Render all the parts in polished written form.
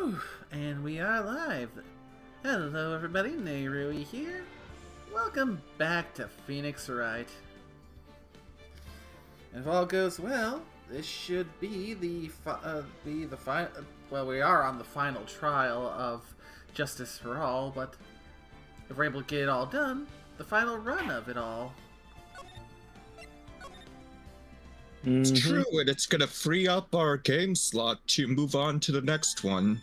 Whew, and we are live. Hello everybody, Neirui here. Welcome back to Phoenix Wright. And if all goes well, this should be the final. Well, we are on the final trial of Justice for All, but if we're able to get it all done, the final run of it all. It's true, and it's gonna free up our game slot to move on to the next one.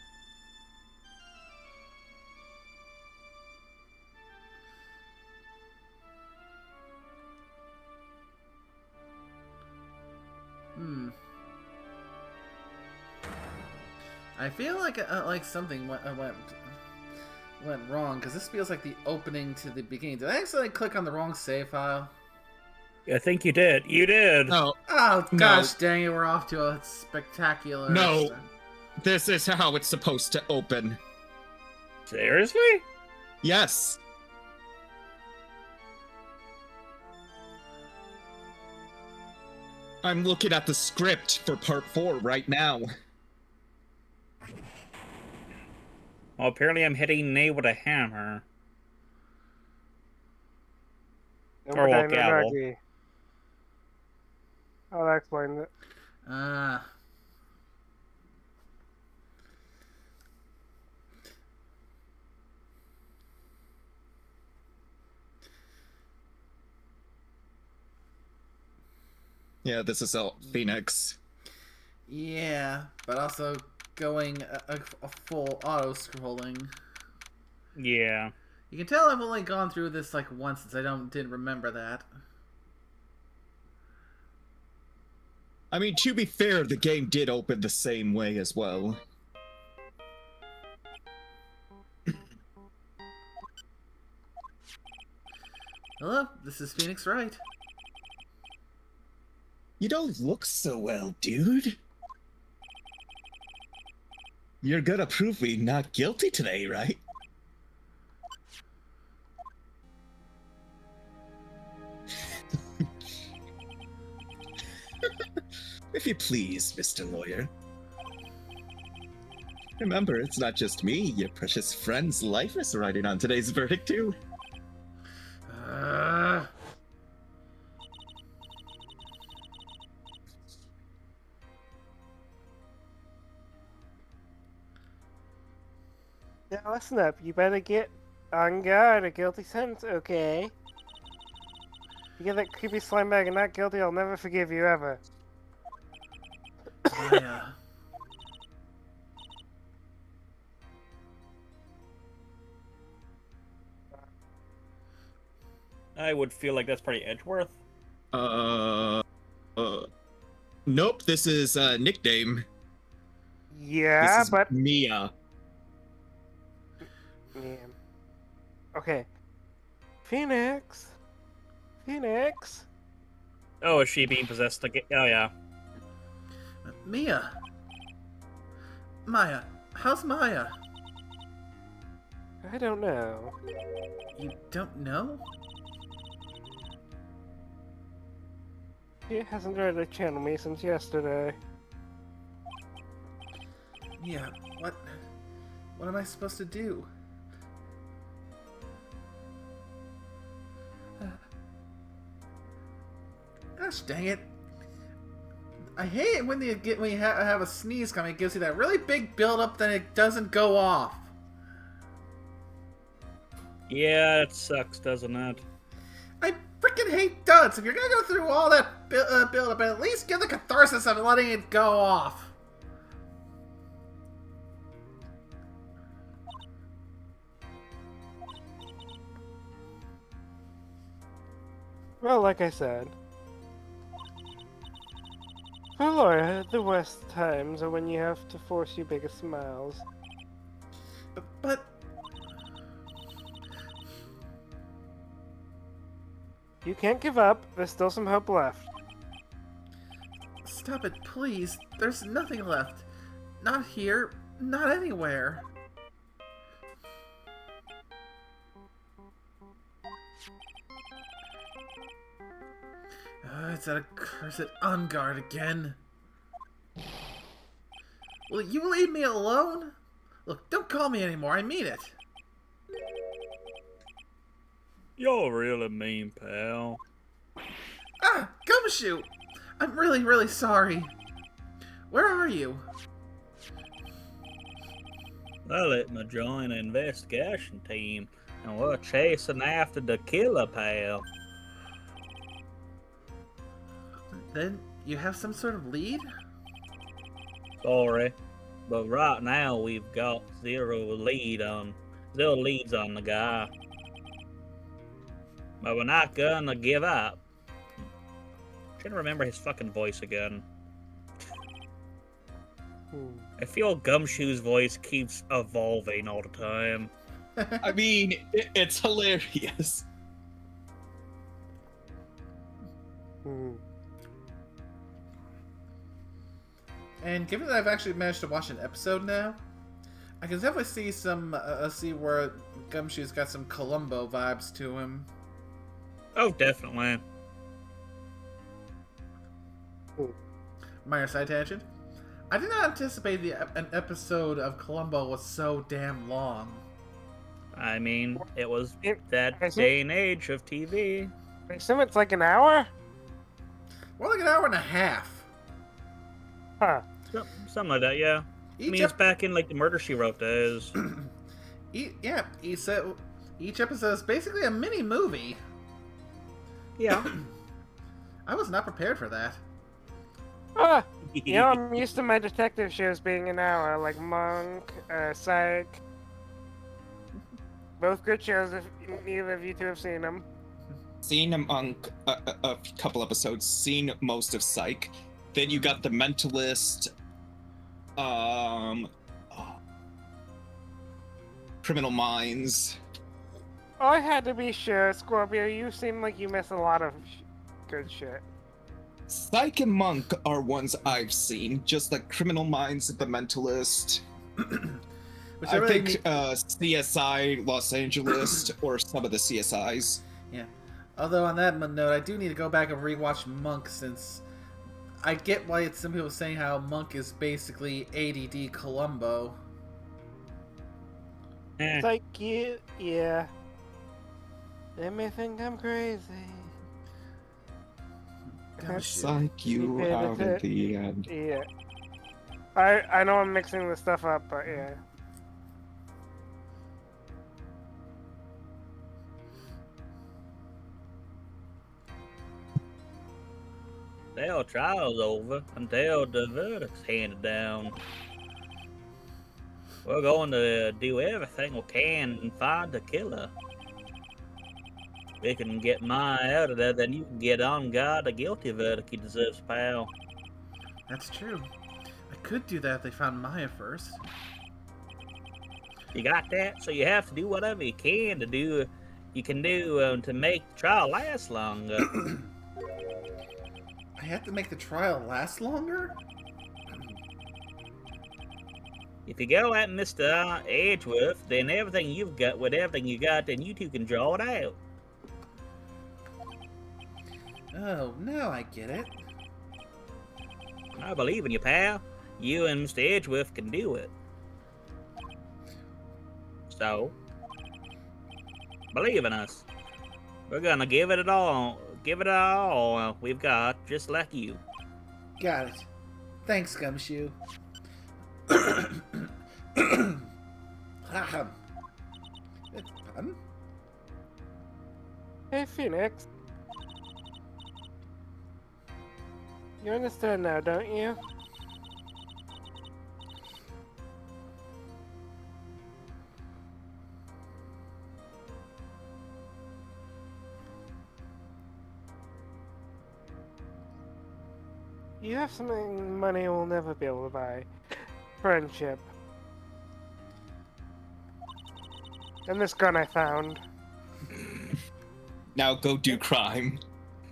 I feel like something went wrong, because this feels like the opening to the beginning. Did I accidentally click on the wrong save file? I think you did. You did. No. Oh, No. gosh dang it, we're off to a spectacular No. start. This is how it's supposed to open. Seriously? Yes. I'm looking at the script for part 4 right now. Well, apparently I'm hitting Nay with a hammer. Or well, gavel. Oh, that explains it. Yeah, this is Phoenix. Yeah, but also going a full auto-scrolling. Yeah. You can tell I've only gone through this like once, since I didn't remember that. I mean, to be fair, the game did open the same way as well. Hello, this is Phoenix Wright. You don't look so well, dude. You're gonna prove me not guilty today, right? If you please, Mr. Lawyer. Remember, it's not just me, your precious friend's life is riding on today's verdict, too. Now listen up, you better get on guard, a guilty sentence, okay? You get that creepy slime bag and not guilty, I'll never forgive you, ever. I would feel like that's pretty Edgeworth. Nope, this is a nickname. Yeah, this is but... Mia. Man. Okay. Phoenix? Phoenix? Oh, is she being possessed again? Oh, yeah. Mia. Maya. How's Maya? I don't know. You don't know? She hasn't tried to channel me since yesterday. Yeah, what am I supposed to do? Gosh dang it. I hate it when you have a sneeze coming. It gives you that really big build-up, then it doesn't go off. Yeah, it sucks, doesn't it? I freaking hate duds. If you're gonna go through all that build-up, at least give the catharsis of letting it go off. Well, like I said, for Laura, the worst times are when you have to force your biggest smiles. But... You can't give up. There's still some hope left. Stop it, please. There's nothing left. Not here. Not anywhere. It's that accursed on guard again. Will you leave me alone? Look, don't call me anymore. I mean it. You're really mean, pal. Ah, Gumshoe! I'm really, really sorry. Where are you? I let me join an investigation team, and we're chasing after the killer, pal. Then you have some sort of lead? Sorry, but right now we've got zero leads on the guy. But we're not gonna give up. I'm trying to remember his fucking voice again. I feel Gumshoe's voice keeps evolving all the time. I mean, it's hilarious. And given that I've actually managed to watch an episode now, I can definitely see see where Gumshoe's got some Columbo vibes to him. Oh, definitely. Minor side tangent. I did not anticipate an episode of Columbo was so damn long. I mean, it was that day and age of TV. I assume it's like an hour? More like an hour and a half. Huh. Something like that, yeah. I mean, it's back in like the Murder, She Wrote days. Each episode is basically a mini movie. Yeah. I was not prepared for that. You know, I'm used to my detective shows being an hour, like Monk, Psych. Both good shows if neither of you two have seen them. Seen among a couple episodes, seen most of Psych. Then you got The Mentalist, Criminal Minds. I had to be sure, Scorpio, you seem like you miss a lot of good shit. Psych and Monk are ones I've seen, just like Criminal Minds, The Mentalist. I think CSI Los Angeles or some of the CSIs. Yeah. Although on that note, I do need to go back and rewatch Monk, since I get why some people saying how Monk is basically ADD Columbo. It's like you, yeah. They may think I'm crazy. Psych you out at the end. Yeah. I know I'm mixing this stuff up, but yeah. Their trial's over until the verdict's handed down. We're going to do everything we can and find the killer. We can get Maya out of there, then you can get on God the guilty verdict he deserves, pal. That's true. I could do that if they found Maya first. You got that? So you have to do whatever you can to to make the trial last longer. I have to make the trial last longer? If you go at Mr. Edgeworth, then everything you've got, with everything you got, then you two can draw it out. Oh, now I get it. I believe in you, pal. You and Mr. Edgeworth can do it. So, believe in us. We're gonna give it all we've got, just like you. Got it. Thanks, Gumshoe. Pardon? Hey, Phoenix. You understand now, don't you? You have something money will never be able to buy. Friendship. And this gun I found. Now go do crime.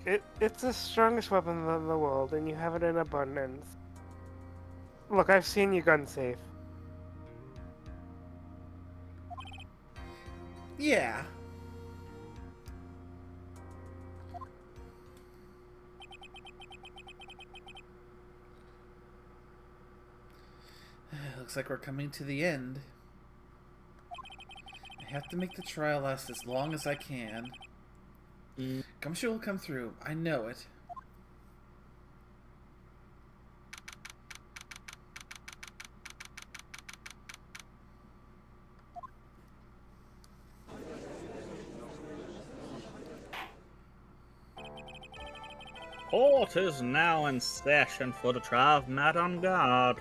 It's the strongest weapon in the world, and you have it in abundance. Look, I've seen you gun safe. Yeah. Looks like we're coming to the end. have to make the trial last as long as I can. Gumshoe will come through. I know it. Court is now in session for the trial of Madame Guard.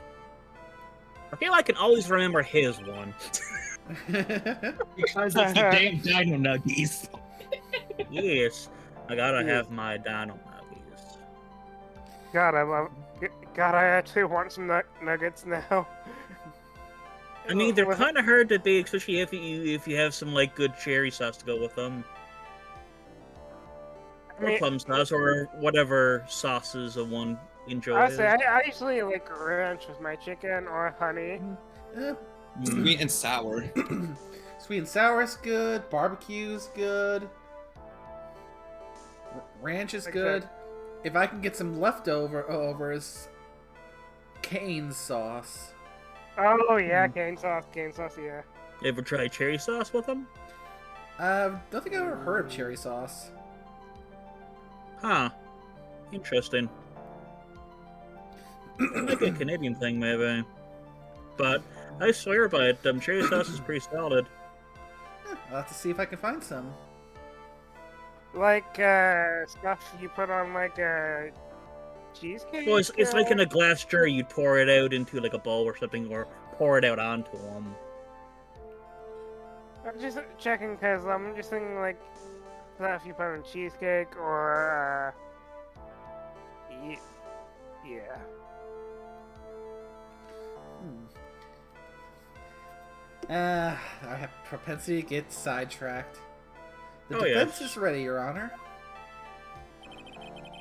I feel I can always remember his one. Because it's the damn Dino Nuggies. Yes, I gotta have my Dino Nuggies. God, I love. God, I actually want some nuggets now. I mean, they're kind of hard to be, especially if you have some like good cherry sauce to go with them. Or plum sauce, or whatever sauces one enjoys. I usually like ranch with my chicken or honey. Sweet and sour. Sweet and sour is good. Barbecue is good. Ranch is good. If I can get some leftovers, cane sauce. Oh yeah, cane sauce, yeah. You ever try cherry sauce with them? Don't think I've ever heard of cherry sauce. Huh. Interesting. Like a Canadian thing, maybe. But I swear by it, cherry sauce is pretty solid. I'll have to see if I can find some. Like, stuff you put on, like, cheesecake? Well, it's like in a glass jar, you'd pour it out into, like, a bowl or something, or pour it out onto them. I'm just checking, because I'm just thinking, like, stuff you put on cheesecake, or, yeah. I have propensity to get sidetracked. The defense is ready, Your Honor.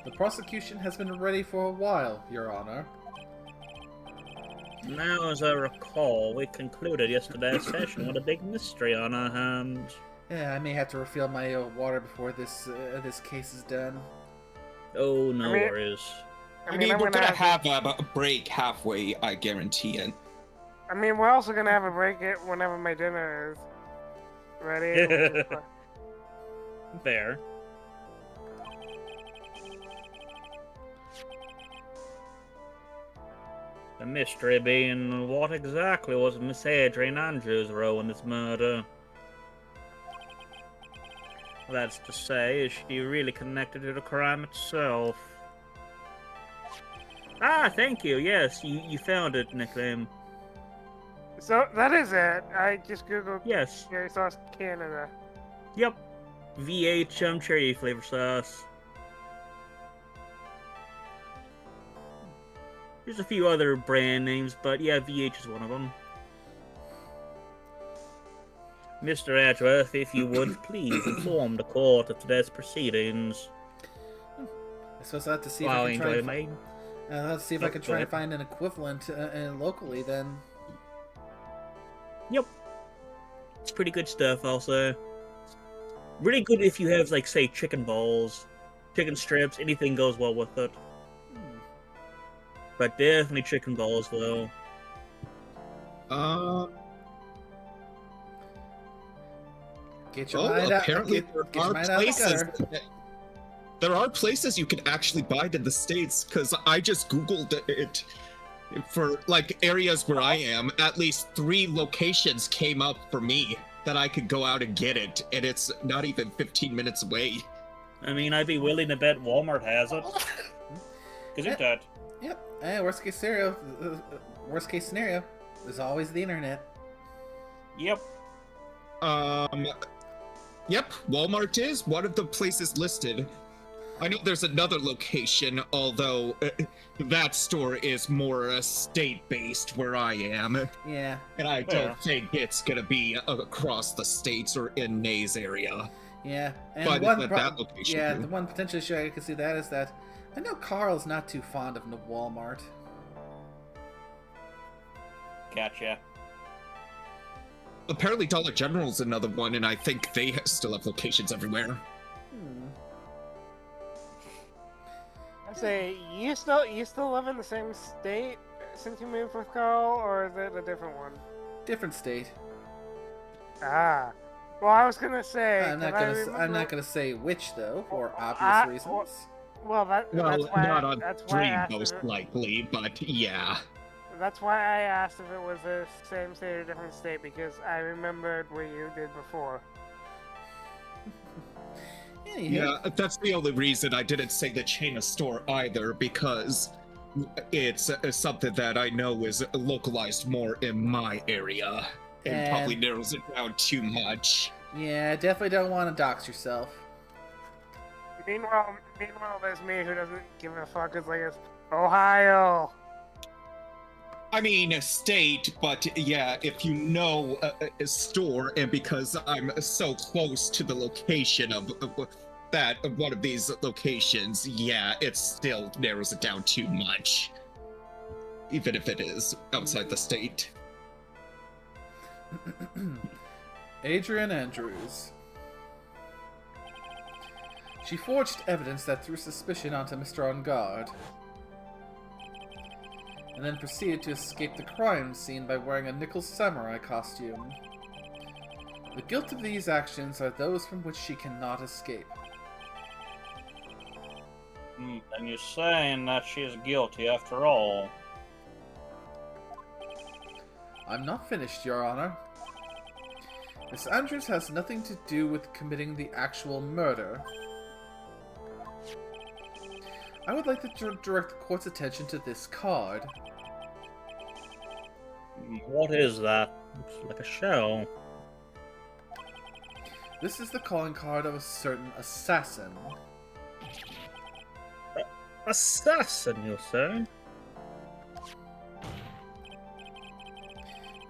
The prosecution has been ready for a while, Your Honor. Now, as I recall, we concluded yesterday's session with a big mystery on our hands. Yeah, I may have to refill my water before this case is done. Oh, no worries. I mean, we're gonna have a break halfway, I guarantee it. I mean, we're also gonna have a break whenever my dinner is ready. Fair. The mystery being what exactly was Miss Adrian Andrews' role in this murder? That's to say, is she really connected to the crime itself? Ah, thank you. Yes, you found it, nickname. So that is it. I just googled cherry sauce Canada. Yep. VH cherry flavor sauce. There's a few other brand names, but yeah, VH is one of them. Mr. Edgeworth, if you would, please inform the court of today's proceedings. I suppose I have to see if I can try and find an equivalent locally, then. Yep. It's pretty good stuff, also. Really good if you have, like, say, chicken balls, chicken strips, anything goes well with it. But definitely chicken balls, though. Get your mind out. Apparently there are places you can actually buy it in the States, because I just Googled it. For, like, areas where I am, at least 3 locations came up for me that I could go out and get it, and it's not even 15 minutes away. I mean, I'd be willing to bet Walmart has it. Because it does. Yep. Worst case scenario, there's always the internet. Yep. Yep, Walmart is one of the places listed. I know there's another location, although that store is more state-based where I am. Yeah. And I don't think it's gonna be across the states or in Nay's area. Yeah. And but that location. Yeah, the one potential issue I can see that is that I know Carl's not too fond of Walmart. Gotcha. Apparently Dollar General's another one, and I think they still have locations everywhere. I say, you still live in the same state since you moved with Carl, or is it a different one? Different state. Ah. Well, I was gonna say. I'm not gonna say which though, for obvious reasons. Well, that's why. Not on That's why I stream, asked most if likely, but yeah. That's why I asked if it was the same state or different state, because I remembered what you did before. Yeah, that's the only reason I didn't say the chain of store either, because it's something that I know is localized more in my area, and probably narrows it down too much. Yeah, definitely don't want to dox yourself. Meanwhile, there's me who doesn't give a fuck. It's like it's Ohio. I mean, a state, but yeah, if you know a store, and because I'm so close to the location of one of these locations, yeah, it still narrows it down too much. Even if it is outside the state. Adrian Andrews. She forged evidence that threw suspicion onto Mr. On Guard, and then proceeded to escape the crime scene by wearing a nickel samurai costume. The guilt of these actions are those from which she cannot escape. And you're saying that she is guilty after all? I'm not finished, Your Honor. Miss Andrews has nothing to do with committing the actual murder. I would like to direct the court's attention to this card. What is that? Looks like a shell. This is the calling card of a certain assassin. Assassin, you say?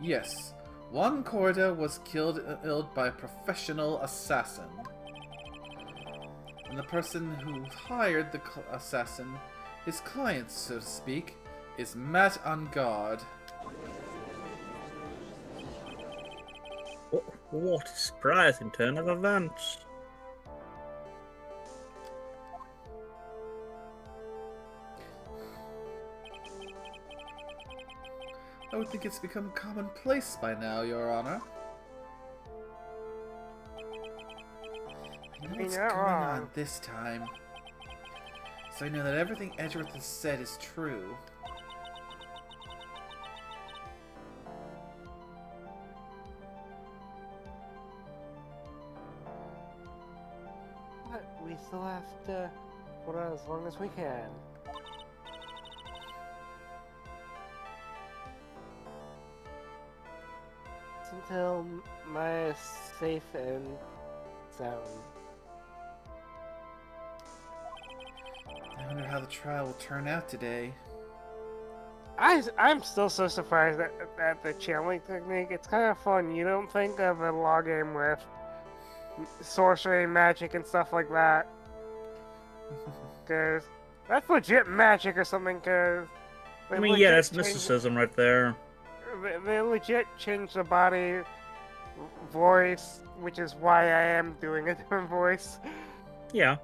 Yes, Juan Corda was killed by a professional assassin. And the person who hired the assassin, his client, so to speak, is Matt On Guard. What a surprising turn of events. I would think it's become commonplace by now, Your Honor. I know what's going on this time, so I know that everything Edgeworth has said is true. But we still have to hold on as long as we can. Until Maya's safe and sound. I wonder how the trial will turn out today. I'm still so surprised at the channeling technique. It's kind of fun. You don't think of a law game with sorcery, magic, and stuff like that. Because that's legit magic or something, because... I mean, yeah, that's mysticism right there. They legit change the body voice, which is why I am doing a different voice. Yeah.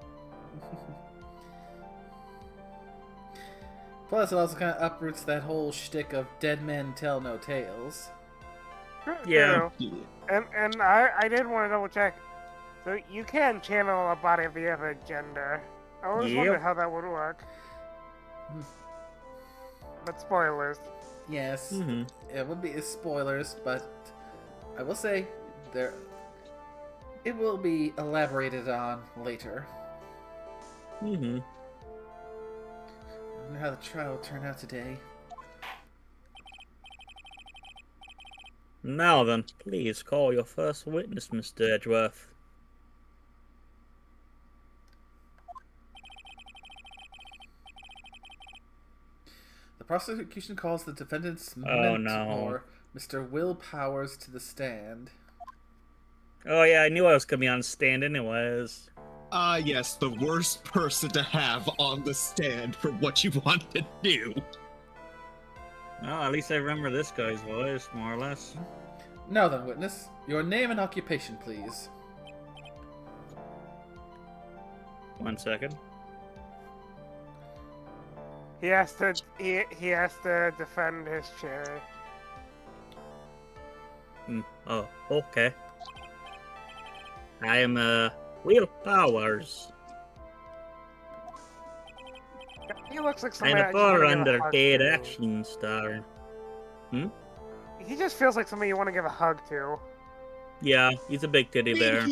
Plus, it also kind of uproots that whole shtick of dead men tell no tales. Yeah. And I did want to double check. So you can channel a body of the other gender. I always wondered how that would work. But spoilers. Yes, it would be spoilers, but I will say it will be elaborated on later. I wonder how the trial will turn out today. Now then, please call your first witness, Mr. Edgeworth. The prosecution calls the defendant's mentor, Mr. Will Powers, to the stand. Oh yeah, I knew I was going to be on stand anyways. Yes, the worst person to have on the stand for what you want to do. Well, at least I remember this guy's voice, more or less. Now then, witness, your name and occupation, please. 1 second. He has to defend his chair. Oh, okay. I am Will Powers. He looks like I'm somebody a I just want to give a hug underpaid to. action star. He just feels like somebody you want to give a hug to. Yeah, he's a big teddy bear.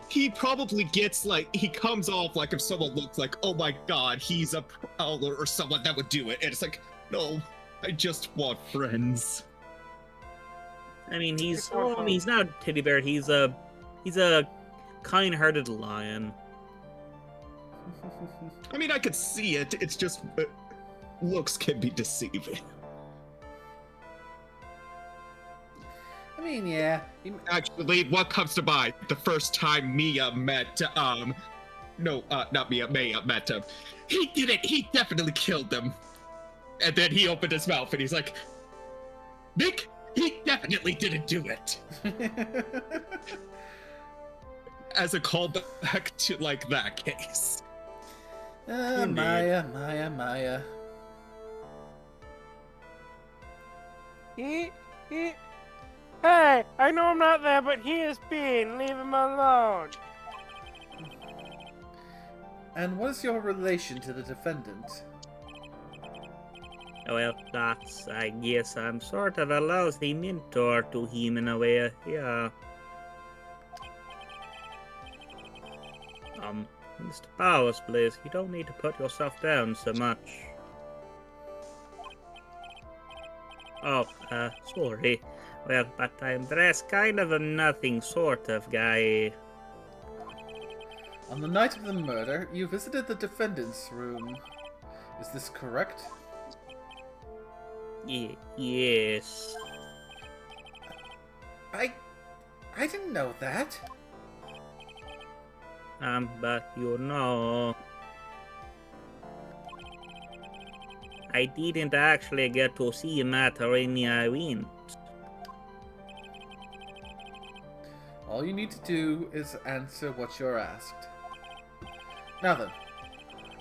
He probably gets like, he comes off like if someone looks like, oh my god, he's a prowler or someone that would do it. And it's like, no, I just want friends. I mean, he's not a teddy bear. He's a kind-hearted lion. I mean, I could see it. It's just looks can be deceiving. I mean, yeah. Actually, what comes to mind? The first time Mia met, not Mia, Maya met him. He did it. He definitely killed them. And then he opened his mouth and he's like, Nick, he definitely didn't do it. As a callback to, like, that case. Maya. Hey, I know I'm not there, but he is being. Leave him alone. And what is your relation to the defendant? Well, I guess I'm sort of a lousy mentor to him in a way, yeah. Mr. Powers, please, you don't need to put yourself down so much. Oh, sorry. Well, but I'm dressed kind of a nothing sort of guy. On the night of the murder, you visited the defendant's room. Is this correct? Yes. I didn't know that. But you know, I didn't actually get to see Matt or any I went. All you need to do is answer what you're asked. Now then,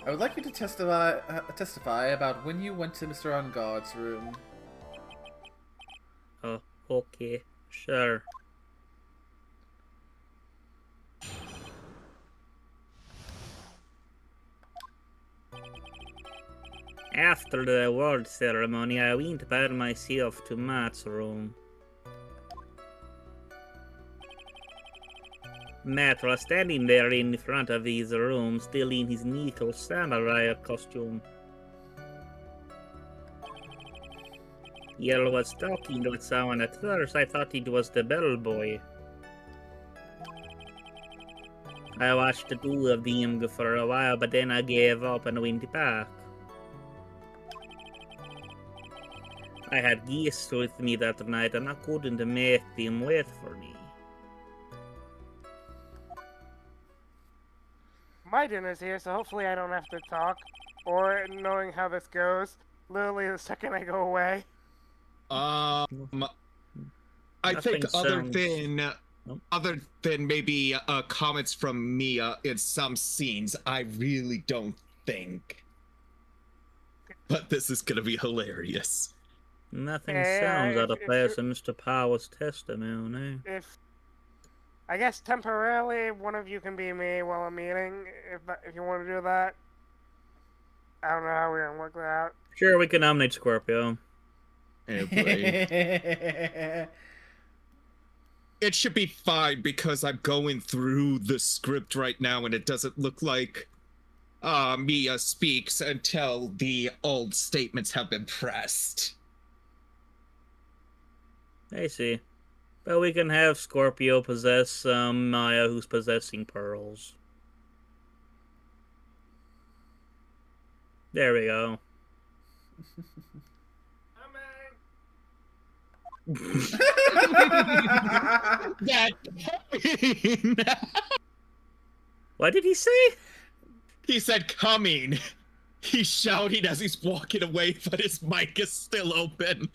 I would like you to testify about when you went to Mr. Unguard's room. Oh, okay, sure. After the award ceremony, I went by myself to Matt's room. Matt was standing there in front of his room, still in his neat old samurai costume. Yell was talking with someone. At first, I thought it was the bellboy. I watched the two of them for a while, but then I gave up and went back. I had guests with me that night, and I couldn't make them wait for me. My dinner's here, so hopefully I don't have to talk. Or, knowing how this goes, literally the second I go away. I think other than maybe comments from Mia in some scenes, I really don't think. But this is gonna be hilarious. Nothing sounds out of place in Mr. Powers' testimony. I guess temporarily one of you can be me while I'm eating, if you want to do that. I don't know how we're gonna work that out. Sure, we can nominate Scorpio. Oh, boy. It should be fine because I'm going through the script right now and it doesn't look like Mia speaks until the old statements have been pressed. I see. But we can have Scorpio possess Maya, who's possessing pearls. There we go. That What did he say? He said coming. He's shouting as he's walking away, but his mic is still open.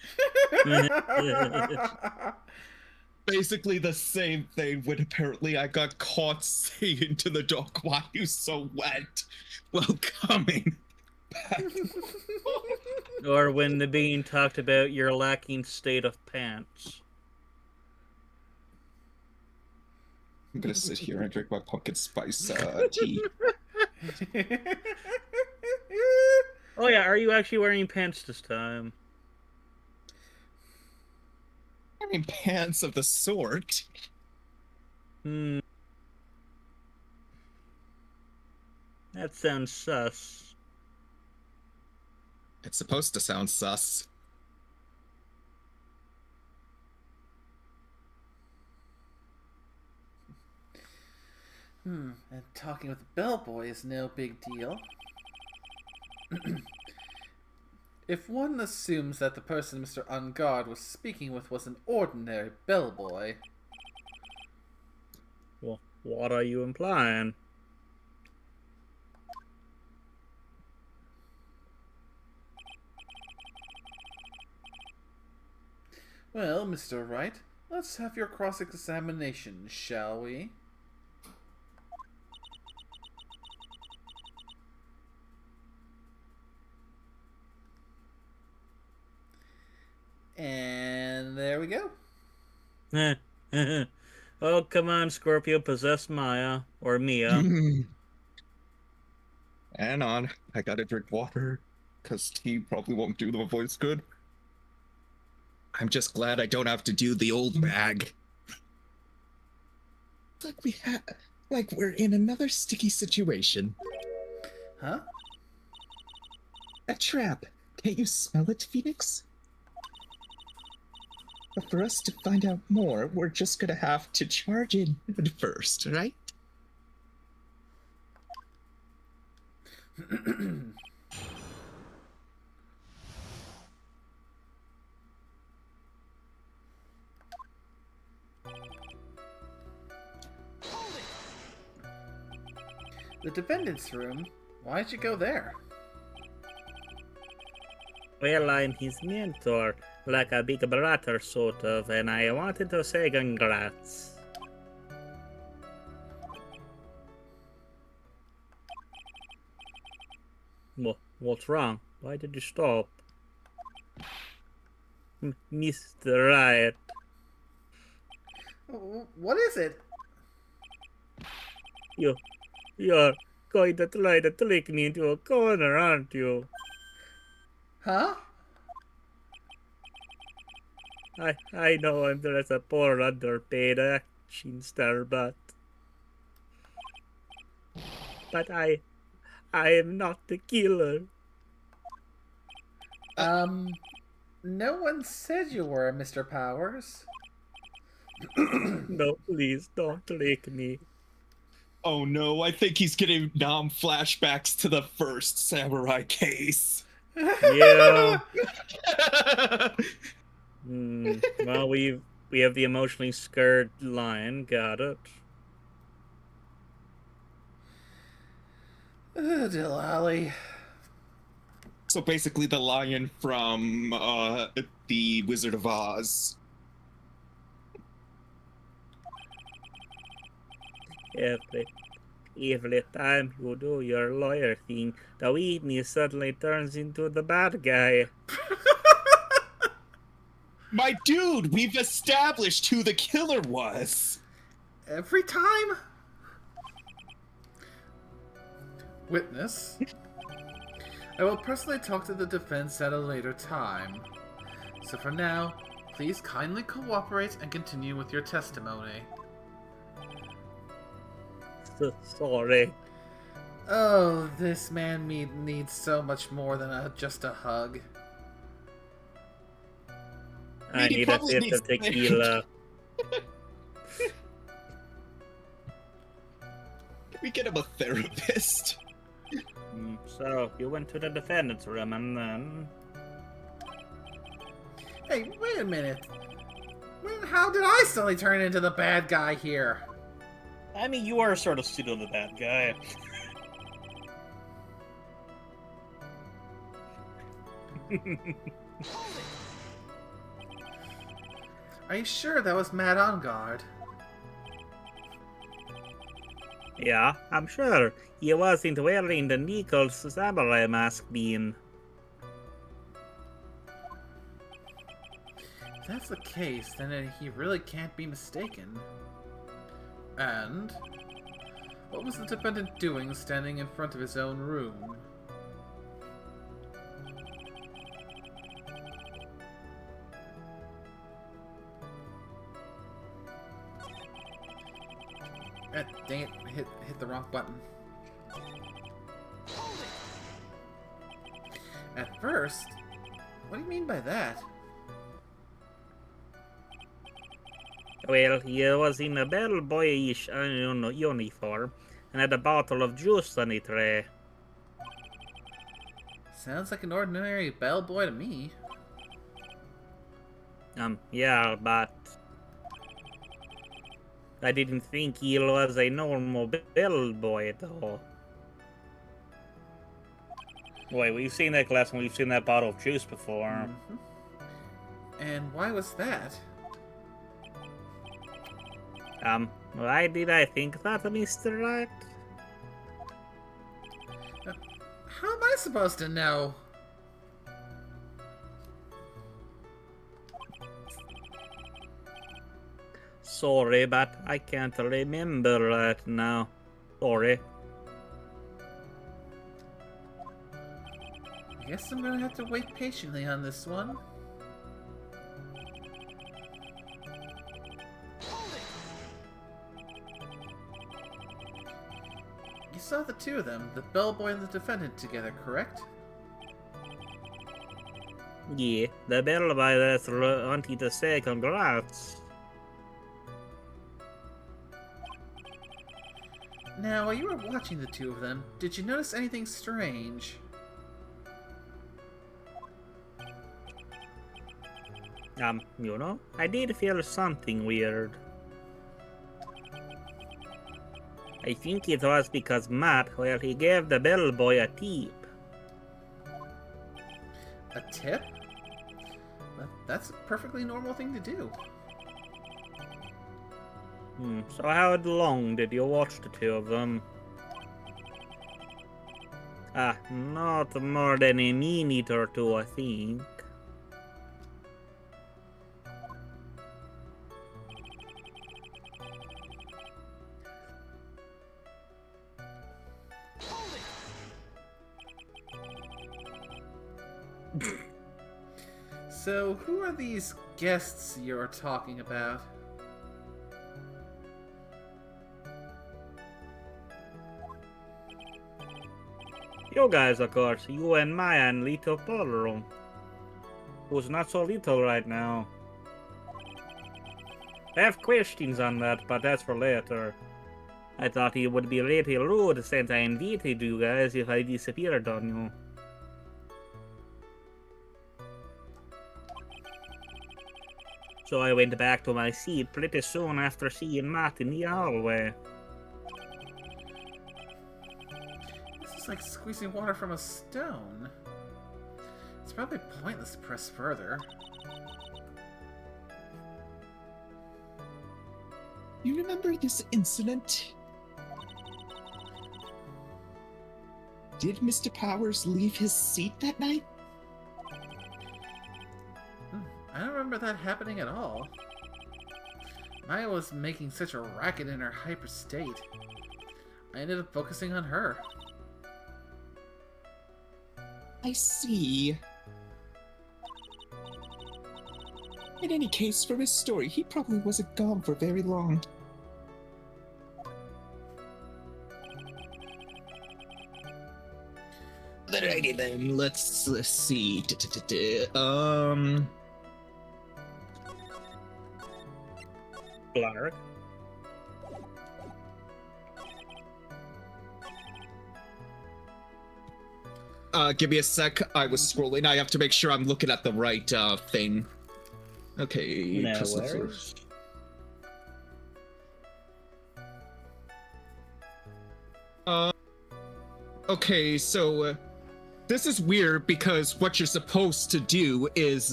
Basically the same thing when apparently I got caught saying to the dog, why are you so wet? Well, coming back. Or when the being talked about your lacking state of pants. I'm gonna sit here and drink my pumpkin spice tea. Oh yeah, are you actually wearing pants this time? I mean, pants of the sort. Hmm. That sounds sus. It's supposed to sound sus. And talking with the bellboy is no big deal. If one assumes that the person Mr. Ungard was speaking with was an ordinary bellboy... Well, what are you implying? Well, Mr. Wright, let's have your cross-examination, shall we? And there we go. Oh, come on, Scorpio, possess Maya. Or Mia. Hang on, I gotta drink water, because tea probably won't do the voice good. I'm just glad I don't have to do the old bag. Like we're in another sticky situation. Huh? A trap. Can't you smell it, Phoenix? But for us to find out more, we're just gonna have to charge in first, right? The defendant's room? Why'd you go there? Well, I'm his mentor, like a big brother sort of, and I wanted to say congrats. What's wrong? Why did you stop? Mr. Riot. What is it? You're going to try to trick me into a corner, aren't you? Huh? I know I'm just a poor underpaid action star, but I am not the killer. No one said you were, Mr. Powers. No, please don't trick me. Oh no, I think he's getting flashbacks to the first samurai case. Yeah. Well, we have the emotionally scared lion. Got it. Delali. So basically the lion from the Wizard of Oz. Every time you do your lawyer thing, the witness suddenly turns into the bad guy. My dude, we've established who the killer was. Every time? Witness. I will personally talk to the defense at a later time. So for now, please kindly cooperate and continue with your testimony. Sorry. Oh, this man needs so much more than just a hug. I need a sip of tequila. Can we get him a therapist? So, you went to the defendant's room and then... Hey, wait a minute. How did I suddenly turn into the bad guy here? I mean, you are sort of pseudo the bad guy. Are you sure that was Matt on guard? Yeah, I'm sure. He wasn't wearing the Nichols samurai mask bean. If that's the case, then he really can't be mistaken. And what was the defendant doing standing in front of his own room? Dang it, hit the wrong button. At first? What do you mean by that? Well, he was in a bellboyish uniform and had a bottle of juice on the tray. Sounds like an ordinary bellboy to me. Yeah, but I didn't think he was a normal bellboy though. Wait, we've seen that glass and we've seen that bottle of juice before. Mm-hmm. And why was that? Why did I think that, Mr. Wright? How am I supposed to know? Sorry, but I can't remember that now. Sorry. I guess I'm gonna have to wait patiently on this one. You saw the two of them, the bellboy and the defendant together, correct? Yeah, the bellboy that wanted to say congrats. Now, while you were watching the two of them, did you notice anything strange? You know, I did feel something weird. I think it was because Matt, well, he gave the bellboy a tip. A tip? That's a perfectly normal thing to do. So how long did you watch the two of them? Not more than a minute or two, I think. So, who are these guests you're talking about? You guys, of course. You and Maya and little Ballroom. Who's not so little right now. I have questions on that, but that's for later. I thought it would be really rude since I invited you guys if I disappeared on you. So I went back to my seat pretty soon after seeing Matt in the hallway. This is like squeezing water from a stone. It's probably pointless to press further. You remember this incident? Did Mr. Powers leave his seat that night? I don't remember that happening at all. Maya was making such a racket in her hyper state. I ended up focusing on her. I see. In any case, for his story, he probably wasn't gone for very long. Alrighty then, let's see. Clark. Give me a sec. I was scrolling. I have to make sure I'm looking at the right thing. Okay. No press the worries. Okay, so this is weird because what you're supposed to do is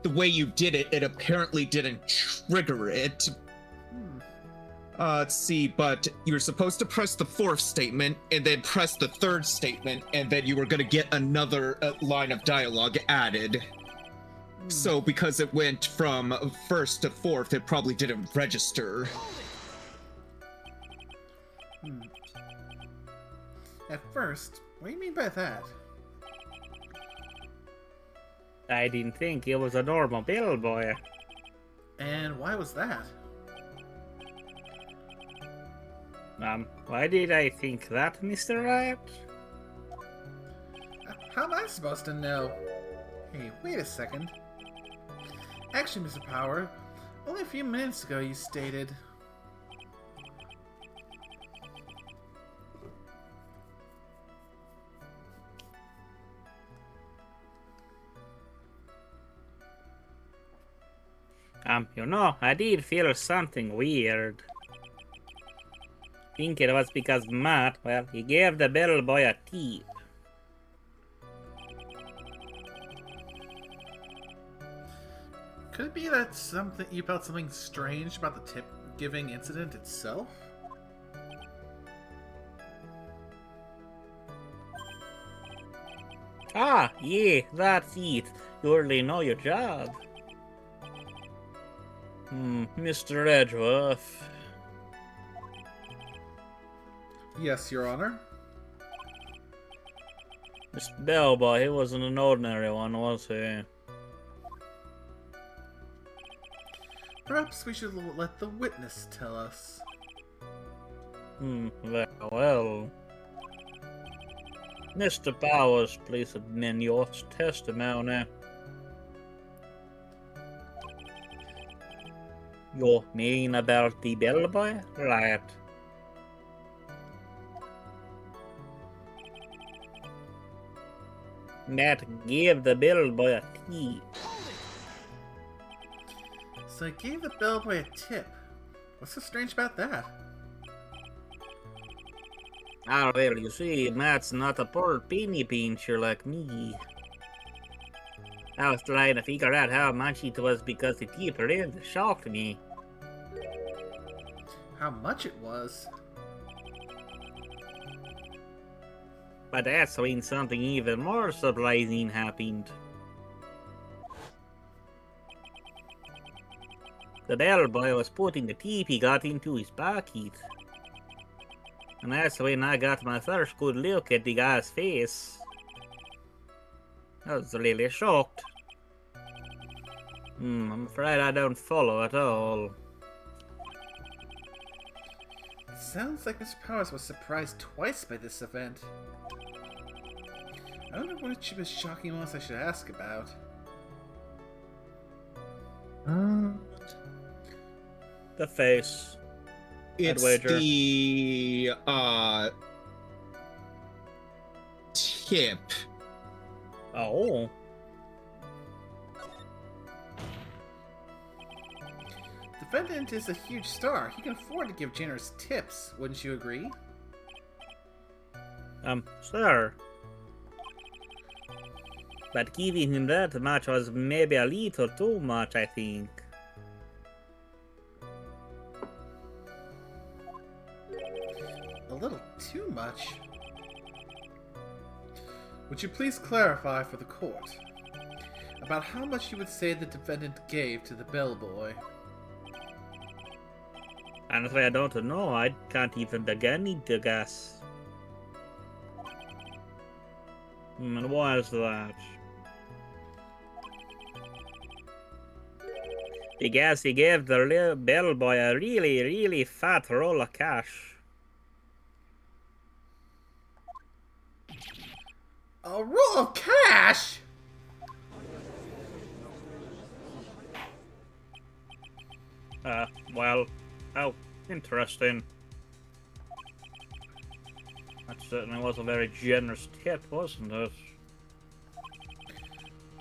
the way you did it, it apparently didn't trigger it. Let's see, but you were supposed to press the fourth statement and then press the third statement, and then you were going to get another line of dialogue added. So because it went from first to fourth, it probably didn't register. Hmm. At first, what do you mean by that? I didn't think it was a normal bellboy. And why was that? Why did I think that, Mr. Wright? How am I supposed to know? Hey, wait a second. Actually, Mr. Power, only a few minutes ago you stated... You know, I did feel something weird. Think it was because Matt, well, he gave the bellboy a tip. Could it be that you felt something strange about the tip-giving incident itself? Ah, yeah, that's it. You really know your job. Mr. Edgeworth. Yes, Your Honor. This bellboy, he wasn't an ordinary one, was he? Perhaps we should let the witness tell us. Well. Mr. Powers, please amend your testimony. You mean about the bellboy? Right. Matt gave the bellboy a tip. So I gave the bellboy a tip. What's so strange about that? Ah, well, you see, Matt's not a poor penny pincher like me. I was trying to figure out how much it was because the tip really shocked me. How much it was? But that's when something even more surprising happened. The bellboy was putting the tip he got into his pocket. And that's when I got my first good look at the guy's face. I was really shocked. I'm afraid I don't follow at all. It sounds like Mr. Powers was surprised twice by this event. I wonder which of his shocking moments I should ask about. The face. It's the tip. Oh. Defendant is a huge star. He can afford to give generous tips, wouldn't you agree? Sir. But giving him that much was maybe a little too much, I think. A little too much. Would you please clarify for the court about how much you would say the defendant gave to the bellboy? Honestly, I don't know. I can't even begin to guess. And why is that? I guess he gave the little bellboy a really, really fat roll of cash. A roll of cash?! Well, oh, interesting. That certainly was a very generous tip, wasn't it?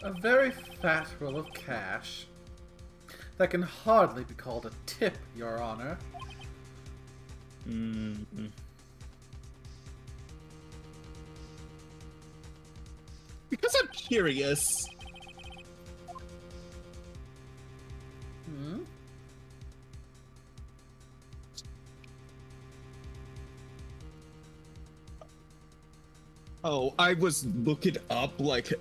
A very fat roll of cash. That can hardly be called a tip, Your Honor. Because I'm curious. Hmm? Oh, I was looking up, like...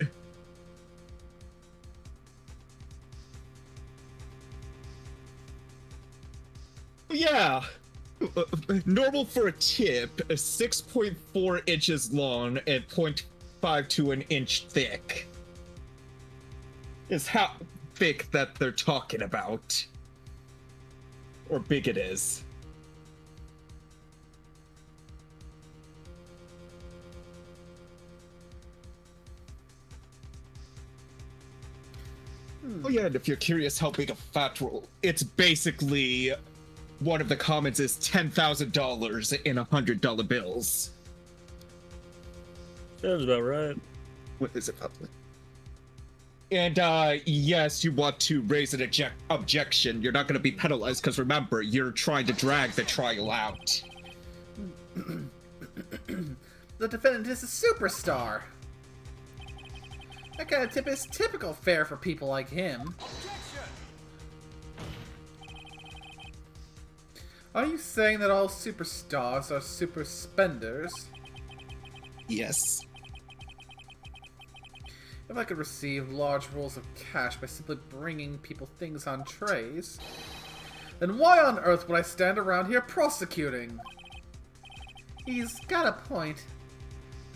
Yeah. Normal for a tip, 6.4 inches long and 0.5 to an inch thick. Is how thick that they're talking about. Or big it is. Oh yeah, and if you're curious how big a fat roll, it's basically one of the comments is $10,000 in $100 bills. Sounds about right. What is it public? And yes, you want to raise an objection. You're not going to be penalized because remember, you're trying to drag the trial out. The defendant is a superstar. That kind of tip is typical fare for people like him. Are you saying that all superstars are super spenders? Yes. If I could receive large rolls of cash by simply bringing people things on trays, then why on earth would I stand around here prosecuting? He's got a point.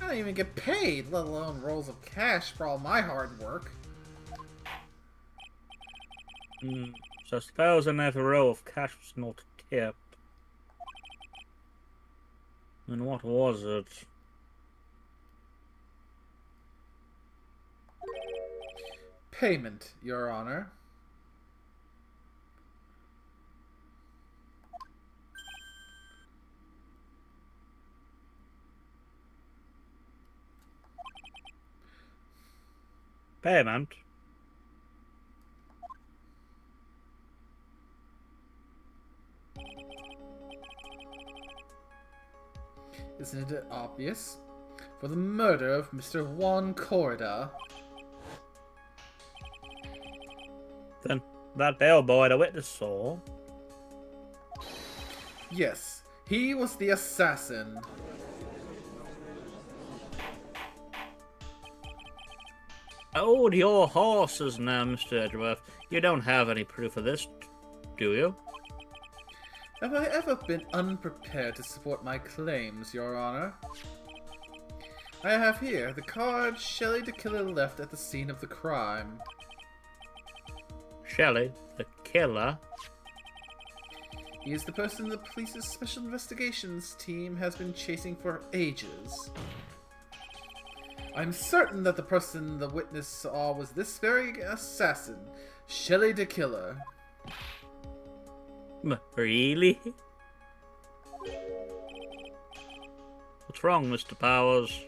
I don't even get paid, let alone rolls of cash for all my hard work. So I suppose another row of cash was not a tip. And what was it? Payment, Your Honor. Payment? Isn't it obvious? For the murder of Mr. Juan Corrida. Then that bellboy the witness saw. Yes, he was the assassin. Hold your horses now, Mr. Edgeworth. You don't have any proof of this, do you? Have I ever been unprepared to support my claims, Your Honor? I have here the card Shelley the Killer left at the scene of the crime. Shelley, the killer? He is the person the police's special investigations team has been chasing for ages. I'm certain that the person the witness saw was this very assassin, Shelley the Killer. Really? What's wrong, Mr. Powers?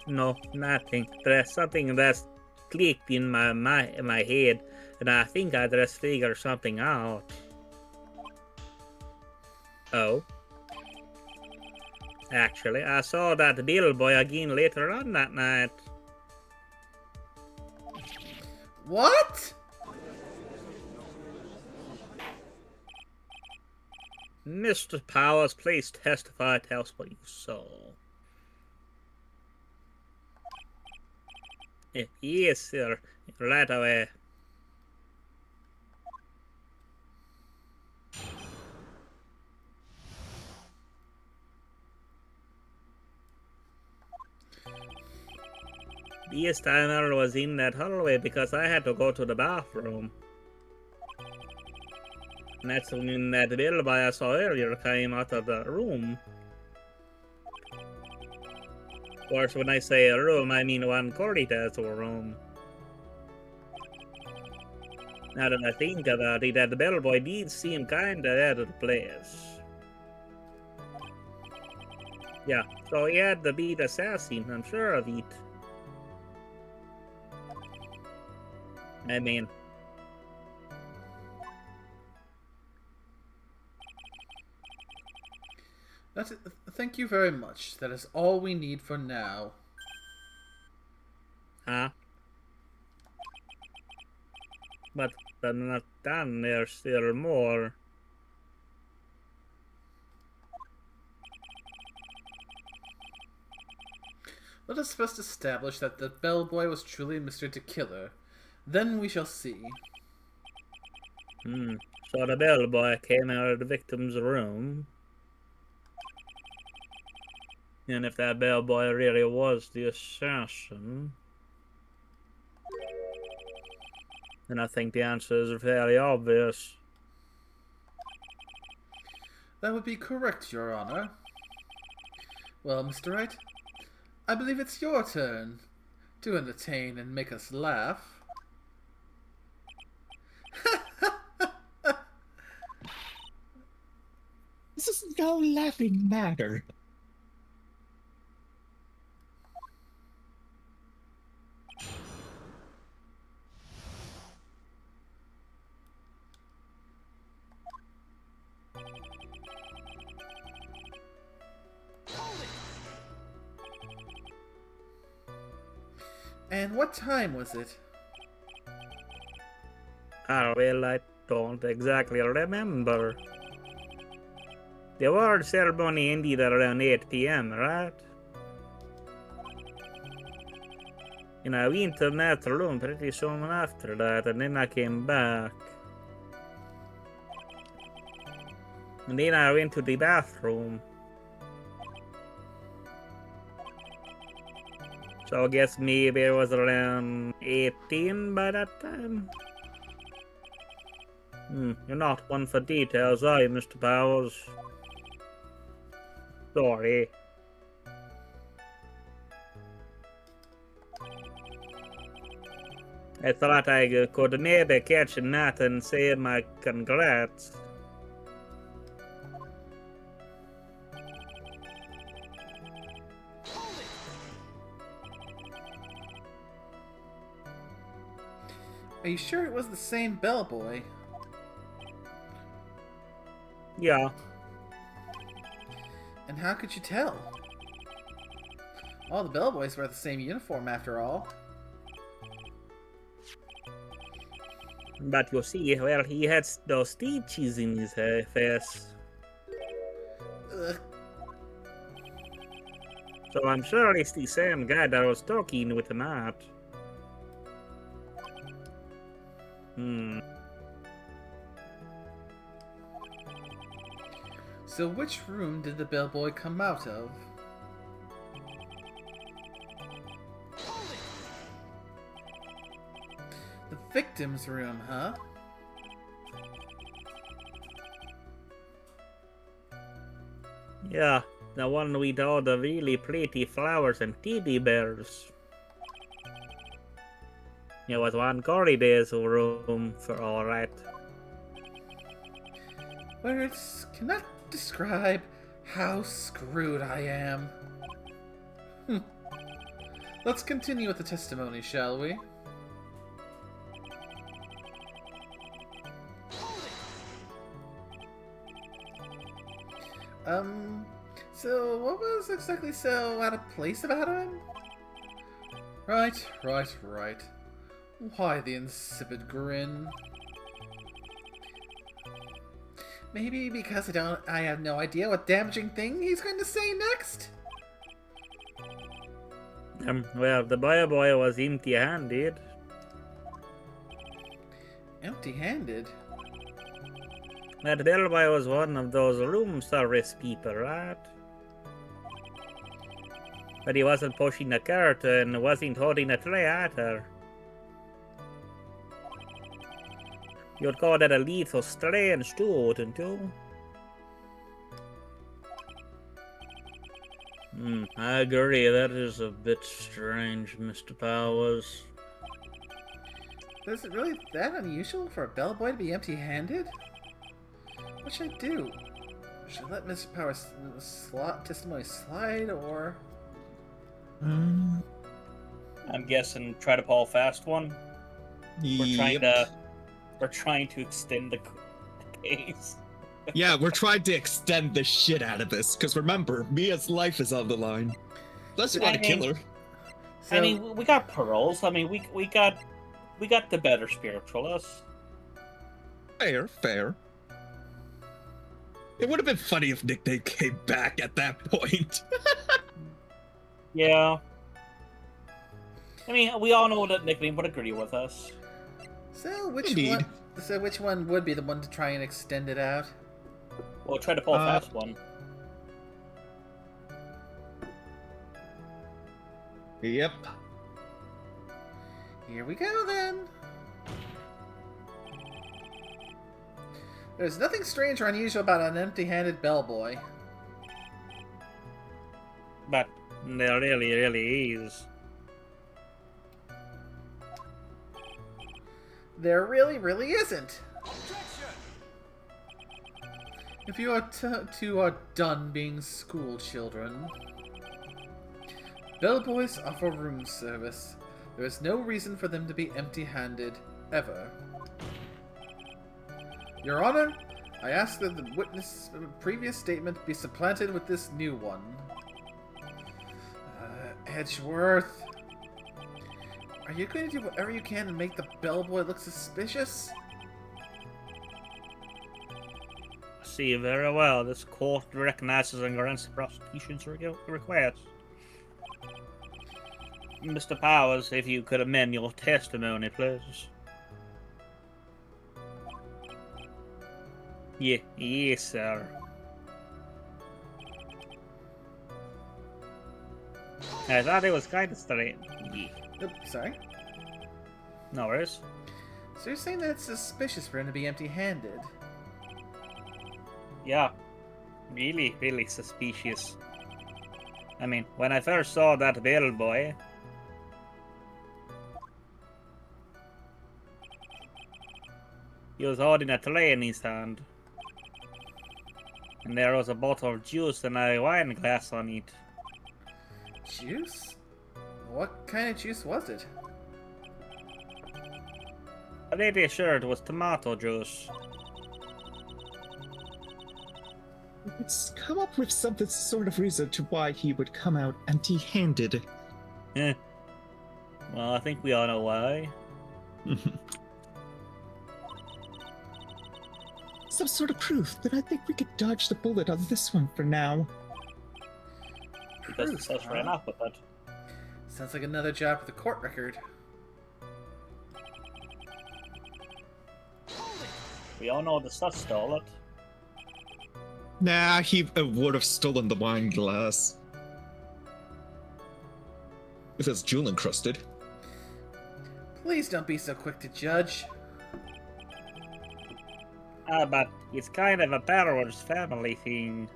No, nothing. There's something that's clicked in my head, and I think I just figured something out. Oh? Actually, I saw that bellboy again later on that night. What? Mr. Powers, please testify. Tell us what you saw. Yes, sir. Right away. This time I was in that hallway because I had to go to the bathroom. And that's when that bellboy I saw earlier came out of the room. Of course, when I say a room, I mean one corridor's room. Now that I think about it, that bellboy did seem kinda out of place. Yeah, so he had to be the assassin, I'm sure of it. I mean... That's it. Thank you very much. That is all we need for now. Huh? But they're not done, there's still more. Let us first establish that the bellboy was truly Mr. the Killer. Then we shall see. So the bellboy came out of the victim's room. And if that bellboy really was the assassin, then I think the answer is fairly obvious. That would be correct, Your Honor. Well, Mr. Wright, I believe it's your turn to entertain and make us laugh. This is no laughing matter. And what time was it? Well, I don't exactly remember. The award ceremony ended at around 8 p.m., right? And I went to that room pretty soon after that, and then I came back. And then I went to the bathroom. So I guess maybe it was around 18 by that time. You're not one for details, are you, Mr. Powers? Sorry. I thought I could maybe catch a nut and say my congrats. Are you sure it was the same bellboy? Yeah. And how could you tell? All the bellboys wear the same uniform after all. But you see, well, he had those stitches in his face. Ugh. So I'm sure it's the same guy that was talking with the map. So which room did the bellboy come out of? The victim's room, huh? Yeah, the one with all the really pretty flowers and teddy bears. It was one corridor's room for all right. Words cannot describe how screwed I am. Let's continue with the testimony, shall we? So what was exactly so out of place about him? Right. Why the insipid grin? Maybe because I have no idea what damaging thing he's going to say next? Well, the boy was empty-handed. Empty-handed? That bellboy was one of those room service people, right? But he wasn't pushing a cart and wasn't holding a tray either. You'd call that a little strange too, wouldn't you? I agree, that is a bit strange, Mr. Powers. Is it really that unusual for a bellboy to be empty-handed? What should I do? Should I let Mr. Powers' testimony slide, or... I'm guessing try to pull a fast one. We're trying to extend the case. Yeah, we're trying to extend the shit out of this, because remember, Mia's life is on the line. Unless you want to kill her. So, I mean, we got pearls. I mean, we got the better spiritualists. Fair. It would have been funny if Nickname came back at that point. Yeah. I mean, we all know that Nickname would agree with us. So which Indeed. one? So which one would be the one to try and extend it out? We'll try to pull a fast one. Yep. Here we go then. There's nothing strange or unusual about an empty-handed bellboy. But there really is. There really isn't. If you are two are done being school children, bellboys offer room service. There is no reason for them to be empty-handed, ever. Your Honor, I ask that the witness' previous statement be supplanted with this new one. Edgeworth, are you going to do whatever you can to make the bellboy look suspicious? See very well. This court recognizes and grants the prosecution's request. Mr. Powers, if you could amend your testimony, please. Yes, sir. I thought it was kind of strange. Yeah. Oops, sorry? No worries. So you're saying that it's suspicious for him to be empty-handed? Yeah. Really suspicious. I mean, when I first saw that bellboy, he was holding a tray in his hand. And there was a bottle of juice and a wine glass on it. Juice? What kind of juice was it? I'm pretty sure it was tomato juice. Let's come up with some sort of reason to why he would come out empty-handed. Well, I think we all know why. Some sort of proof, but I think we could dodge the bullet on this one for now. Because the sus ran off with it. Sounds like another job for the court record. We all know the sus stole it. Nah, he would have stolen the wine glass. If it's jewel encrusted. Please don't be so quick to judge. But it's kind of a Barrows family thing.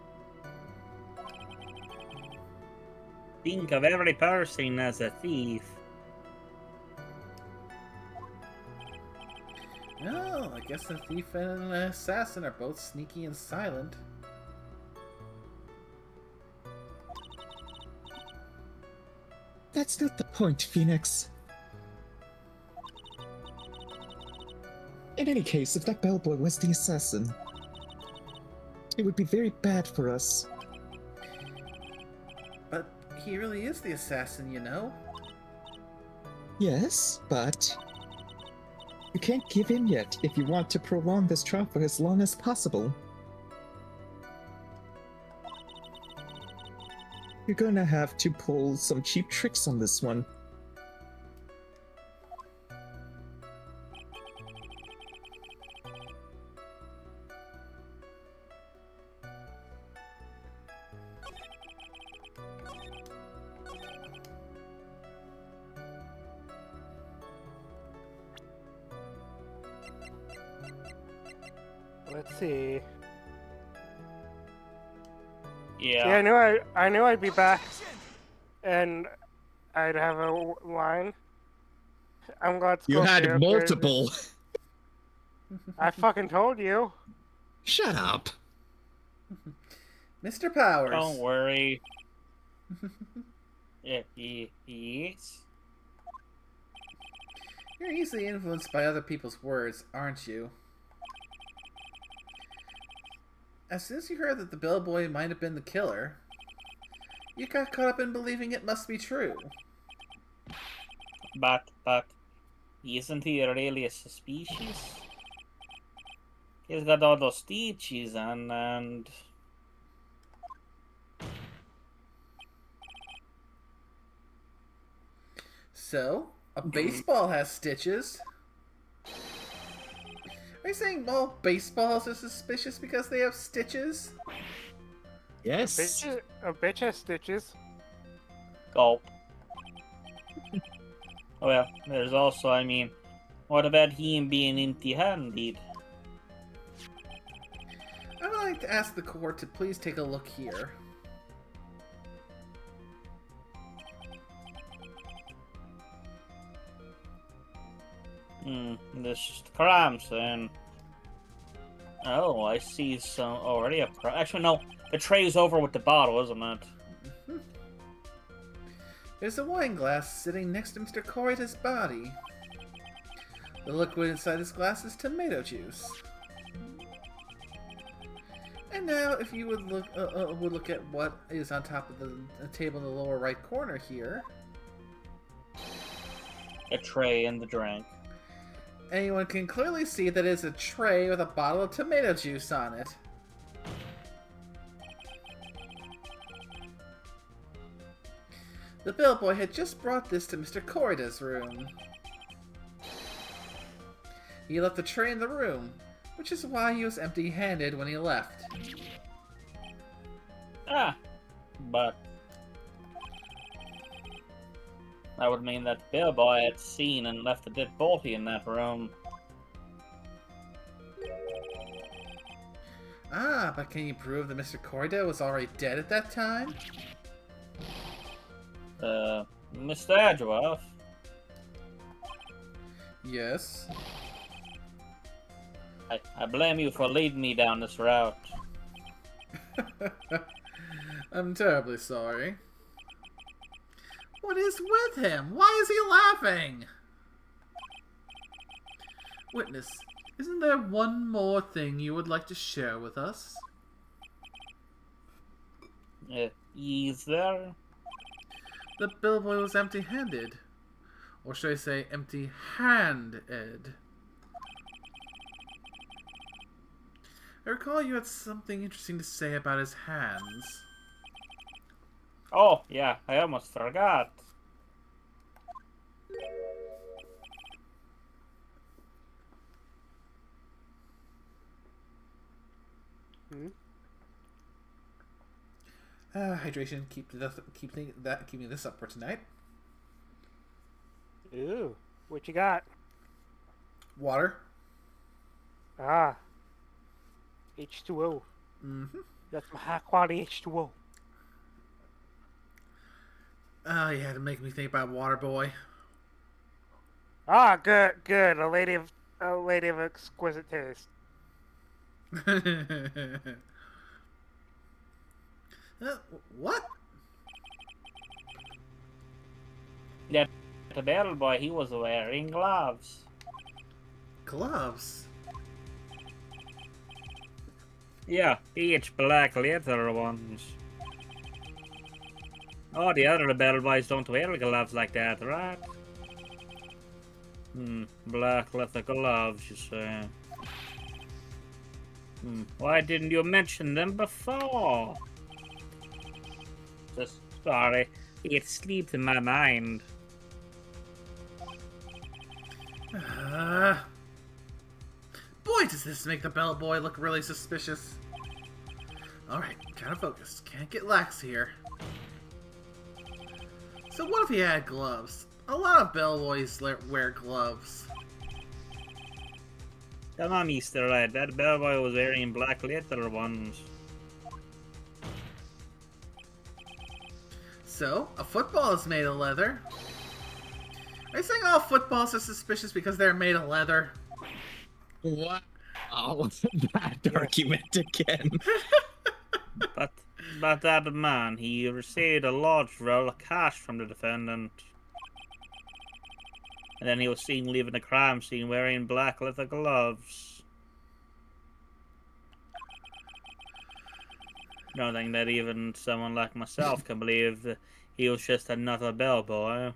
Think of every person as a thief. No, I guess a thief and an assassin are both sneaky and silent. That's not the point, Phoenix. In any case, if that bellboy was the assassin, it would be very bad for us. But he really is the assassin, you know? Yes, but you can't give in yet if you want to prolong this trial for as long as possible. You're gonna have to pull some cheap tricks on this one. Let's see. Yeah. Yeah, I knew I'd be back, and I'd have a line. I'm glad You had Scorpio multiple. I fucking told you. Shut up. Mr. Powers. Don't worry. Yes. You're easily influenced by other people's words, aren't you? As soon as you heard that the bellboy might have been the killer, you got caught up in believing it must be true. But, isn't he really suspicious? He's got all those stitches and... So, a baseball has stitches. Are you saying all baseballs are suspicious because they have stitches? Yes. A bitch has stitches. Gulp. Well, there's also, I mean, what about him being empty-handed? I would like to ask the court to please take a look here. This crime scene. Oh, I see some already. Actually, no. The tray's over with the bottle, isn't it? There's a wine glass sitting next to Mr. Corrida's body. The liquid inside this glass is tomato juice. And now, if you would look at what is on top of the table in the lower right corner here. A tray and the drink. Anyone can clearly see that it's a tray with a bottle of tomato juice on it. The bellboy had just brought this to Mr. Corrida's room. He left the tray in the room, which is why he was empty-handed when he left. But that would mean that the bellboy had seen and left a dead body in that room. But can you prove that Mr. Corrida was already dead at that time? Mr. Adjewaf? Yes. I blame you for leading me down this route. I'm terribly sorry. What is with him? Why is he laughing? Witness, isn't there one more thing you would like to share with us? Is there? The bellboy was empty-handed. Or should I say empty-handed? I recall you had something interesting to say about his hands. Oh, yeah, I almost forgot. Hydration, keeping this up for tonight. Ooh, what you got? Water. H2O. Mm-hmm. That's some high quality H2O. Oh, you had to make me think about Water Boy. Good. A lady of exquisite taste. What? Yeah, the bellboy, he was wearing gloves. Gloves? Yeah, each black leather ones. Oh, the other bellboys don't wear gloves like that, right? Black leather gloves, you say. Why didn't you mention them before? Just sorry, it sleeps in my mind. Boy, does this make the bellboy look really suspicious. Alright, kind of focused. Can't get lax here. So what if he had gloves? A lot of bellboys wear gloves. Come on, Mr. Red, that bellboy was wearing black leather ones. So, a football is made of leather. Are you saying all footballs are suspicious because they're made of leather? Wow. That argument again. But that man, he received a large roll of cash from the defendant. And then he was seen leaving the crime scene wearing black leather gloves. Don't think that even someone like myself can believe that he was just another bellboy.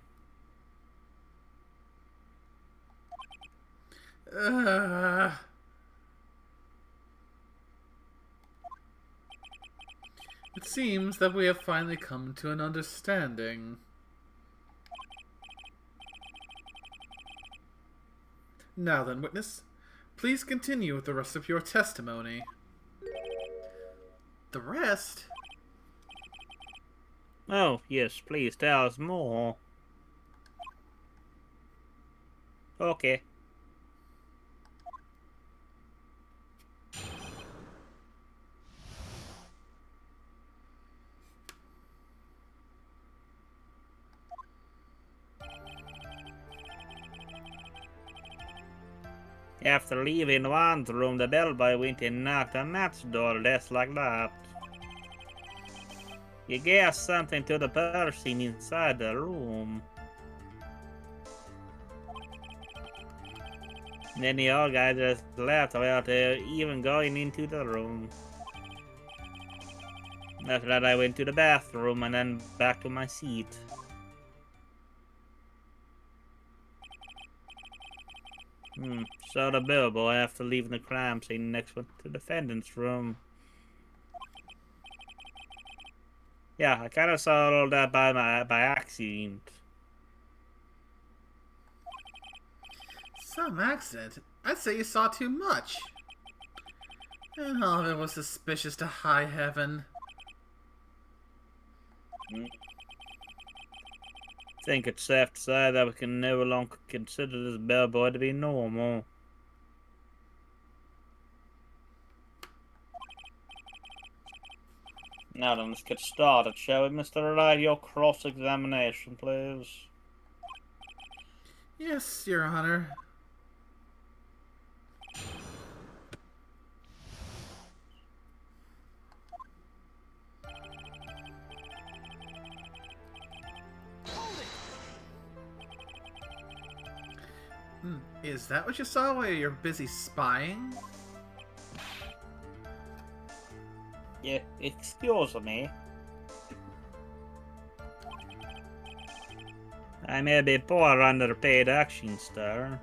It seems that we have finally come to an understanding. Now then, witness, Please continue with the rest of your testimony. The rest? Oh, yes, please tell us more. Okay. After leaving one room, the bellboy went and knocked on Matt's door just like that. He gave something to the person inside the room. Then the old guy just left without even going into the room. After that, I went to the bathroom and then back to my seat. So the bellboy, after leaving the crime scene, next went to the defendant's room. Yeah, I kind of saw all that by accident. Some accident? I'd say you saw too much. And all of it was suspicious to high heaven. I think it's safe to say that we can no longer consider this bellboy to be normal. Now then, let's get started, shall we, Mr. Wright? Your cross-examination, please. Yes, Your Honor. Is that what you saw while you're busy spying? Yeah, excuse me. I may be poor underpaid action star,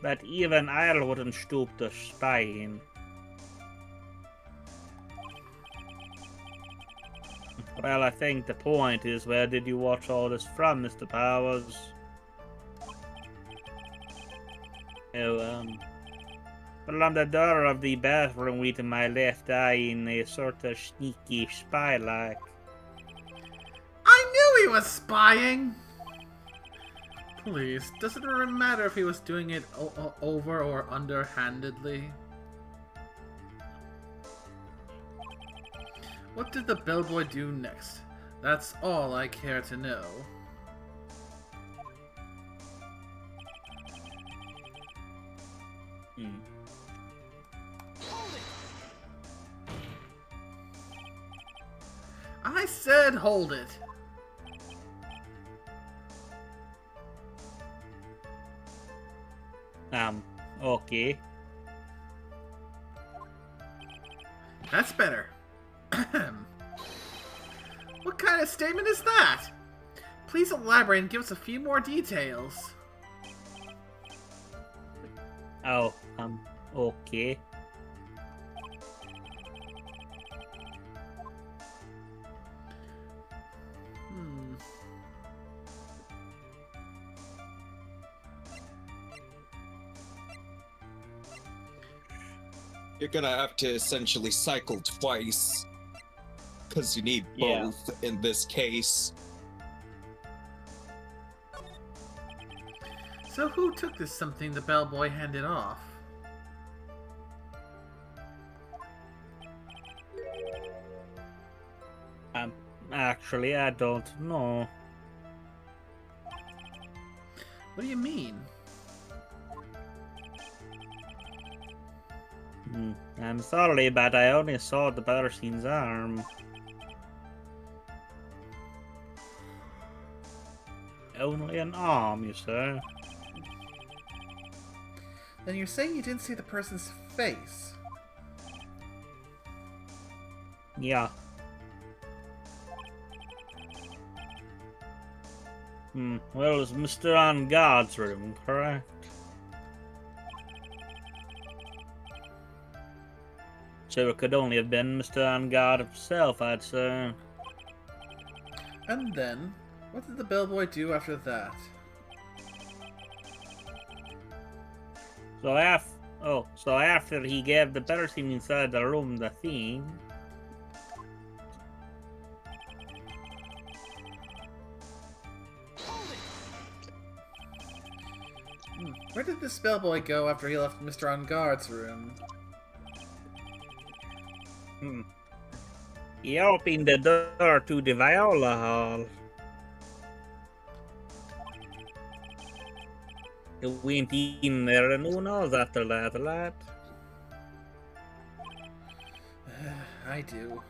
but even I wouldn't stoop to spying. Well, I think the point is, where did you watch all this from, Mr. Powers? Oh, from the door of the bathroom with my left eye in a sort of sneaky spy-like. I knew he was spying! Please, doesn't it matter if he was doing it over or underhandedly? What did the bellboy do next? That's all I care to know. I said hold it. Okay. That's better. What kind of statement is that? Please elaborate and give us a few more details. Oh, okay. You're gonna have to essentially cycle twice, because you need both in this case. So who took this something the bellboy handed off? Actually, I don't know. What do you mean? I'm sorry, but I only saw the person's arm. Only an arm, you say? Then you're saying you didn't see the person's face? Yeah. Well, it was Mr. On God's room, correct? So it could only have been Mr. On God himself, I'd say. And then, what did the bellboy do after that? So after he gave the person inside the room the thing. Where did this bellboy go after he left Mr. On Guard's room? He opened the door to the Viola Hall. He went in there and who knows after that, lad? I do.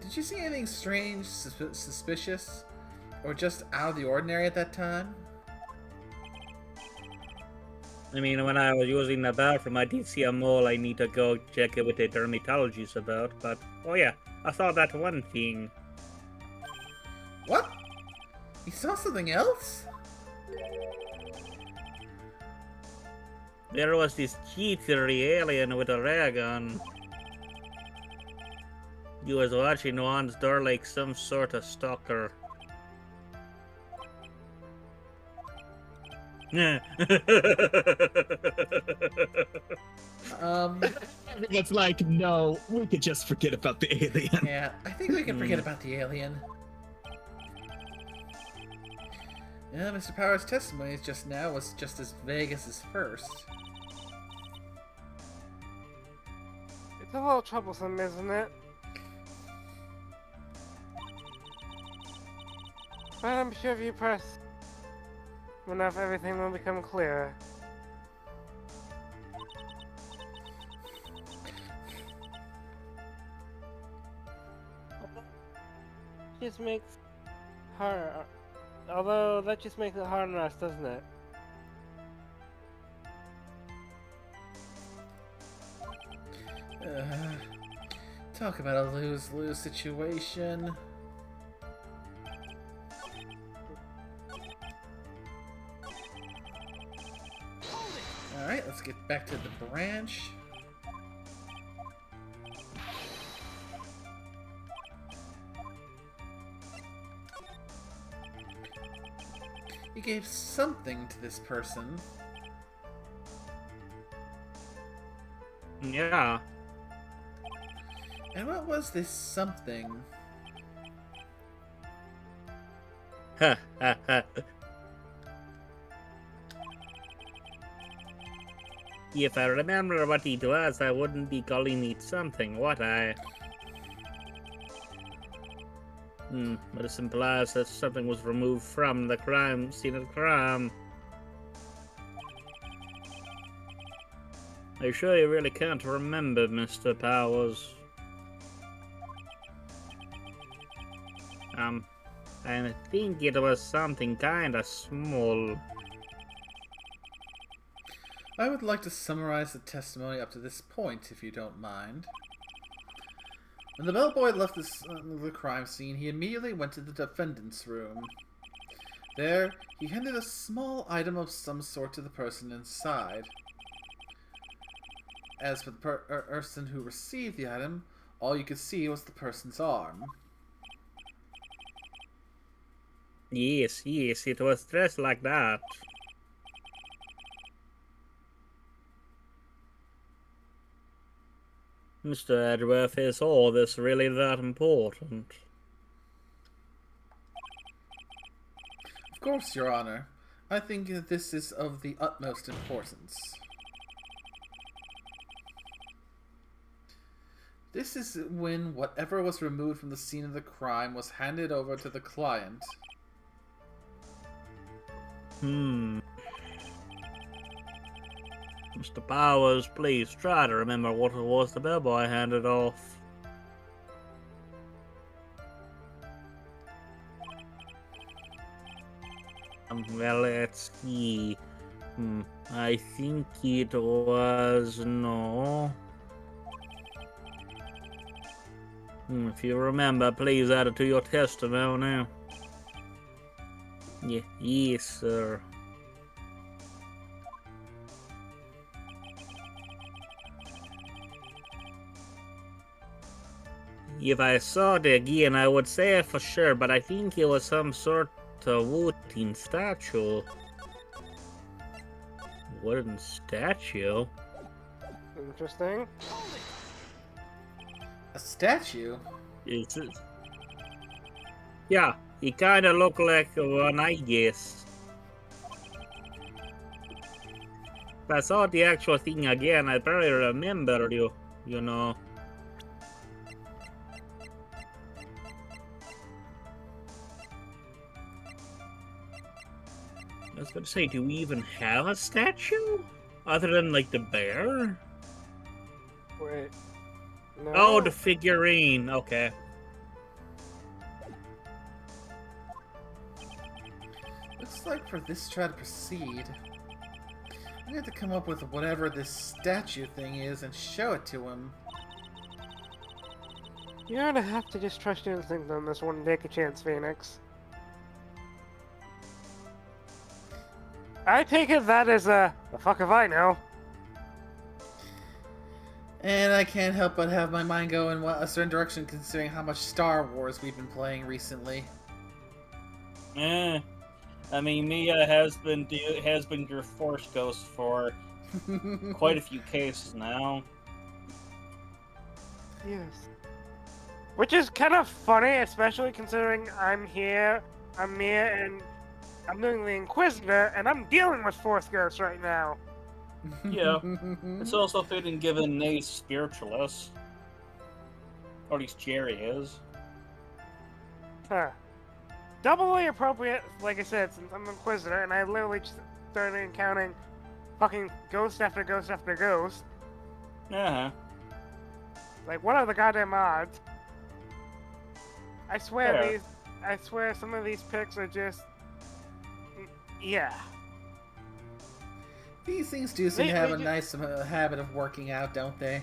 Did you see anything strange, suspicious, or just out of the ordinary at that time? I mean, when I was using the bathroom, I did see a mole I need to go check it with the dermatologist about, but, oh yeah, I saw that one thing. What? You saw something else? There was this cheatery alien with a ray gun. He was watching one's door like some sort of stalker. Everyone's like, no, we could just forget about the alien. Yeah, I think we can forget about the alien. Yeah, Mr. Power's testimony just now was just as vague as his first. It's a little troublesome, isn't it? But I'm sure if you press enough, everything will become clearer. Just makes hard. Although that just makes it hard on us, doesn't it? Talk about a lose-lose situation. Alright, let's get back to the branch. You gave something to this person. Yeah. And what was this something? Ha ha ha. If I remember what it was, I wouldn't be calling it something, would I? But it implies that something was removed from the crime scene of the crime. Are you sure you really can't remember, Mr. Powers? I think it was something kinda small. I would like to summarize the testimony up to this point, if you don't mind. When the bellboy left the crime scene, he immediately went to the defendant's room. There, he handed a small item of some sort to the person inside. As for the person who received the item, all you could see was the person's arm. Yes, it was dressed like that. Mr. Edgeworth, is all this really that important? Of course, Your Honor. I think that this is of the utmost importance. This is when whatever was removed from the scene of the crime was handed over to the client. Mr. Powers, please try to remember what it was the bellboy handed off. Well, let's see. I think it was... no. If you remember, please add it to your testimony. Yes, sir. If I saw it again, I would say it for sure, but I think it was some sort of wooden statue. Wooden statue? Interesting. A statue? Is it? Yeah, he kind of looked like one, I guess. If I saw the actual thing again, I'd probably remember you know. I was gonna say, do we even have a statue? Other than, like, the bear? Wait. No. Oh, the figurine. Okay. Looks like for this to try to proceed, we have to come up with whatever this statue thing is and show it to him. You're gonna have to just trust your instinct on this one and take a chance, Phoenix. I take it that as the fuck if I know. And I can't help but have my mind go in a certain direction considering how much Star Wars we've been playing recently. I mean, Mia has been your Force Ghost for quite a few cases now. Yes. Which is kind of funny, especially considering I'm Mia, and I'm doing the Inquisitor, and I'm dealing with Force Ghosts right now. Yeah. It's also fitting given Nate's spiritualist. Or at least Jerry is. Huh. Doubly appropriate, like I said, since I'm an Inquisitor, and I literally just started encountering fucking ghost after ghost after ghost. Uh-huh. Like, what are the goddamn odds? I swear Fair. I swear some of these pics are just... Yeah. These things do seem to have a nice habit of working out, don't they?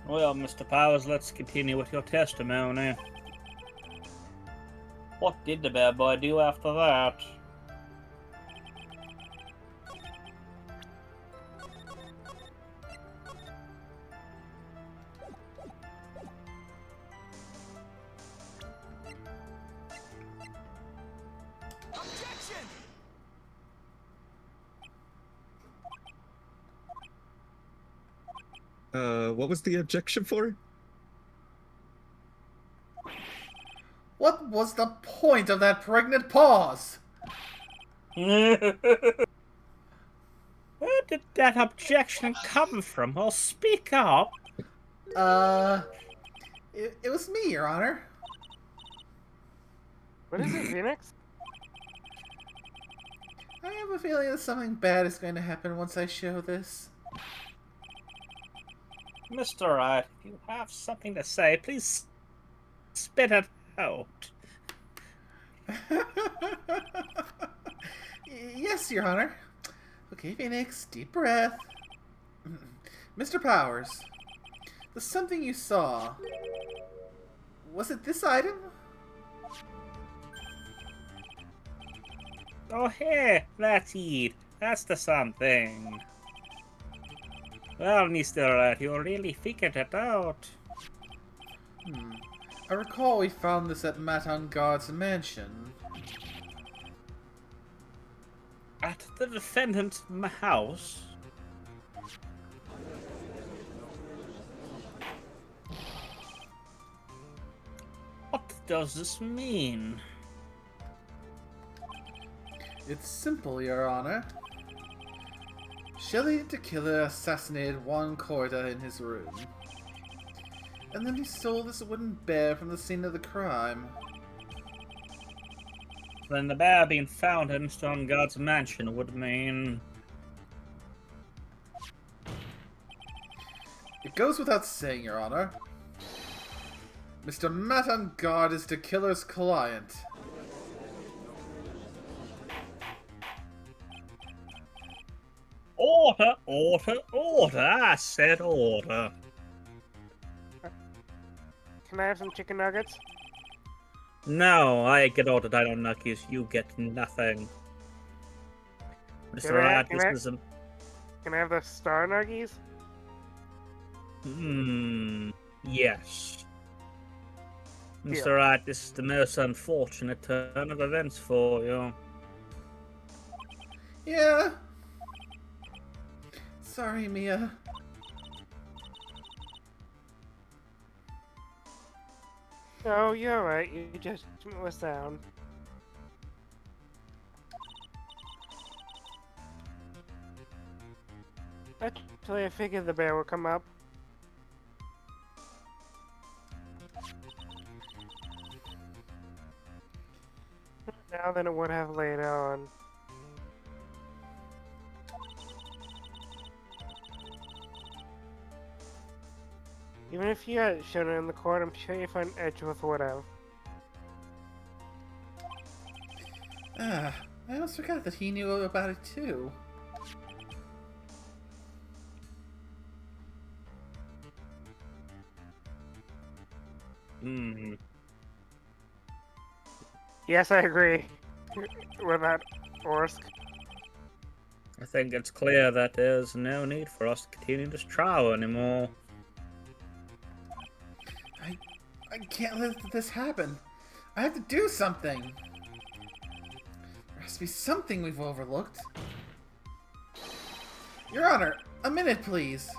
Well, Mr. Powers, let's continue with your testimony. What did the bad boy do after that? What was the objection for? What was the point of that pregnant pause? Where did that objection come from? Oh, speak up. It was me, Your Honor. What is it, Phoenix? I have a feeling that something bad is going to happen once I show this. Mr. Wright, if you have something to say, please spit it out. Yes, Your Honor. Okay, Phoenix, deep breath. Mr. Powers, the something you saw, was it this item? Oh, hey, that's it. That's the something. Well, Mr. Wright, you really figured it out. I recall we found this at Matan God's mansion. At the defendant's house? What does this mean? It's simple, Your Honor. Shelley the killer assassinated Juan Corda in his room. And then he stole this wooden bear from the scene of the crime. Then the bear being found in Stone God's mansion would mean... It goes without saying, Your Honor. Mr. Matan God is the killer's client. Order, order, order! I said order. Can I have some chicken nuggets? No, I get ordered. I don't nuggets. You get nothing. Mr. Wright, this is a... Can I have the star nuggies? Yes. Yeah. Mr. Wright, this is the most unfortunate turn of events for you. Yeah. Sorry, Mia. Oh, you're right. You just was down. Actually, I figured the bear would come up. Now than it would have later on. Even if you had shown it in the court, I'm sure you'd find Edgeworth would have. Ah, I almost forgot that he knew about it too. Yes, I agree with that, Orsk. I think it's clear that there's no need for us to continue this trial anymore. I can't let this happen. I have to do something. There has to be something we've overlooked. Your Honor, a minute, please.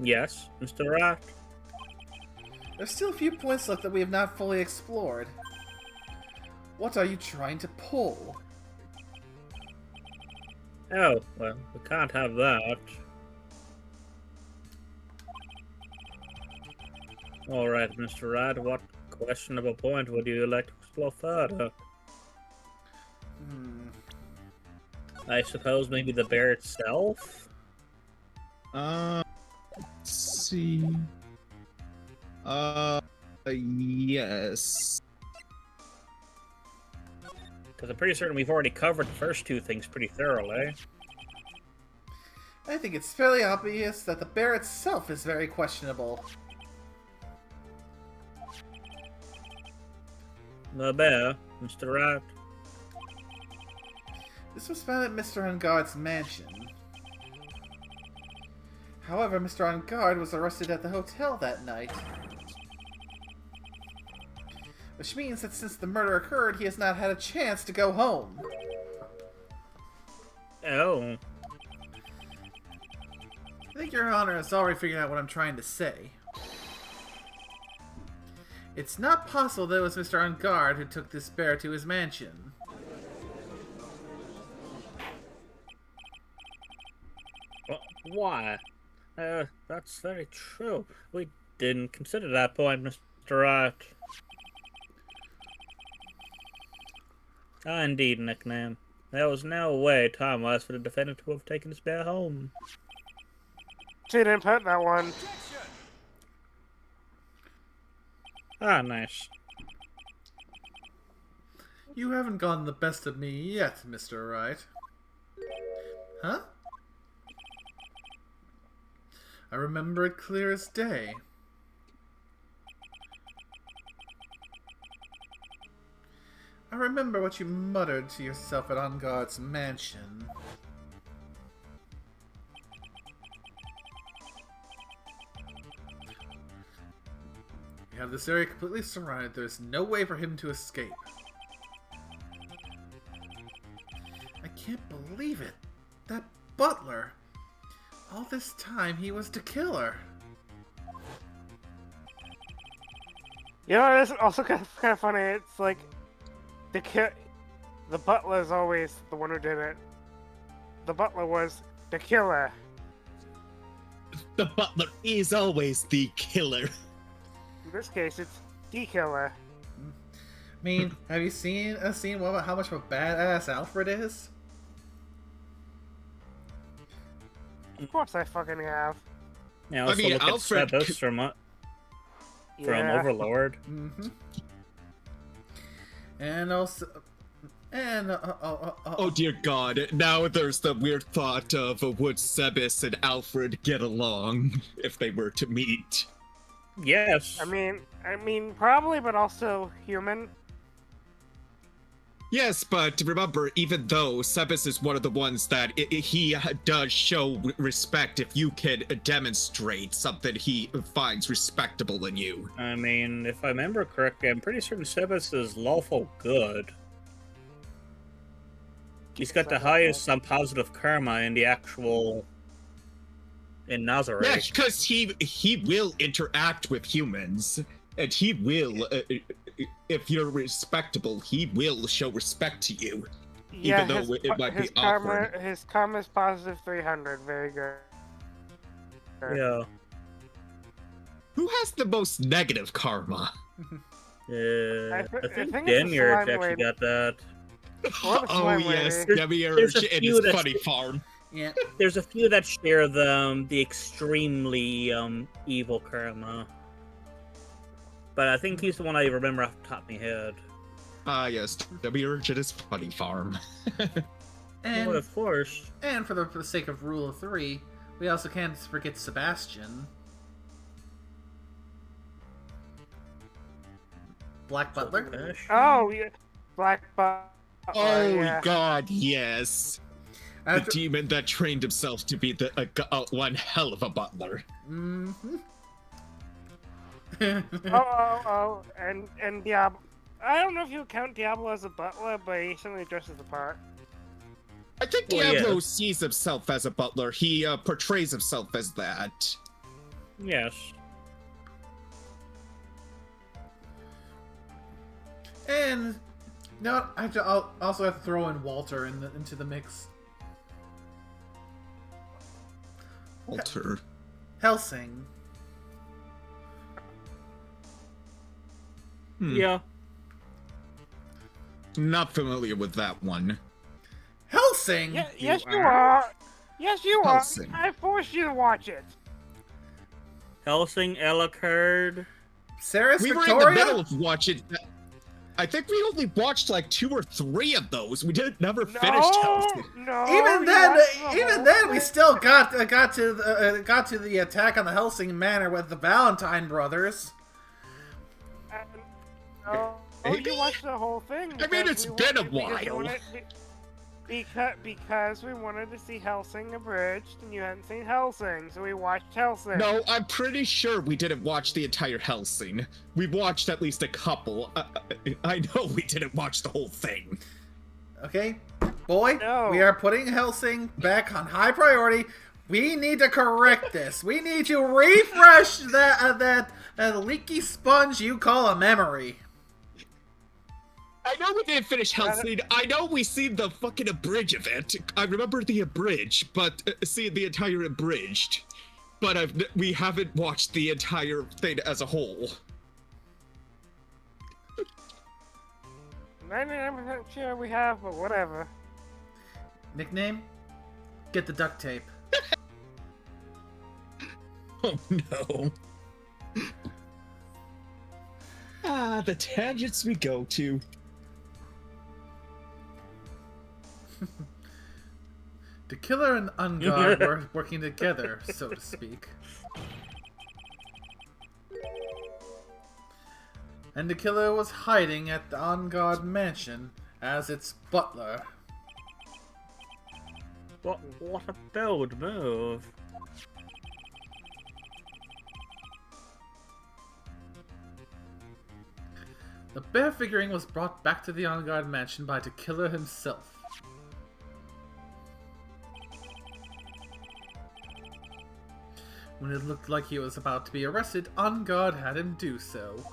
Yes, Mr. Wright? There's still a few points left that we have not fully explored. What are you trying to pull? Oh, well, we can't have that. Alright, Mr. Wright, what questionable point would you like to explore further? I suppose maybe the bear itself? Let's see. Yes. Because I'm pretty certain we've already covered the first two things pretty thoroughly. I think it's fairly obvious that the bear itself is very questionable. The bear, Mr. Wright? This was found at Mr. Ungard's mansion. However, Mr. Ungard was arrested at the hotel that night. Which means that since the murder occurred, he has not had a chance to go home. Oh. I think Your Honor has already figured out what I'm trying to say. It's not possible that it was Mr. Ungard who took this bear to his mansion. Why? That's very true. We didn't consider that point, Mr. Wright. Ah, indeed, nickname. There was no way time-wise for the defendant to have taken this bear home. She didn't put that one. Ah, nice. You haven't gotten the best of me yet, Mr. Wright. Huh? I remember it clear as day. I remember what you muttered to yourself at Ungard's mansion. We have this area completely surrounded. There's no way for him to escape. I can't believe it. That butler. All this time he was the killer. You know, it's also kind of funny. It's like the butler is always the one who did it. The butler was the killer. The butler is always the killer. In this case, it's the killer. I mean, have you seen a scene about how much of a badass Alfred is? Of course I fucking have. Yeah, also look Alfred at Sebas from Overlord. Mm-hmm. And also... And, Oh dear god, now there's the weird thought of would Sebas and Alfred get along if they were to meet? Yes. I mean, probably, but also human. Yes, but remember, even though Sebas is one of the ones that he does show respect if you can demonstrate something he finds respectable in you. I mean, if I remember correctly, I'm pretty certain Sebas is lawful good. He's got the highest positive karma in the actual... in Nazareth. Yeah, because he will interact with humans, and he will... if you're respectable, he will show respect to you, Yeah, even though it might be awkward. His karma is positive 300. Very good. Yeah. Who has the most negative karma? I think think it's the Demiurge slime actually lady. got that. Oh yes, There's Demiurge a and few his that's- funny farm. Yeah. There's a few that share the extremely evil karma. But I think he's the one I remember off the top of my head. Ah yes, Demiurge and his funny farm. And, Well, of course. and for the sake of rule of 3, we also can't forget Sebastian. Black Butler. Oh, yeah. Black Butler. Oh yeah. god, yes. The After- demon that trained himself to be one hell of a butler. Mm-hmm. And Diablo. I don't know if you count Diablo as a butler, but he certainly dresses the part. I think Well, Diablo yeah. sees himself as a butler. He portrays himself as that. Yes. And no, I'll also have to throw in Walter into the mix. Walter. Helsing. Yeah. Not familiar with that one. Helsing. Yeah, yes, you are. Yes, you are. Helsing. I forced you to watch it. Helsing, Elicard. Ceres We were Victoria. in the middle of watching. I think we only watched like 2 or 3 of those. We never finished Helsing. No. Even you then, watched the even whole then, we thing. still got to the attack on the Helsing Manor with the Valentine brothers. Oh, Maybe? you watched the whole thing. I mean, it's been a while. Because we wanted to see Helsing abridged, and you hadn't seen Helsing, so we watched Helsing. No, I'm pretty sure we didn't watch the entire Helsing. We watched at least a couple. I know we didn't watch the whole thing. Okay, boy, No. we are putting Helsing back on high priority. We need to correct this. We need to refresh that leaky sponge you call a memory. I know we didn't finish Helsing. I know we seen the fucking abridge of it. I remember the abridge, but see the entire abridged. But we haven't watched the entire thing as a whole. 99% sure we have, but whatever. Nickname? Get the duct tape. Oh no. The tangents we go to. The killer and Ungod were working together, so to speak. And the killer was hiding at the Ungod mansion as its butler. What a bold move. The bear figurine was brought back to the Ungod mansion by the killer himself. When it looked like he was about to be arrested, Ungod had him do so.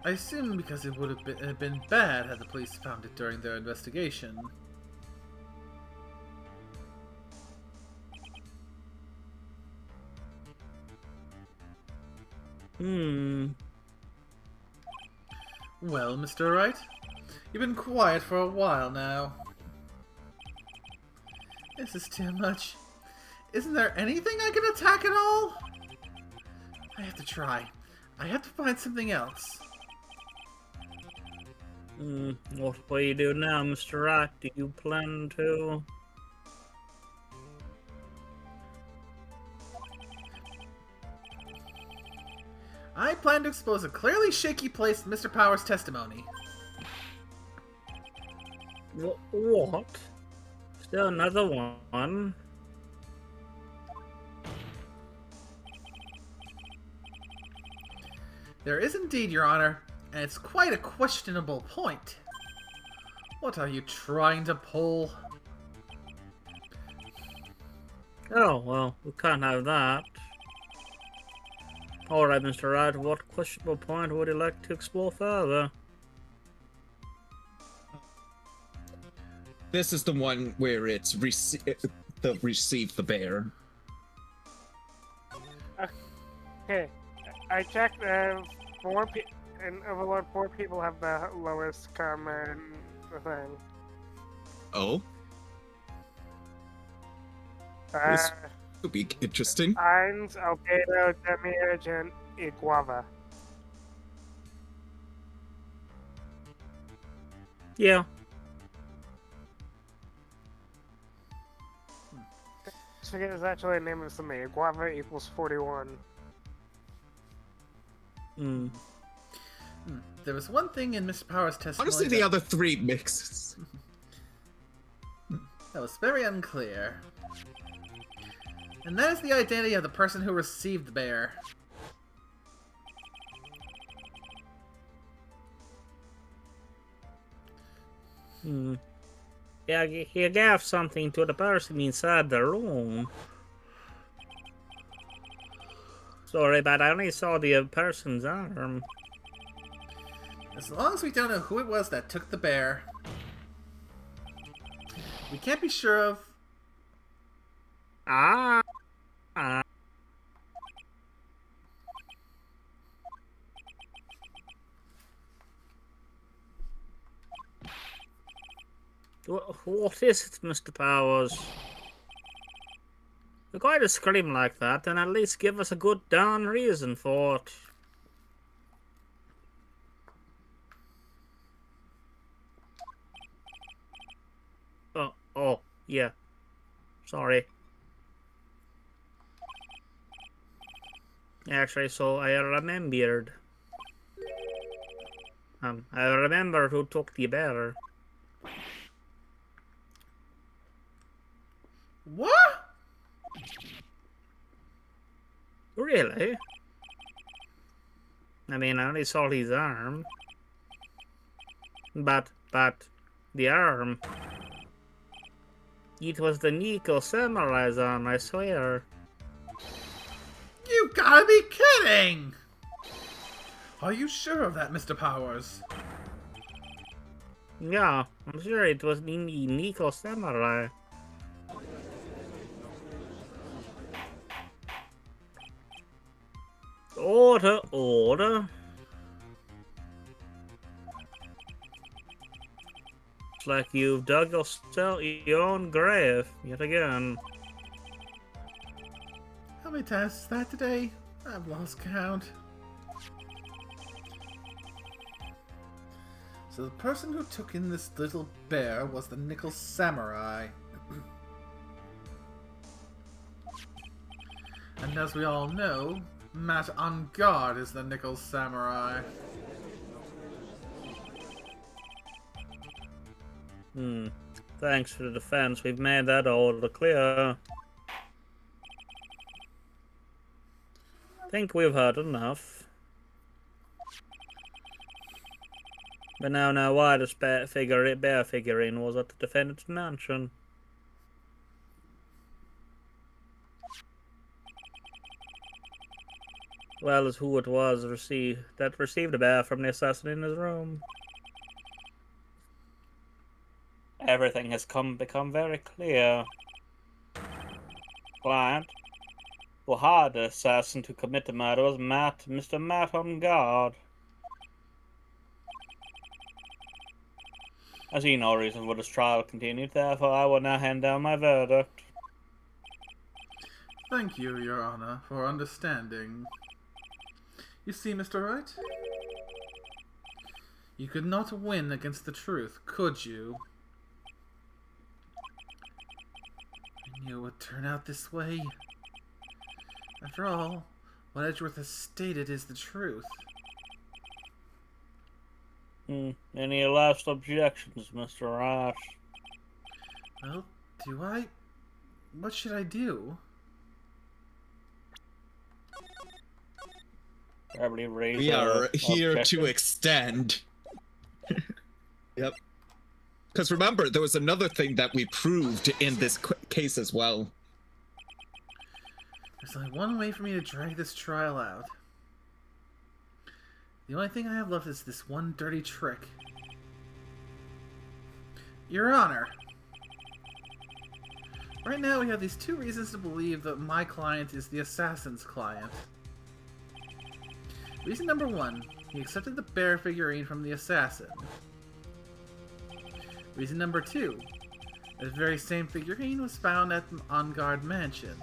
I assume because it would have been bad had the police found it during their investigation. Well, Mr. Wright, you've been quiet for a while now. This is too much. Isn't there anything I can attack at all? I have to try. I have to find something else. What will you do now, Mr. Wright? Do you plan to... I plan to expose a clearly shaky place in Mr. Power's testimony. What? Still another one? There is indeed, Your Honor, and it's quite a questionable point. What are you trying to pull? Oh, well, we can't have that. Alright, Mr. Wright, what questionable point would you like to explore further? This is the one where it's receive the bear. Okay, I checked. 4 in Overlord, 4 people have the lowest karma in the thing. Oh, this could be interesting. Eins, Albedo, Demiurge, and Iguava. Yeah. I forget it's actually a name of something. Iguava equals 41. There was one thing in Mr. Power's testimony. Honestly, the other 3 mixes. That was very unclear. And that is the identity of the person who received the bear. Yeah, he gave something to the person inside the room. Sorry, but I only saw the person's arm. As long as we don't know who it was that took the bear, we can't be sure of. What is it, Mr. Powers? You're going to scream like that, then at least give us a good darn reason for it. Oh, yeah. Sorry. Actually, so I remembered. I remember who took the bear. What? Really? I mean, I only saw his arm. But, the arm. It was the Nico Samurai's arm, I swear. You gotta be kidding! Are you sure of that, Mr. Powers? Yeah, I'm sure it was the Nico Samurai. Order, order. It's like you've dug yourself your own grave yet again. How many times is that today? I've lost count. So the person who took in this little bear was the Nickel Samurai. And as we all know, Matt on guard is the Nickel Samurai. Thanks for the defense. We've made that all clear. Think we've heard enough. But now why the bear figurine was at the defendant's mansion? Well as who it was that received the bear from the assassin in his room. Everything has become very clear. Client, who hired the assassin to commit the murder was Mr. Matt on guard. I see no reason for this trial to continue, therefore I will now hand down my verdict. Thank you, Your Honor, for understanding. You see, Mr. Wright? You could not win against the truth, could you? I knew it would turn out this way. After all, what Edgeworth has stated is the truth. Any last objections, Mr. Wright? Well, do I? What should I do? Probably raise We are here objection. to extend. Yep. Because remember, there was another thing that we proved in this case as well. There's only one way for me to drag this trial out. The only thing I have left is this one dirty trick. Your Honor, right now we have these two reasons to believe that my client is the assassin's client. Reason number one, he accepted the bear figurine from the assassin. Reason number two, this very same figurine was found at the On Guard mansion.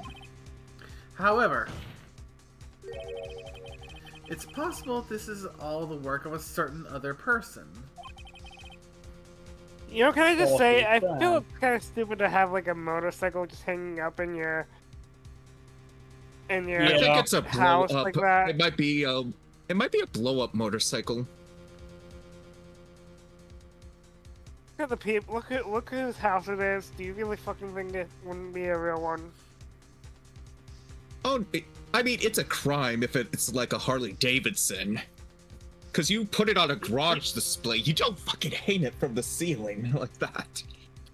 However, it's possible this is all the work of a certain other person. You know, can I just say, I Fine. feel kind of stupid to have like a motorcycle just hanging up in your I Yeah. think it's a blow house up. like that. It might be a blow up motorcycle. Look at the people. Look whose house it is. Do you really fucking think it wouldn't be a real one? Oh, I mean, it's a crime if it's like a Harley Davidson. Because you put it on a garage display, you don't fucking hang it from the ceiling like that.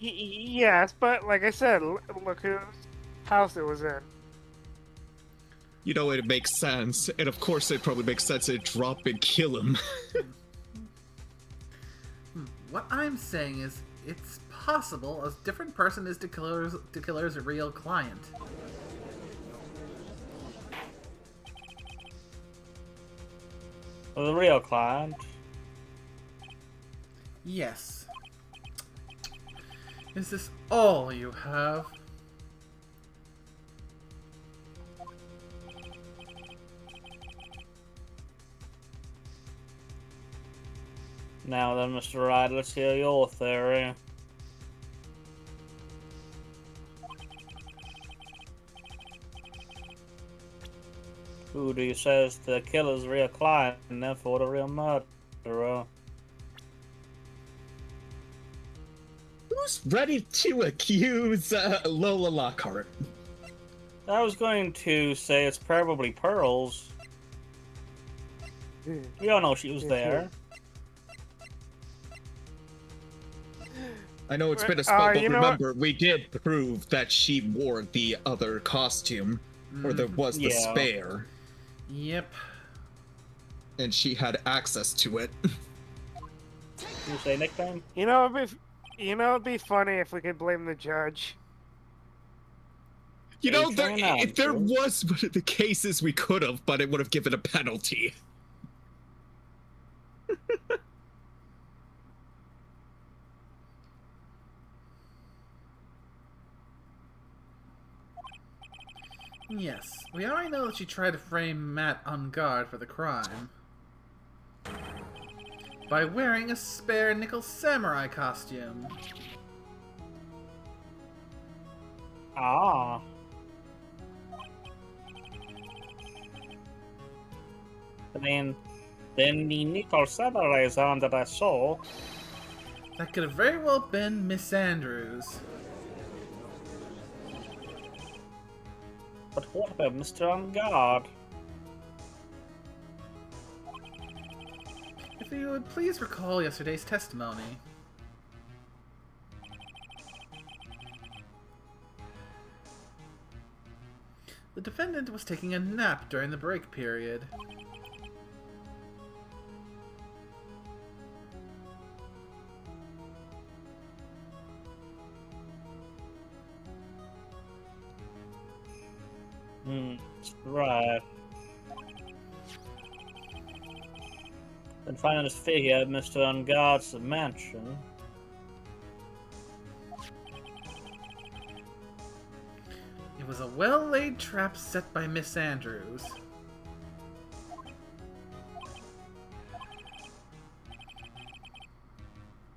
Yes, but like I said, look whose house it was in. You know, it makes sense. And of course, it probably makes sense to drop and kill him. What I'm saying is, it's possible a different person is the killer's real client. The real client. Yes. Is this all you have? Now then, Mr. Wright, let's hear your theory. Who do you say is the killer's real client and therefore the real murderer? Who's ready to accuse Lola Lockhart? I was going to say it's probably Pearls. We all know she was there. I know it's been a spell, but you know remember, we did prove that she wore the other costume, or there was the Yeah. spare, Yep. and she had access to it. You say nickname? It'd be funny if we could blame the judge. You know, Hey, turn if there on, was one of the cases we could have, but it would have given a penalty. Yes. We already know that she tried to frame Matt on guard for the crime. By wearing a spare nickel samurai costume. Ah. Then the nickel samurai is on that I saw. That could have very well been Miss Andrews. But what about Mr. On Guard? If you would please recall yesterday's testimony. The defendant was taking a nap during the break period. Right. Then finding his figure at Mr. On Guard's mansion. It was a well-laid trap set by Miss Andrews.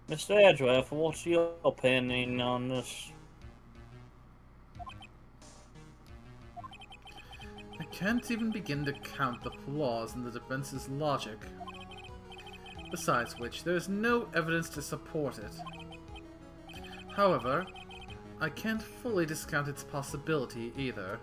Mr. Edgeworth, what's your opinion on this? I can't even begin to count the flaws in the defense's logic. Besides which, there is no evidence to support it. However, I can't fully discount its possibility either.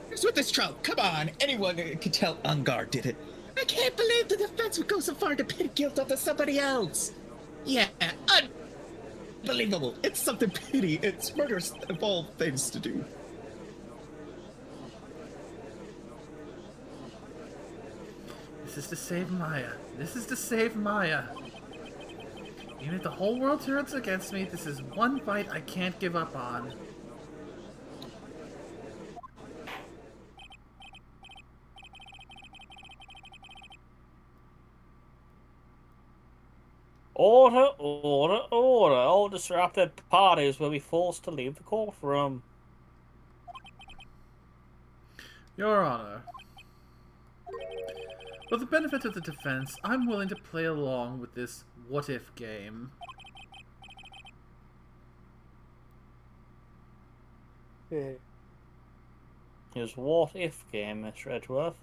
What's with this trout? Come on, anyone can tell Ungar did it. I can't believe the defense would go so far to pin guilt onto somebody else. Yeah, unbelievable. It's something pity. It's murderous of all things to do. This is to save Maya. This is to save Maya. Even if the whole world turns against me, this is one fight I can't give up on. Order, order, order. All disrupted parties will be forced to leave the courtroom. Your Honor, for the benefit of the defense, I'm willing to play along with this what-if game. His what-if game, Mr. Edgeworth?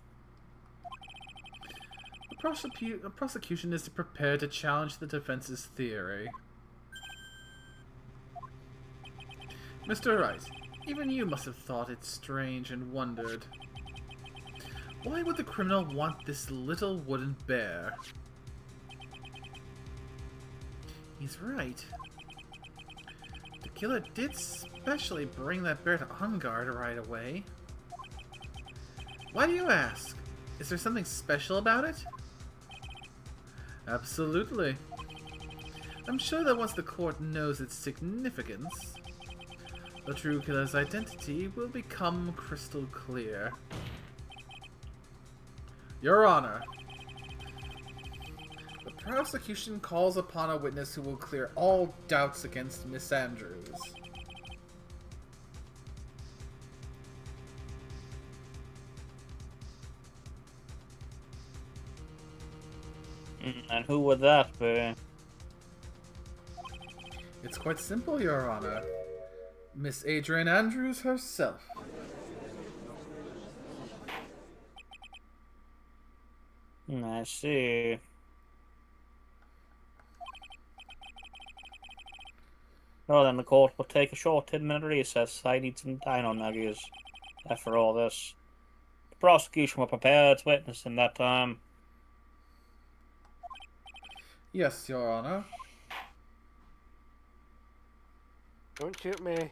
The prosecution is prepared to challenge the defense's theory. Mr. Wright, even you must have thought it strange and wondered. Why would the criminal want this little wooden bear? He's right. The killer did specially bring that bear to Ungard right away. Why do you ask? Is there something special about it? Absolutely. I'm sure that once the court knows its significance, the true killer's identity will become crystal clear. Your Honor, the prosecution calls upon a witness who will clear all doubts against Miss Andrews. And who would that be? It's quite simple, Your Honor. Miss Adrian Andrews herself. I see. Well, then the court will take a short 10-minute recess. I need some dino nuggies after all this. The prosecution will prepare its witness in that time. Yes, Your Honor. Don't shoot me.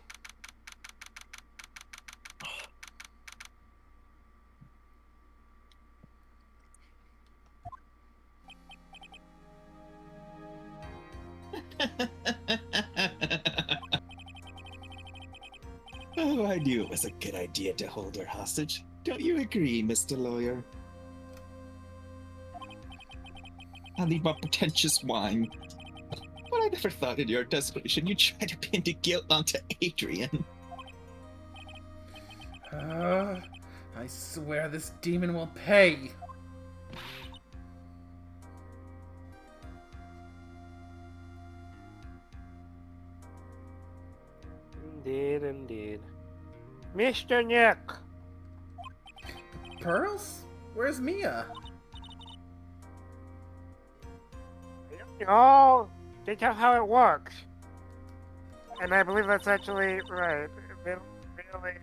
Oh, I knew it was a good idea to hold her hostage. Don't you agree, Mr. Lawyer? I'll leave my pretentious whine. But I never thought in your desperation you'd try to pin the guilt onto Adrian. I swear this demon will pay. Indeed, indeed. Mr. Nick! Pearls? Where's Mia? Oh, they tell how it works. And I believe that's actually right. They don't really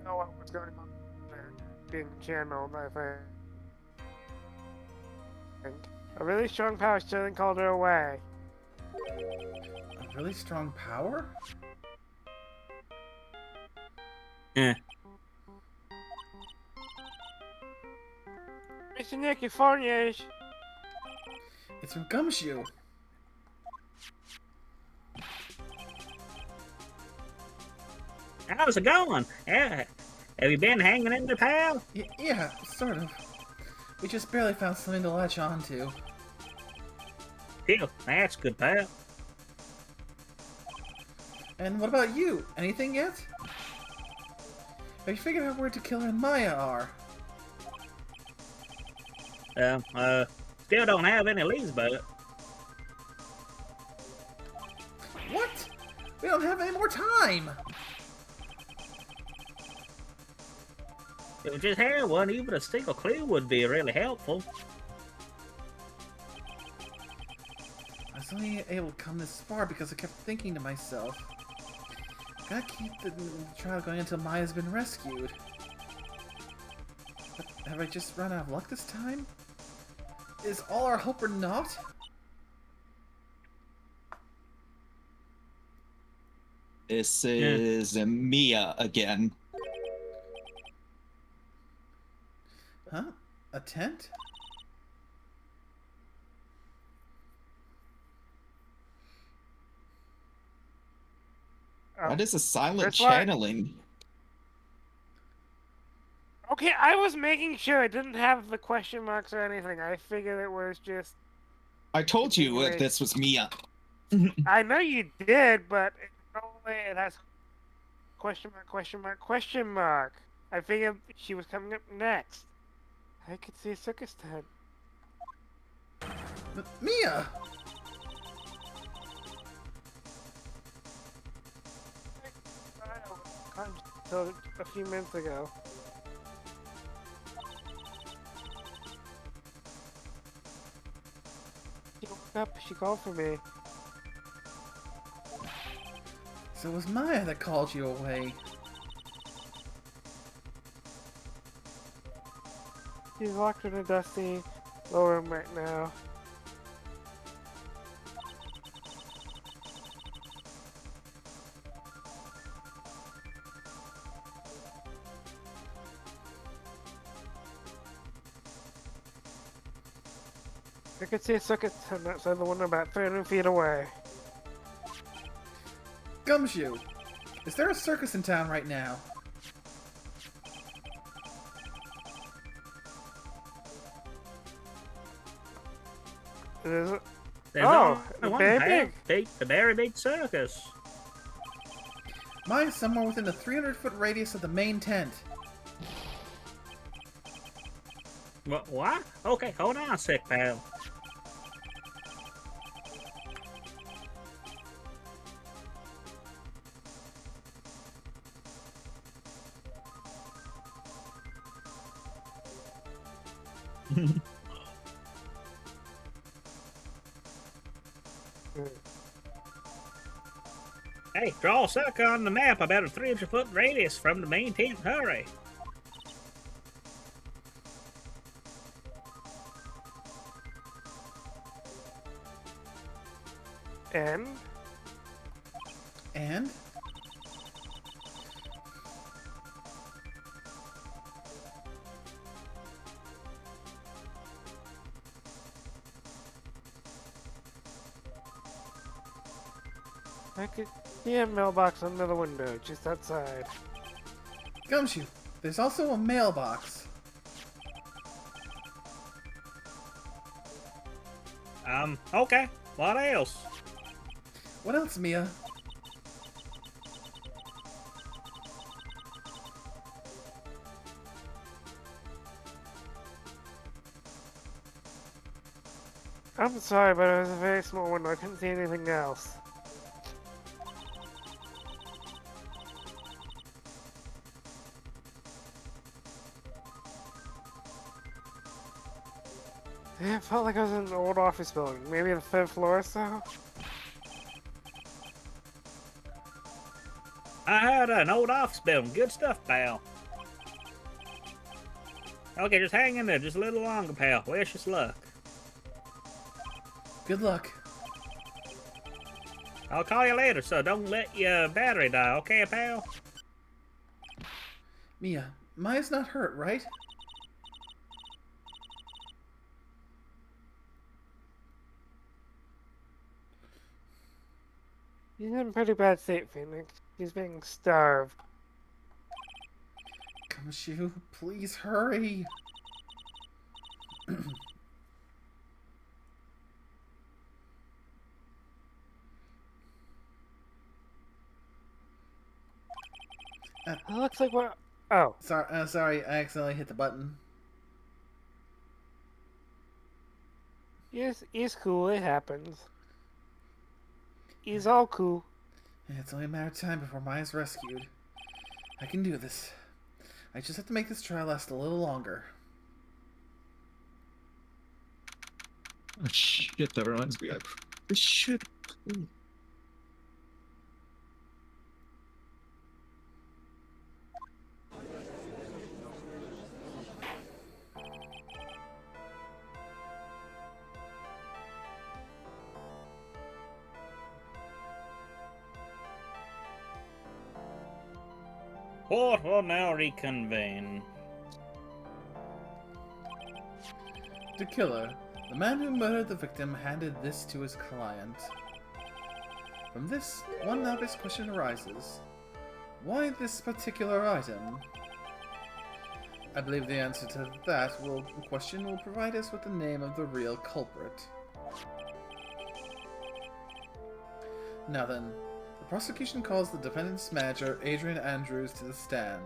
know what was going on there. Being channeled, I think. A really strong power stealing called her away. A really strong power? Eh. Mr. Nick, your phone is. It's from Gumshoe. How's it going? Yeah. Have you been hanging in there, pal? Yeah, sort of. We just barely found something to latch onto. Phew, that's good, pal. And what about you? Anything yet? Have you figured out where To Killer and Maya are? Still don't have any leads about it. We don't have any more time! If we just had one, even a single clue would be really helpful. I was only able to come this far because I kept thinking to myself, gotta keep the trial going until Maya's been rescued. But have I just run out of luck this time? Is all our hope or not? This is Mia again. Huh? A tent? That is a silent That's why- channeling. Okay, I was making sure it didn't have the question marks or anything. I figured it was just... I told you that this was Mia. I know you did, but no way it has question mark, question mark, question mark. I figured she was coming up next. I could see a circus tent. But Mia! Until a few minutes ago. She woke up, she called for me. So it was Maya that called you away. She's locked in a dusty lower room right now. I could see a circus tent outside the window about 300 feet away. Gumshoe! Is there a circus in town right now? Is it? There's Oh, only one very path. The very big circus. Maya's somewhere within a 300-foot radius of the main tent. What? Okay, hold on a sec, pal. Hey, draw a circle on the map about a 300-foot radius from the main tent. Hurry. And? And? I could see a mailbox under the window, just outside. Gumshoe, there's also a mailbox. Okay. What else? What else, Mia? I'm sorry, but it was a very small window. I couldn't see anything else. Yeah, it felt like I was in an old office building. Maybe the 5th floor or so? I heard an old office building. Good stuff, pal. Okay, just hang in there just a little longer, pal. Wish us luck. Good luck. I'll call you later, so don't let your battery die, okay, pal? Mia, Maya's not hurt, right? He's in a pretty bad state, Phoenix. He's being starved. Gumshoe, please hurry. It looks like what? Oh. Sorry, I accidentally hit the button. He's cool, it happens. He's all cool. It's only a matter of time before Maya's rescued. I can do this. I just have to make this trial last a little longer. Oh, shit, that reminds me. I should. Court will now reconvene. The killer, the man who murdered the victim, handed this to his client. From this, one obvious question arises. Why this particular item? I believe the answer to that question will provide us with the name of the real culprit. Now then, the prosecution calls the defendant's manager, Adrian Andrews, to the stand.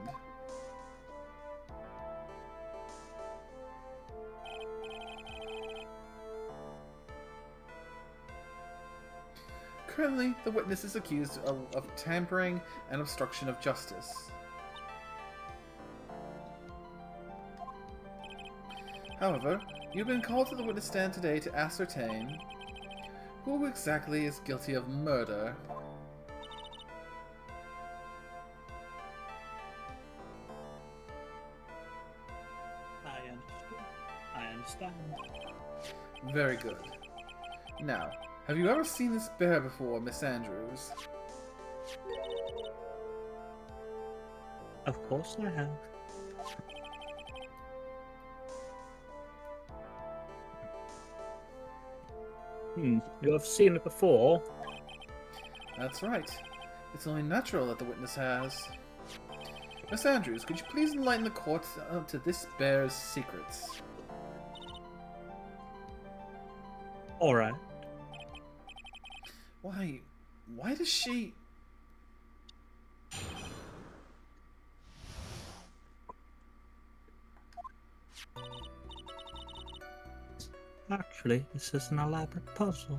Currently, the witness is accused of tampering and obstruction of justice. However, you've been called to the witness stand today to ascertain who exactly is guilty of murder. I understand. Very good. Now, have you ever seen this bear before, Miss Andrews? Of course I have. You have seen it before? That's right. It's only natural that the witness has. Miss Andrews, could you please enlighten the court to this bear's secrets? Alright. Why does she... Actually, this is an elaborate puzzle.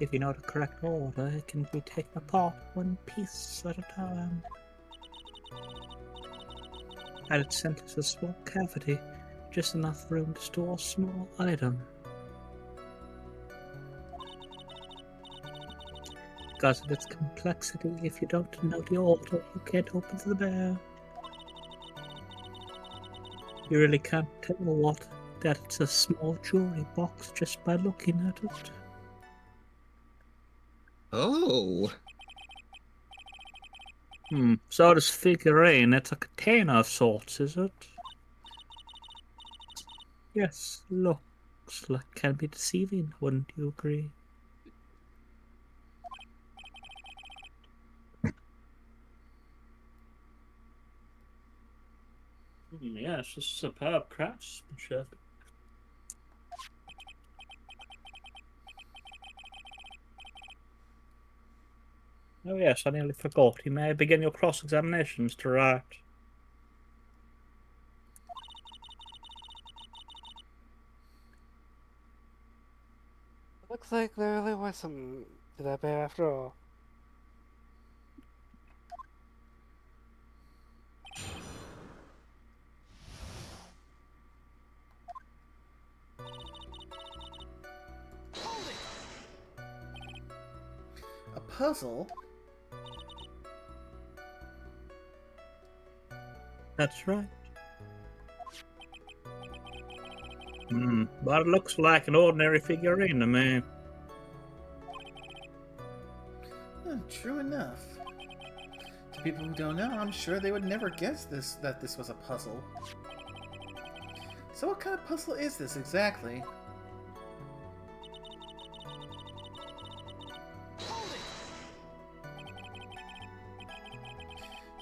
If you know the correct order, it can be taken apart one piece at a time. At its center is a small cavity, just enough room to store a small item. Because of its complexity, if you don't know the order, you can't open the bear. You really can't tell that it's a small jewelry box just by looking at it. Oh. So this figurine, it's a container of sorts, is it? Yes, looks like can be deceiving, wouldn't you agree? Yes, it's superb craftsmanship. Oh yes, I nearly forgot. You may begin your cross-examination, Mr. Wright. Looks like there really was something to that bear after all. A puzzle? That's right. But it looks like an ordinary figurine to me. True enough. To people who don't know, I'm sure they would never guess that this was a puzzle. So what kind of puzzle is this exactly?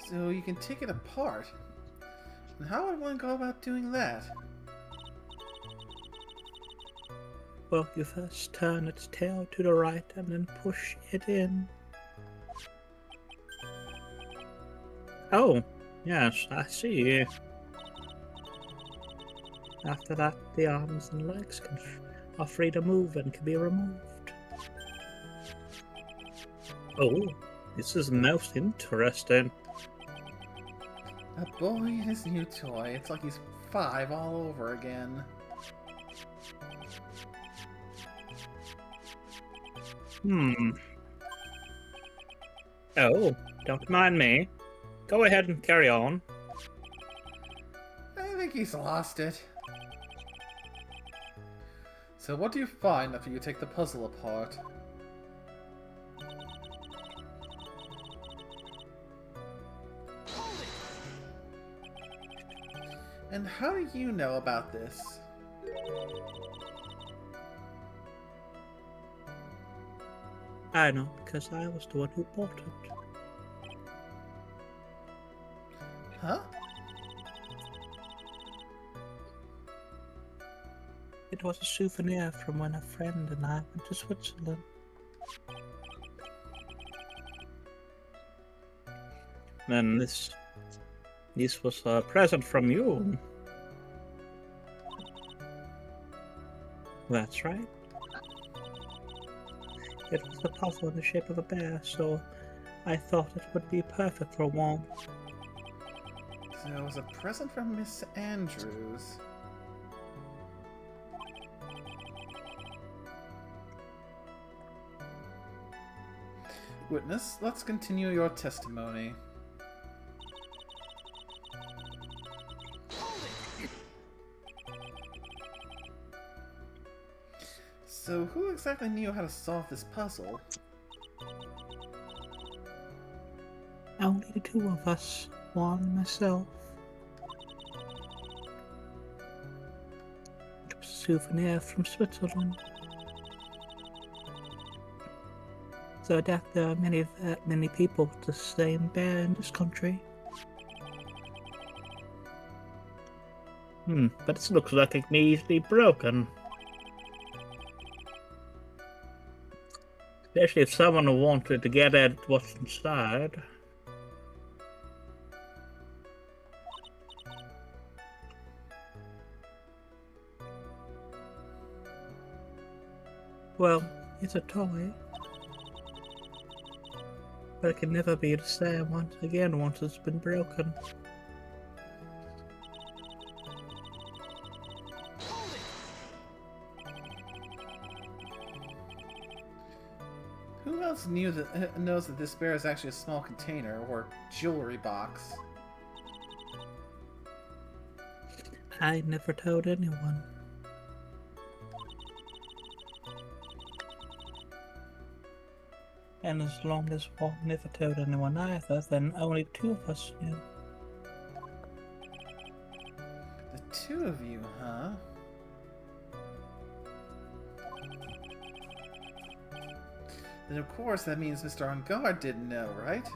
So you can take it apart. And how would one go about doing that? Well, you first turn its tail to the right and then push it in. Oh, yes, I see. After that, the arms and legs are free to move and can be removed. Oh, this is most interesting. A boy and his new toy. It's like he's 5 all over again. Oh, don't mind me. Go ahead and carry on. I think he's lost it. So what do you find after you take the puzzle apart? And how do you know about this? I know, because I was the one who bought it. Huh? It was a souvenir from when a friend and I went to Switzerland. And this was a present from you. That's right. It was a puzzle in the shape of a bear, so I thought it would be perfect for one. So it was a present from Miss Andrews. Witness, let's continue your testimony. So who exactly knew how to solve this puzzle? Only the two of us, one myself. It was a souvenir from Switzerland. So I doubt there are many people with the same bear in this country. But this looks like it may easily be broken. Especially if someone wanted to get at what's inside. Well, it's a toy. But it can never be the same once it's been broken. Who else knows that this bear is actually a small container or jewelry box? I never told anyone. And as long as Walt never told anyone either, then only the two of us knew. The two of you, huh? Then of course that means Mr. On Guard didn't know, right?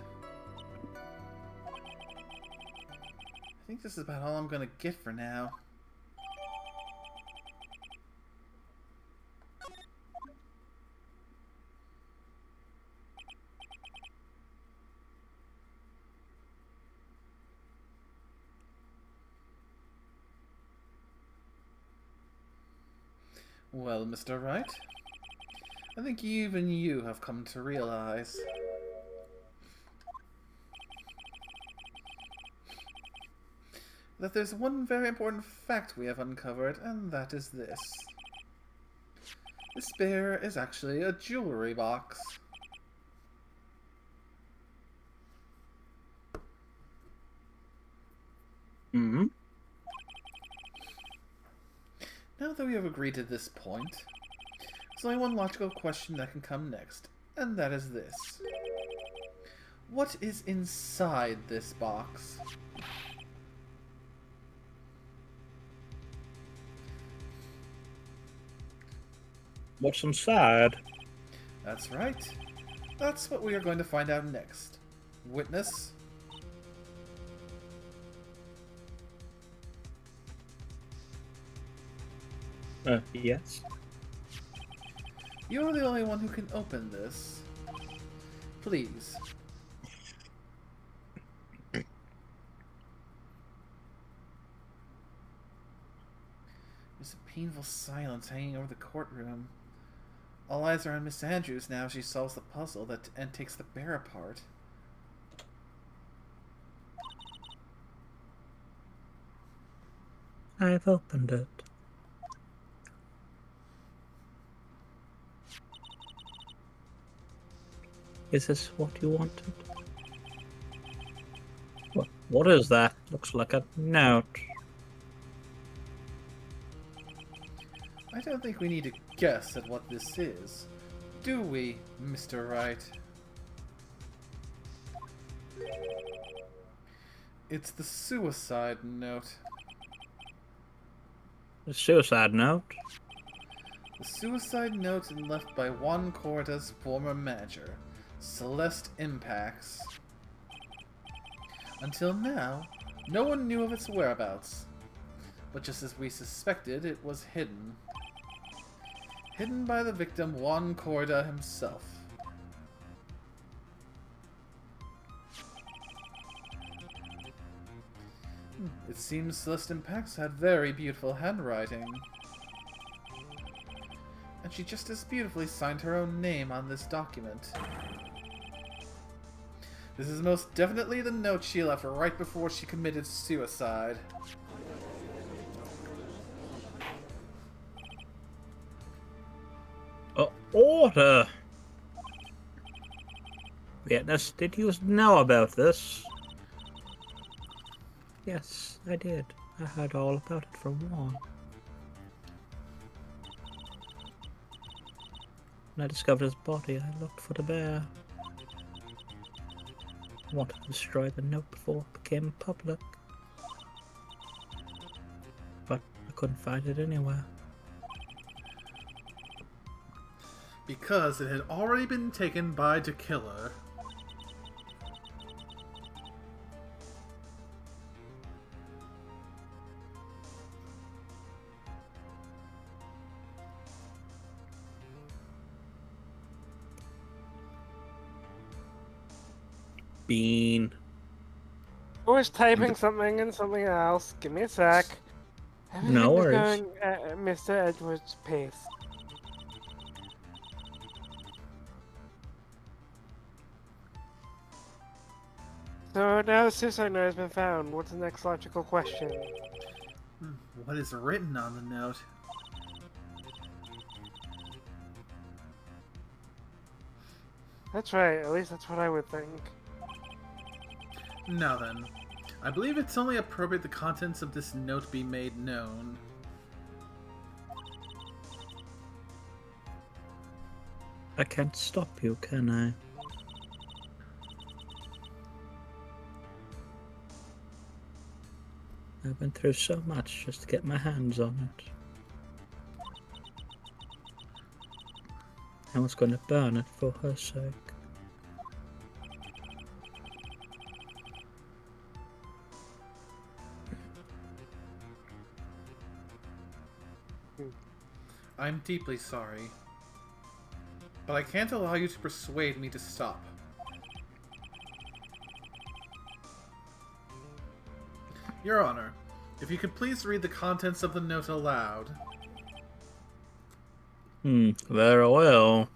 I think this is about all I'm gonna get for now. Well, Mr. Wright, I think even you have come to realize that there's one very important fact we have uncovered, and that is this. This bear is actually a jewelry box. Mm-hmm. Now that we have agreed to this point, there's only one logical question that can come next, and that is this. What is inside this box? What's inside? That's right. That's what we are going to find out next. Witness? Yes. You're the only one who can open this. Please. There's a painful silence hanging over the courtroom. All eyes are on Miss Andrews now. She solves the puzzle and takes the bear apart. I've opened it. Is this what you wanted? What is that? Looks like a note. I don't think we need to guess at what this is. Do we, Mr. Wright? It's the suicide note. A suicide note? The suicide note left by Juan Corda's former manager, Celeste Impacts. Until now, no one knew of its whereabouts. But just as we suspected, it was hidden. Hidden by the victim Juan Corda himself. It seems Celeste Impacts had very beautiful handwriting. And she just as beautifully signed her own name on this document. This is most definitely the note she left right before she committed suicide. Order! Witness, did you know about this? Yes, I did. I heard all about it from Juan. When I discovered his body, I looked for the bear. I wanted to destroy the note before it became public. But I couldn't find it anywhere. Because it had already been taken by the killer. Bean. Always typing something and something else. Give me a sec. No worries. Everything is going at Mr. Edwards' pace. So now the suicide note has been found. What's the next logical question? What is written on the note? That's right, at least that's what I would think. Now then, I believe it's only appropriate the contents of this note be made known. I can't stop you, can I? I've been through so much just to get my hands on it. I was going to burn it for her sake. I'm deeply sorry. But I can't allow you to persuade me to stop. Your Honor, if you could please read the contents of the note aloud. Very well.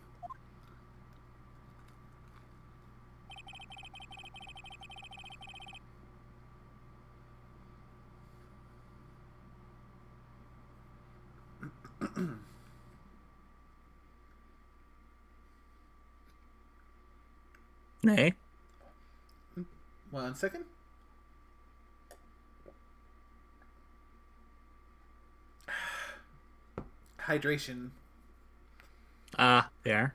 Nay. 1 second. Hydration. Ah, there.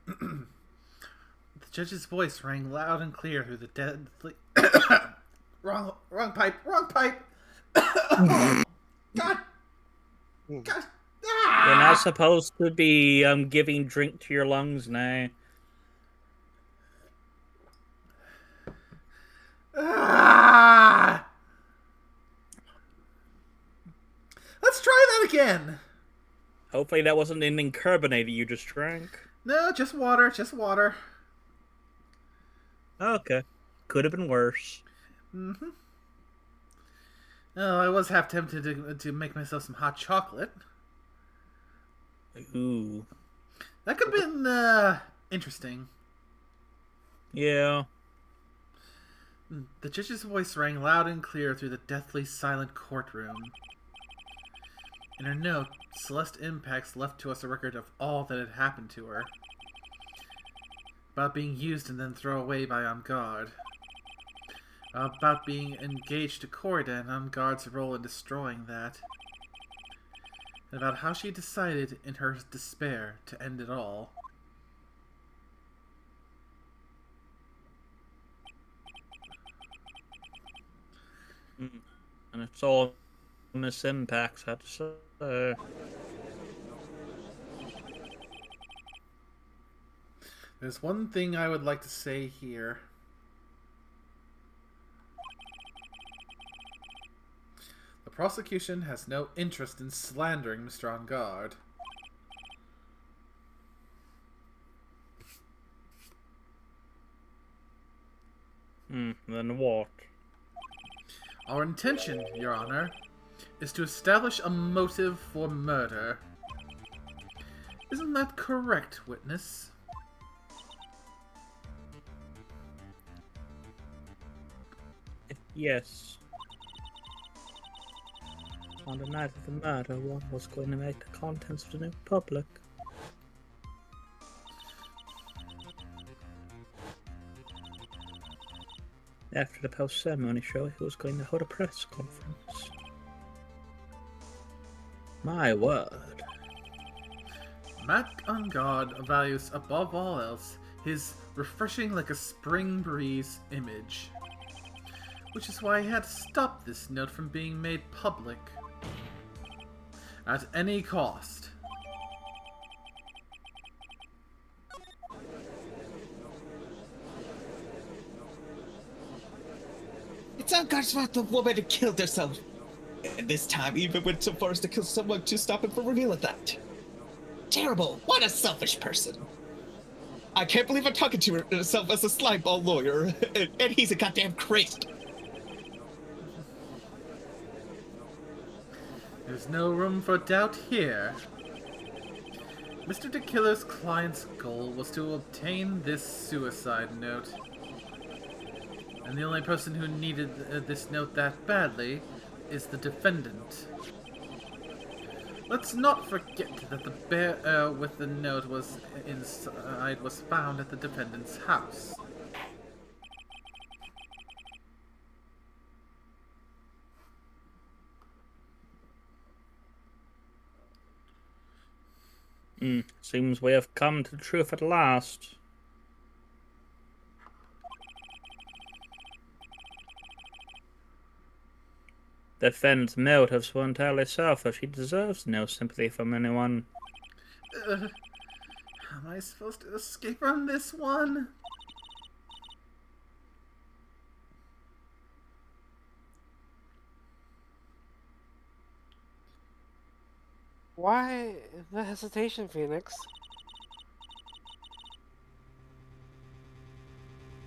The judge's voice rang loud and clear through the deadly... wrong pipe! God! God! Ah! You're not supposed to be giving drink to your lungs now. Ah! Let's try that again. Hopefully that wasn't an incarbonator you just drank. No, just water, just water. Okay. Could have been worse. Oh, I was half tempted to make myself some hot chocolate. Ooh. That could have been, interesting. Yeah. The judge's voice rang loud and clear through the deathly silent courtroom. In her note, Celeste Impax left to us a record of all that had happened to her. About being used and then thrown away by On Guard. About being engaged to Corda and On Guard's role in destroying that. And about how she decided, in her despair, to end it all. And it's all Miss Impacts had to say. There's one thing I would like to say here. The prosecution has no interest in slandering Mr. On Guard. Then what? Our intention, Your Honor, is to establish a motive for murder. Isn't that correct, witness? Yes. On the night of the murder, one was going to make the contents of the note public. After the post-ceremony show, he was going to hold a press conference. My word. Matt On Guard values above all else his refreshing like a spring breeze image. Which is why he had to stop this note from being made public. At any cost. It's On Guard's fault the woman had killed herself. And this time even went so far as to kill someone to stop him from revealing that. Terrible. What a selfish person. I can't believe I'm talking to herself as a slimeball lawyer, and he's a goddamn crazy. There's no room for doubt here. Mr. DeKiller's client's goal was to obtain this suicide note. And the only person who needed this note that badly is the defendant. Let's not forget that the bear with the note was inside was found at the defendant's house. Seems we have come to the truth at last. The defendant's motives were entirely selfish. He deserves no sympathy from anyone. Am I supposed to escape from this one? Why the hesitation, Phoenix?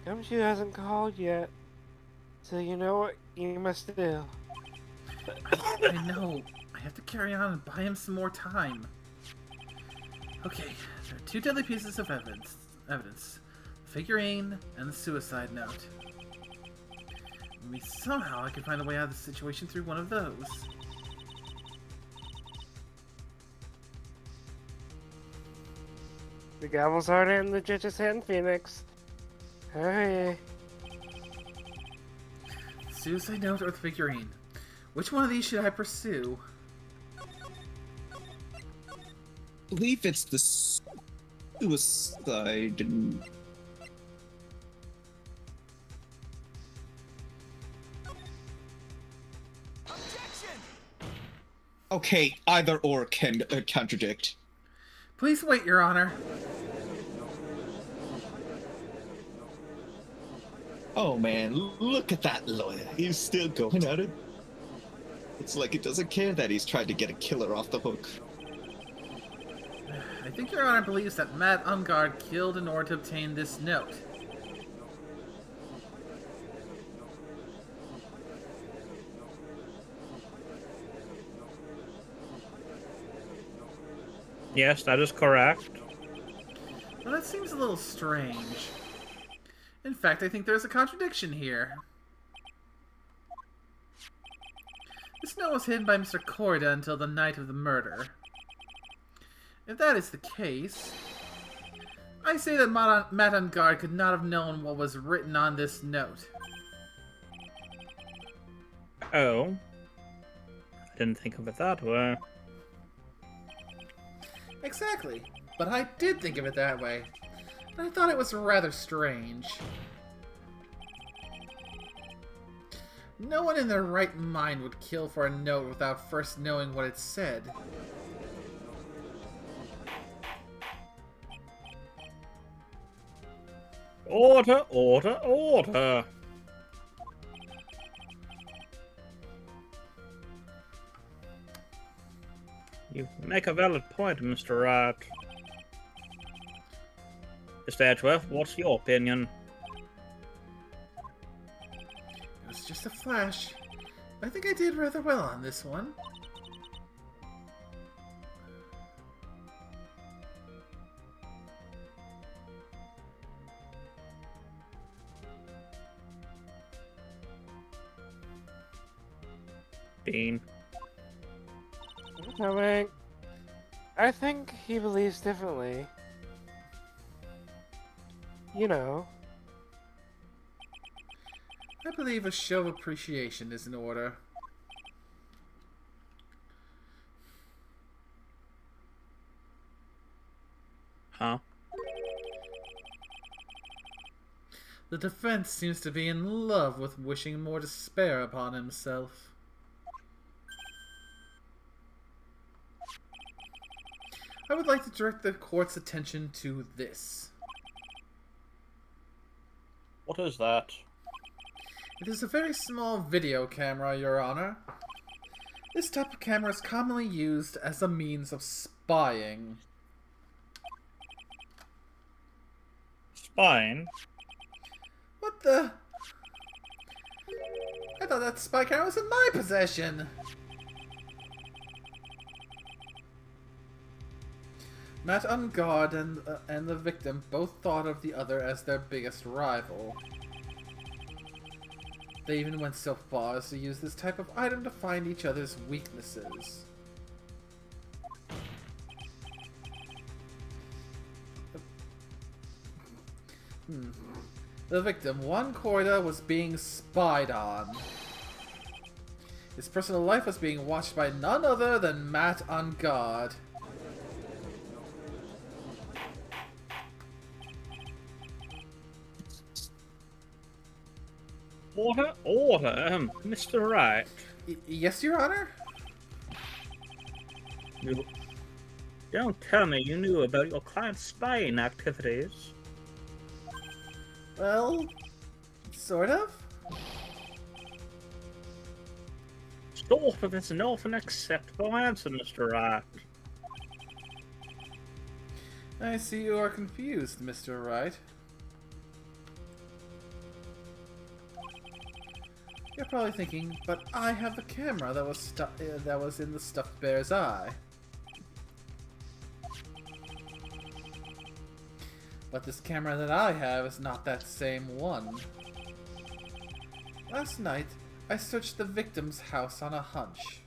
Gumshoe hasn't called yet, so you know what you must do. I know. I have to carry on and buy him some more time. Okay, there are two deadly pieces of evidence. The figurine and the suicide note. Maybe somehow I can find a way out of the situation through one of those. The gavel's already in the judge's hand, Phoenix. Hurry. Suicide note or the figurine? Which one of these should I pursue? I believe it's the suicide. Okay, either or can contradict. Please wait, Your Honor. Oh man, look at that lawyer. He's still going at it. It's like he doesn't care that he's trying to get a killer off the hook. I think Your Honor believes that Matt On Guard killed in order to obtain this note. Yes, that is correct. Well, that seems a little strange. In fact, I think there's a contradiction here. This note was hidden by Mr. Corda until the night of the murder. If that is the case, I say that Matt on guard could not have known what was written on this note. Oh. I didn't think of it that way. Exactly. But I did think of it that way. And I thought it was rather strange. No one in their right mind would kill for a note without first knowing what it said. Order, order, order! You make a valid point, Mr. Wright. Mr. Edgeworth, what's your opinion? It was just a flash. I think I did rather well on this one. Dean. Coming. I think he believes differently. You know. I believe a show of appreciation is in order. Huh? The defense seems to be in love with wishing more despair upon himself. I would like to direct the court's attention to this. What is that? It is a very small video camera, Your Honor. This type of camera is commonly used as a means of spying. Spying? What the? I thought that spy camera was in my possession! Matt on guard and the victim both thought of the other as their biggest rival. They even went so far as to use this type of item to find each other's weaknesses. The victim, Juan Corda, was being spied on. His personal life was being watched by none other than Matt on guard. Order, order, Mr. Wright. Yes, Your Honor? You don't tell me you knew about your client's spying activities. Well, sort of. Sort of is not an acceptable answer, Mr. Wright. I see you are confused, Mr. Wright. You're probably thinking, but I have the camera that was in the stuffed bear's eye. But this camera that I have is not that same one. Last night, I searched the victim's house on a hunch.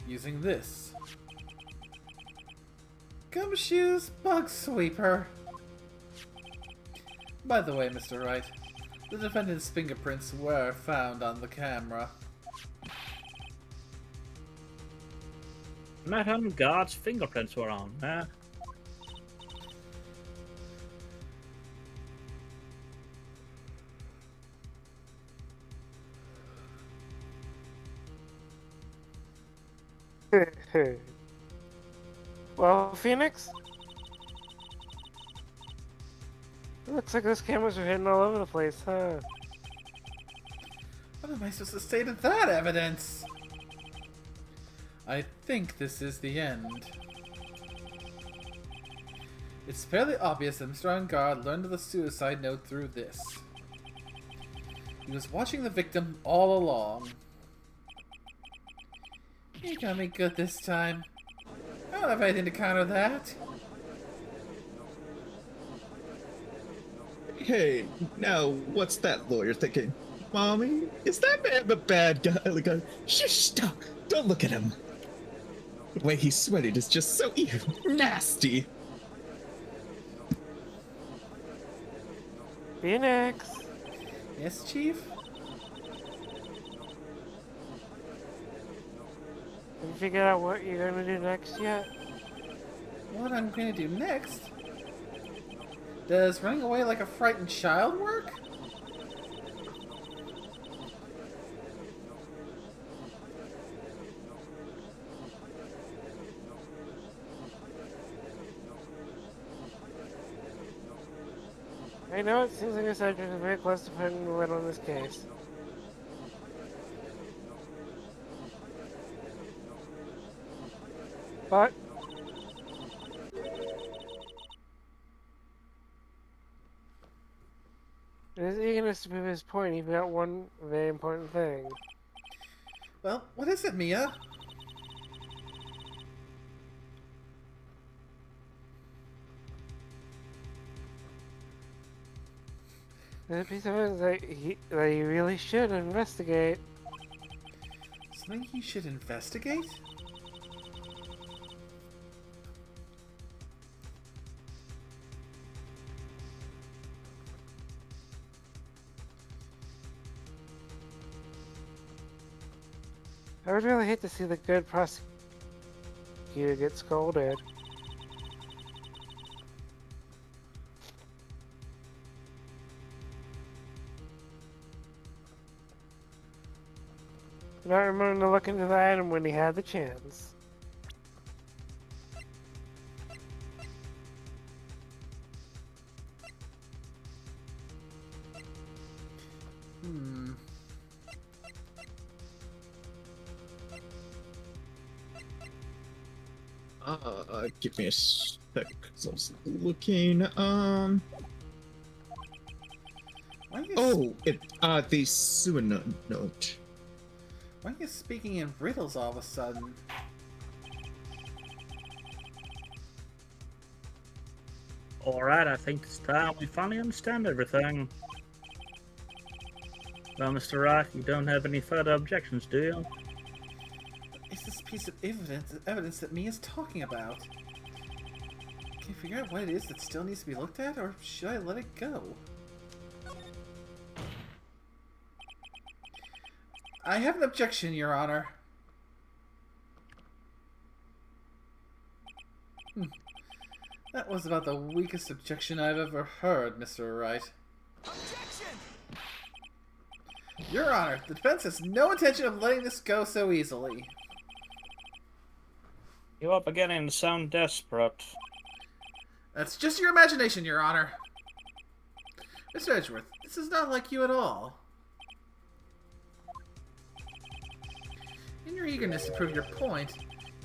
Using this. Gumshoe's Bug Sweeper. By the way, Mr. Wright, the defendant's fingerprints were found on the camera. Madam Guard's fingerprints were on, huh? Well, Phoenix? It looks like those cameras are hidden all over the place, huh? What am I supposed to say to that evidence? I think this is the end. It's fairly obvious that Mr. Angard learned of the suicide note through this. He was watching the victim all along. You got me good this time. don't have anything to counter that. Hey, now what's that lawyer thinking? Mommy, is that man a bad guy? Like shush, stop! Don't look at him. The way he's sweated is just so nasty. Phoenix. Yes, Chief? Have you figured out what you're gonna do next yet? What I'm going to do next? Does running away like a frightened child work? I know it seems like a subject is very close to putting the lid on this case. But in his eagerness to prove his point, he forgot one very important thing. Well, what is it, Mia? There's a piece of evidence that he really should investigate. Something he should investigate? I would really hate to see the good prosecutor get scolded. Not remembering to look into the item when he had the chance. Give me a sec, 'cause I was looking, Why are you the sewer note. Why are you speaking in riddles all of a sudden? Alright, I think it's time we finally understand everything. Well, Mr. Wright, you don't have any further objections, do you? It's this piece of evidence that Mia's talking about. Can you figure out what it is that still needs to be looked at, or should I let it go? I have an objection, Your Honor. That was about the weakest objection I've ever heard, Mr. Wright. Objection! Your Honor, the defense has no intention of letting this go so easily. You are beginning to sound desperate. That's just your imagination, Your Honor. Mr. Edgeworth, this is not like you at all. In your eagerness to prove your point,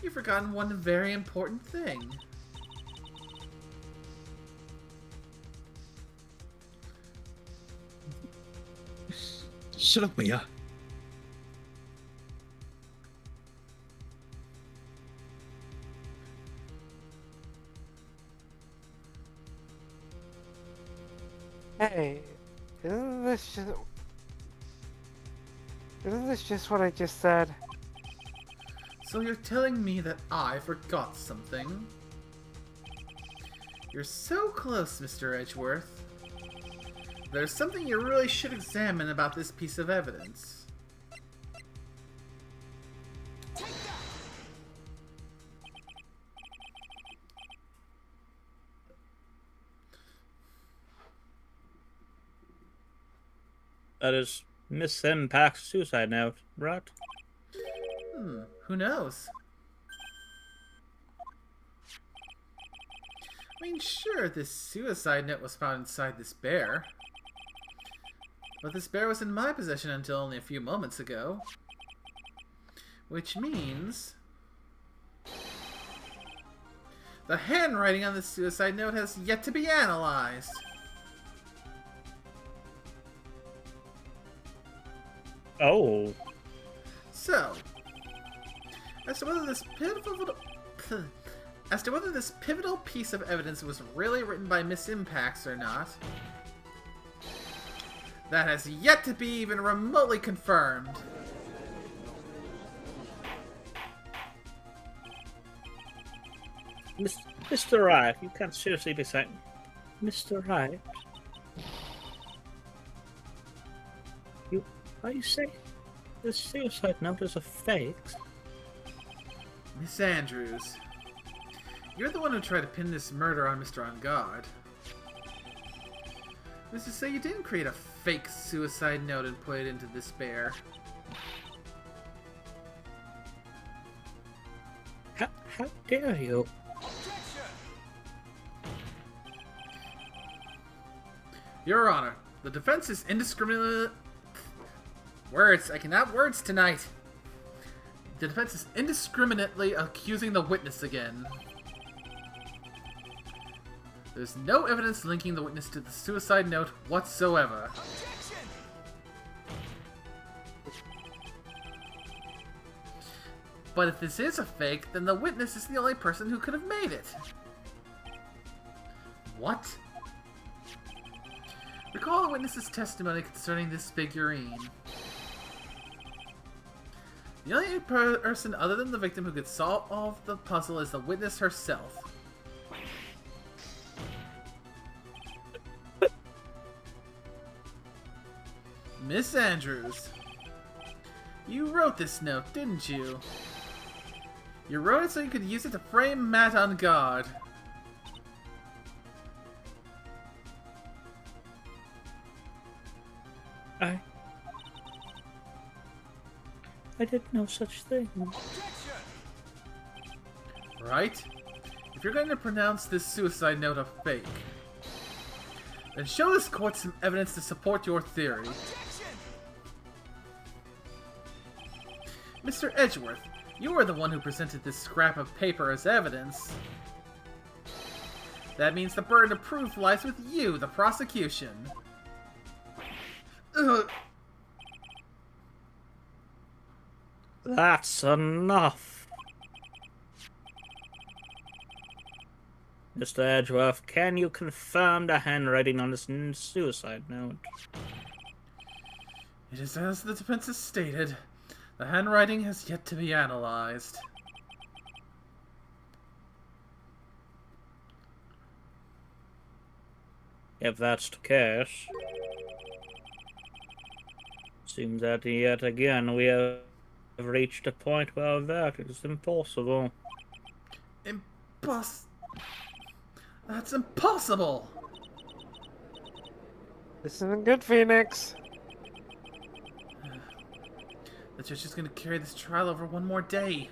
you've forgotten one very important thing. Shut up, Mia. Hey, isn't this just what I just said? So you're telling me that I forgot something? You're so close, Mr. Edgeworth. There's something you really should examine about this piece of evidence. That is Miss Impact's suicide note, right? Who knows? I mean, sure, this suicide note was found inside this bear. But this bear was in my possession until only a few moments ago. Which means... the handwriting on the suicide note has yet to be analyzed. Oh. So, as to whether this pitiful little... As to whether this pivotal piece of evidence was really written by Miss Impax or not, that has yet to be even remotely confirmed. Mr. Wright, you can't seriously be saying... Mr. Wright? Are you saying the suicide note is a fake? Miss Andrews, you're the one who tried to pin this murder on Mr. On Guard. This is to say you didn't create a fake suicide note and put it into despair. How dare you? Your Honor, the defense is indiscriminately... Words. I cannot words tonight. The defense is indiscriminately accusing the witness again. There's no evidence linking the witness to the suicide note whatsoever. But if this is a fake, then the witness is the only person who could have made it. What? Recall the witness's testimony concerning this figurine. The only person other than the victim who could solve the puzzle is the witness herself. Miss Andrews, you wrote this note, didn't you? You wrote it so you could use it to frame Matt on guard. I did no such thing. Right? If you're going to pronounce this suicide note a fake, then show this court some evidence to support your theory. Mr. Edgeworth, you are the one who presented this scrap of paper as evidence. That means the burden of proof lies with you, the prosecution. Ugh. That's enough. Mr. Edgeworth, can you confirm the handwriting on this suicide note? It is as the defense has stated. The handwriting has yet to be analyzed. If that's the case, seems that yet again we have reached a point where that is impossible. That's impossible! This isn't good, Phoenix. The judge is going to carry this trial over one more day.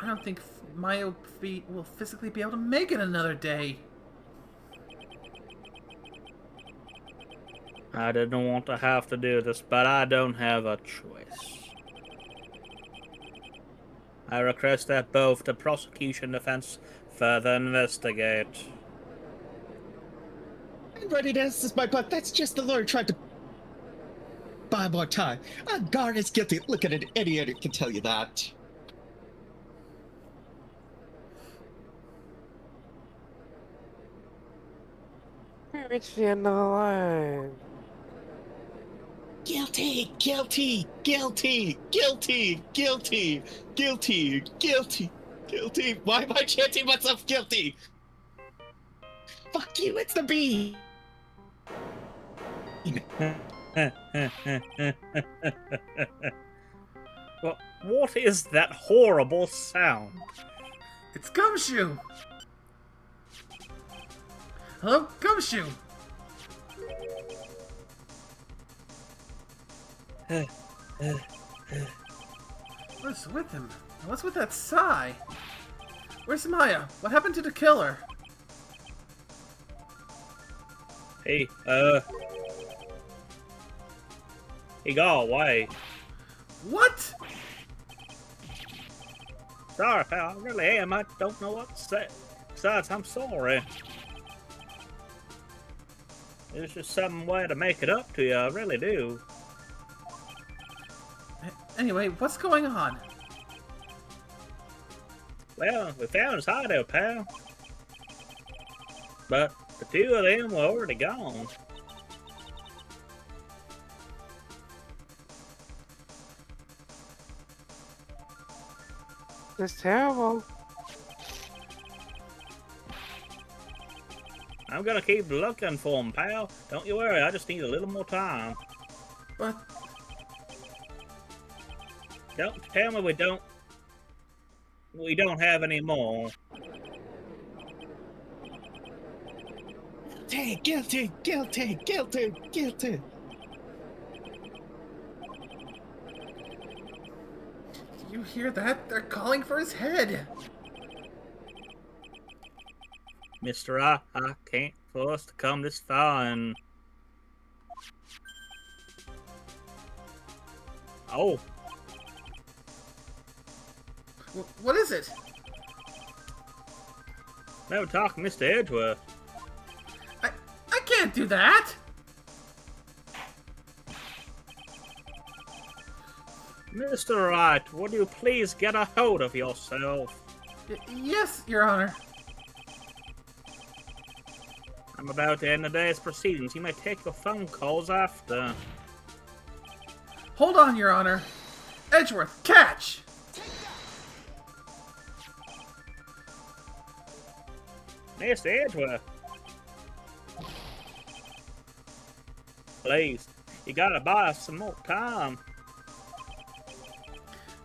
I don't think my feet will physically be able to make it another day. I didn't want to have to do this, but I don't have a choice. I request that both the prosecution and defense further investigate. I'm ready to answer my butt. That's just the lawyer trying to buy more time. A guard is guilty. Look at an idiot who can tell you that. We reached the end of the line. Guilty, guilty, guilty, guilty, guilty, guilty, guilty, guilty. Why am I chanting myself guilty? Fuck you, it's the bee. What is that horrible sound? It's Gumshoe! Hello, Gumshoe! What's with him? What's with that sigh? Where's Maya? What happened to the killer? He got away. What? Sorry, pal, I really am. I don't know what to say. Besides, I'm sorry. There's just some way to make it up to you, I really do. Anyway, what's going on? Well, we found his hideout, pal. But the two of them were already gone. It's terrible. I'm gonna keep looking for him, pal. Don't you worry, I just need a little more time. But Don't tell me we don't have any more. Guilty, guilty, guilty, guilty. do you hear that? They're calling for his head. Mister, I can't for us to come this far and... Oh, What is it? never talking Mr. Edgeworth. I can't do that. Mr. Wright, would you please get a hold of yourself? Yes, Your Honor. I'm about to end the day's proceedings. You may take your phone calls after. Hold on, Your Honor. Edgeworth, catch! Mr. Edgeworth. Please, you gotta buy us some more time.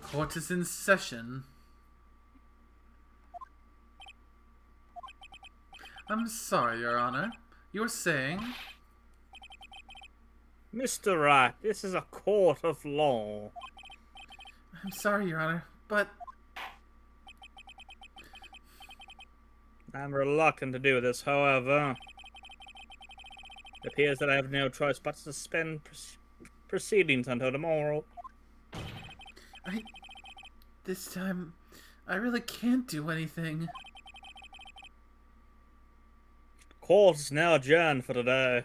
Court is in session. I'm sorry, Your Honor. You were saying? Mr. Wright, this is a court of law. I'm sorry, Your Honor, but I'm reluctant to do this, however. It appears that I have no choice but to suspend proceedings until tomorrow. this time, I really can't do anything. Court is now adjourned for today.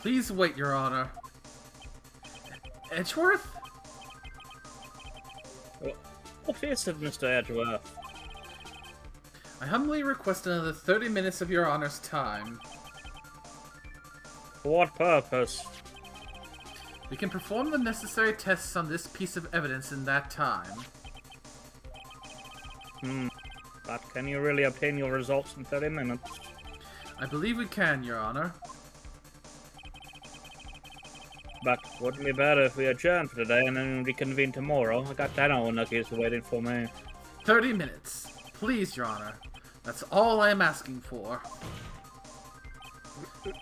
Please wait, Your Honor. Edgeworth? What is it, Mr. Edgeworth? I humbly request another 30 minutes of Your Honor's time. For what purpose? We can perform the necessary tests on this piece of evidence in that time. But can you really obtain your results in 30 minutes? I believe we can, Your Honor. But wouldn't it be better if we adjourn for today and then reconvene tomorrow? I got that on Nuggets waiting for me. 30 minutes. Please, Your Honor. That's all I'm asking for.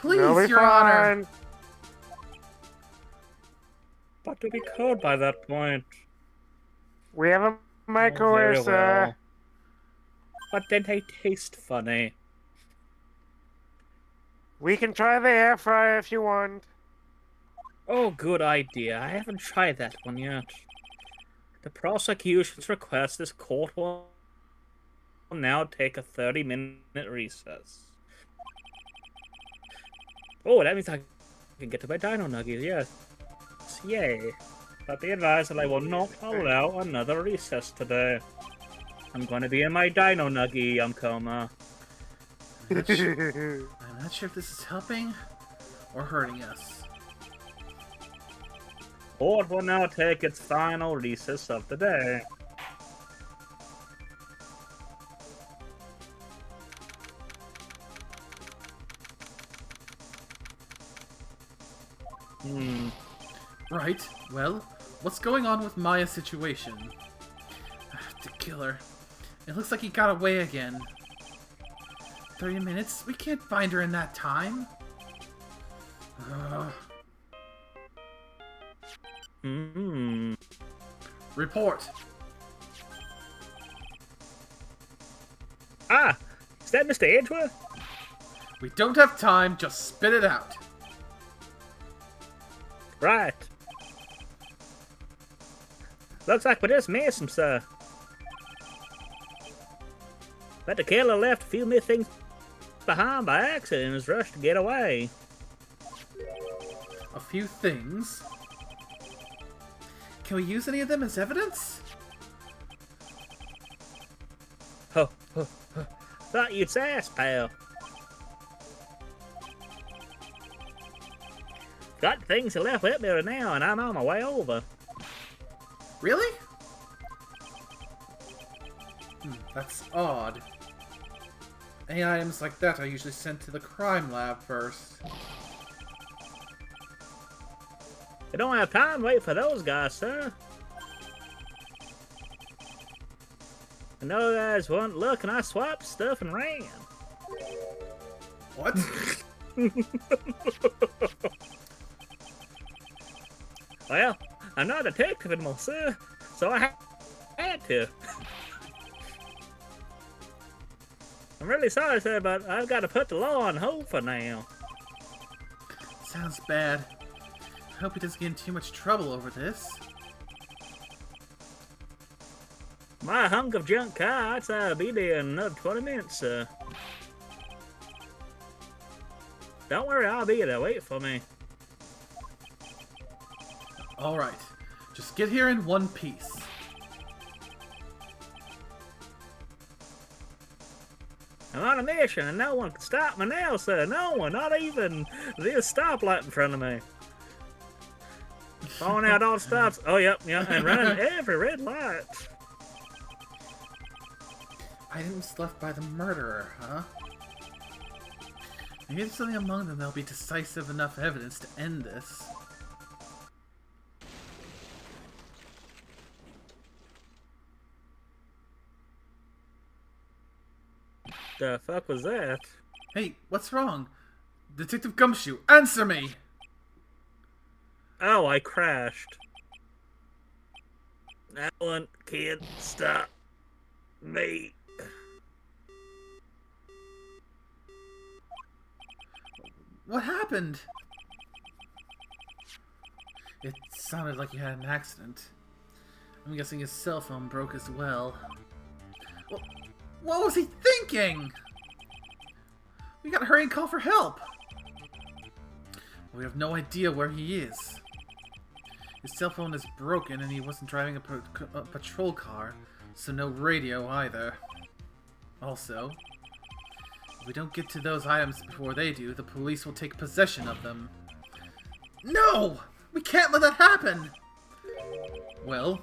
Please, It'll be Your Honor. fine. But to be cold by that point. We have a microwave, Very sir. well. But then they taste funny. We can try the air fryer if you want. Oh, good idea. I haven't tried that one yet. The prosecution's request this court will now take a 30-minute recess. Oh, that means I can get to my Dino Nuggies, yes. Yay. But be advised that I will not allow another recess today. I'm going to be in my Dino Nuggie coma. I'm not sure if this is helping or hurting us. Court will now take its final recess of the day. Right. Well, what's going on with Maya's situation? The killer. It looks like he got away again. 30 minutes? We can't find her in that time. Report. Ah! Is that Mr. Edgeworth? We don't have time, just spit it out. Right. Looks like we just missed him, sir. But the killer left a few missing behind by accident and was rushed to get away. A few things. Can we use any of them as evidence? Huh. Thought you'd ask, pal. Got things to left up there now, and I'm on my way over. Really? That's odd. Any items like that are usually sent to the crime lab first. I don't have time to wait for those guys, sir. I know you guys want luck, and I swapped stuff and ran. What? Well, I'm not a detective anymore, sir, so I had to. I'm really sorry, sir, but I've got to put the law on hold for now. Sounds bad. I hope he doesn't get in too much trouble over this. My hunk of junk car, I'll be there in another 20 minutes, sir. Don't worry, I'll be there. Wait for me. Alright. Just get here in one piece. I'm on a mission, and no one can stop me now, sir. No one, not even this stoplight in front of me. Throwing out all the stops. Oh, yep, and running every red light. Items left by the murderer, huh? Maybe there's something among them that'll be decisive enough evidence to end this. The fuck was that? Hey, what's wrong? Detective Gumshoe, answer me! Oh, I crashed. That one can't stop me. What happened? It sounded like you had an accident. I'm guessing his cell phone broke as well. What was he thinking? We gotta hurry and call for help. We have no idea where he is. His cell phone is broken and he wasn't driving a patrol car, so no radio either. Also, if we don't get to those items before they do, the police will take possession of them. No! We can't let that happen! Well,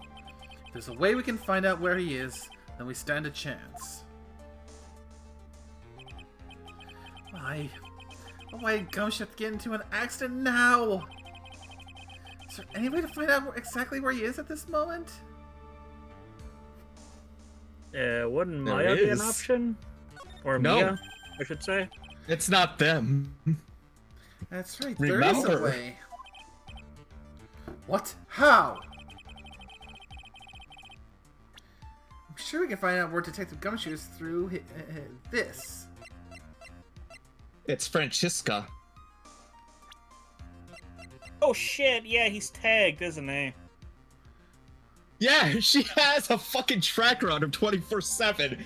if there's a way we can find out where he is, then we stand a chance. Why did Gumshoe get into an accident now? Is there any way to find out exactly where he is at this moment? Wouldn't Maya be an option? Or No. Mia, I should say. It's not them. That's right, Remember. there is a way. What? How? I'm sure we can find out where Detective Gumshoe is through this. It's Francisca. Oh shit, yeah, he's tagged, isn't he? Yeah, she has a fucking tracker on him 24/7.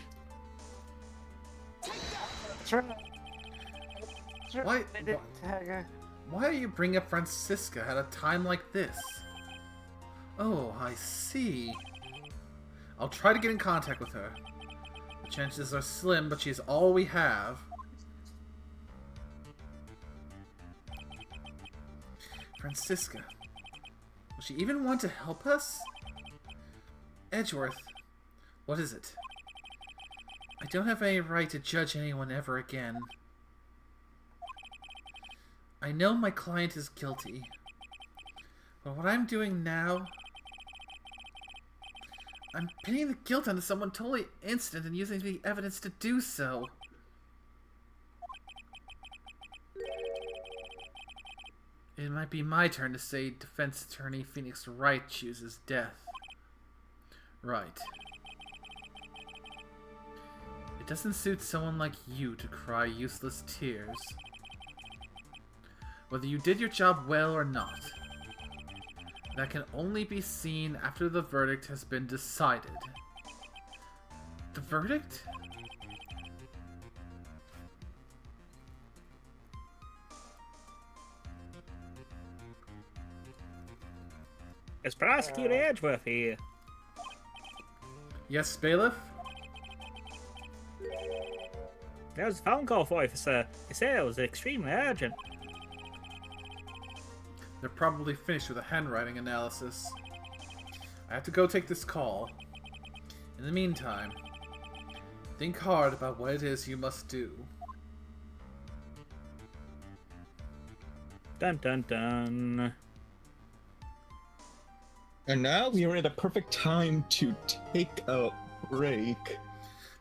Why do you bring up Francisca at a time like this? Oh, I see. I'll try to get in contact with her. The chances are slim, but she's all we have. Francisca. Will she even want to help us? Edgeworth. What is it? I don't have any right to judge anyone ever again. I know my client is guilty. But what I'm doing now... I'm pinning the guilt onto someone totally innocent and using the evidence to do so. It might be my turn to say defense attorney Phoenix Wright chooses death. Right. It doesn't suit someone like you to cry useless tears. Whether you did your job well or not, that can only be seen after the verdict has been decided. The verdict? Is Prosecutor Edgeworth here? Yes, bailiff? There was a phone call for you, sir. He said it was extremely urgent. They're probably finished with a handwriting analysis. I have to go take this call. In the meantime, think hard about what it is you must do. Dun dun dun. And now we are at a perfect time to take a break.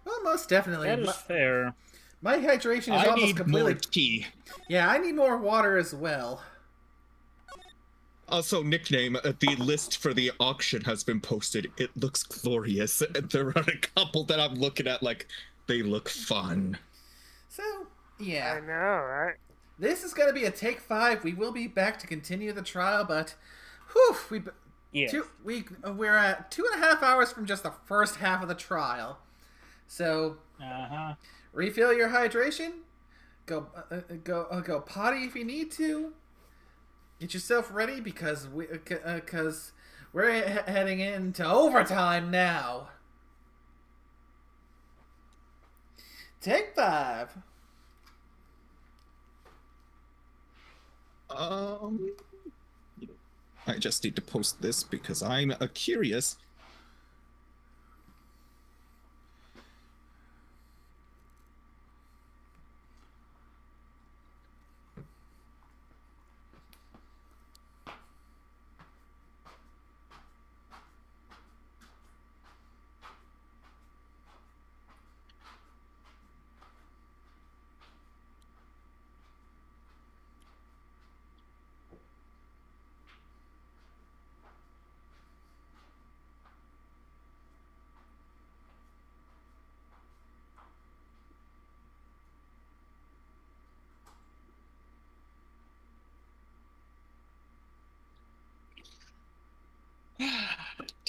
Well, most definitely. That is fair. My hydration is I almost need completely... more tea. Yeah, I need more water as well. Also, nickname, the list for the auction has been posted. It looks glorious. There are a couple that I'm looking at like, they look fun. So, yeah. I know, right? This is going to be a take 5. We will be back to continue the trial, but... Whew, Yes. we're at 2.5 hours from just the first half of the trial. So, refill your hydration. Go potty if you need to. Get yourself ready because we're heading into overtime now. Take 5. I just need to post this because I'm curious.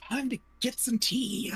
Time to get some tea.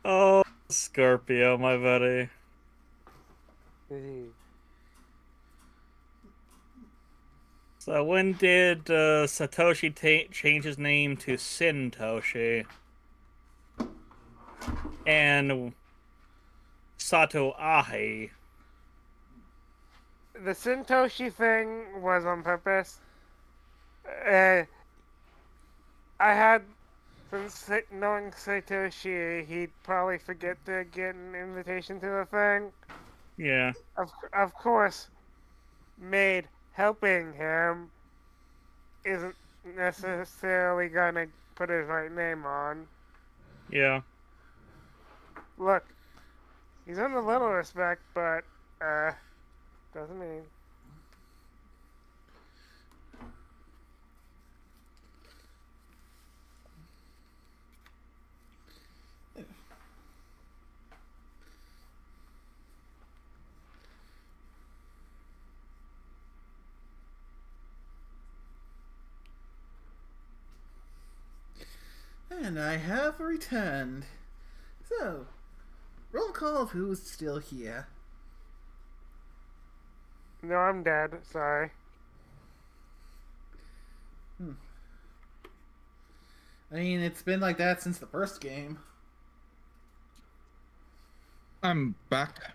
Oh, Scorpio, my buddy. So when did Satoshi change his name to Sintoshi? And Sato Ahe. The Sintoshi thing was on purpose. I had, since knowing Satoshi, he'd probably forget to get an invitation to the thing. Yeah. Of course, Maid helping him isn't necessarily gonna put his right name on. Yeah. Look, he's earned a little respect, but, doesn't mean. And I have returned. So, roll call of who's still here. No, I'm dead. Sorry. I mean, it's been like that since the first game. I'm back.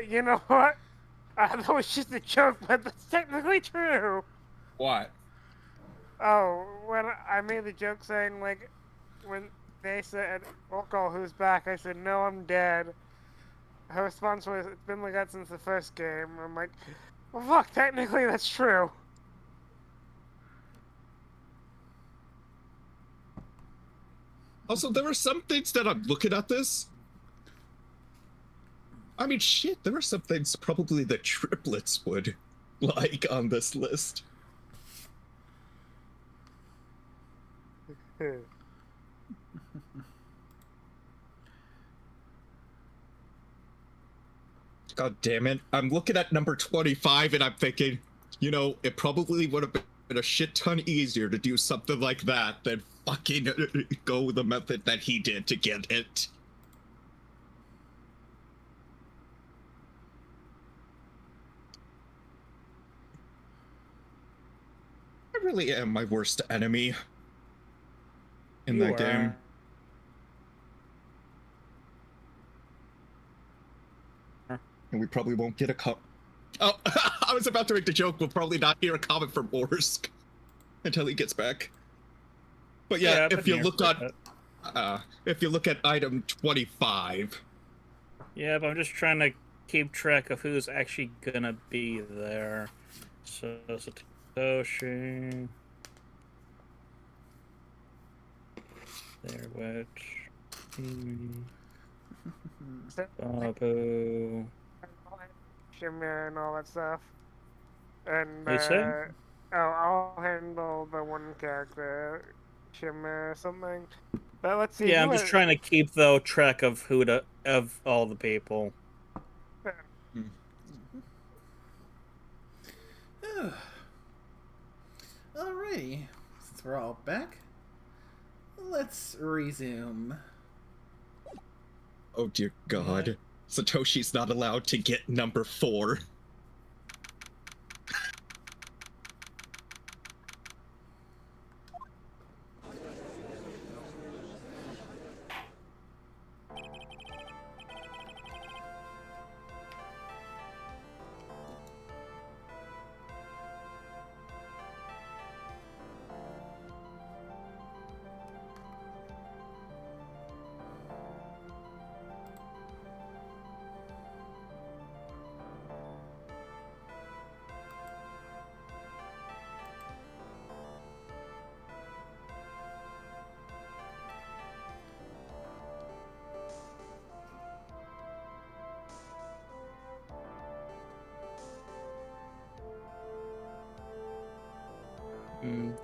You know what? That was just a joke, but that's technically true. What? Oh, when I made the joke saying, like, when they said, roll call, who's back? I said, no, I'm dead. Her response was, it's been like that since the first game. I'm like, well, fuck, technically that's true. Also, there were some things that I'm looking at this. I mean, shit, there are some things probably the triplets would like on this list. God damn it. I'm looking at number 25 and I'm thinking, you know, it probably would have been a shit ton easier to do something like that than fucking go the method that he did to get it. I really am my worst enemy in that game. And we probably won't get a Oh, I was about to make the joke. We'll probably not hear a comment from Orsk until he gets back. But yeah, if you look at item 25. Yeah, but I'm just trying to keep track of who's actually gonna be there. So Satoshi. There, which. Babu. Shimmer and all that stuff. And, You say? I'll handle the one character, Shimmer or something. But let's see. Yeah, I'm just trying to keep, though, track of of all the people. Alrighty, since we're all back, let's resume. Oh dear God. Satoshi's not allowed to get number 4.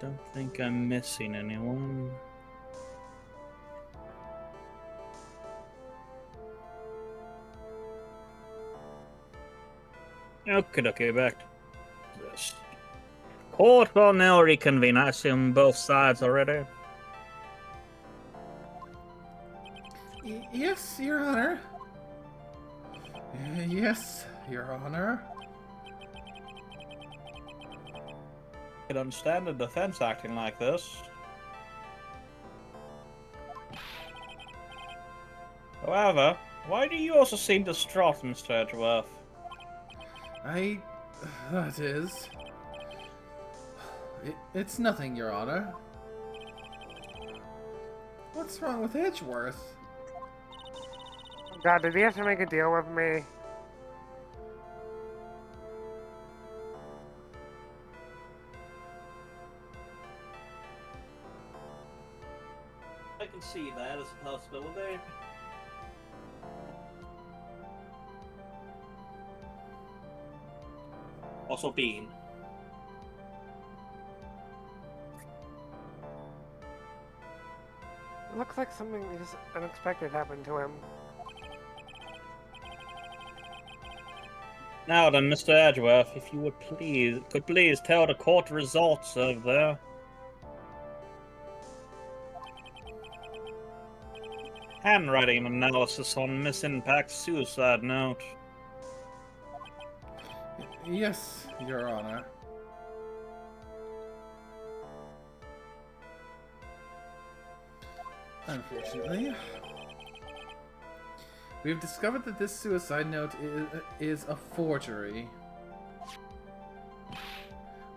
Don't think I'm missing anyone. Okay, back to this. Court will now reconvene. I assume both sides already. Yes, Your Honor. Yes, Your Honor. I can understand the defense acting like this. However, why do you also seem distraught, Mr. Edgeworth? That is... It's nothing, Your Honor. What's wrong with Edgeworth? God, did he have to make a deal with me? I can see that as a possibility. Also Bean. Looks like something just unexpected happened to him. Now then, Mr. Edgeworth, if you would please tell the court the results of the handwriting analysis on Miss Impact's suicide note. Yes, Your Honor. Unfortunately, we have discovered that this suicide note is a forgery.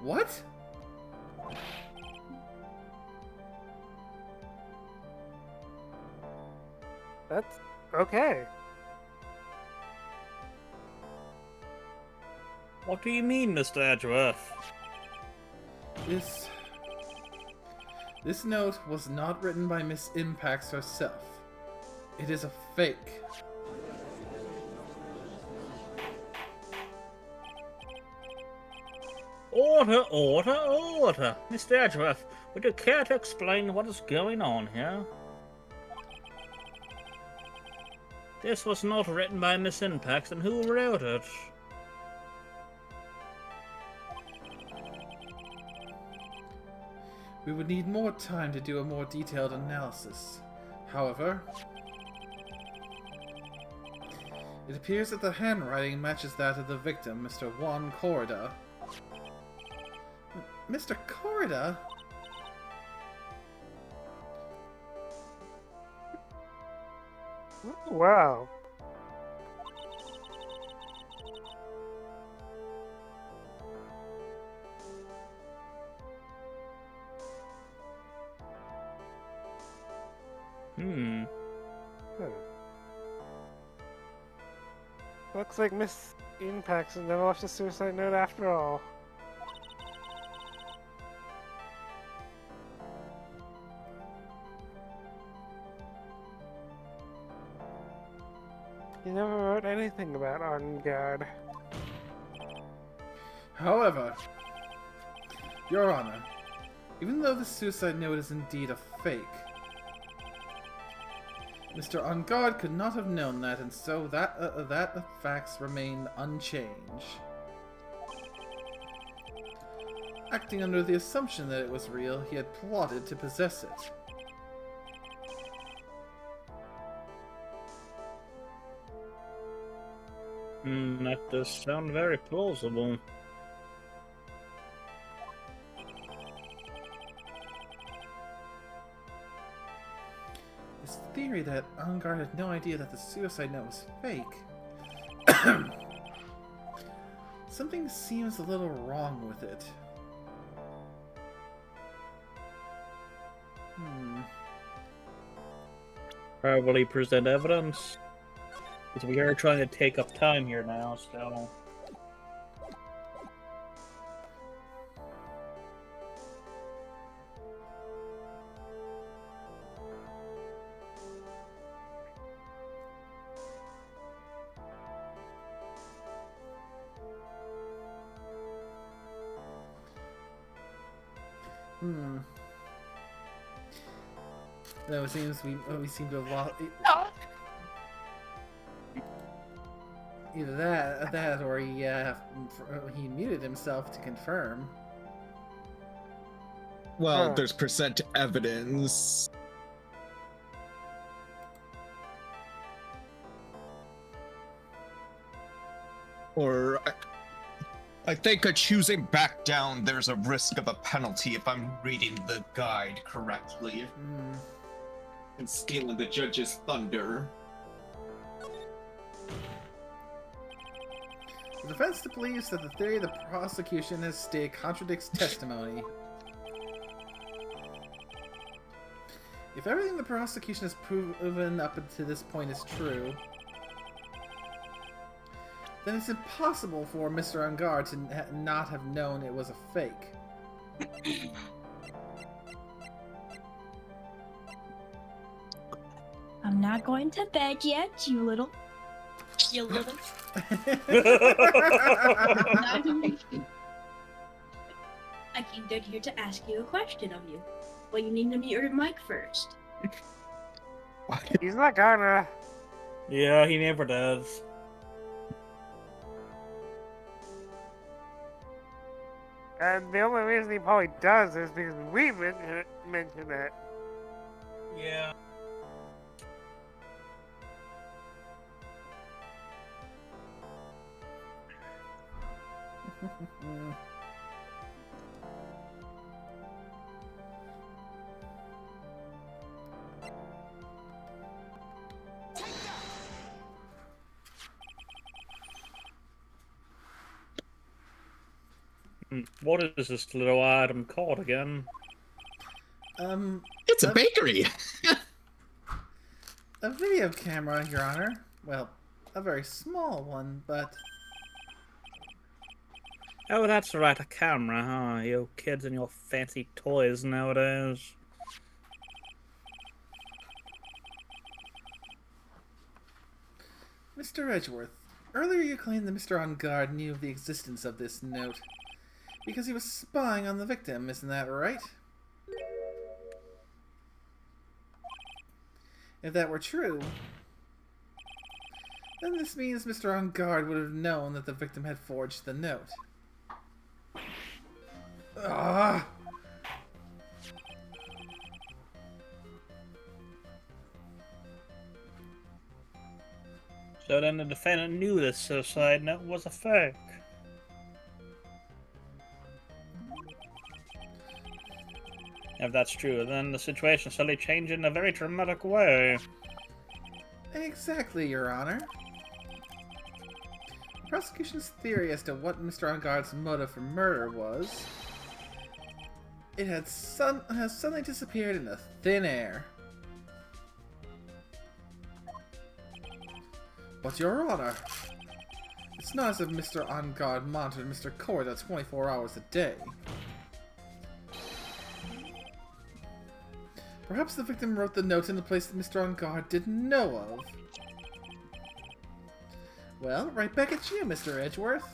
What? That's okay. What do you mean, Mr. Edgeworth? This note was not written by Miss Impax herself. It is a fake. Order, order, order! Mr. Edgeworth, would you care to explain what is going on here? This was not written by Miss Impax, and who wrote it? We would need more time to do a more detailed analysis. However, it appears that the handwriting matches that of the victim, Mr. Juan Corrida. Mr. Corrida? Wow. Looks like Miss Impax never left a suicide note after all. He never wrote anything about On Guard. However, Your Honor, even though the suicide note is indeed a fake, Mr. On Guard could not have known that, and so that facts remain unchanged. Acting under the assumption that it was real, he had plotted to possess it. That does sound very plausible. His theory that Angard had no idea that the suicide note was fake. Something seems a little wrong with it. Probably present evidence. Because we are trying to take up time here now, so... No, it seems we seem to have lost. Either that, or he muted himself to confirm. Well, there's present evidence. Or I think choosing back down, there's a risk of a penalty if I'm reading the guide correctly. And scaling the judge's thunder. The defense believes that the theory the prosecution has stated contradicts testimony. If everything the prosecution has proven up to this point is true, then it's impossible for Mr. Ungard to not have known it was a fake. I'm not going to bed yet, you little. I came down here to ask you a question of you. Well, you need to mute your mic first. He's not gonna. Yeah, he never does. And the only reason he probably does is because we mentioned it. Yeah. What is this little item called again? It's a bakery! A video camera, Your Honor. Well, a very small one, but... Oh, that's right, a camera, huh? You kids and your fancy toys nowadays. Mr. Edgeworth, earlier you claimed that Mr. Ungard knew of the existence of this note because he was spying on the victim, isn't that right? If that were true, then this means Mr. Ungard would have known that the victim had forged the note. Ugh. So then the defendant knew this suicide note was a fake. If that's true, then the situation suddenly changed in a very dramatic way. Exactly, Your Honor. The prosecution's theory as to what Mr. Ungard's motive for murder was, it has suddenly disappeared into thin air. But Your Honor, it's not as if Mr. Ungard monitored Mr. Corda 24 hours a day. Perhaps the victim wrote the note in a place that Mr. Ungard didn't know of. Well, right back at you, Mr. Edgeworth.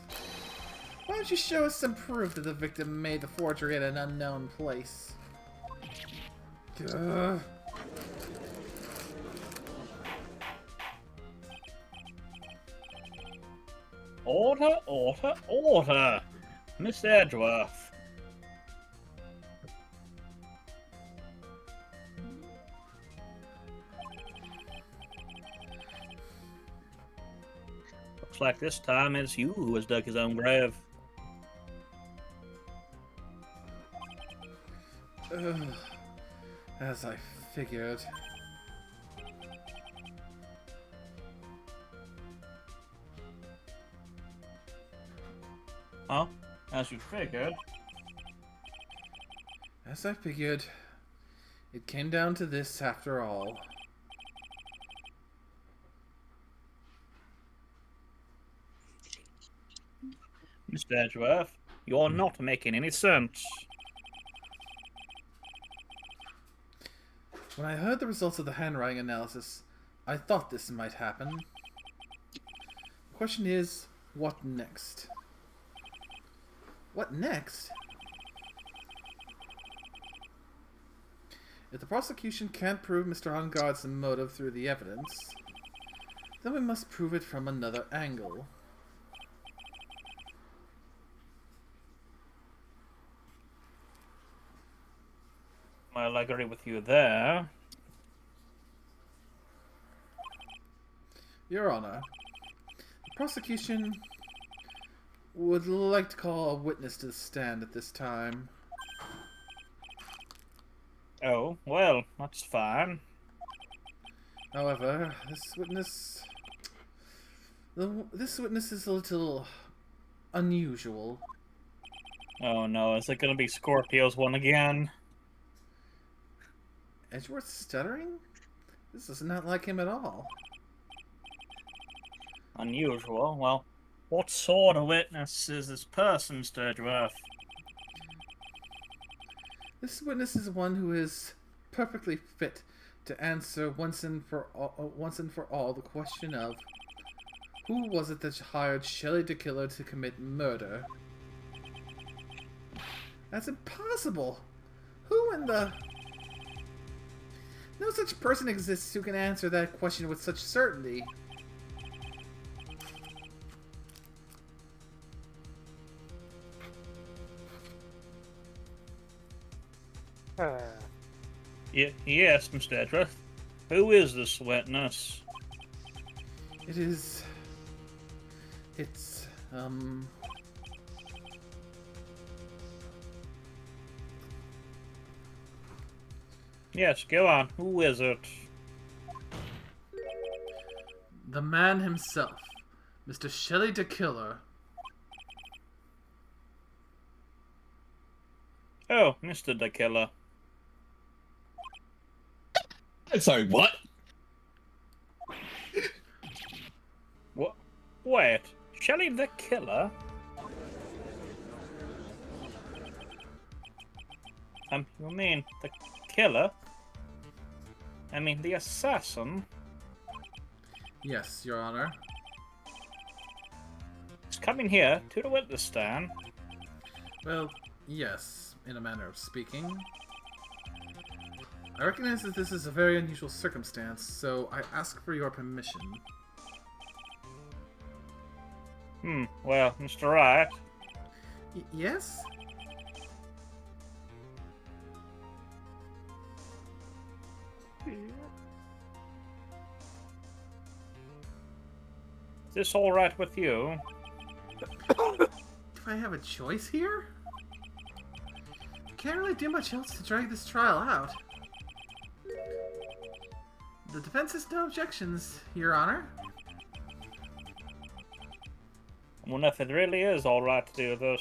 Why don't you show us some proof that the victim made the forgery at an unknown place? Ugh. Order, order, order! Miss Edgeworth. Looks like this time it's you who has dug his own grave. Ugh. As I figured. Huh? As you figured? As I figured. It came down to this after all. Mr. Edgeworth, you're not making any sense. When I heard the results of the handwriting analysis, I thought this might happen. The question is, what next? What next? If the prosecution can't prove Mr. Ungard's motive through the evidence, then we must prove it from another angle. Well, I agree with you there. Your Honor, the prosecution would like to call a witness to the stand at this time. Oh, well, that's fine. However, this witness is a little unusual. Oh no, is it gonna be Scorpio's one again? Edgeworth stuttering? This is not like him at all. Unusual? Well, what sort of witness is this person, Mr. Edgeworth? This witness is one who is perfectly fit to answer once and for all the question of who was it that hired Shelley the Killer to commit murder? That's impossible! Who in the... No such person exists who can answer that question with such certainty. Yes, Mr. Edgeworth. Who is this witness? It's, Yes, go on. Who is it? the man himself, Mr. Shelley the Killer. Oh, Mr. the Killer. I'm sorry, what? What? Wait, Shelley the Killer? You mean the killer? I mean the assassin? Yes, Your Honor. He's coming here to the witness stand. Well, yes, in a manner of speaking. I recognize that this is a very unusual circumstance, so I ask for your permission. Well, Mr. Wright. Yes? Is this alright with you? Do I have a choice here? Can't really do much else to drag this trial out. The defense has no objections, Your Honor. I wonder if it really is alright to do this.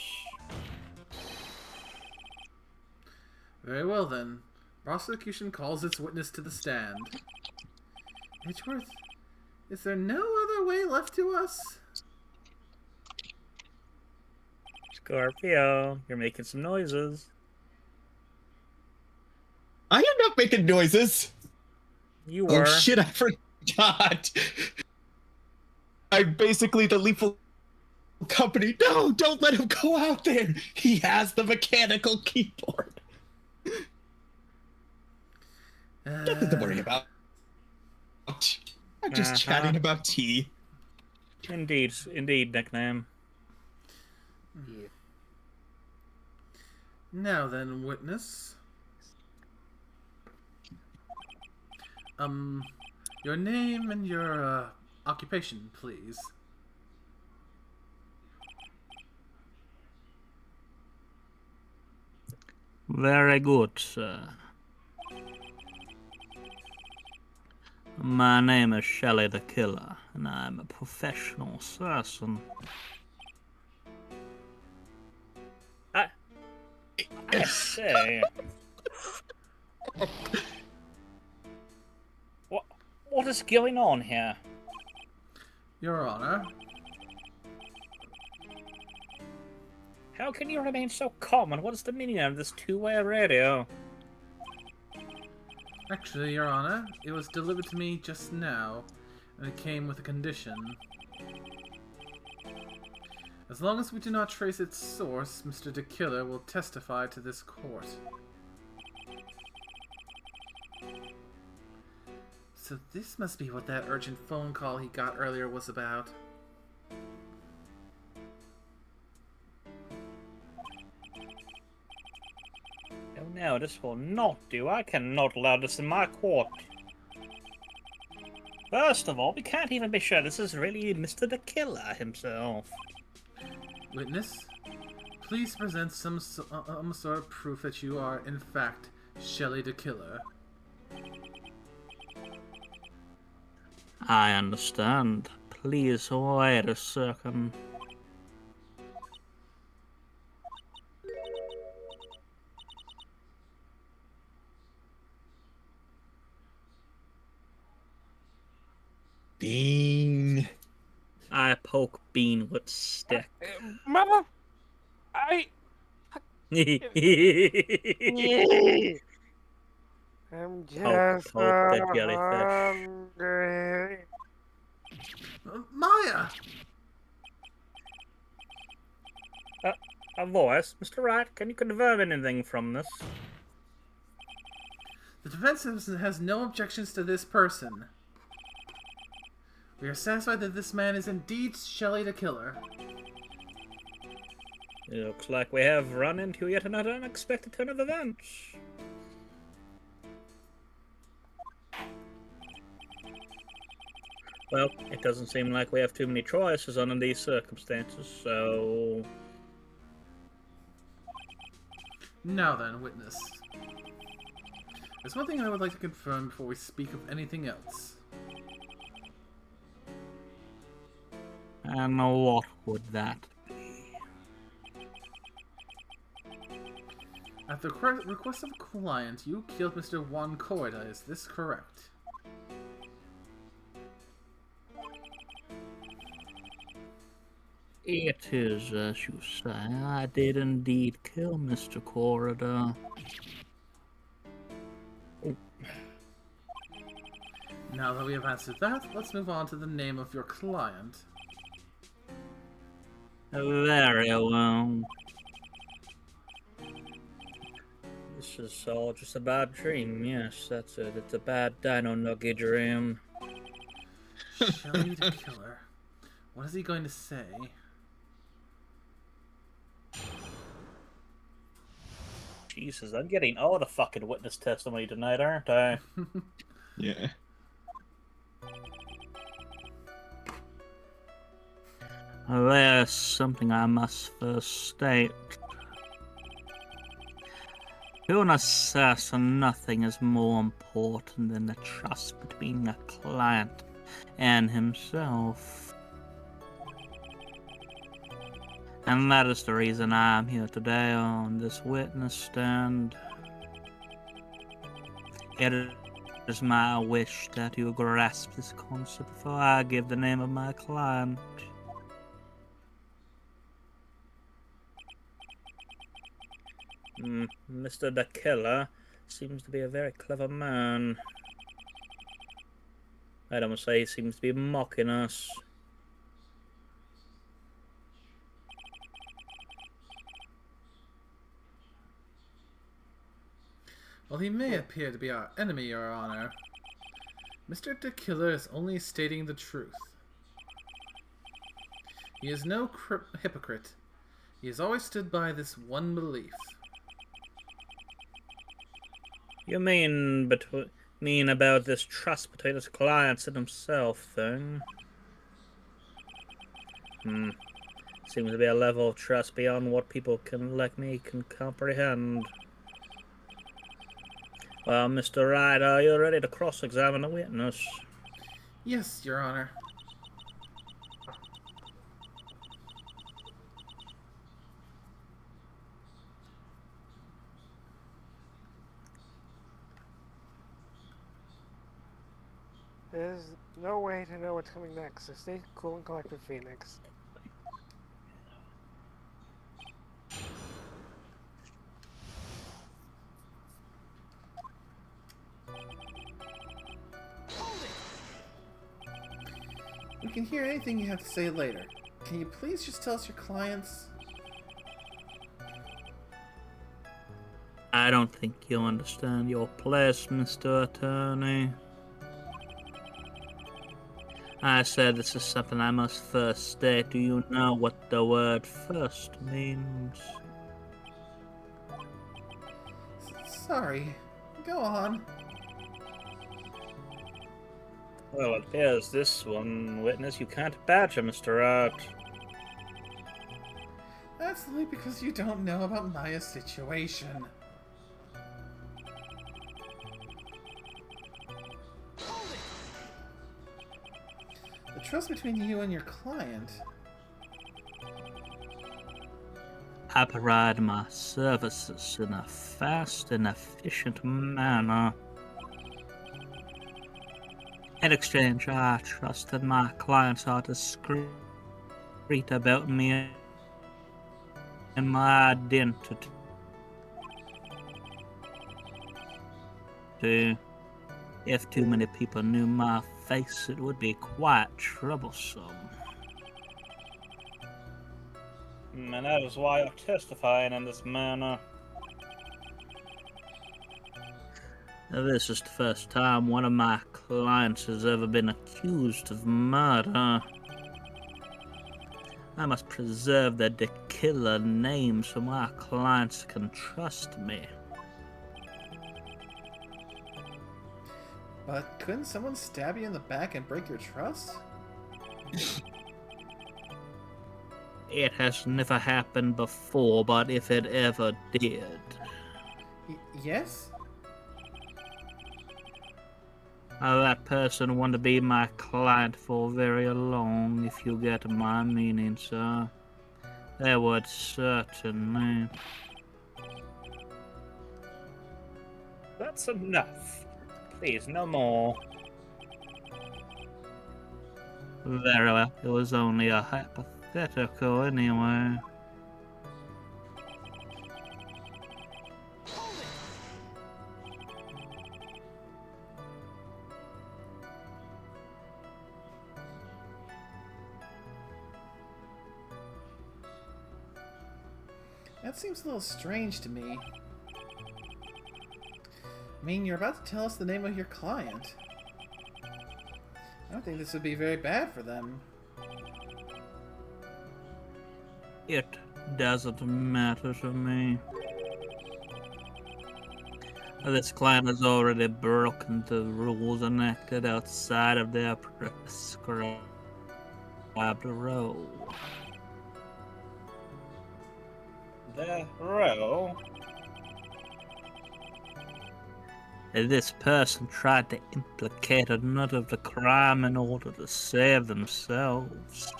Very well then. Prosecution calls its witness to the stand. Edgeworth, is there no other way left to us? Scorpio, you're making some noises. I am not making noises. You were. Oh shit, I forgot. I'm basically the lethal company. No, don't let him go out there. He has the mechanical keyboard. Nothing to worry about. I'm just chatting about tea. Indeed, nickname. Yeah. Now then, witness. Your name and your, occupation, please. Very good, sir. My name is Shelley the Killer, and I'm a professional assassin. I say... What is going on here? Your Honor. How can you remain so calm, and what is the meaning of this two-way radio? Actually, Your Honor, it was delivered to me just now, and it came with a condition. As long as we do not trace its source, Mr. the Killer will testify to this court. So this must be what that urgent phone call he got earlier was about. Oh no, this will not do. I cannot allow this in my court. First of all, we can't even be sure this is really Mr. the Killer himself. Witness, please present some sort of proof that you are, in fact, Shelley the Killer. I understand. Please wait a second. Bean. I poke Bean with stick. Mother, I'm just poke the so jellyfish. hungry. Maya! A voice, Mr. Wright, can you confirm anything from this? The defense has no objections to this person. We are satisfied that this man is indeed Shelley the Killer. It looks like we have run into yet another unexpected turn of events. Well, it doesn't seem like we have too many choices under these circumstances, so... Now then, witness. There's one thing I would like to confirm before we speak of anything else. And what would that be? At the request of a client, you killed Mr. Juan Corda. Is this correct? It is as you say. I did indeed kill Mr. Corridor. Now that we have answered that, let's move on to the name of your client. Very well. This is all just a bad dream. Yes, that's it. It's a bad dino nugget dream. Shelley the Killer. What is he going to say? Jesus, I'm getting all the fucking witness testimony tonight, aren't I? Yeah. There's something I must first state. To an assassin, nothing is more important than the trust between the client and himself. And that is the reason I'm here today on this witness stand. It is my wish that you grasp this concept before I give the name of my client. Mr. the Killer seems to be a very clever man. I don't say he seems to be mocking us. Well, he may appear to be our enemy, Your Honor. Mr. the Killer is only stating the truth. He is no hypocrite. He has always stood by this one belief. You mean about this trust between his clients and himself thing? Seems to be a level of trust beyond what people like me can comprehend. Well, Mr. Wright, are you ready to cross-examine the witness? Yes, Your Honor. There's no way to know what's coming next, so stay cool and collected, Phoenix. We can hear anything you have to say later. Can you please just tell us your clients? I don't think you'll understand your place, Mr. Attorney. I said this is something I must first state. Do you know what the word first means? Sorry. Go on. Well, it appears this one, witness, you can't badger Mr. Wright. That's only because you don't know about Maya's situation. The trust between you and your client. I provide my services in a fast and efficient manner. In exchange, I trust that my clients are discreet about me and my identity. If too many people knew my face, it would be quite troublesome. And that is why you're testifying in this manner. This is the first time one of my clients has ever been accused of murder. I must preserve their killer names so my clients can trust me. But couldn't someone stab you in the back and break your trust? It has never happened before, but if it ever did... Yes? That person wouldn't be my client for very long, if you get my meaning, sir. They would certainly... That's enough. Please, no more. Very well, it was only a hypothetical anyway. That seems a little strange to me. I mean, you're about to tell us the name of your client. I don't think this would be very bad for them. It doesn't matter to me. This client has already broken the rules and acted outside of their prescribed role. Their role? This person tried to implicate another of the crime in order to save themselves.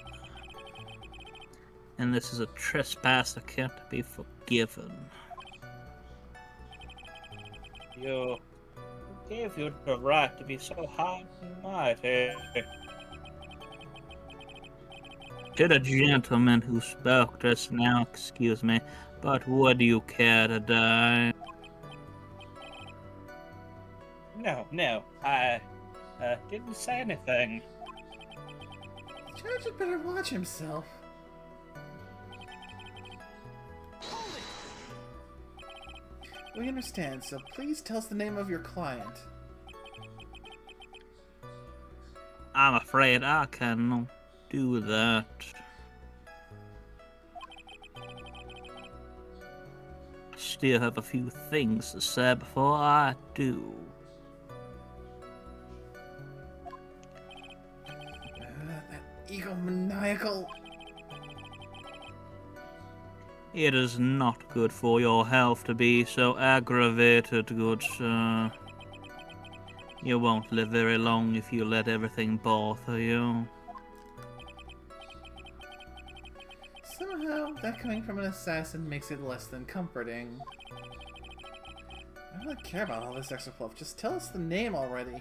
And this is a trespass that can't be forgiven. You gave you the right to be so high and mighty. To the gentleman who spoke just now, excuse me, but would you care to die? No, I didn't say anything. The judge had better watch himself. We understand, so please tell us the name of your client. I'm afraid I cannot do that. I still have a few things to say before I do. That egomaniacal... It is not good for your health to be so aggravated, good sir. You won't live very long if you let everything bother you. Somehow, that coming from an assassin makes it less than comforting. I don't really care about all this extra fluff. Just tell us the name already.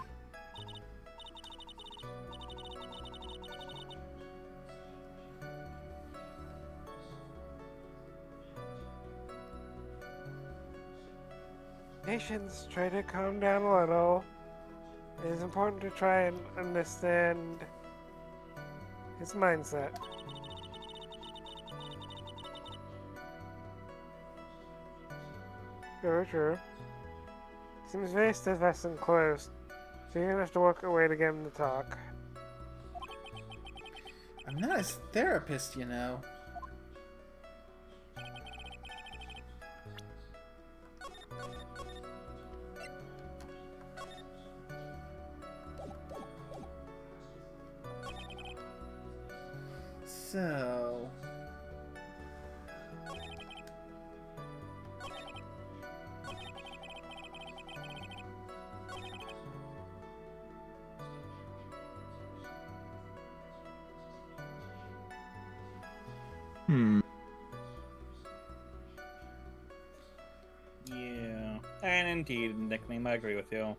Patience, try to calm down a little. It is important to try and understand his mindset. Very true. Seems very steadfast and close, so you're gonna have to work a way to get him to talk. I'm not his therapist, you know. So... Yeah. And indeed, nickname, I agree with you.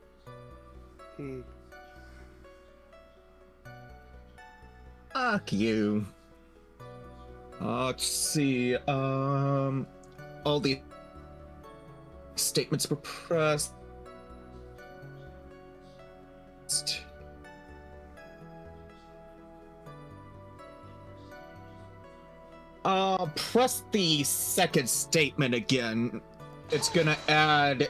Fuck you. Let's see. All the statements were pressed. Press the second statement again. It's gonna add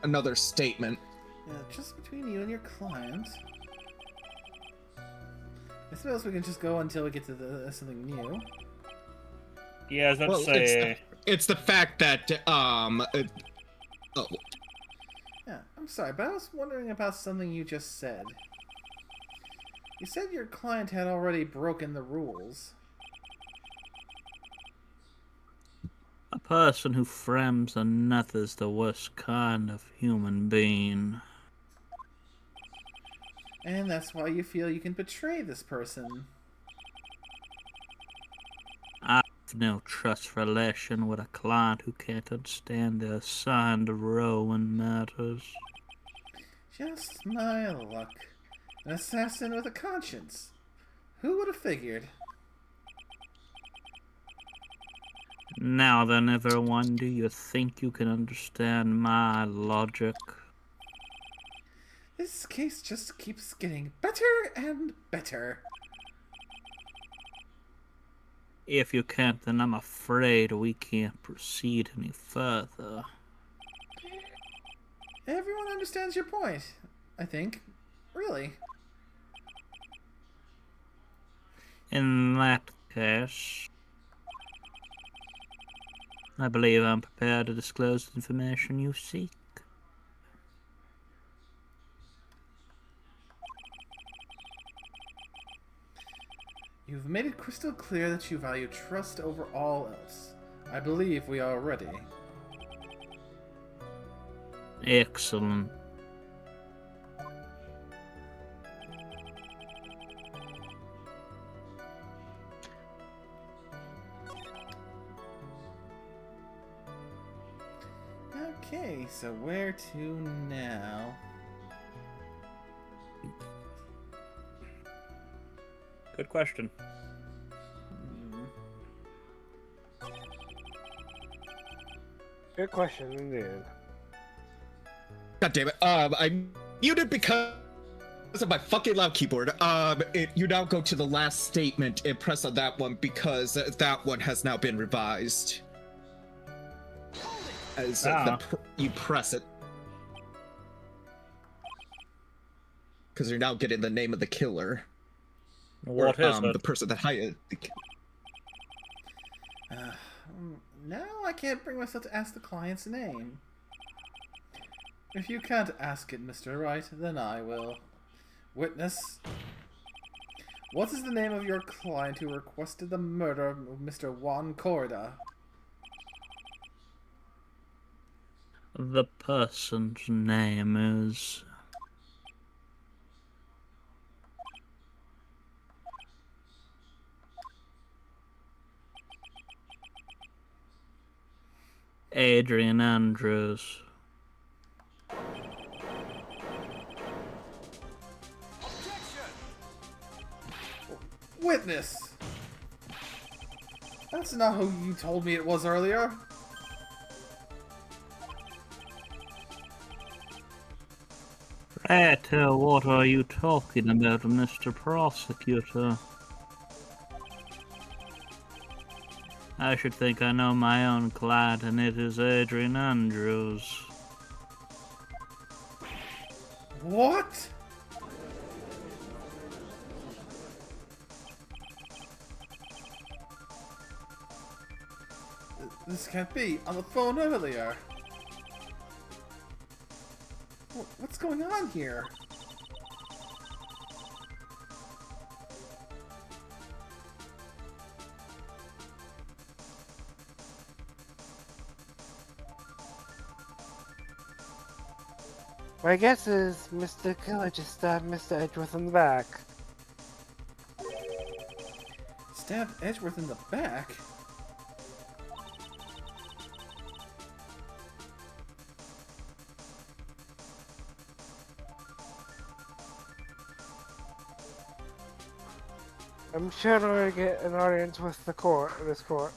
another statement. Yeah, just between you and your client. I suppose we can just go until we get to something new. Yeah, I was about to say... It's the fact that, oh. Yeah, I'm sorry, but I was wondering about something you just said. You said your client had already broken the rules. A person who frames another's the worst kind of human being. And that's why you feel you can betray this person. I've no trust relation with a client who can't understand their assigned role in matters. Just my luck. An assassin with a conscience. Who would have figured? Now then, everyone, do you think you can understand my logic? This case just keeps getting better and better. If you can't, then I'm afraid we can't proceed any further. Everyone understands your point, I think. Really. In that case, I believe I'm prepared to disclose the information you seek. You've made it crystal clear that you value trust over all else. I believe we are ready. Excellent. Okay, so where to now? Good question. Good question indeed. God damn it. I muted because of my fucking loud keyboard. You now go to the last statement and press on that one because that one has now been revised. As you press it. Because you're now getting the name of the killer. What is it? The person that hired the Now I can't bring myself to ask the client's name. If you can't ask it, Mr. Wright, then I will. Witness. What is the name of your client who requested the murder of Mr. Juan Corda? The person's name is... Adrian Andrews. Witness! That's not who you told me it was earlier. What are you talking about, Mr. Prosecutor? I should think I know my own client, and it is Adrian Andrews. What? This can't be. On the phone earlier. What's going on here? My guess is Mr. Killer just stabbed Mr. Edgeworth in the back. stabbed Edgeworth in the back? I'm sure I'm gonna get an audience with the court, this court.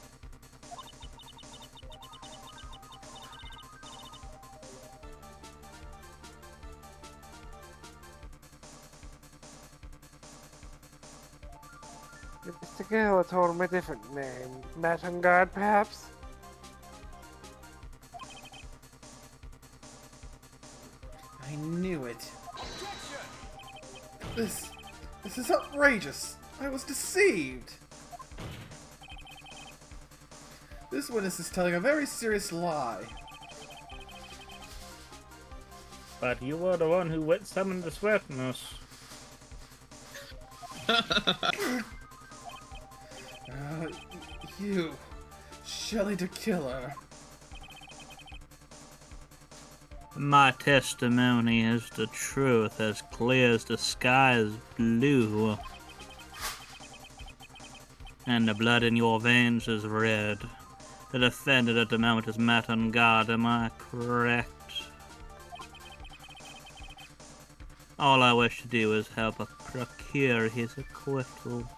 Mr. Gale told him a different name. Matt on guard, perhaps? I knew it. This is outrageous. I was deceived. This witness is telling a very serious lie. But you were the one who summoned this witness. You, Shelley the Killer. My testimony is the truth, as clear as the sky is blue. And the blood in your veins is red. The defendant at the moment is Matt on guard, am I correct? All I wish to do is help procure his acquittal.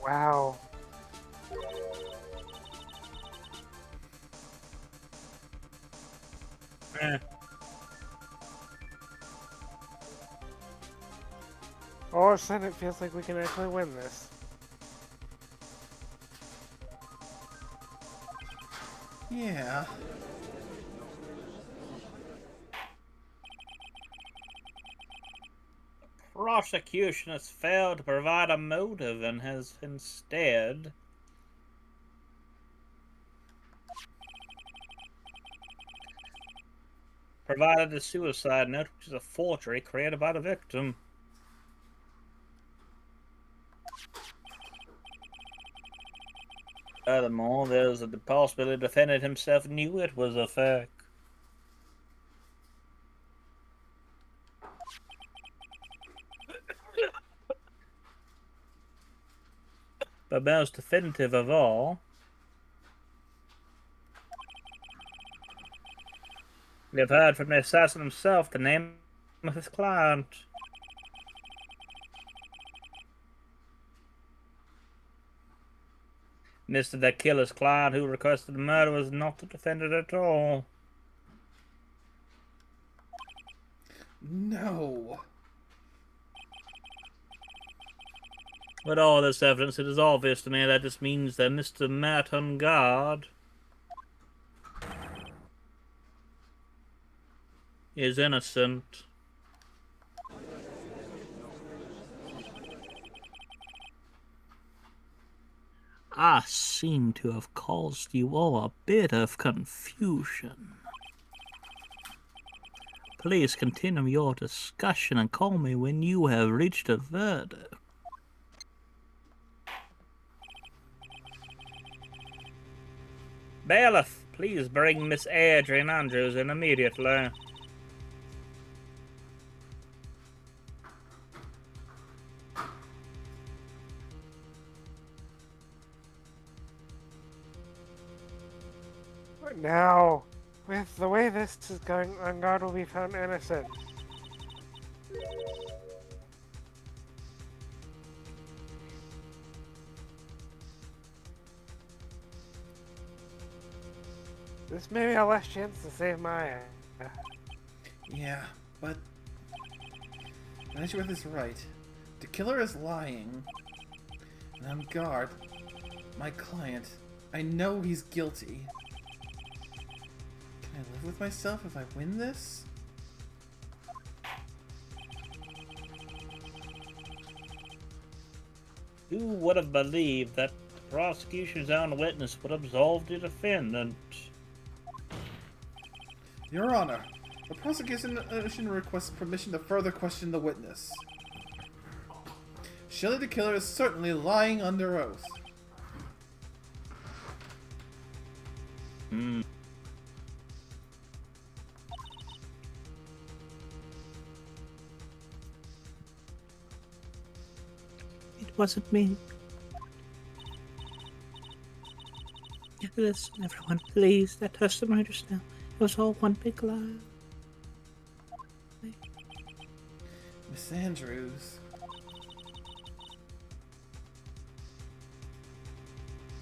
Wow. All of a sudden, it feels like we can actually win this. Yeah. Prosecution has failed to provide a motive and has instead provided a suicide note, which is a forgery created by the victim. Furthermore, there's the possibility the defendant himself knew it was a fake. But most definitive of all, we have heard from the assassin himself the name of his client. Mr. the killer's client who requested the murder was not the defendant at all. No. With all this evidence, it is obvious to me that this means that Mr. Matt on guard is innocent. I seem to have caused you all a bit of confusion. Please continue your discussion and call me when you have reached a verdict. Bailiff, please bring Miss Adrian Andrews in immediately. But now, with the way this is going, on guard will be found innocent. This may be our last chance to save Maya. Yeah, but Edgeworth is right. The killer is lying. And on guard, my client, I know he's guilty. Can I live with myself if I win this? Who would have believed that Prosecution's own witness would absolve the defendant. Your Honor, the prosecution requests permission to further question the witness. Shelley the killer is certainly lying under oath. Hmm. It wasn't me. Listen, everyone, please. That testimony just now. It was all one big lie. Miss Andrews.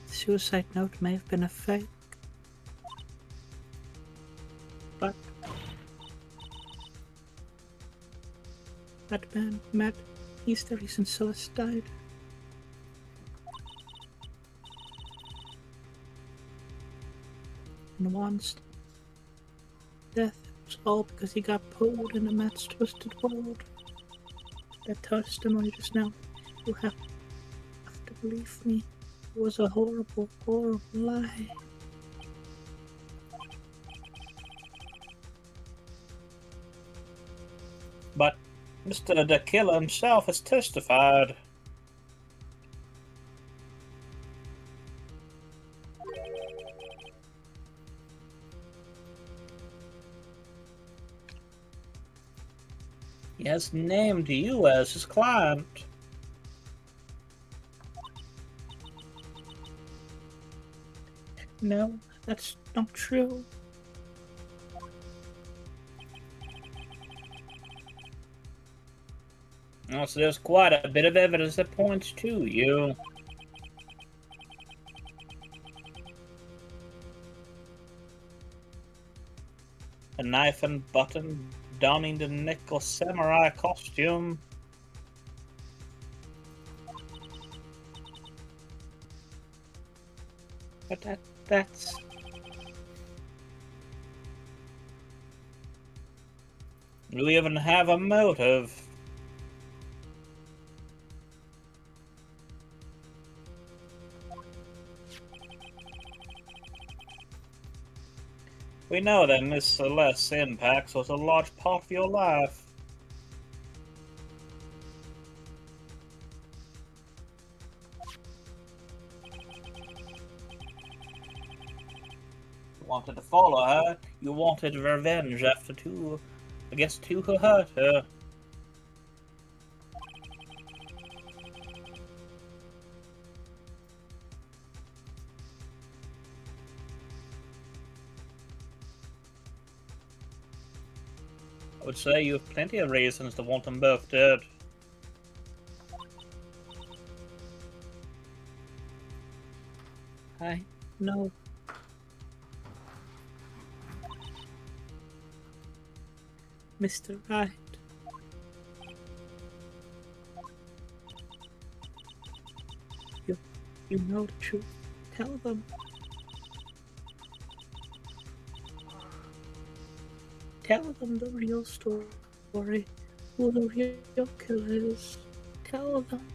The suicide note may have been a fake. But that man, Matt, he's the reason Celeste died. And Juan's death was all because he got pulled into Matt's twisted world. That testimony just now, you have to believe me, it was a horrible, horrible lie. But Mr. the killer himself has testified. He has named you as his client. No, that's not true. So there's quite a bit of evidence that points to you. A knife and button donning the nickel samurai costume. But that's... You even have a motive. We know that Miss Celeste's impact was a large part of your life. You wanted to follow her. You wanted revenge against two who hurt her. I would say you have plenty of reasons to want them both dead. I know. Mr. Wright. You know the truth. Tell them. Tell them the real story. Who the real killer is. Tell them.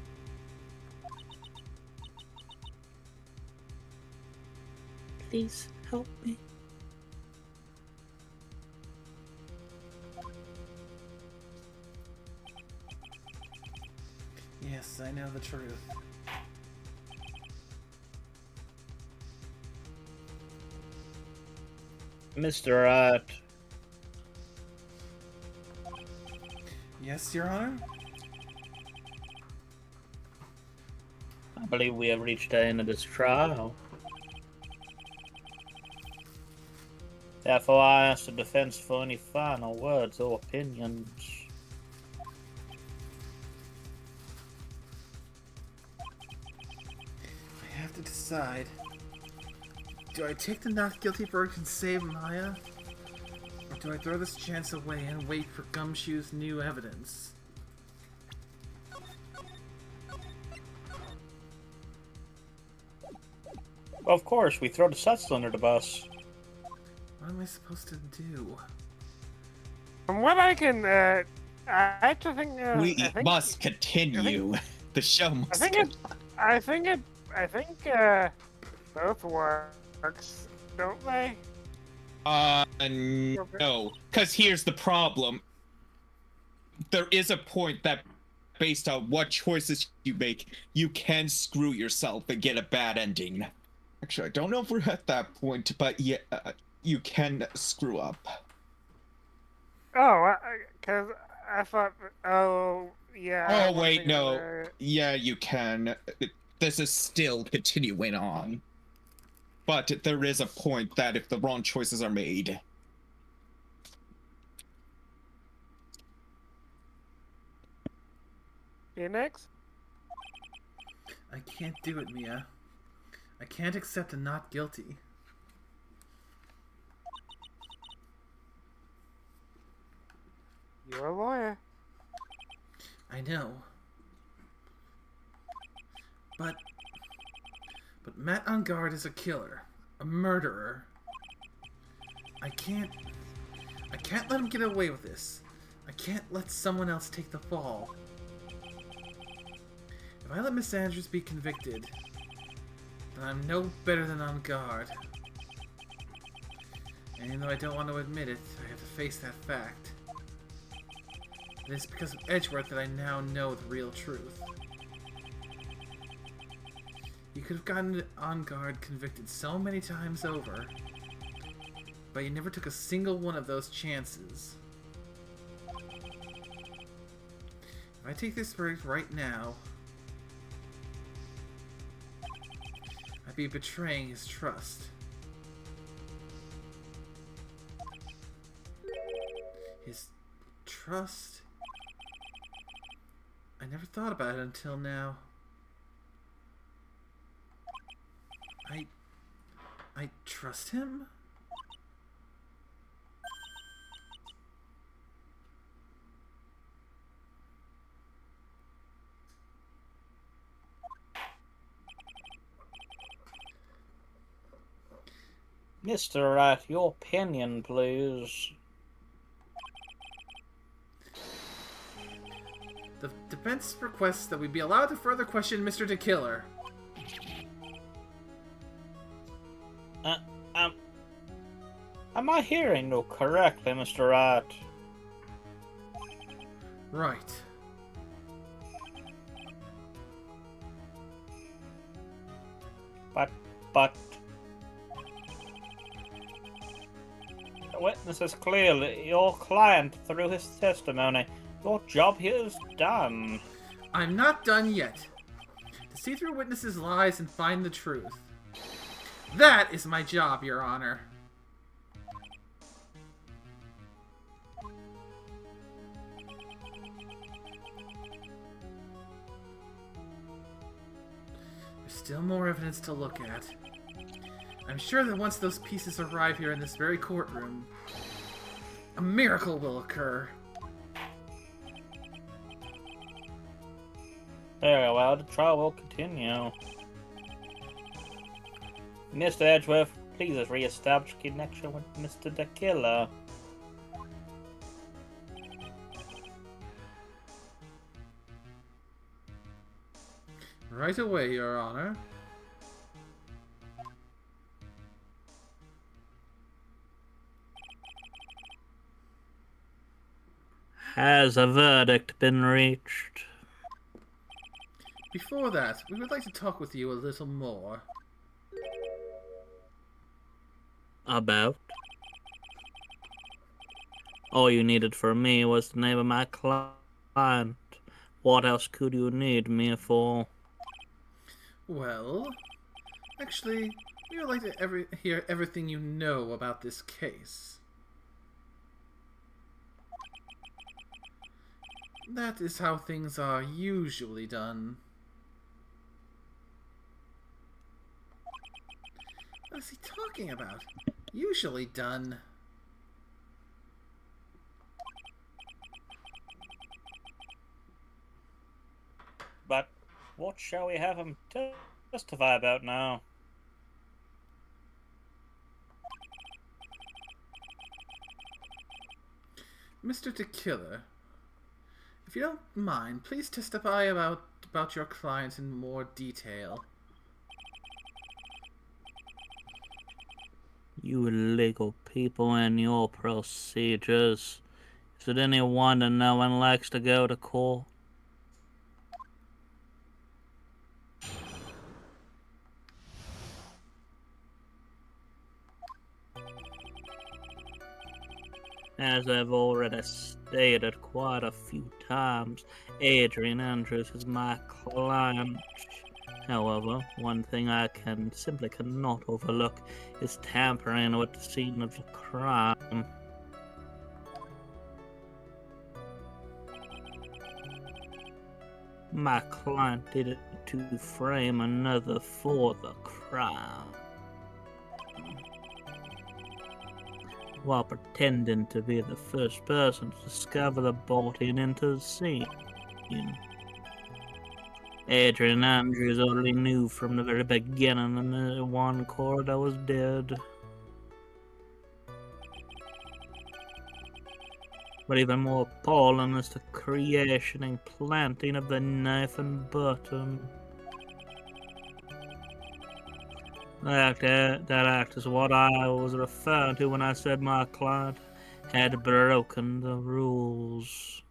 Please help me. Yes, I know the truth. Mr. Wright. Yes, Your Honor? I believe we have reached the end of this trial. Therefore, I ask the defense for any final words or opinions. I have to decide. Do I take the not guilty verdict and save Maya? Or do I throw this chance away and wait for Gumshoe's new evidence? Well, of course, we throw the Suts under the bus. What am I supposed to do? From what I can, I actually think we I think, must continue. The show must. I think I think both works, don't they? No. Because here's the problem. There is a point that, based on what choices you make, you can screw yourself and get a bad ending. Actually, I don't know if we're at that point, but yeah, you can screw up. Oh, because I thought. Oh, yeah. I Oh, wasn't wait, thinking no. about it. Yeah, you can. This is still continuing on. But there is a point that if the wrong choices are made. Phoenix? I can't do it, Mia. I can't accept a not guilty. You're a lawyer. I know. But Matt on guard is a killer. A murderer. I can't let him get away with this. I can't let someone else take the fall. If I let Miss Andrews be convicted, then I'm no better than on guard. And even though I don't want to admit it, I have to face that fact. It is because of Edgeworth that I now know the real truth. You could have gotten on guard convicted so many times over, but you never took a single one of those chances. If I take this verdict right now, I'd be betraying his trust. His trust? I never thought about it until now. I trust him? Mr. Wright, your opinion, please. The defense requests that we be allowed to further question Mr. DeKiller. Am I hearing you correctly, Mr. Wright? Right. But the witness is clearly your client through his testimony. Your job here is done. I'm not done yet. To see through witnesses' lies and find the truth. That is my job, Your Honor. There's still more evidence to look at. I'm sure that once those pieces arrive here in this very courtroom, a miracle will occur. Very well, the trial will continue. Mr. Edgeworth, please re-establish connection with Mr. DeKiller. Right away, Your Honor. Has a verdict been reached? Before that, we would like to talk with you a little more. About? All you needed from me was the name of my client. What else could you need me for? Well, actually, we would like to hear everything you know about this case. That is how things are usually done. What is he talking about? Usually done. But what shall we have him testify about now? Mr. DeKiller, if you don't mind, please testify about your client in more detail. You illegal people and your procedures. Is it any wonder no one likes to go to court? As I've already stated quite a few times, Adrian Andrews is my client. However, one thing I simply cannot overlook is tampering with the scene of the crime. My client did it to frame another for the crime, while pretending to be the first person to discover the body and enter the scene. Adrian Andrews already knew from the very beginning that the one corridor was dead. But even more appalling is the creation and planting of the knife and button. That act is what I was referring to when I said my client had broken the rules.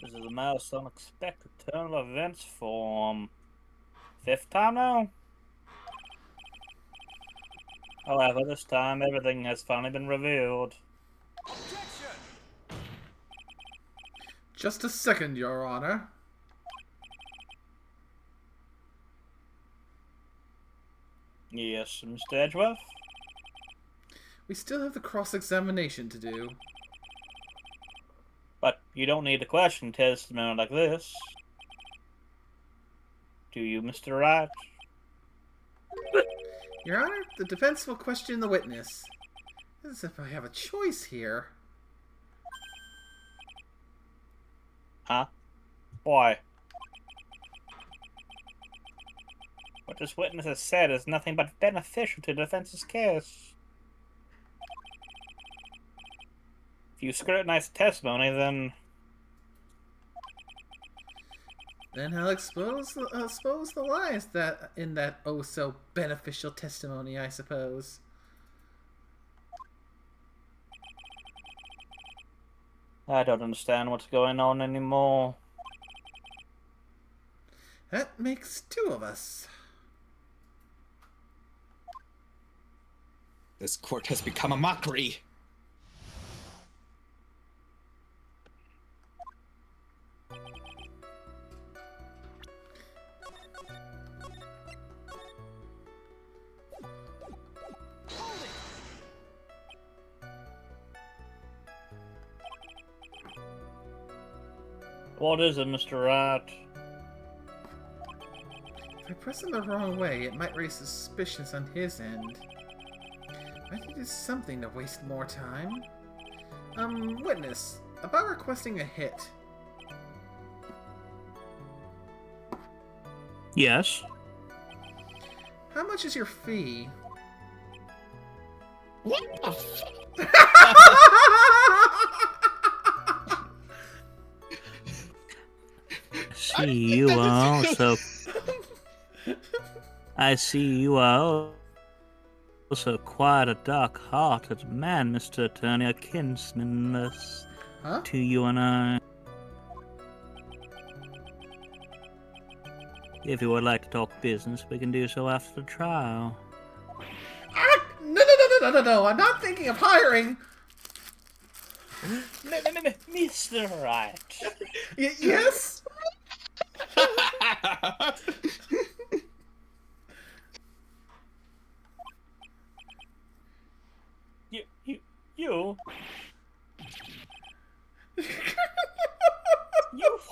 This is a most unexpected turn of events for 5th time now. However, this time everything has finally been revealed. Objection! Just a second, Your Honor. Yes, Mr. Edgeworth? We still have the cross-examination to do. But you don't need to question testimony like this. Do you, Mr. Wright? Your Honor, the defense will question the witness. As if I have a choice here. Huh? Why? What this witness has said is nothing but beneficial to the defense's case. If you scrutinize the testimony, then I'll expose the lies that in that oh so beneficial testimony, I suppose. I don't understand what's going on anymore. That makes two of us. This court has become a mockery. What is it, Mr. Wright? If I press him the wrong way, it might raise suspicions on his end. I think it's something to waste more time. Witness, about requesting a hit. Yes. How much is your fee? What the fuck? I see you are also quite a dark-hearted man, Mr. Attorney, a kinsmanless to you and I. If you would like to talk business, we can do so after the trial. No, I'm not thinking of hiring! Mr. Wright. Yes? You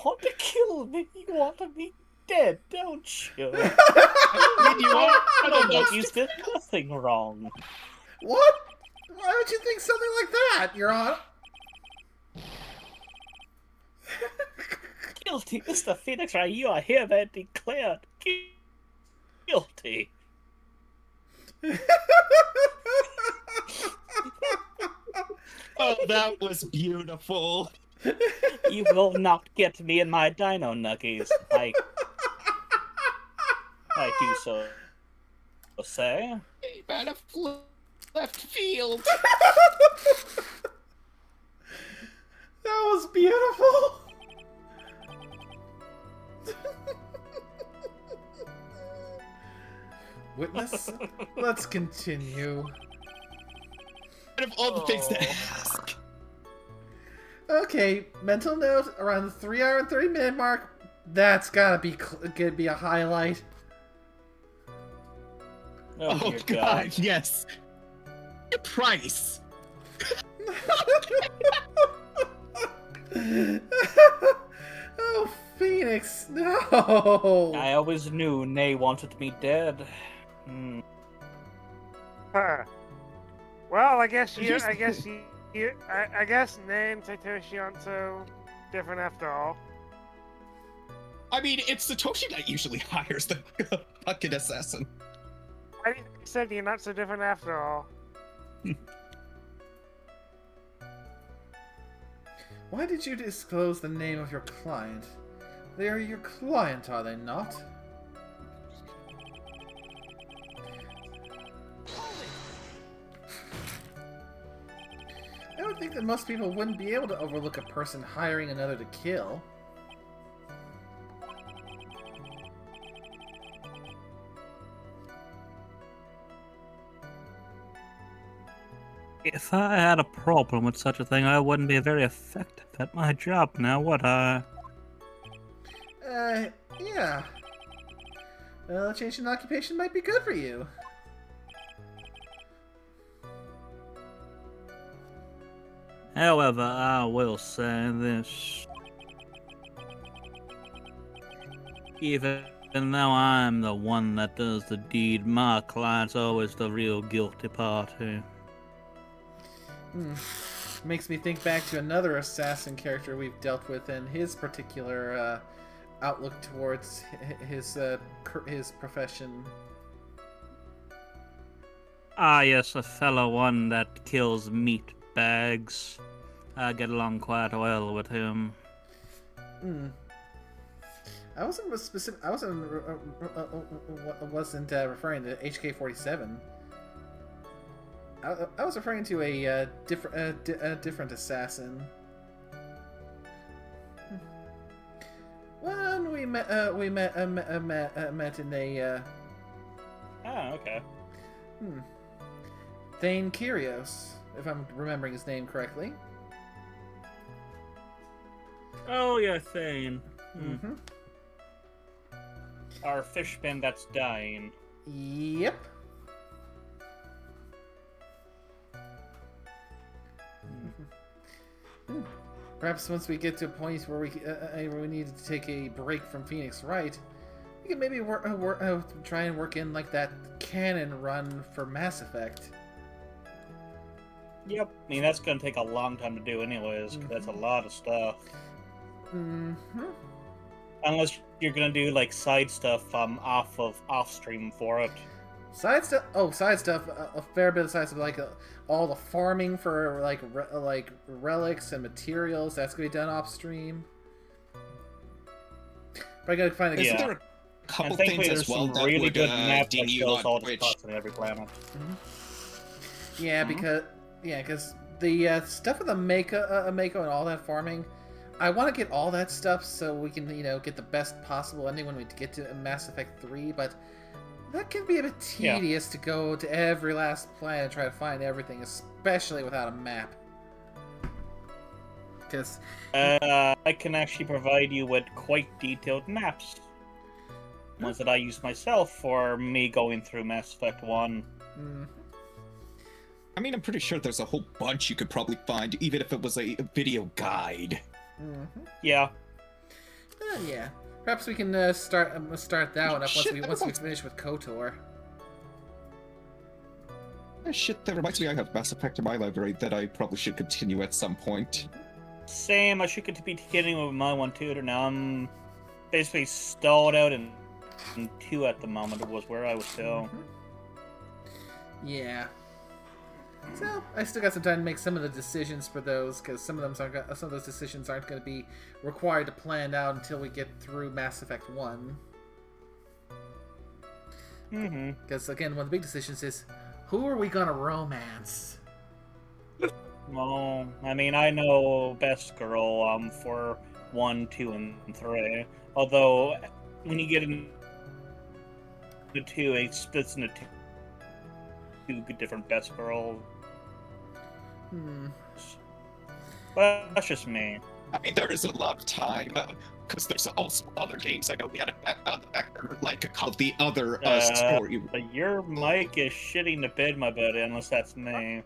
want to kill me? You want to be dead, don't you? I don't you did nothing wrong. What? Why would you think something like that, Your Honor? Guilty, Mr. Phoenix Wright, you are hereby declared guilty. Oh, that was beautiful. You will not get me in my dino nuggies. I do so say. He might have left field. That was beautiful. Witness, let's continue. Out of all the things to ask. Okay, mental note around the 3 hour and 30-minute mark. That's gotta be a highlight. Oh, God, God, yes. The price. Oh, Phoenix, no! I always knew Nay wanted me dead. Huh. Well, I guess Nay and Satoshi aren't so different after all. I mean, it's Satoshi that usually hires the fucking assassin. I said you're not so different after all. Why did you disclose the name of your client? They are your client, are they not? I would think that most people wouldn't be able to overlook a person hiring another to kill. If I had a problem with such a thing, I wouldn't be very effective at my job now, would I? Yeah. Well, a change in occupation might be good for you. However, I will say this. Even though I'm the one that does the deed, my client's always the real guilty party. Makes me think back to another assassin character we've dealt with and his particular outlook towards his profession. Ah, yes, a fellow one that kills meat bags. I get along quite well with him. I wasn't referring to HK-47. I was referring to a different assassin. When we met in a. Oh, okay. Thane Kyrios, if I'm remembering his name correctly. Oh, yeah, Thane. Mm-hmm. Our fishman that's dying. Yep. Perhaps once we get to a point where we need to take a break from Phoenix Wright, we can maybe try and work in like that canon run for Mass Effect. Yep. I mean, that's gonna take a long time to do anyways, 'cause that's a lot of stuff. Unless you're gonna do, like, side stuff off-stream for it. Side stuff? Oh, side stuff. A fair bit of side stuff, like all the farming for like relics and materials. That's gonna be done off stream. But I gotta find a Isn't there a couple and thankfully things there's as well some that really would good maps that deem you shows all on the which... spots on every planet. Yeah, because the stuff with the Mako and all that farming, I want to get all that stuff so we can get the best possible ending when we get to Mass Effect 3, but that can be a bit tedious to go to every last planet and try to find everything, especially without a map. Because I can actually provide you with quite detailed maps. Ones that I use myself for me going through Mass Effect 1. I mean, I'm pretty sure there's a whole bunch you could probably find, even if it was a video guide. Yeah. Yeah. Perhaps we can start that one up once we finish with KOTOR. Shit, that reminds me, I have Mass Effect in my library that I probably should continue at some point. Same, I should be continuing with my one too. Now I'm basically stalled out in 2 at the moment. It was where I was still. Yeah. So I still got some time to make some of the decisions for those, because some of those decisions aren't going to be required to plan out until we get through Mass Effect 1. Because again, one of the big decisions is, who are we gonna romance? Well, I mean, I know best girl for 1, 2, and 3. Although, when you get into 2, it splits into two different best girls. But that's just me. I mean, there is a lot of time, because there's also other games I know we had on the back burner, like called the other story. But your mic is shitting the bed, my buddy, unless that's me.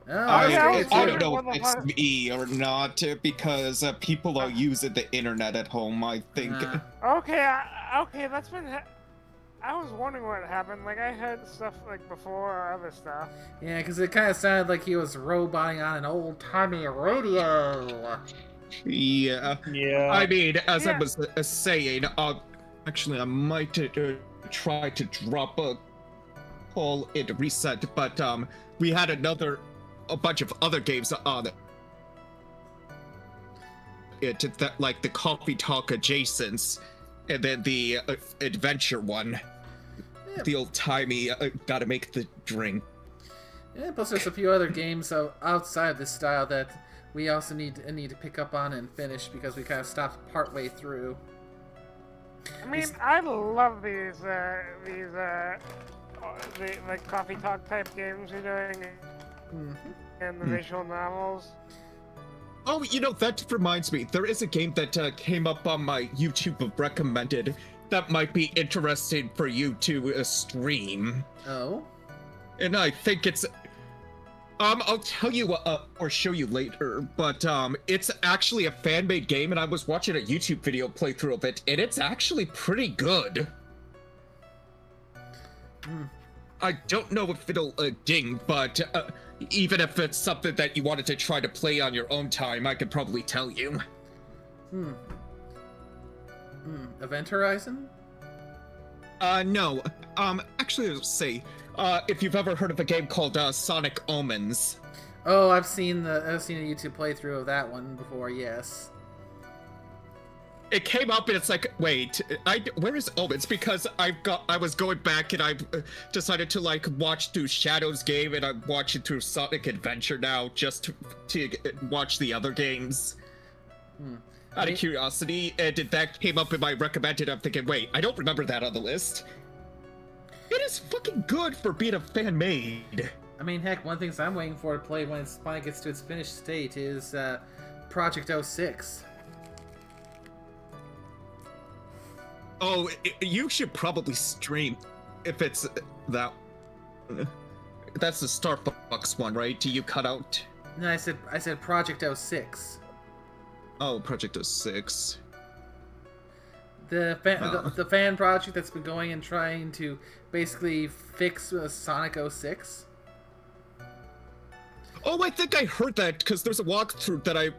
I don't know if it's me or not, because people are using the internet at home, I think. Okay, that's been... I was wondering what happened. Like, I heard stuff, like, before or other stuff. Yeah, because it kind of sounded like he was roboting on an old-timey radio. Yeah. I mean, as I was saying, actually, I might try to drop a call into reset, but we had a bunch of other games on it, that, like the Coffee Talk Adjacents, and then the adventure one. Yeah. The old-timey, gotta make the drink. Yeah, plus there's a few other games outside of this style that we also need to pick up on and finish because we kind of stopped partway through. I mean, I love these like coffee talk type games you're doing, and the visual novels. Oh, you know, that reminds me. There is a game that came up on my YouTube of recommended that might be interesting for you to stream. Oh? And I think it's... I'll tell you or show you later, but it's actually a fan-made game, and I was watching a YouTube video playthrough of it, and it's actually pretty good. I don't know if it'll ding, but even if it's something that you wanted to try to play on your own time, I could probably tell you. Event Horizon? No. Actually, I'll say, if you've ever heard of a game called Sonic Omens. Oh, I've seen a YouTube playthrough of that one before, yes. It came up and it's like, wait, where is Omens? Because I was going back and I decided to like watch through Shadow's game, and I'm watching through Sonic Adventure now just to watch the other games. Out of curiosity, and that came up in my recommended. I'm thinking, wait, I don't remember that on the list. It is fucking good for being a fan made. I mean, heck, one of the things I'm waiting for to play when it finally gets to its finished state is Project 06. Oh, you should probably stream if it's that. That's the Starbucks one, right? Do you cut out? No, I said Project 06. Oh, Project 06. The fan project that's been going and trying to basically fix Sonic 06. Oh, I think I heard that because there's a walkthrough that I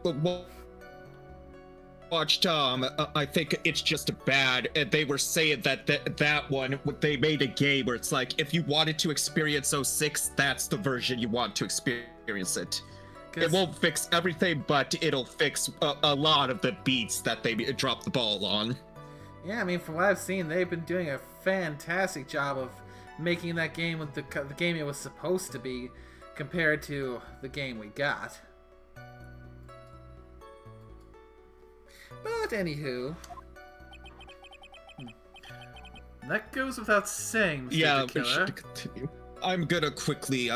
watched. I think it's just bad, and they were saying that one they made a game where it's like if you wanted to experience 06, that's the version you want to experience it. It won't fix everything, but it'll fix a lot of the beats that they dropped the ball on. Yeah, I mean, from what I've seen, they've been doing a fantastic job of making that game with the game it was supposed to be compared to the game we got. But anywho, that goes without saying, Mr. Yeah, the Killer. we should continue. I'm gonna quickly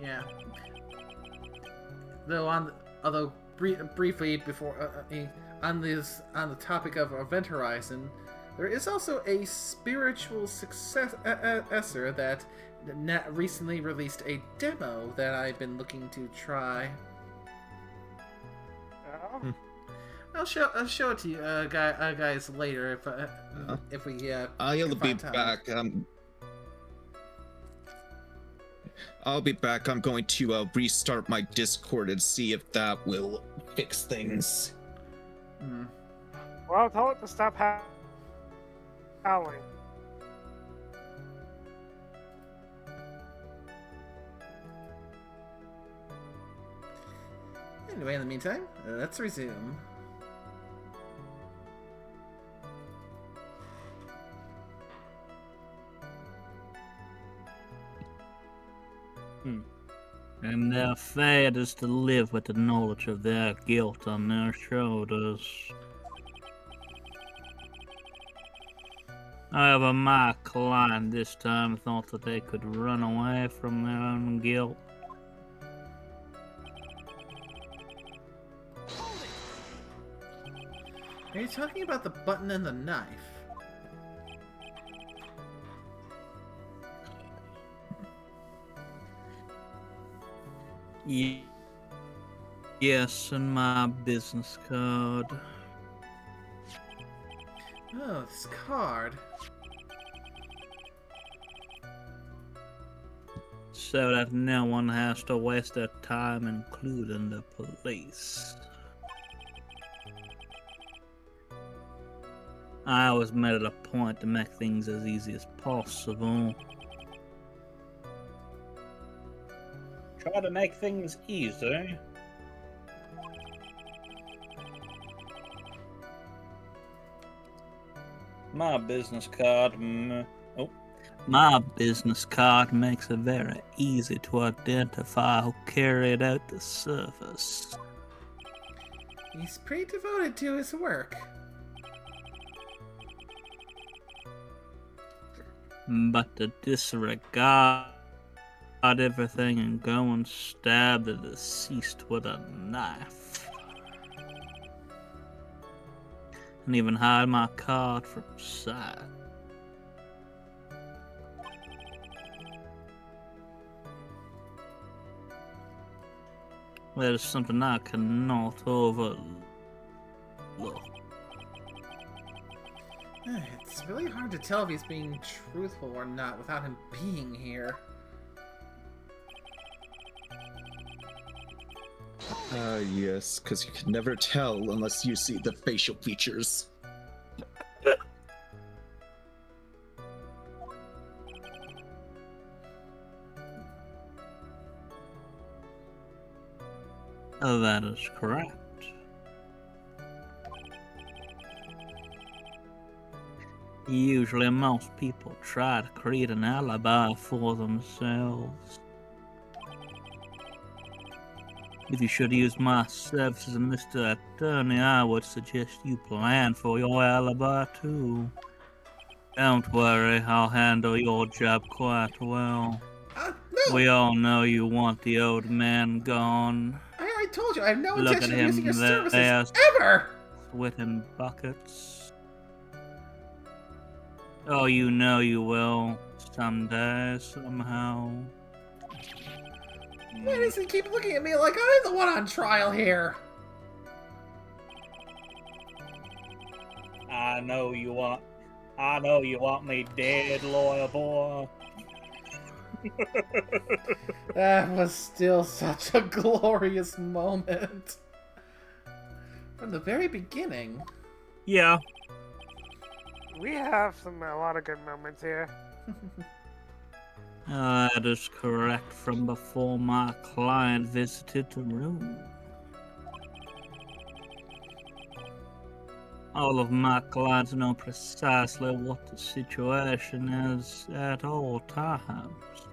Yeah. Although briefly before on the topic of Event Horizon, there is also a spiritual successor that recently released a demo that I've been looking to try. Oh. I'll show it to you guys later if we I'll be time. back. I'll be back. I'm going to restart my Discord and see if that will fix things. Well, tell it to stop howling. Anyway, in the meantime, let's resume. And their fate is to live with the knowledge of their guilt on their shoulders. However, my client this time thought that they could run away from their own guilt. Are you talking about the button and the knife? Yes, and my business card. Oh, this card. So that no one has to waste their time, including the police. I always made it a point to make things as easy as possible. Try to make things easy. My business card. My business card makes it very easy to identify who carried out the service. He's pretty devoted to his work. But to disregard everything and go and stab the deceased with a knife. And even hide my card from sight. That is something I cannot overlook. It's really hard to tell if he's being truthful or not without him being here. Yes, because you can never tell unless you see the facial features. That is correct. Usually most people try to create an alibi for themselves. If you should use my services, Mr. Attorney, I would suggest you plan for your alibi too. Don't worry, I'll handle your job quite well. No! We all know you want the old man gone. I already told you, I have no Look intention at of using him your services there. ever! Sweating buckets. Oh, you know you will. Someday, somehow. Why does he keep looking at me like I'm the one on trial here? I know you want me dead, lawyer boy. That was still such a glorious moment. From the very beginning. Yeah. We have a lot of good moments here. That is correct from before my client visited the room. All of my clients know precisely what the situation is at all times.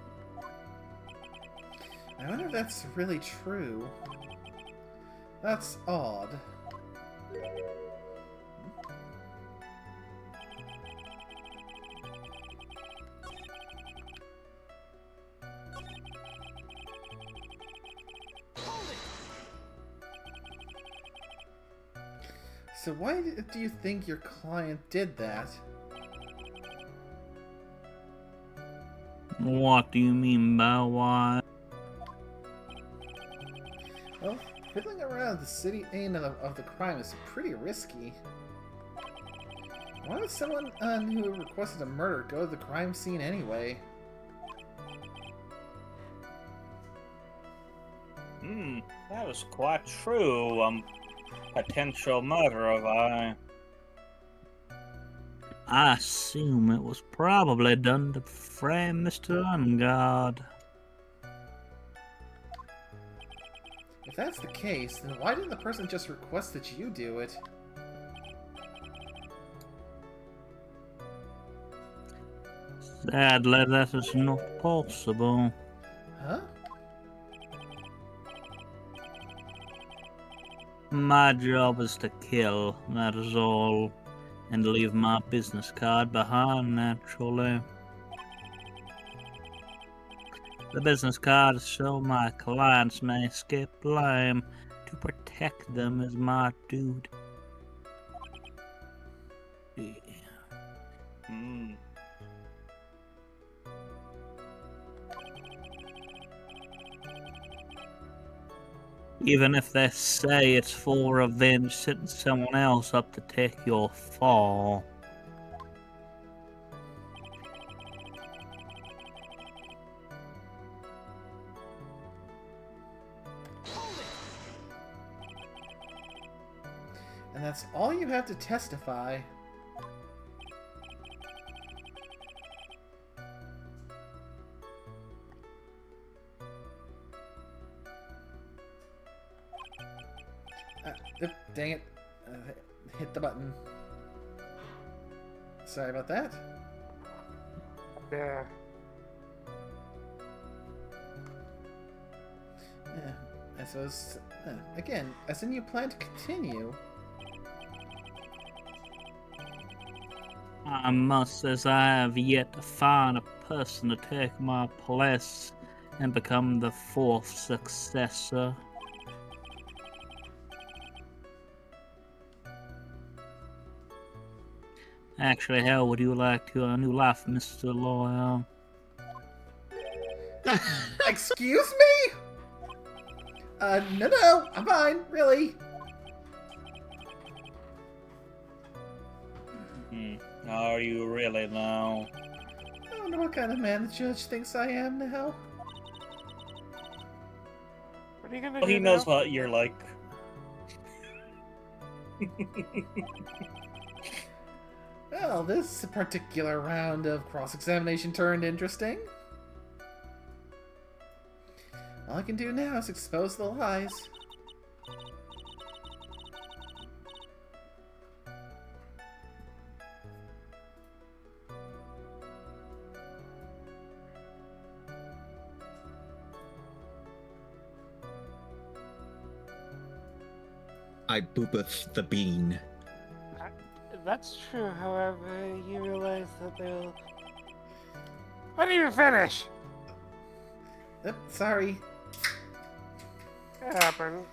I wonder if that's really true. That's odd. So why do you think your client did that? What do you mean by why? Well, fiddling around the city scene of the crime is pretty risky. Why would someone who requested a murder go to the crime scene anyway? That is quite true. Potential murderer, I assume it was probably done to frame Mr. Ungard. If that's the case, then why didn't the person just request that you do it? Sadly, that is not possible. Huh? My job is to kill, that is all. And leave my business card behind, naturally. The business card is so my clients may escape blame. To protect them is my duty. Even if they say it's for revenge, setting someone else up to take your fall. And that's all you have to testify. Dang it. Hit the button. Sorry about that. Yeah. Yeah, I suppose, again, as in you plan to continue. I must, as I have yet to find a person to take my place and become the fourth successor. Actually, how would you like your new life, Mr. Lawyer? Excuse me? No, I'm fine, really. Are you really now? I don't know what kind of man the judge thinks I am now. What are you gonna Well, do he knows now? what you're like. Well, this particular round of cross-examination turned interesting. All I can do now is expose the lies. I boopeth the bean. That's true, however, you realize that they'll... I didn't even finish! Sorry. It happened.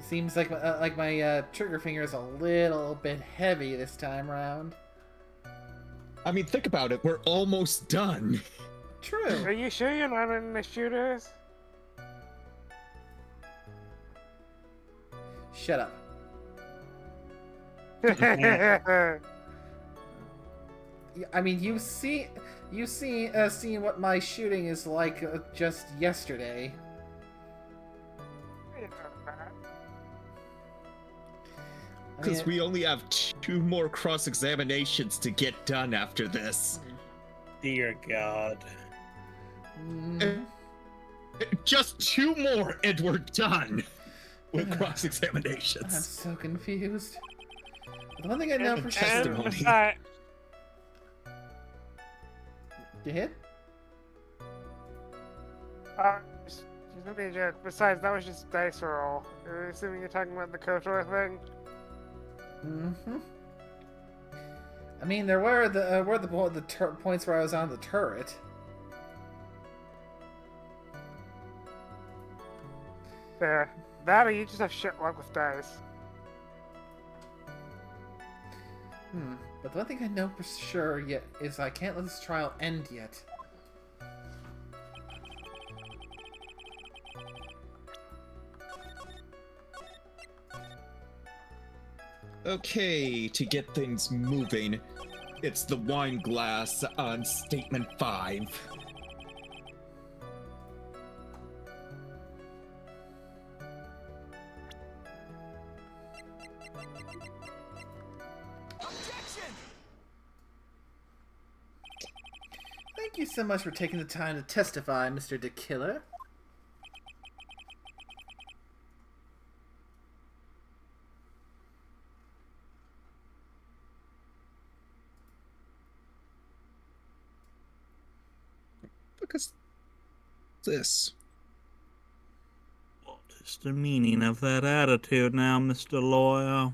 Seems like my trigger finger is a little bit heavy this time round. I mean, think about it. We're almost done. True. Are you sure you're not in the shooters? Shut up. I mean, you've seen what my shooting is like just yesterday. Because we only have 2 more cross-examinations to get done after this. Dear God. Just 2 more and we're done with I'm cross-examinations. so confused. The one thing I know for sure. testimony. Besides, You hit? she's gonna be a joke. Besides, that was just dice roll. Assuming you're talking about the KOTOR thing. Mm-hmm. I mean, there were the points where I was on the turret. There. That or you just have shit luck with dice. But the one thing I know for sure yet is I can't let this trial end yet. Okay, to get things moving, it's the wine glass on statement 5. Thank you so much for taking the time to testify, Mr. DeKiller. Because this. What is the meaning of that attitude now, Mr. Lawyer?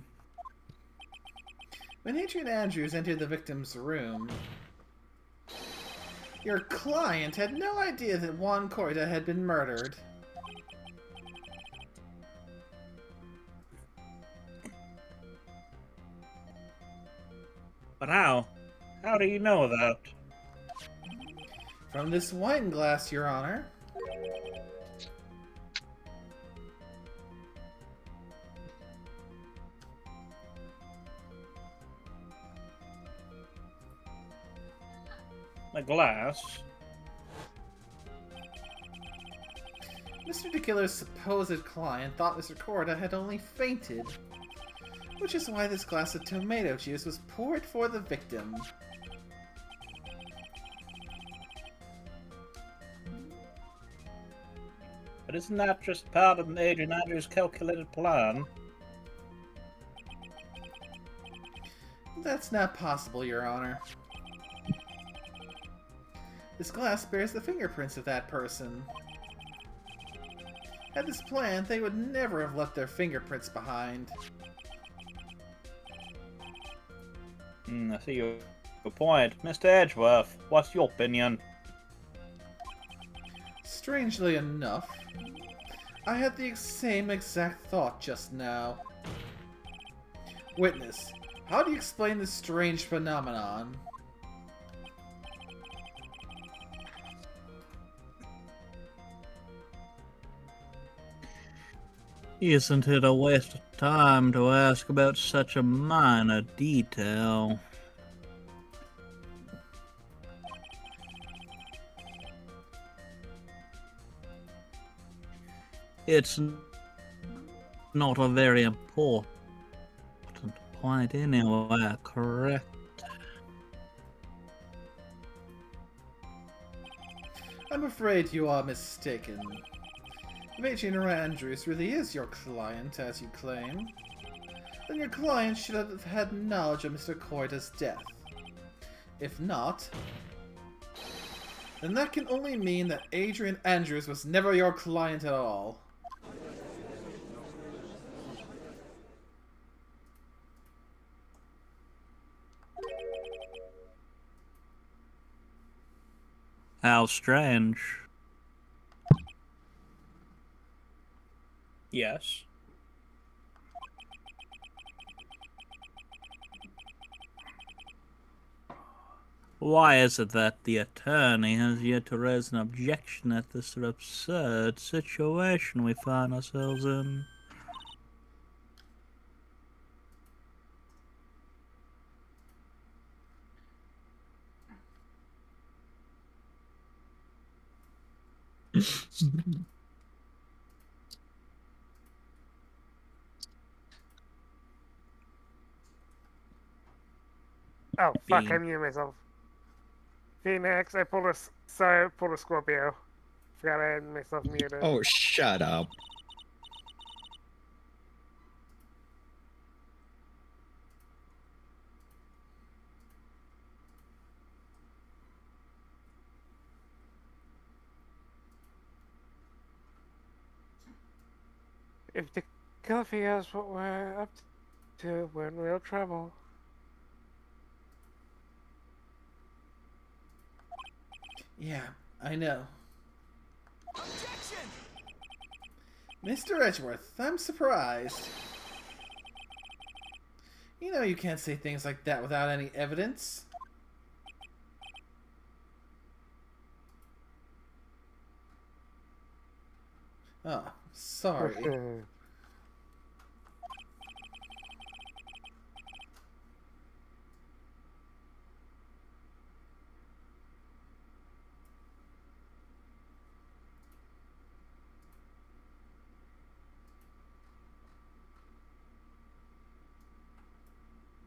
When Adrian Andrews entered the victim's room, your client had no idea that Juan Corda had been murdered. But how? How do you know that? From this wine glass, Your Honor. The glass? Mr. DeKiller's supposed client thought Mr. Corda had only fainted, which is why this glass of tomato juice was poured for the victim. But isn't that just part of Adrian Andrews' calculated plan? That's not possible, Your Honor. This glass bears the fingerprints of that person. Had this planned, they would never have left their fingerprints behind. I see your point. Mr. Edgeworth, what's your opinion? Strangely enough, I had the same exact thought just now. Witness, how do you explain this strange phenomenon? Isn't it a waste of time to ask about such a minor detail? It's not a very important point anyway, correct? I'm afraid you are mistaken. If Adrian Andrews really is your client, as you claim, then your client should have had knowledge of Mr. Corda's death. If not, then that can only mean that Adrian Andrews was never your client at all. How strange. Yes. Why is it that the attorney has yet to raise an objection at this absurd situation we find ourselves in? Oh, fuck, Bean. I muted myself. Phoenix, I pulled a Scorpio. Forgot I had myself muted. Oh, shut up. If the killer figures what we're up to, we're in real trouble. Yeah, I know. Mr. Edgeworth, I'm surprised. You know you can't say things like that without any evidence. Oh, sorry.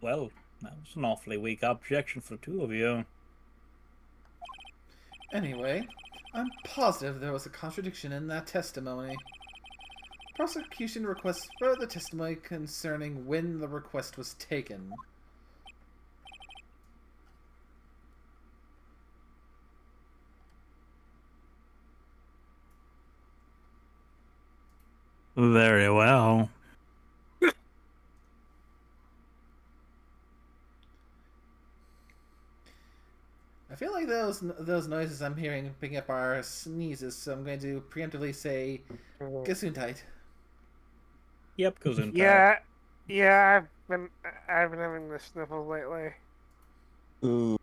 Well, that was an awfully weak objection for the two of you. Anyway, I'm positive there was a contradiction in that testimony. Prosecution requests further testimony concerning when the request was taken. Very well. I feel like those noises I'm hearing picking up are sneezes, so I'm going to preemptively say Gesundheit. Yep, goes in. Yeah, I've been having the sniffles lately. Ooh.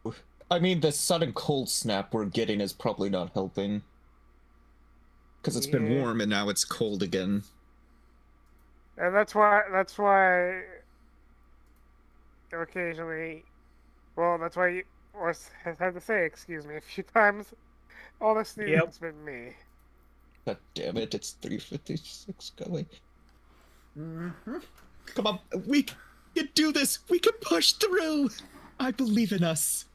I mean, the sudden cold snap we're getting is probably not helping. Because it's been warm and now it's cold again. And that's why occasionally, well, that's why you has had to say excuse me a few times. All the sneezing's been me. God damn it, it's 3:56 going. Mm-hmm. Come on, we can do this! We can push through! I believe in us.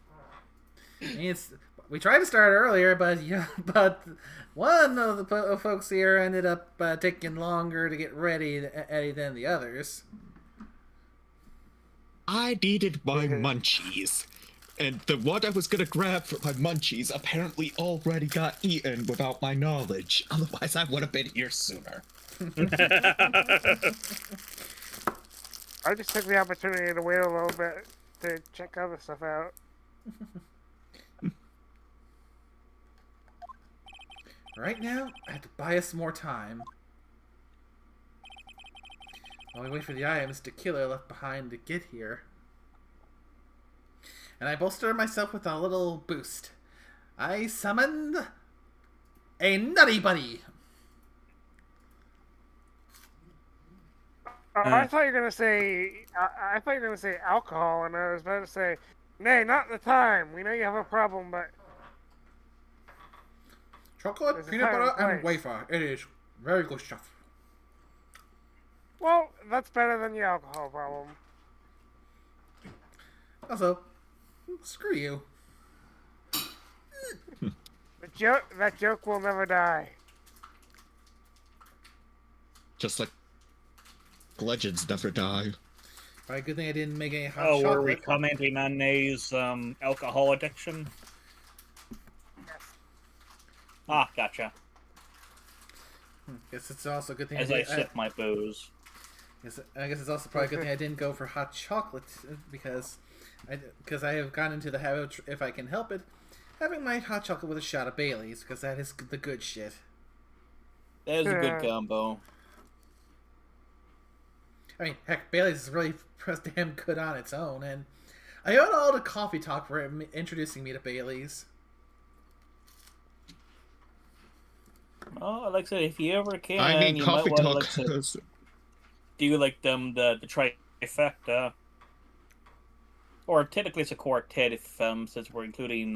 We tried to start earlier, but one of the folks here ended up taking longer to get ready than the others. I needed my munchies. And the one I was gonna grab for my munchies apparently already got eaten without my knowledge. Otherwise, I would have been here sooner. I just took the opportunity to wait a little bit to check other stuff out. Right now, I have to buy us more time. While we wait for the items the killer left behind to get here. And I bolster myself with a little boost. I summoned a Nutty Buddy. I thought you were gonna say. I thought you were gonna say alcohol, and I was about to say, "Nay, not the time. We know you have a problem, but." Chocolate, peanut butter, and wafer. It is very good stuff. Well, that's better than your alcohol problem. Also, screw you. That joke will never die. Just like legends never die. Probably a good thing I didn't make any hot chocolate. chocolate. Were we commenting on Nay's alcohol addiction? Yes. Ah, gotcha. Guess it's also a good thing I sip my booze. I guess it's also probably a good thing I didn't go for hot chocolate because I have gotten into the habit, if I can help it, having my hot chocolate with a shot of Bailey's, because that is the good shit. That is a good combo. I mean, heck, Bailey's is really damn good on its own, and I owe it all to Coffee Talk for introducing me to Bailey's. Oh, like I said, if you ever can, I mean, you Coffee might Talk. Want to, do you like them the trifecta? Or technically it's a quartet if since we're including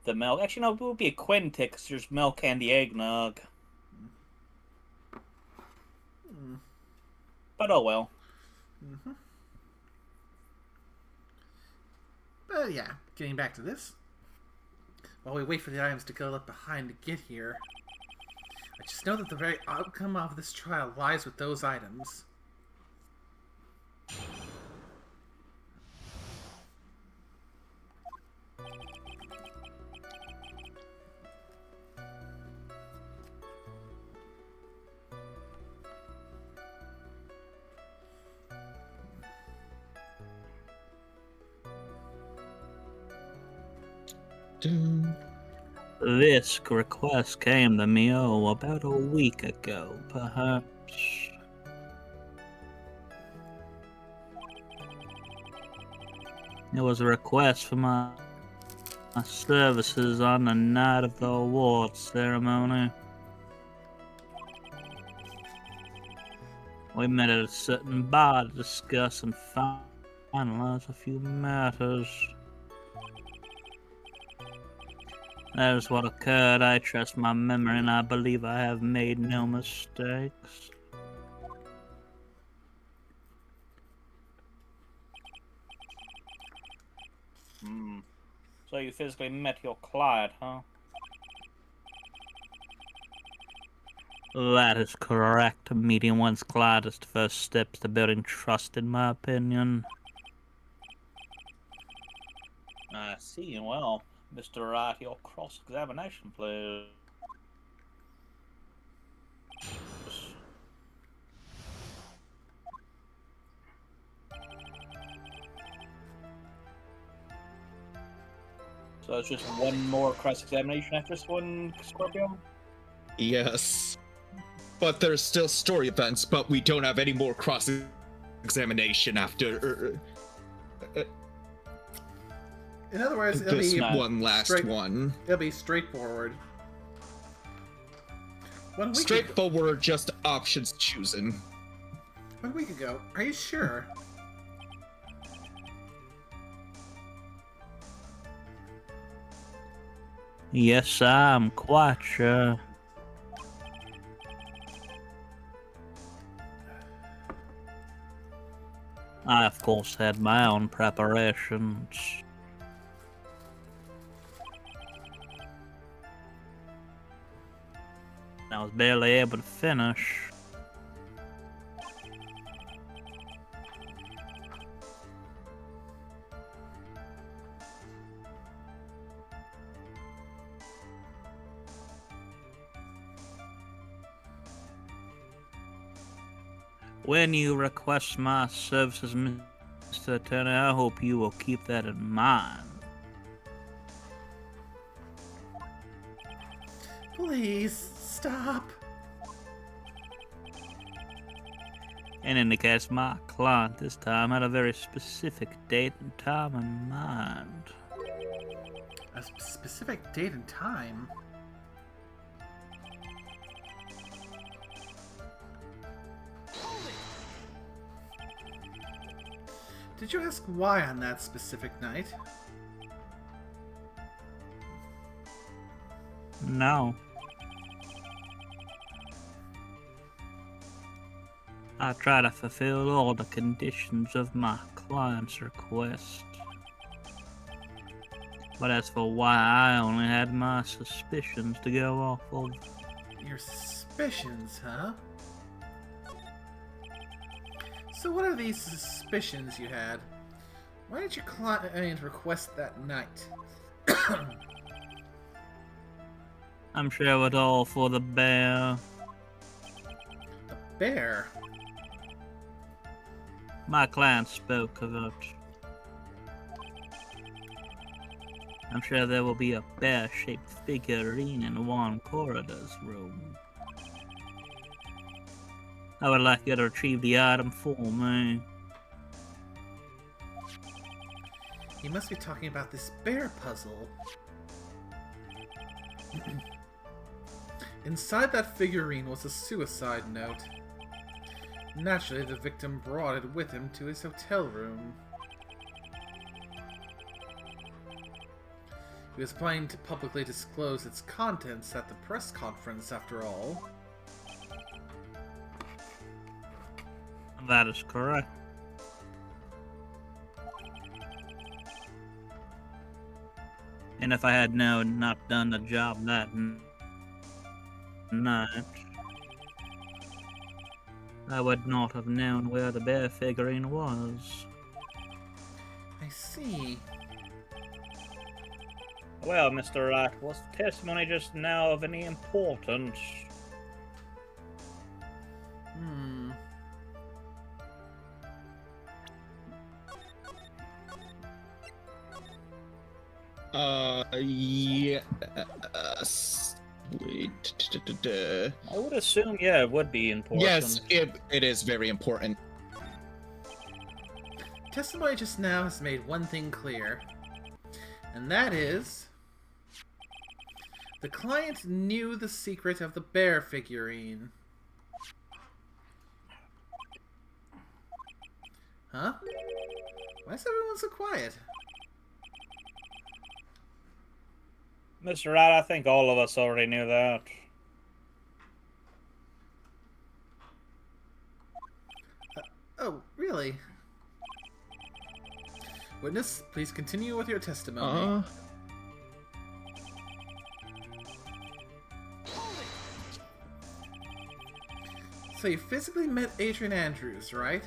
the milk. Actually, no, it would be a quintet because there's milk and the eggnog. But oh well. Mm-hmm. But yeah, getting back to this. While we wait for the items to go left behind to get here, I just know that the very outcome of this trial lies with those items. This request came to me, about a week ago, perhaps. It was a request for my services on the night of the awards ceremony. We met at a certain bar to discuss and finalize a few matters. That is what occurred. I trust my memory, and I believe I have made no mistakes. So you physically met your client, huh? That is correct. Meeting one's client is the first step to building trust, in my opinion. I see. Well, Mr. Wright, your cross-examination, please. So it's just one more cross-examination after this one, Scorpio? Yes. But there's still story events, but we don't have any more cross-examination after In other words, it'll this be one last one. It'll be straightforward. 1 week Straightforward, just options chosen. 1 week ago. Are you sure? Yes, I'm quite sure. I, of course, had my own preparations. I was barely able to finish. When you request my services, Mr. Attorney, I hope you will keep that in mind. Please, stop. In any case, my client this time had a very specific date and time in mind. A specific date and time? Did you ask why on that specific night? No. I try to fulfill all the conditions of my client's request. But as for why, I only had my suspicions to go off of. Your suspicions, huh? So what are these suspicions you had? Why did your client request that night? I'm sure it was all for the bear. The bear? My client spoke of it. I'm sure there will be a bear-shaped figurine in Juan Corridor's room. I would like you to retrieve the item for me. You must be talking about this bear puzzle. Inside that figurine was a suicide note. Naturally, the victim brought it with him to his hotel room. He was planning to publicly disclose its contents at the press conference, after all. That is correct. And if I had not done the job that night, I would not have known where the bear figurine was. I see. Well, Mr. Wright, was the testimony just now of any importance? Hmm. Yes. Wait. I would assume, yeah, it would be important. Yes, it is very important. Testimony just now has made one thing clear. And that is... the client knew the secret of the bear figurine. Huh? Why is everyone so quiet? Mr. Wright, I think all of us already knew that. Oh, really? Witness, please continue with your testimony. So you physically met Adrian Andrews, right?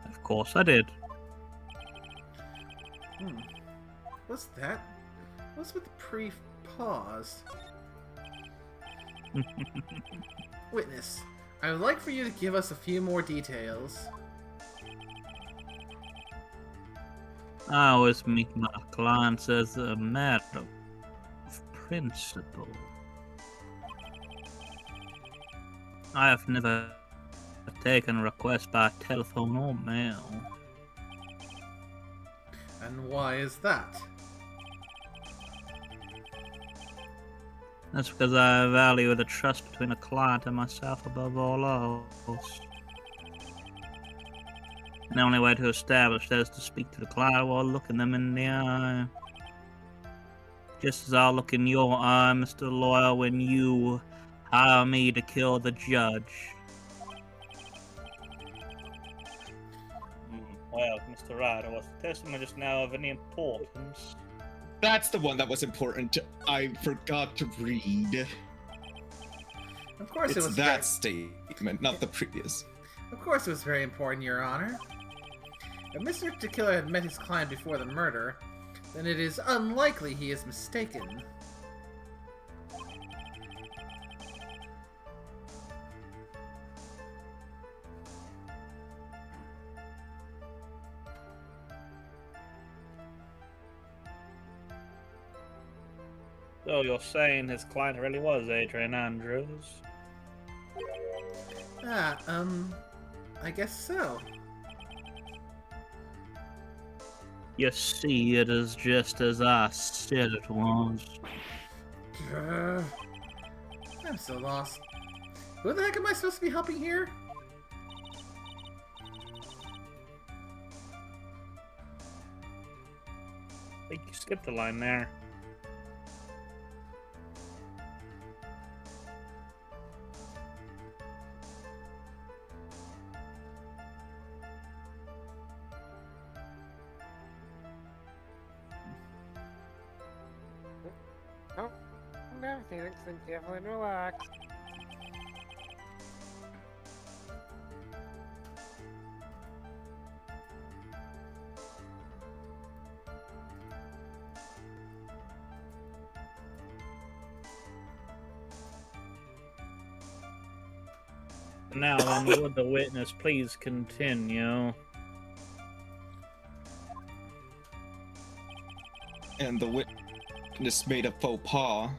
Of course I did. What's that? What's with the brief pause? Witness, I would like for you to give us a few more details. I always meet my clients as a matter of principle. I have never taken requests by telephone or mail. And why is that? That's because I value the trust between a client and myself above all else. And the only way to establish that is to speak to the client while looking them in the eye. Just as I'll look in your eye, Mr. Lawyer, when you hire me to kill the judge. Well, Mr. Ryder, was the testimony just now of any importance? That's the one that was important. I forgot to read. Of course It's it was that statement, not the previous. Of course it was very important, Your Honor. If Mr. Tequila had met his client before the murder, then it is unlikely he is mistaken. So you're saying his client really was Adrian Andrews? I guess so. You see, it is just as I said it was. I'm so lost. Who the heck am I supposed to be helping here? I think you skipped a line there. Oh, no, Phoenix, then careful and relax. Now then, would the witness please continue? And the witness made a faux pas.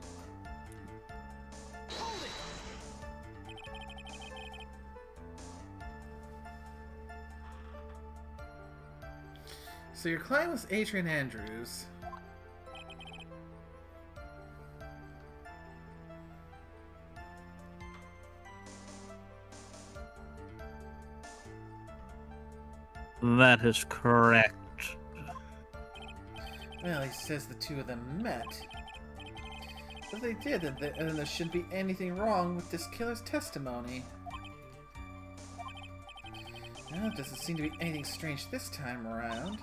So your client was Adrian Andrews. That is correct. Well, he says the two of them met. If they did, then there shouldn't be anything wrong with this killer's testimony. Well, it doesn't seem to be anything strange this time around.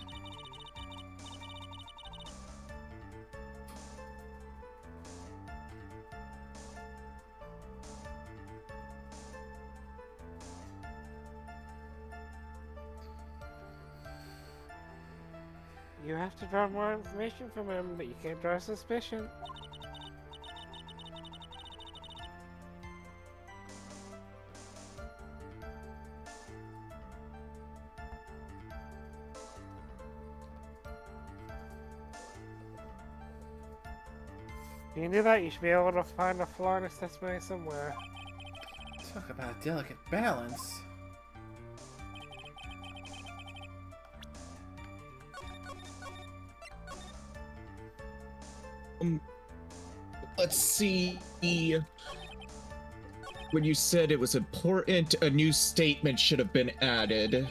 You have to draw more information from him, but you can't draw suspicion. If you can do that, you should be able to find a flaw in his testimony somewhere. Talk about a delicate balance. Let's see. When you said it was important, a new statement should have been added.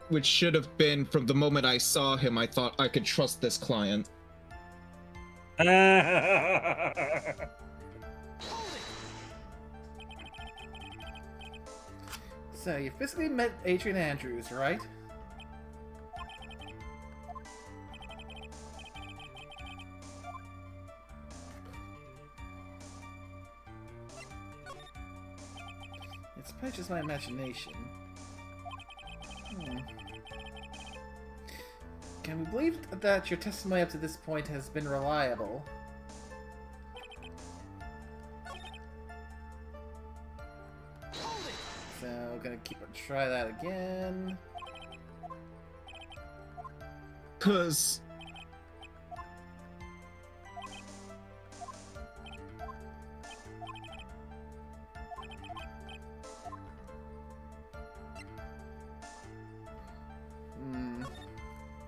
Which should have been, from the moment I saw him, I thought I could trust this client. So, you physically met Adrian Andrews, right? It's probably just my imagination. Can we believe that your testimony up to this point has been reliable? gonna try that again. Cause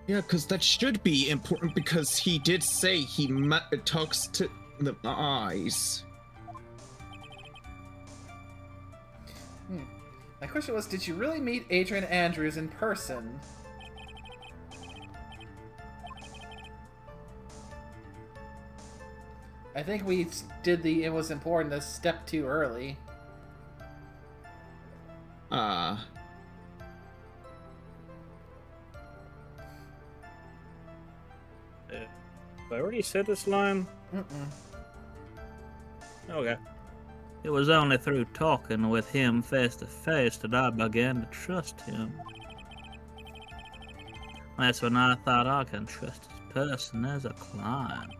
yeah, because that should be important because he did say he talks to the eyes. My question was, did you really meet Adrian Andrews in person? I think we did the it was important a step too early. I already said this line? Okay. It was only through talking with him face to face that I began to trust him. That's when I thought I can trust this person as a client.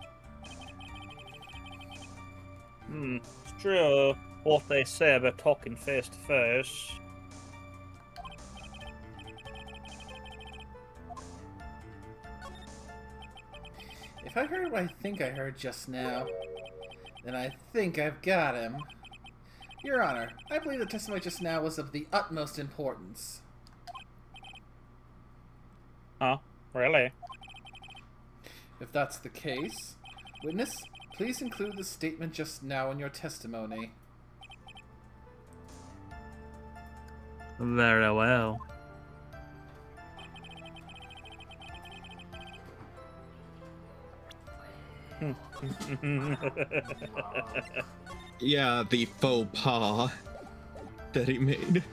It's true what they say about talking face to face. If I heard what I think I heard just now, then I think I've got him. Your Honor, I believe the testimony just now was of the utmost importance. Oh, really? If that's the case, witness, please include the statement just now in your testimony. Very well. Yeah, the faux pas that he made.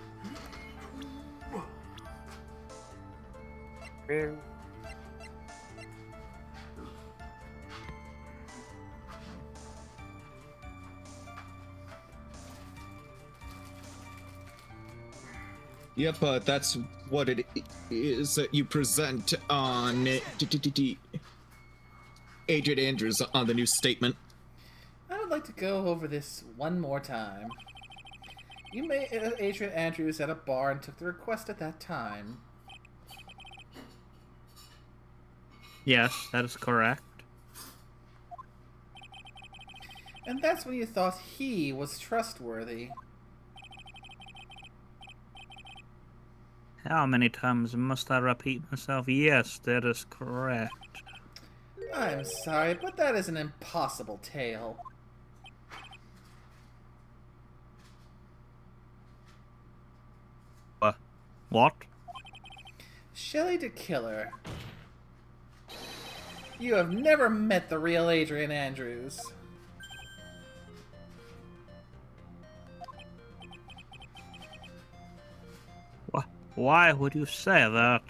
Yeah, but that's what it is that you present on Adrian Andrews on the new statement. I would like to go over this one more time. You met Adrian Andrews at a bar and took the request at that time. Yes, that is correct. And that's when you thought he was trustworthy. How many times must I repeat myself? Yes, that is correct. I'm sorry, but that is an impossible tale. What? Shelley the Killer. You have never met the real Adrian Andrews. Why would you say that?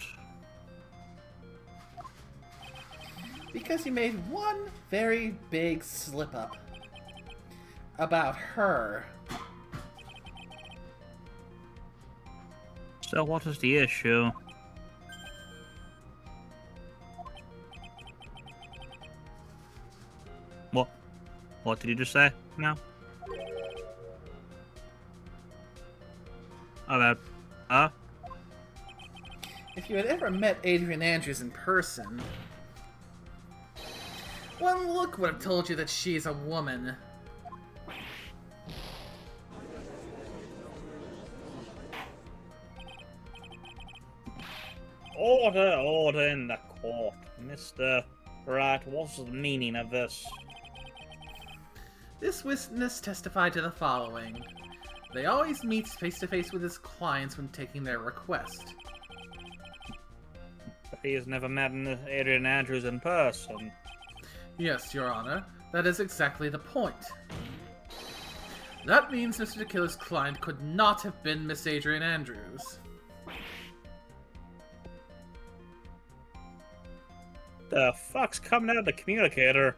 Because you made one very big slip-up. About her. So what is the issue? What did you just say? No? About, If you had ever met Adrian Andrews in person, one look would have told you that she's a woman. Order in the court. Mr. Wright, what's the meaning of this? This witness testified to the following. They always meet face-to-face with his clients when taking their request. But he has never met Adrian Andrews in person. Yes, Your Honor. That is exactly the point. That means Mr. the Killer's client could not have been Miss Adrian Andrews. The fuck's coming out of the communicator?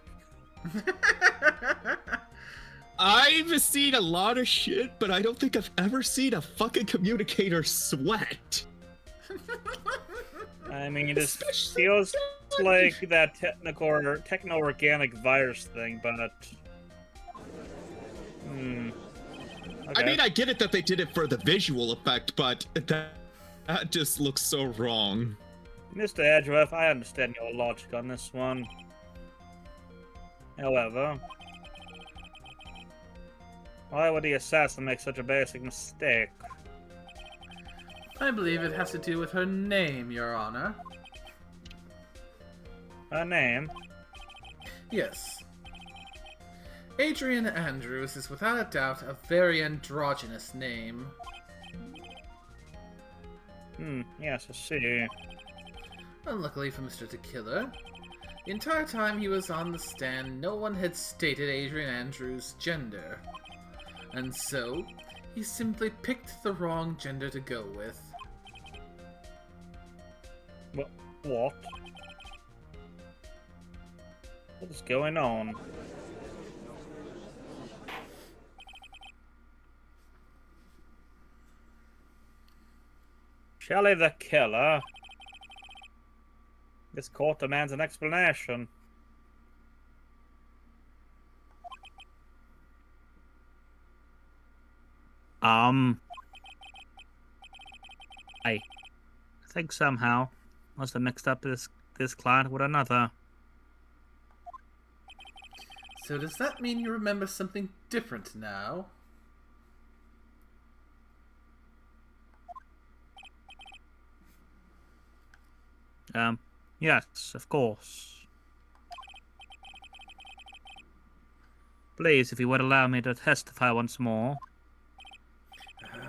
I've seen a lot of shit, but I don't think I've ever seen a fucking communicator sweat. I mean, this feels like that techno-organic virus thing, but... Okay. I mean, I get it that they did it for the visual effect, but that just looks so wrong. Mr. Edgeworth, I understand your logic on this one. However, why would the assassin make such a basic mistake? I believe it has to do with her name, Your Honor. Her name? Yes. Adrian Andrews is without a doubt a very androgynous name. Yes, I see. Unluckily for Mr. Tequila, the entire time he was on the stand, no one had stated Adrian Andrews' gender. And so, he simply picked the wrong gender to go with. What? What is going on? Shelley the killer? This court demands an explanation. I think somehow must have mixed up this client with another. So does that mean you remember something different now? Yes, of course. Please, if you would allow me to testify once more.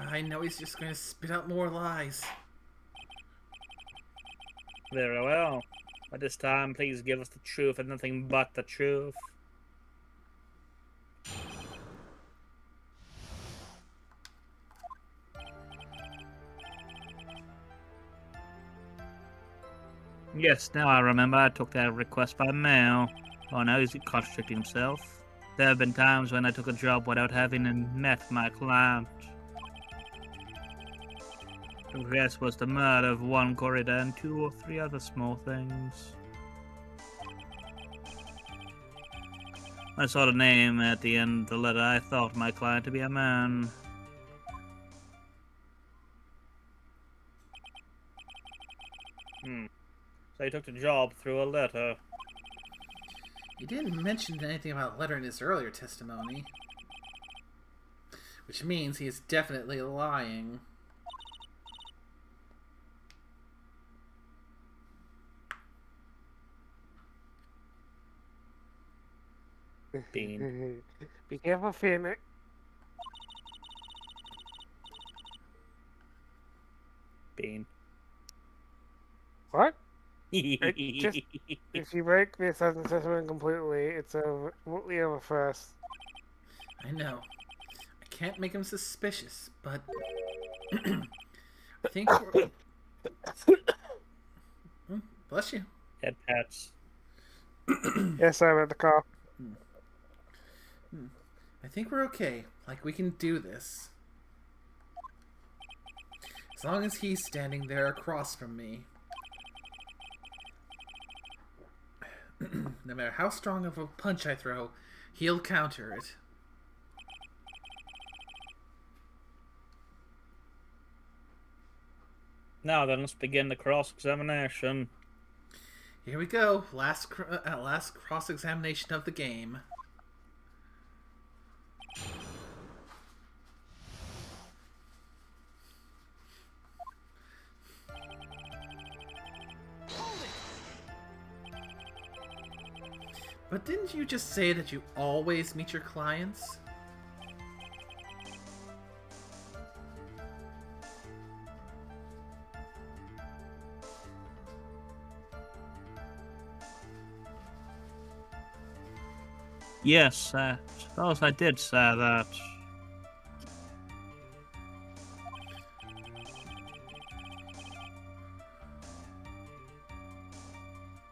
I know he's just going to spit out more lies. Very well. But this time, please give us the truth and nothing but the truth. Yes, now I remember I took that request by mail. Oh, now he's contradicting himself. There have been times when I took a job without having met my client. The request was the murder of one corridor and 2 or 3 other small things. I saw the name at the end of the letter. I thought my client to be a man. So he took the job through a letter. He didn't mention anything about letter in his earlier testimony. Which means he is definitely lying. Bean. Be careful, Phoenix. Bean. What? If you break the assassin's testimony completely, it's completely over first. I know. I can't make him suspicious, but... I think we're... Bless you. Head pats. Yes, I'm at the car. I think we're okay. Like, we can do this. As long as he's standing there across from me. No matter how strong of a punch I throw, he'll counter it. Now then, let's begin the cross-examination. Here we go. Last cross-examination of the game. But didn't you just say that you always meet your clients? Yes, I suppose I did say that.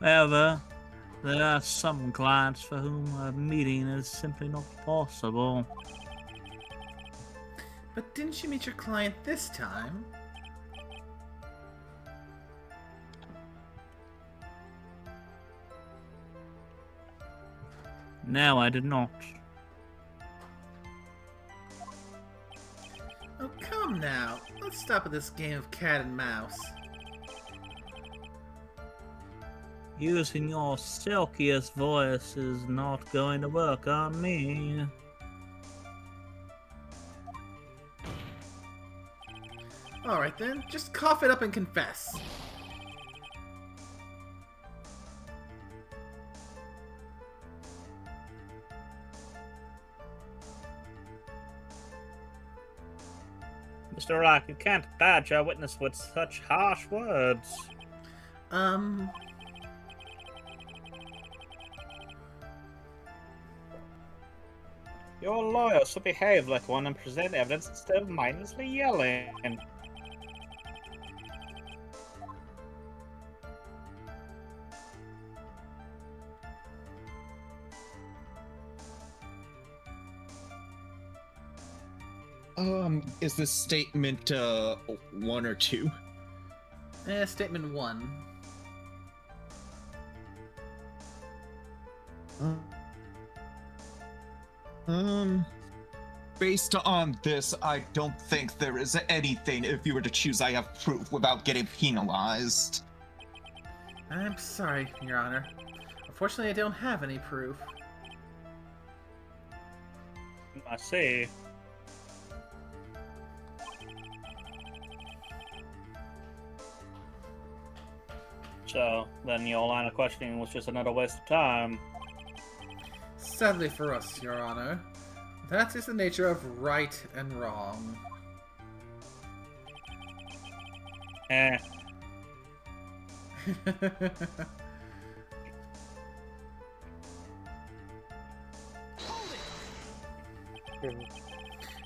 However, there are some clients for whom a meeting is simply not possible. But didn't you meet your client this time? No, I did not. Come now, let's stop with this game of cat and mouse. Using your silkiest voice is not going to work on me. Alright then, just cough it up and confess. Mr. Rock, you can't badge a witness with such harsh words. Your lawyer should behave like one and present evidence instead of mindlessly yelling. Is this statement, 1 or 2? Statement 1. Based on this, I don't think there is anything if you were to choose I have proof without getting penalized. I'm sorry, Your Honor. Unfortunately, I don't have any proof. I see. So, then your line of questioning was just another waste of time. Sadly for us, Your Honor, that is the nature of right and wrong. Eh.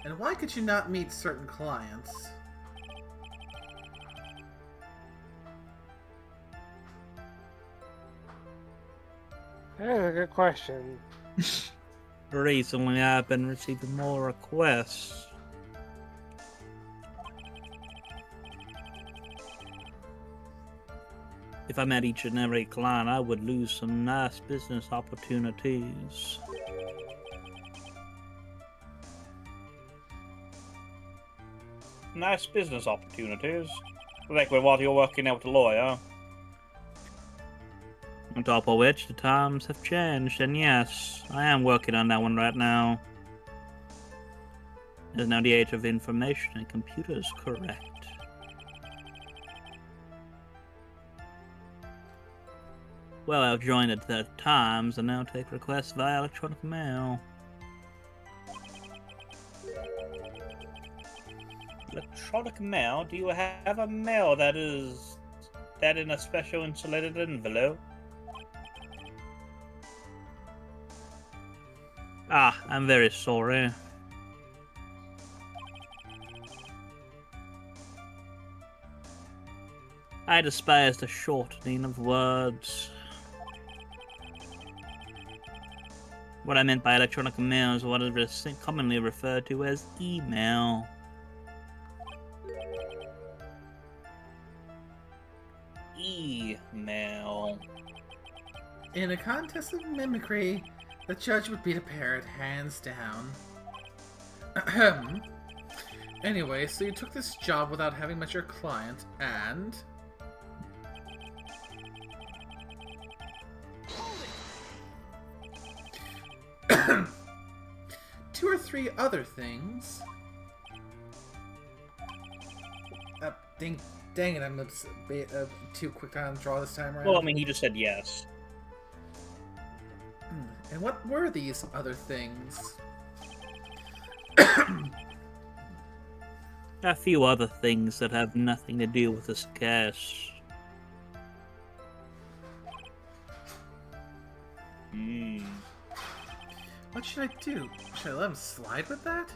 And why could you not meet certain clients? That is a good question. Recently, I've been receiving more requests. If I met each and every client, I would lose some nice business opportunities. Nice business opportunities? Like with what you're working out with the lawyer? On top of which, the times have changed, and yes, I am working on that one right now. It is now the age of information and computers, correct? Well, I've joined at the Times and now take requests via electronic mail. Electronic mail? Do you have a mail that is in a special insulated envelope? Ah, I'm very sorry. I despise the shortening of words. What I meant by electronic mail is what is commonly referred to as email. Email. In a contest of mimicry, the judge would beat a parrot hands down. Anyway, so you took this job without having met your client, and... two or three other things. Dang it, I'm too quick on draw this time around. Well, I mean, he just said yes. And what were these other things? A few other things that have nothing to do with this case. What should I do? Should I let him slide with that?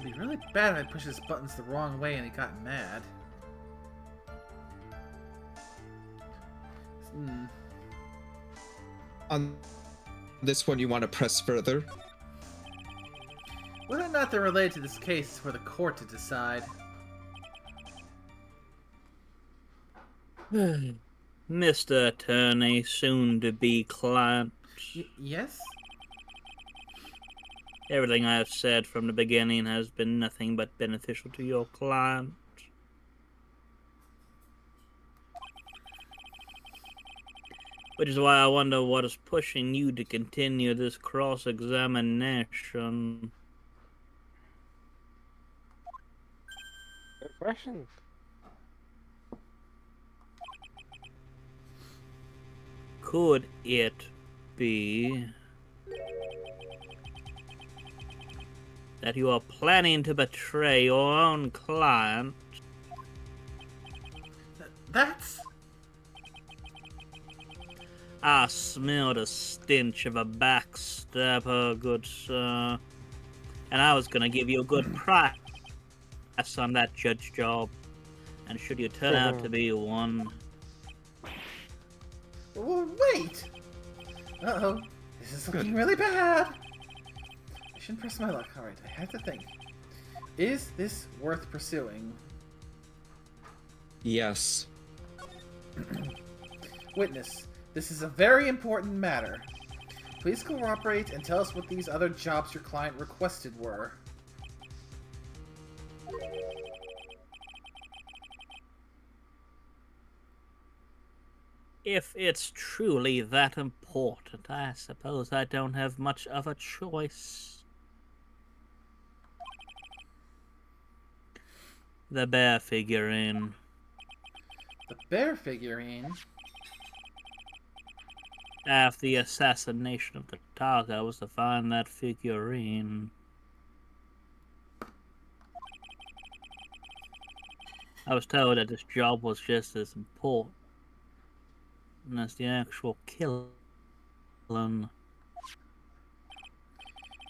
It'd be really bad if I pushed his buttons the wrong way and he got mad. On this one, you want to press further? Whether or not they're related to this case is for the court to decide. Mr. Attorney, soon to be client. Yes? Everything I have said from the beginning has been nothing but beneficial to your client. Which is why I wonder what is pushing you to continue this cross-examination. Good question. Could it be that you are planning to betray your own client? That's... I smelled a stench of a backstabber, good sir. And I was gonna give you a good price on that judge job. And should you turn out to be one... Well, wait! Uh-oh. This is looking really bad! I shouldn't press my luck. Alright, I have to think. Is this worth pursuing? Yes. Witness, this is a very important matter. Please cooperate and tell us what these other jobs your client requested were. If it's truly that important, I suppose I don't have much of a choice. The bear figurine. The bear figurine? After the assassination of the dog, I was to find that figurine. I was told that this job was just as important as the actual killing.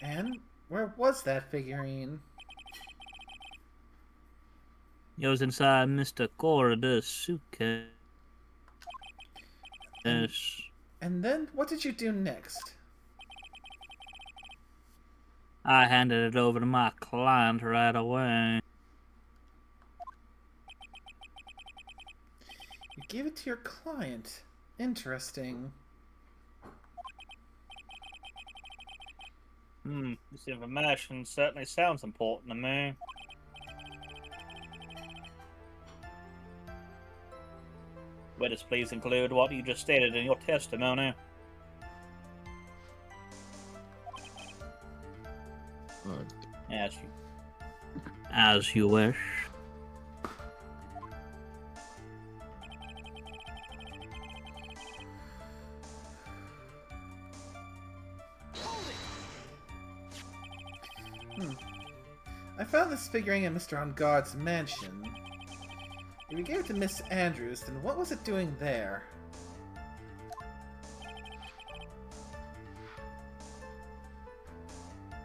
And where was that figurine? It was inside Mr. Corridor's suitcase. And then what did you do next? I handed it over to my client right away. You gave it to your client. Interesting. This information certainly sounds important to me. Witness, please include what you just stated in your testimony. As you wish. I found this figurine in Mr. On Guard's mansion. If you gave it to Miss Andrews, then what was it doing there?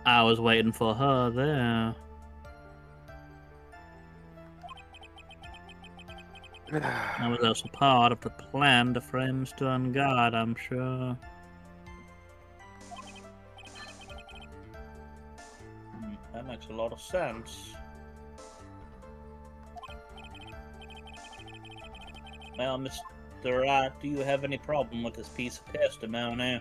I was waiting for her there. I was also part of the plan to frame Mr. On Guard, I'm sure. That makes a lot of sense. Well, Mr. Wright, do you have any problem with this piece of testimony?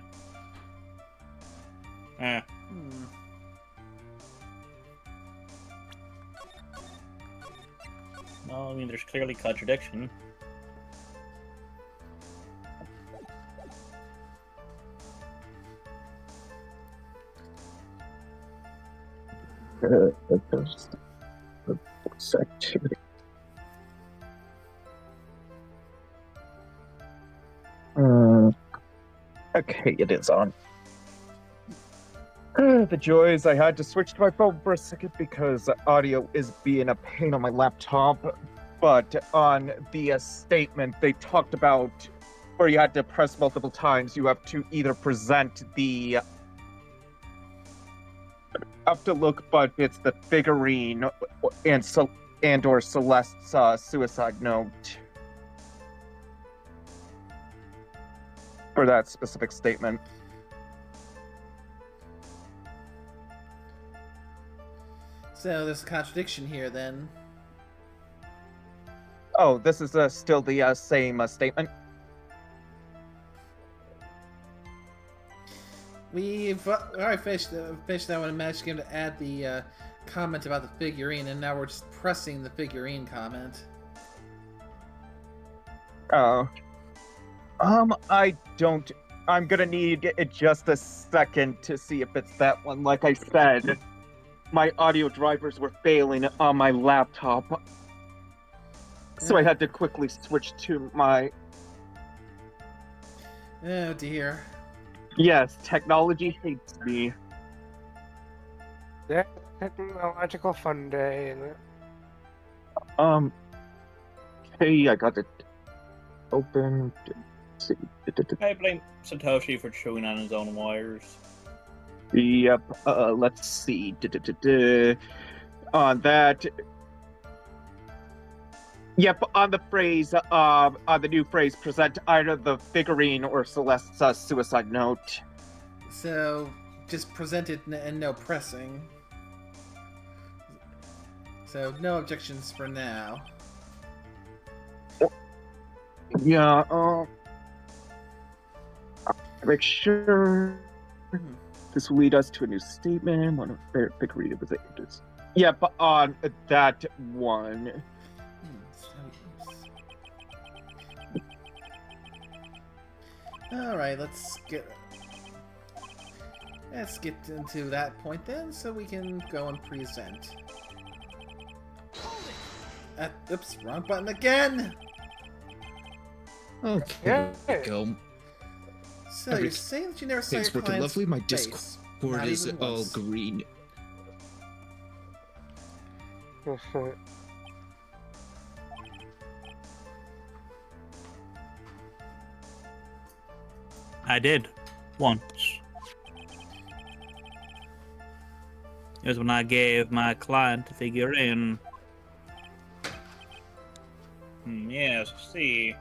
Well, I mean, there's clearly contradiction. Activity. Okay, it is on. The joys, I had to switch to my phone for a second because audio is being a pain on my laptop. But on the statement, they talked about where you had to press multiple times. You have to either present the... I have to look, but it's the figurine and or Celeste's suicide note for that specific statement. So there's a contradiction here, then. Oh, this is still the same statement? We've already finished that one and managed to get him to add the comment about the figurine, and now we're just pressing the figurine comment. Oh. I don't... I'm gonna need just a second to see if it's that one. Like I said, my audio drivers were failing on my laptop. So I had to quickly switch to my... Oh dear. Yes, technology hates me. Yeah, technological fun day. Isn't it? Hey, I got it open. I blame Satoshi for chewing on his own wires. Yep, let's see. On that... Yep, on the phrase, on the new phrase, present either the figurine or Celeste's suicide note. So, just present it and no pressing. So, no objections for now. Yeah, make sure this will lead us to a new statement. One of their figurine was it. Yep, on that one. Alright, let's get into that point then, so we can go and present. Oops, wrong button again! Okay, Yeah. there we go. So, you're saying that you never saw your Things working client's lovely. My face? Discord Not is even all once. green. I did. Once. It was when I gave my client the figurine. Yes, see.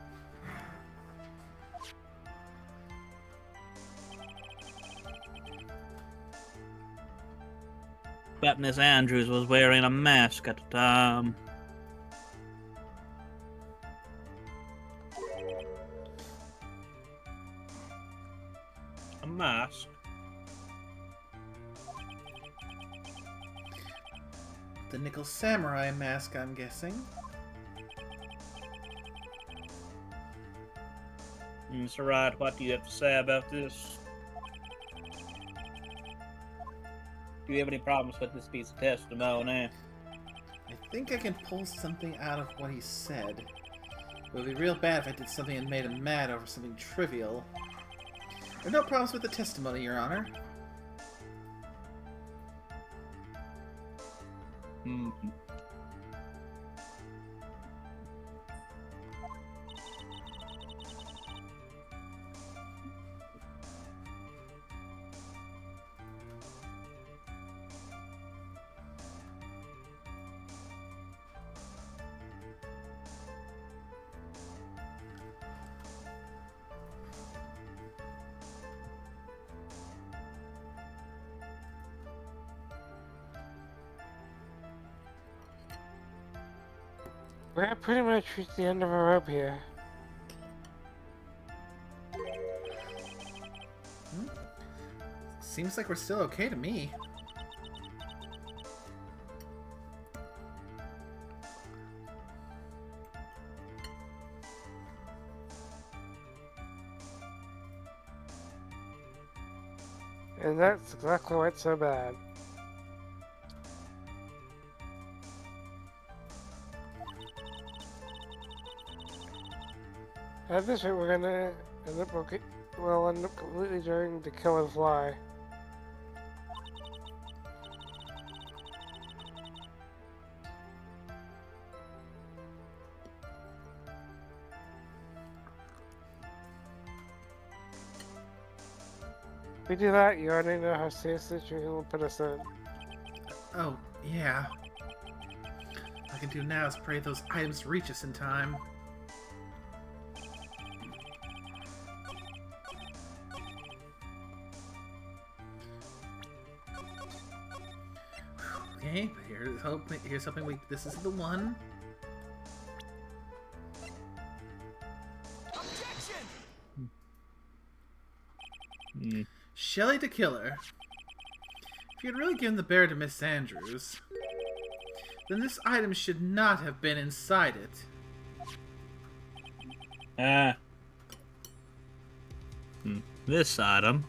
But Miss Andrews was wearing a mask at the time. A mask? The Nickel Samurai mask, I'm guessing. Mr. Wright, what do you have to say about this? Do you have any problems with this piece of testimony? I think I can pull something out of what he said. It would be real bad if I did something and made him mad over something trivial. There are no problems with the testimony, Your Honor. We're pretty much reached the end of our rope here. Seems like we're still okay to me. And that's exactly why it's so bad. At this rate, we're gonna end up we'll end up completely trying to kill and fly. If we do that, you already know how serious the situation will put us in. Oh, yeah. All I can do now is pray those items reach us in time. Okay, but here's hoping this is the one. Shelley to Killer. If you had really given the bear to Miss Andrews, then this item should not have been inside it. This item.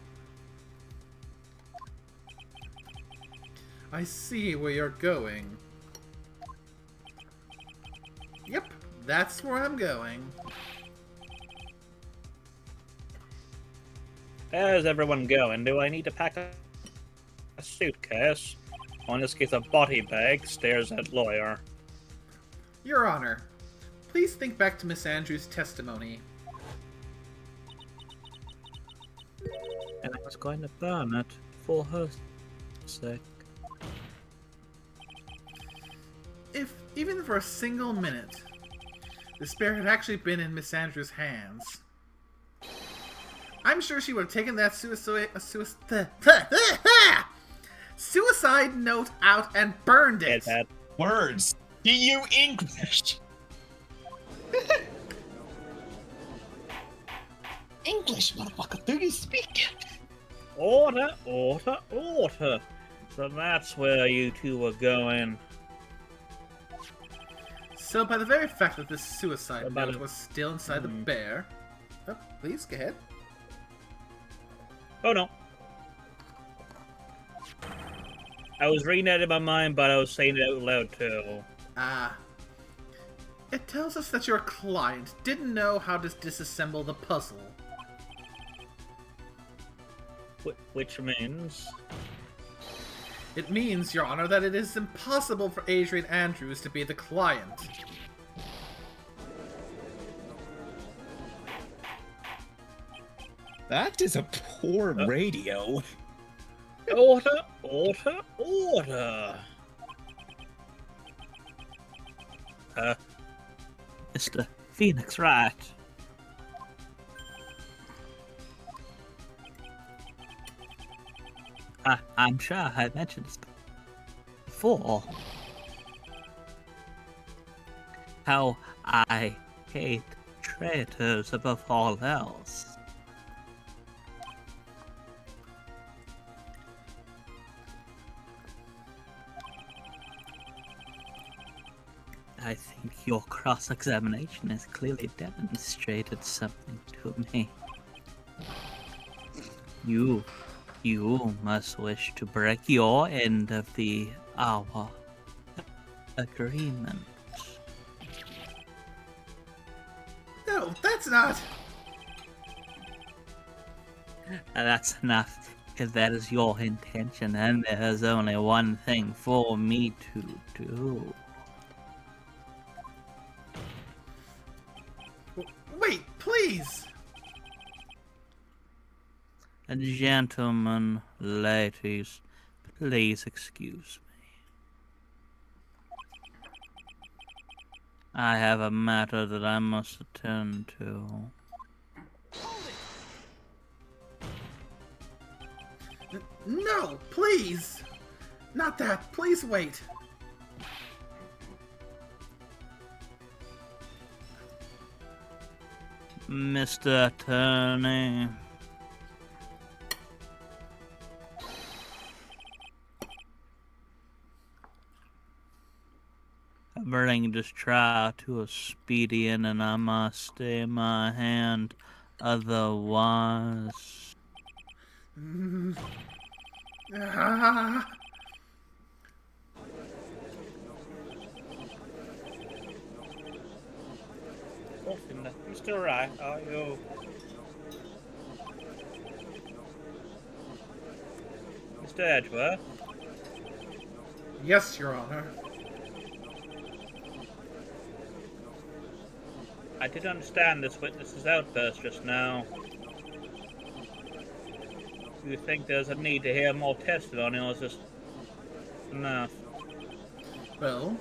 I see where you're going. Yep, that's where I'm going. Where's everyone going? Do I need to pack a suitcase? Or in this case, a body bag? Stares at lawyer. Your Honor, please think back to Miss Andrews' testimony. And I was going to burn it for her sake. If, even for a single minute, the spear had actually been in Miss Andrews' hands, I'm sure she would have taken that suicide note out and burned it. Words. You English. English, motherfucker. Do you speak it? Order, order, order. So that's where you two were going. So by the very fact that this suicide note was still inside the bear... Oh, please, go ahead. Oh no. I was reading that in my mind, but I was saying it out loud too. It tells us that your client didn't know how to disassemble the puzzle. Which means... It means, Your Honor, that it is impossible for Adrian Andrews to be the client. That is a poor radio. Order, order, order. Mr. Phoenix Wright. I'm sure I mentioned this before. How I hate traitors above all else. I think your cross-examination has clearly demonstrated something to me. You must wish to break your end of our agreement. No, that's not... That's enough, if that is your intention, and there's only one thing for me to do. Wait, please! Gentlemen, ladies, please excuse me. I have a matter that I must attend to. No, please! Not that, please wait! Mr. Attorney. Bring this trial to a speedy end, and I must stay my hand, otherwise... Mr. Wright, are you... Mr. Edgeworth? Yes, Your Honor. I did understand this witness's outburst just now. Do you think there's a need to hear more testimony, or is this enough? Well,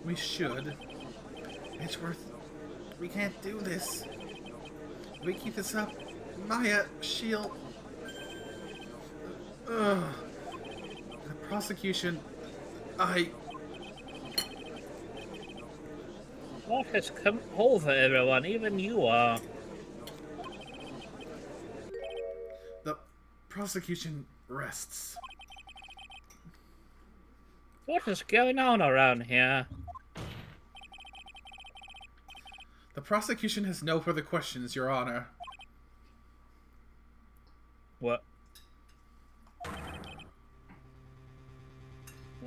we should. Edgeworth, we can't do this. If we keep this up, Maya, she'll... The prosecution... What has come over everyone? Even you are. prosecution rests. What is going on around here? The prosecution has no further questions, Your Honor. What?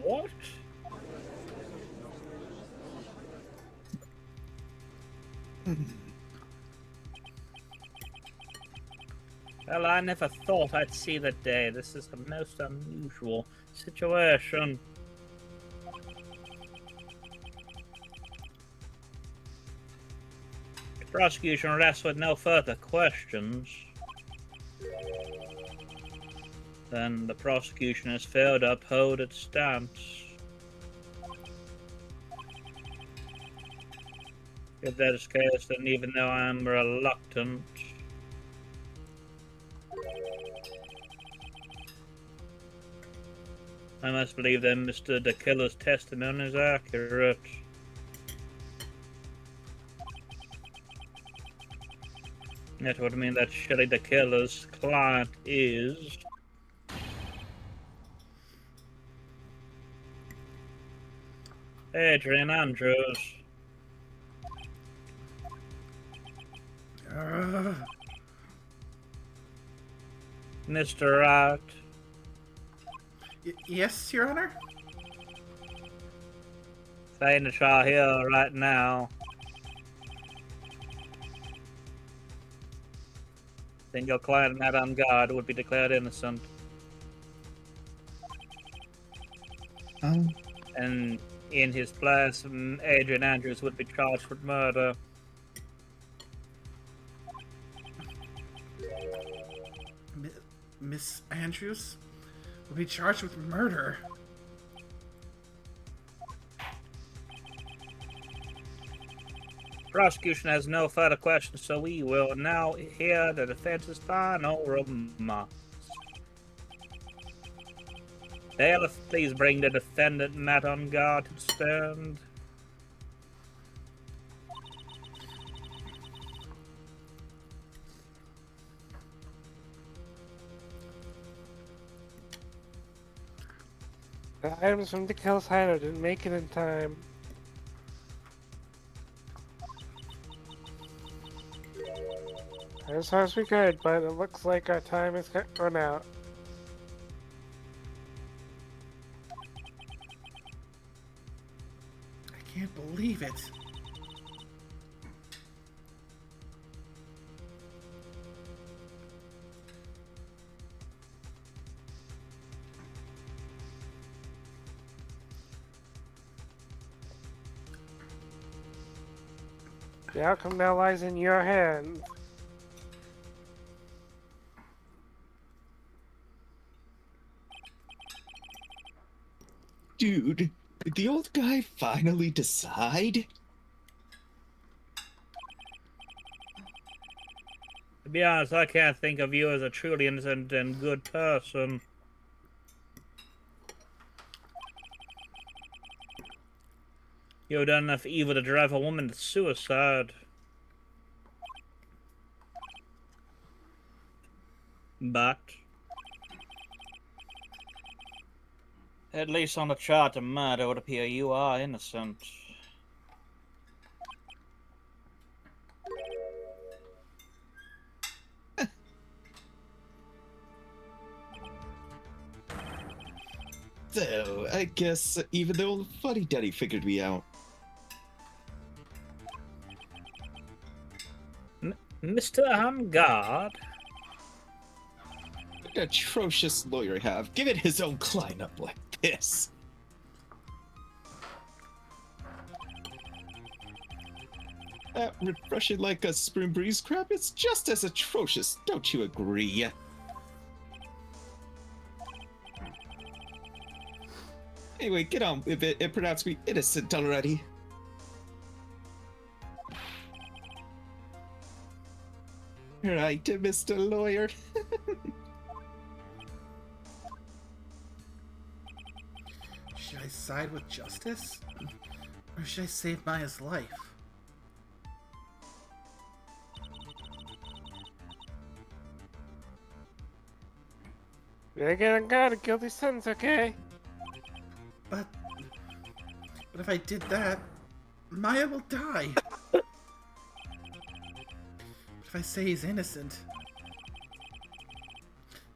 What? Well, I never thought I'd see the day. This is the most unusual situation. The prosecution rests with no further questions. Then the prosecution has failed to uphold its stance. If that is the case, then even though I am reluctant, I must believe that Mr. De Killer's testimony is accurate. That would mean that Shelley De Killer's client is... Adrian Andrews. Mr. Wright. Yes, Your Honor? Staying the trial here right now. Then your client, Madame God, would be declared innocent. And in his place, Adrian Andrews would be charged with murder. Miss Andrews will be charged with murder. Prosecution has no further questions, so we will now hear the defense's final remarks. Bailiff, please bring the defendant Matt on guard to the stand. The items from the Kills hideout didn't make it in time. As far as we could, but it looks like our time is run out. I can't believe it. The outcome now lies in your hands. Dude, did the old guy finally decide? To be honest, I can't think of you as a truly innocent and good person. You've done enough evil to drive a woman to suicide. But at least on the chart of murder, it would appear you are innocent. So, I guess even the old fuddy-duddy figured me out. Mr. On guard? What an atrocious lawyer have, giving his own client up like this. That refreshing like a spring breeze crab is just as atrocious, don't you agree? Anyway, get on with it and pronounce me innocent already. Right, Mr. Lawyer. Should I side with justice? Or should I save Maya's life? Again, I got a guilty sentence, okay? But if I did that, Maya will die. If I say he's innocent,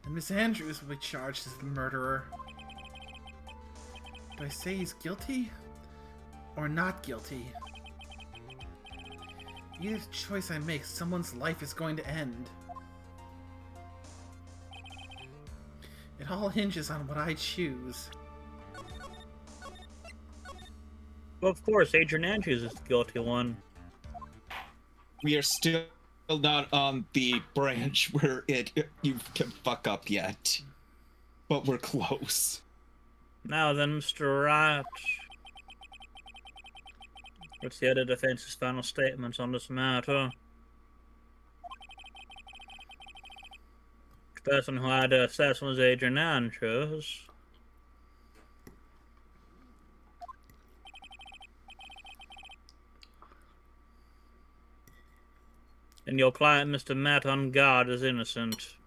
then Miss Andrews will be charged as the murderer. Do I say he's guilty or not guilty? Either choice I make, someone's life is going to end. It all hinges on what I choose. Well, of course, Adrian Andrews is the guilty one. We are still not on the branch where you can fuck up yet. But we're close. Now then, Mr. Wright. What's the other defense's final statements on this matter? The person who had the assassin was Adrian Andrews. And your client, Mr. Matt on guard, is innocent.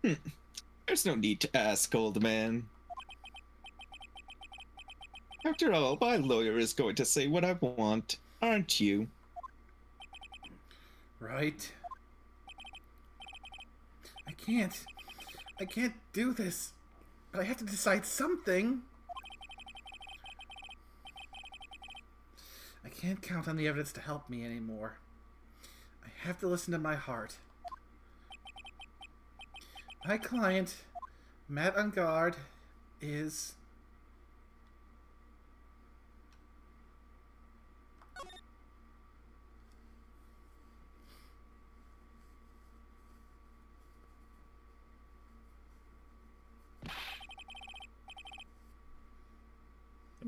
There's no need to ask, old man. After all, my lawyer is going to say what I want, aren't you? Right. I can't do this. But I have to decide something. I can't count on the evidence to help me anymore. I have to listen to my heart. My client, Matt Ungard, is...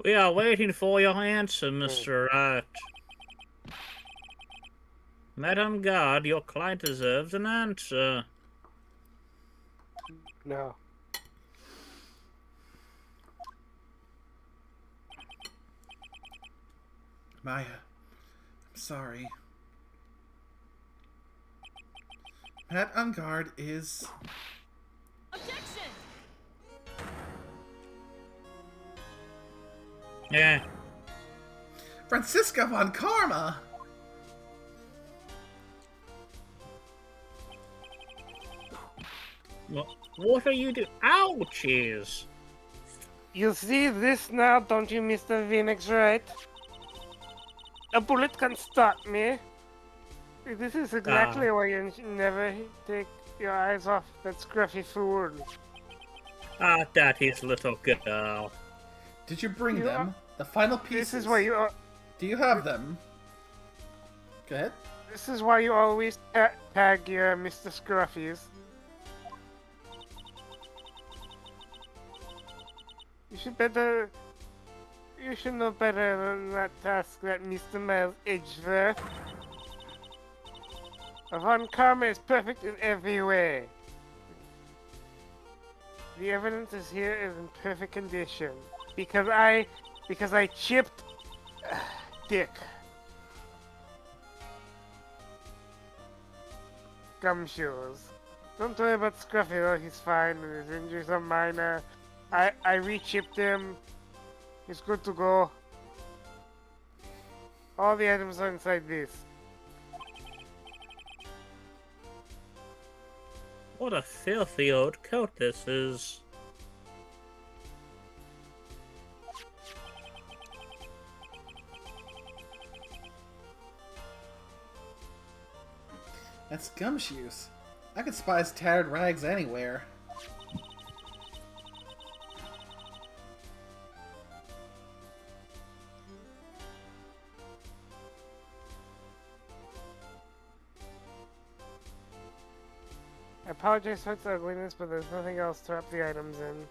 We are waiting for your answer, Mr. Wright. Madam God, your client deserves an answer. No. Maya, I'm sorry. Matt Ungard is... Objection! Yeah. Francisca von Karma! What are you doing? Ouchies! You see this now, don't you, Mr. Phoenix Wright? A bullet can stop me. This is exactly why you never take your eyes off that scruffy fool. Ah, that is little girl. Did you bring them? The final pieces? This is why you... Do you have them? Go ahead. This is why you always tag your Mr. Scruffies. You should know better than that task that Mr. Miles Edgeworth. Von Karma is perfect in every way. The evidence is here is in perfect condition. Because I chipped Dick. Gumshoes. Don't worry about Scruffy though, he's fine and his injuries are minor. I re-chipped him. He's good to go. All the items are inside this. What a filthy old coat this is. That's Gumshoes. I could spy his tattered rags anywhere. I apologize for its ugliness, but there's nothing else to wrap the items in.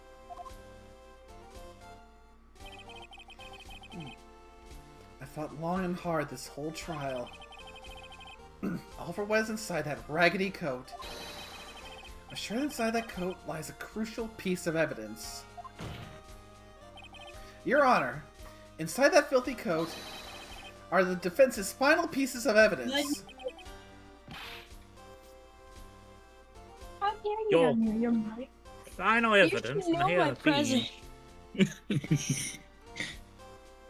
I fought long and hard this whole trial. All for what is inside that raggedy coat. I'm sure inside that coat lies a crucial piece of evidence. Your Honor, inside that filthy coat are the defense's final pieces of evidence. I'm Yo. You're right. Final You evidence. should know and my here present. being-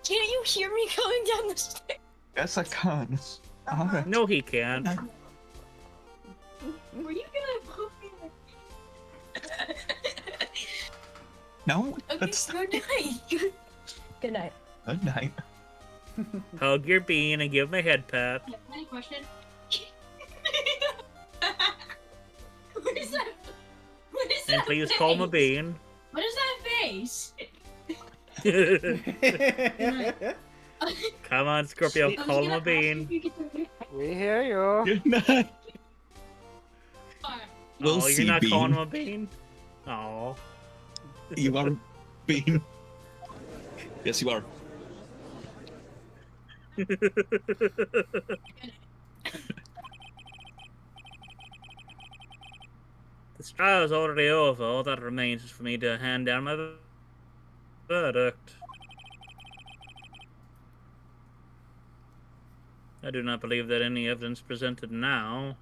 Can't you hear me coming down the stairs? Yes, I can. Alright. No, he can't. Were you gonna poke me? No, Okay, that's good night. Good night. good night. Hug your bean and give him a head pat. Any question? What is that? What is And that please face? call him a bean. What is that face? Come on, Scorpio, I was call him gonna a ask bean. if you could do it. We hear you. Good night. Alright. We'll Oh, see, you're not calling Bean. him a bean? Oh. You are Bean. Yes, you are. The trial is already over. All that remains is for me to hand down my verdict. I do not believe that any evidence presented now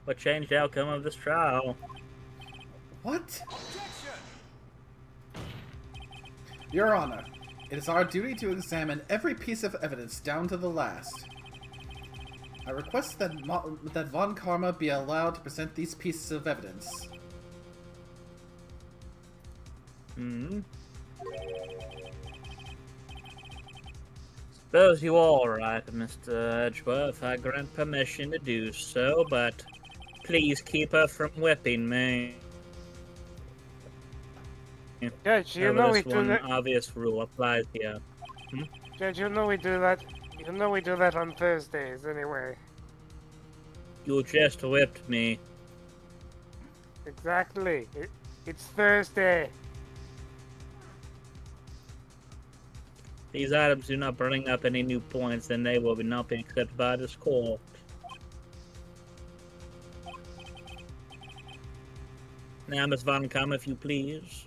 would change the outcome of this trial. What? Your Honor, it is our duty to examine every piece of evidence down to the last. I request that that Von Karma be allowed to present these pieces of evidence. Hmm. Suppose you all right, Mr. Edgeworth. I grant permission to do so, but please keep her from whipping me. Judge, you However, know we this do one that. obvious rule applies here. Judge, you know we do that. You know we do that on Thursdays anyway. You just whipped me. Exactly. It's Thursday. These items do not bring up any new points, and they will not be accepted by this court. Now, Miss Von Kamm, if you please.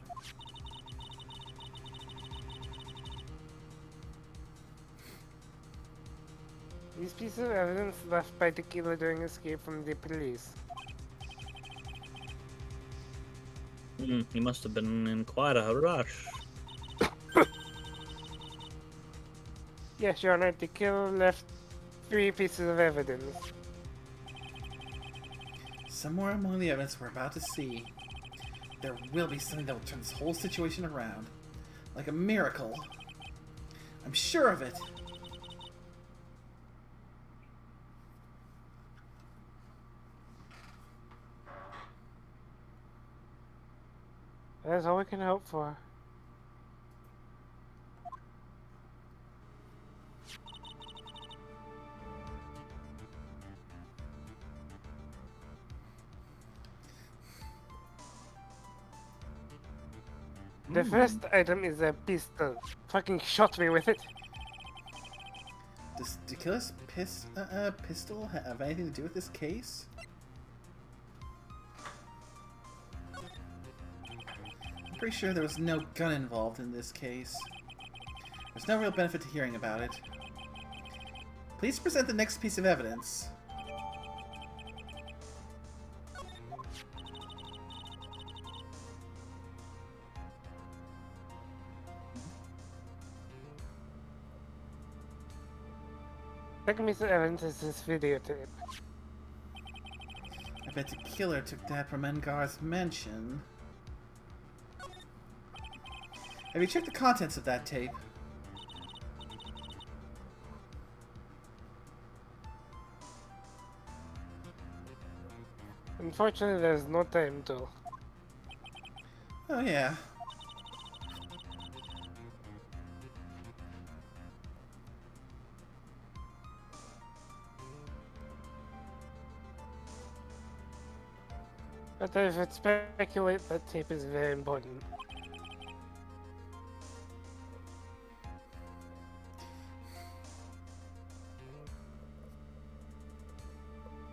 These pieces of evidence left by the killer during escape from the police. He must have been in quite a rush. Yes, Your Honor, the killer left 3 pieces of evidence. Somewhere among the evidence we're about to see, there will be something that will turn this whole situation around. Like a miracle. I'm sure of it. That's all we can hope for. The first item is a pistol. Fucking shot me with it. Does the killer's pistol have anything to do with this case? I'm pretty sure there was no gun involved in this case. There's no real benefit to hearing about it. Please present the next piece of evidence. Second piece of evidence is this videotape. I bet the killer took that from Engar's mansion. Have you checked the contents of that tape? Unfortunately, there's no time to. Oh yeah. But I would speculate that tape is very important.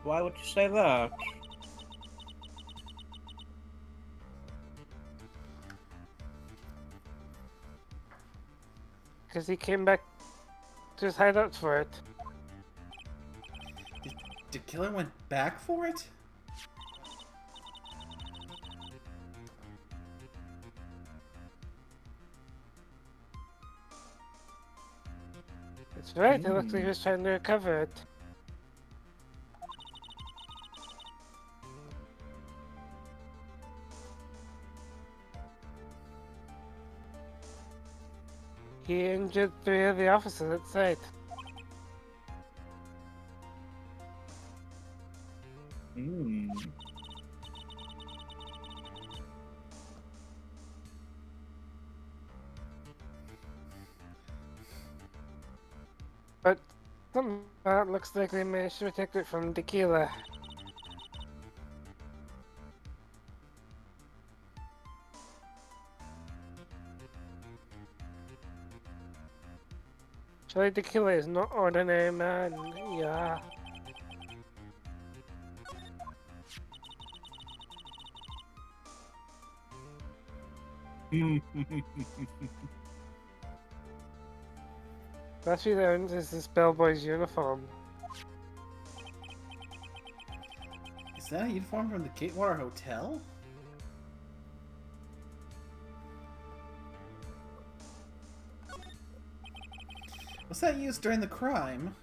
Why would you say that? Because he came back to his hideout for it. Tequila went back for it? That's right, it looks like he was trying to recover it. He injured 3 of the officers at site. But somehow it looks like they managed to protect it from Tequila. Surely Tequila is not ordinary man, yeah. That's what owns is this bellboy's uniform. Is that a uniform from the Gatewater Hotel? Was that used during the crime?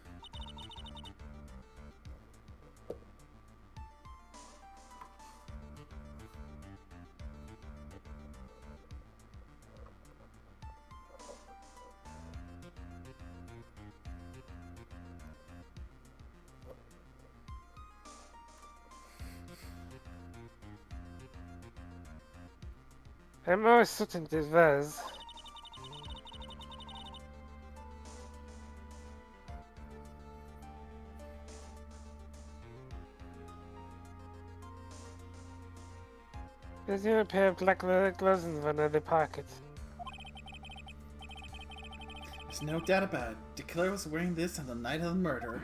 I'm always certain it was. There's even a pair of black leather gloves in one of the pockets. There's no doubt about it. The killer was wearing this on the night of the murder.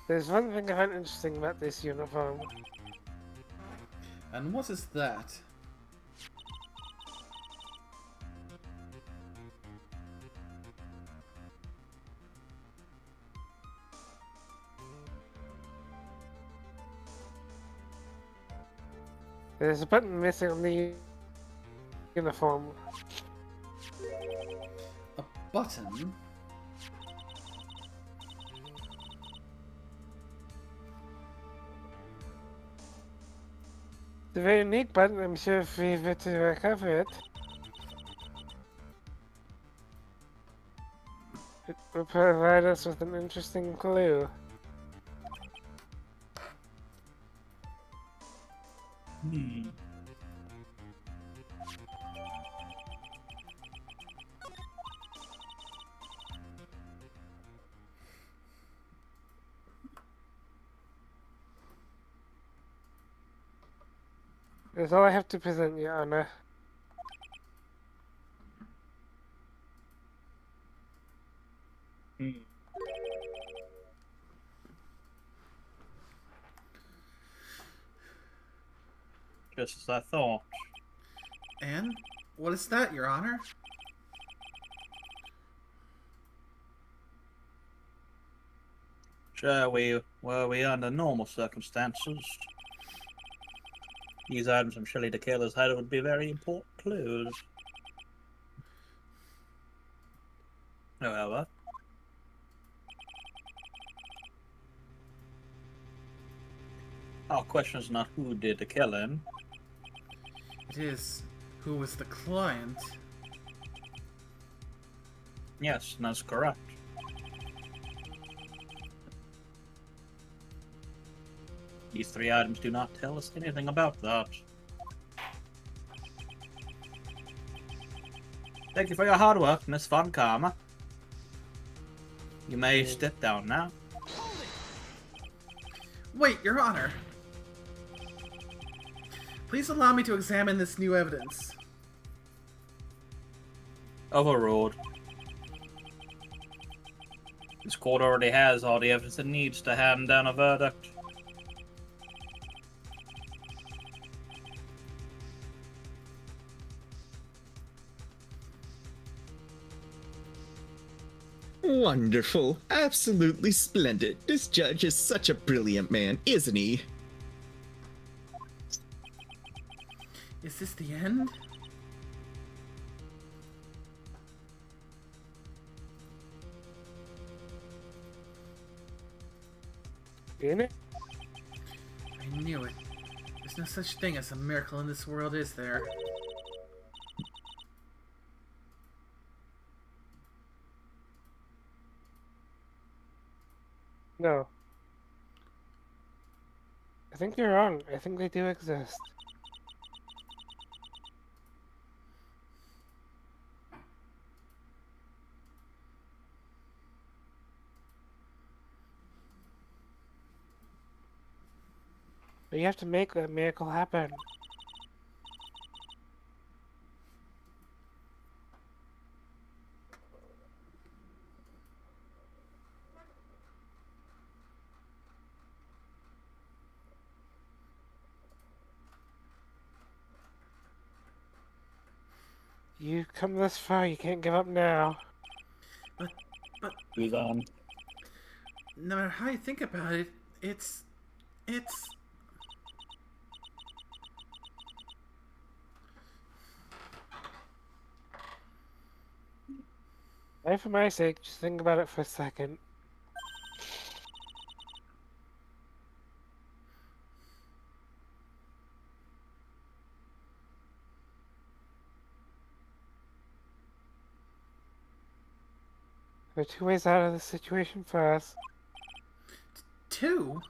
There's one thing I find interesting about this uniform. And what is that? There's a button missing on the uniform. A button? It's a very unique button, I'm sure if we were to recover it, it will provide us with an interesting clue. That's all I have to present, Your Honor. Just as I thought. And what is that, Your Honor? Sure, were we under normal circumstances, these items from Shelley Tequila's head would be very important clues. However, our question is not who did the killing. It is who was the client. Yes, that's correct. These 3 items do not tell us anything about that. Thank you for your hard work, Miss Von Karma. You may step down now. Wait, Your Honor! Please allow me to examine this new evidence. Overruled. This court already has all the evidence it needs to hand down a verdict. Wonderful. Absolutely splendid. This judge is such a brilliant man, isn't he? Is this the end? Ain't it? I knew it. There's no such thing as a miracle in this world, is there? No. I think you're wrong. I think they do exist. But you have to make that miracle happen. You've come this far, you can't give up now. But Be gone. no matter how you think about it, it's... And for my sake, just think about it for a second. There are two ways out of this situation for us. Two?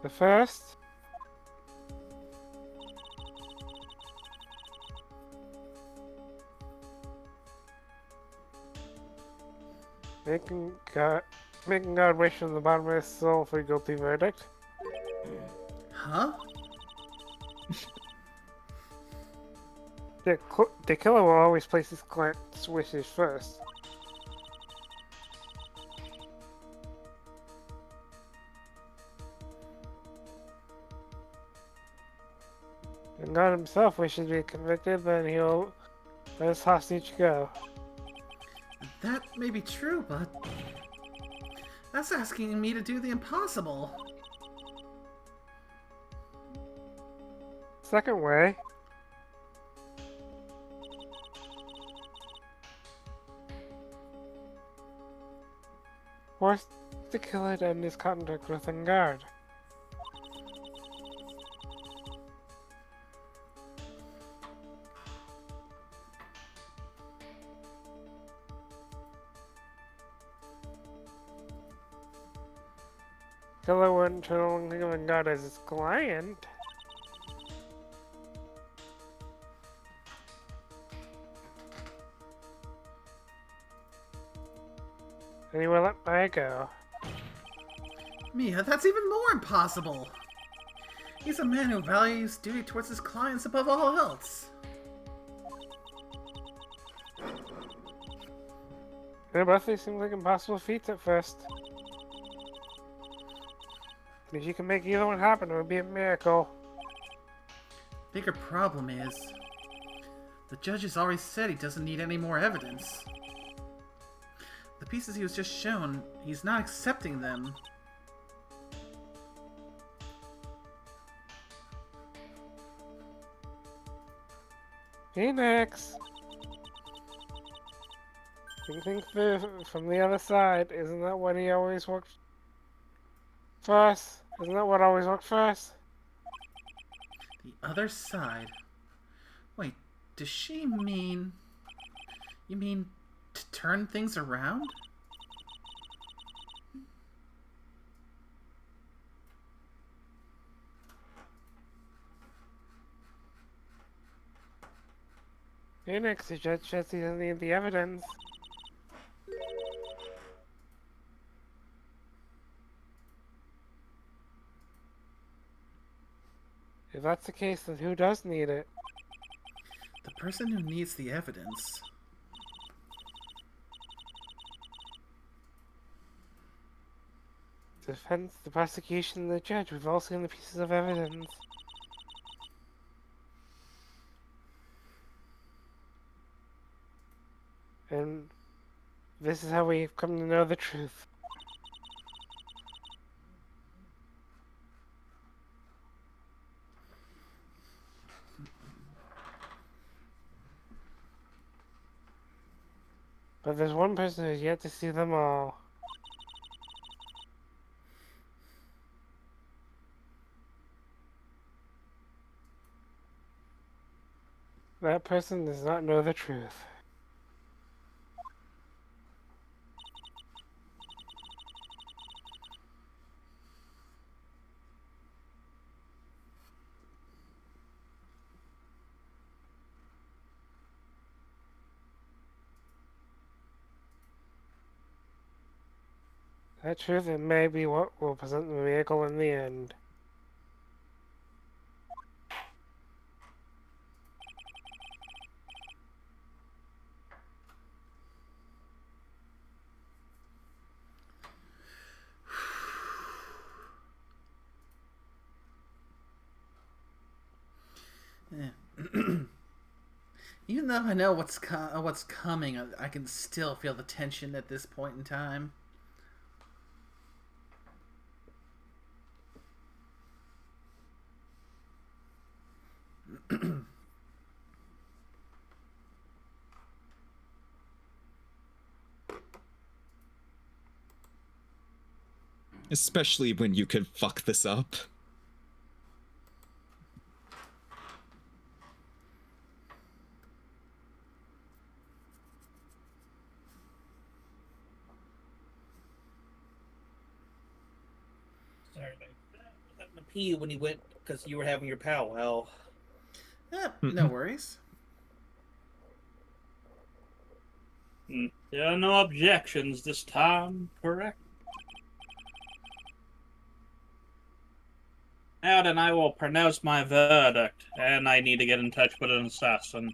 The first, making God wish from the bottom of his soul for a guilty verdict. Huh? The killer will always place his client's wishes first. And God himself wishes to be convicted, then he'll let his hostage go. That may be true, but... that's asking me to do the impossible. Second way, force the killer to end his contact with Engard. Killer wouldn't turn on Engard as his client. And he will let Maya go. Mia, that's even more impossible! He's a man who values duty towards his clients above all else. And both these seem like impossible feats at first. If you can make either one happen, it would be a miracle. Bigger problem is... the judge has already said he doesn't need any more evidence. The pieces he was just shown, he's not accepting them. Phoenix! You think from the other side, isn't that what he always worked for us? Isn't that what always worked for us? The other side? Wait, does she mean... you mean to turn things around? Phoenix, the judge says he doesn't need the evidence. If that's the case, then who does need it? The person who needs the evidence. defense, the prosecution, the judge. We've all seen the pieces of evidence. And this is how we've come to know the truth. But there's one person who's yet to see them all. That person does not know the truth. That truth, it may be what will present the miracle in the end. Even though I know what's coming, I can still feel the tension at this point in time. Especially when you could fuck this up. Sorry, mate. Let me pee when you went because you were having your powwow. No worries. There are no objections this time, correct? Now then, I will pronounce my verdict, and I need to get in touch with an assassin.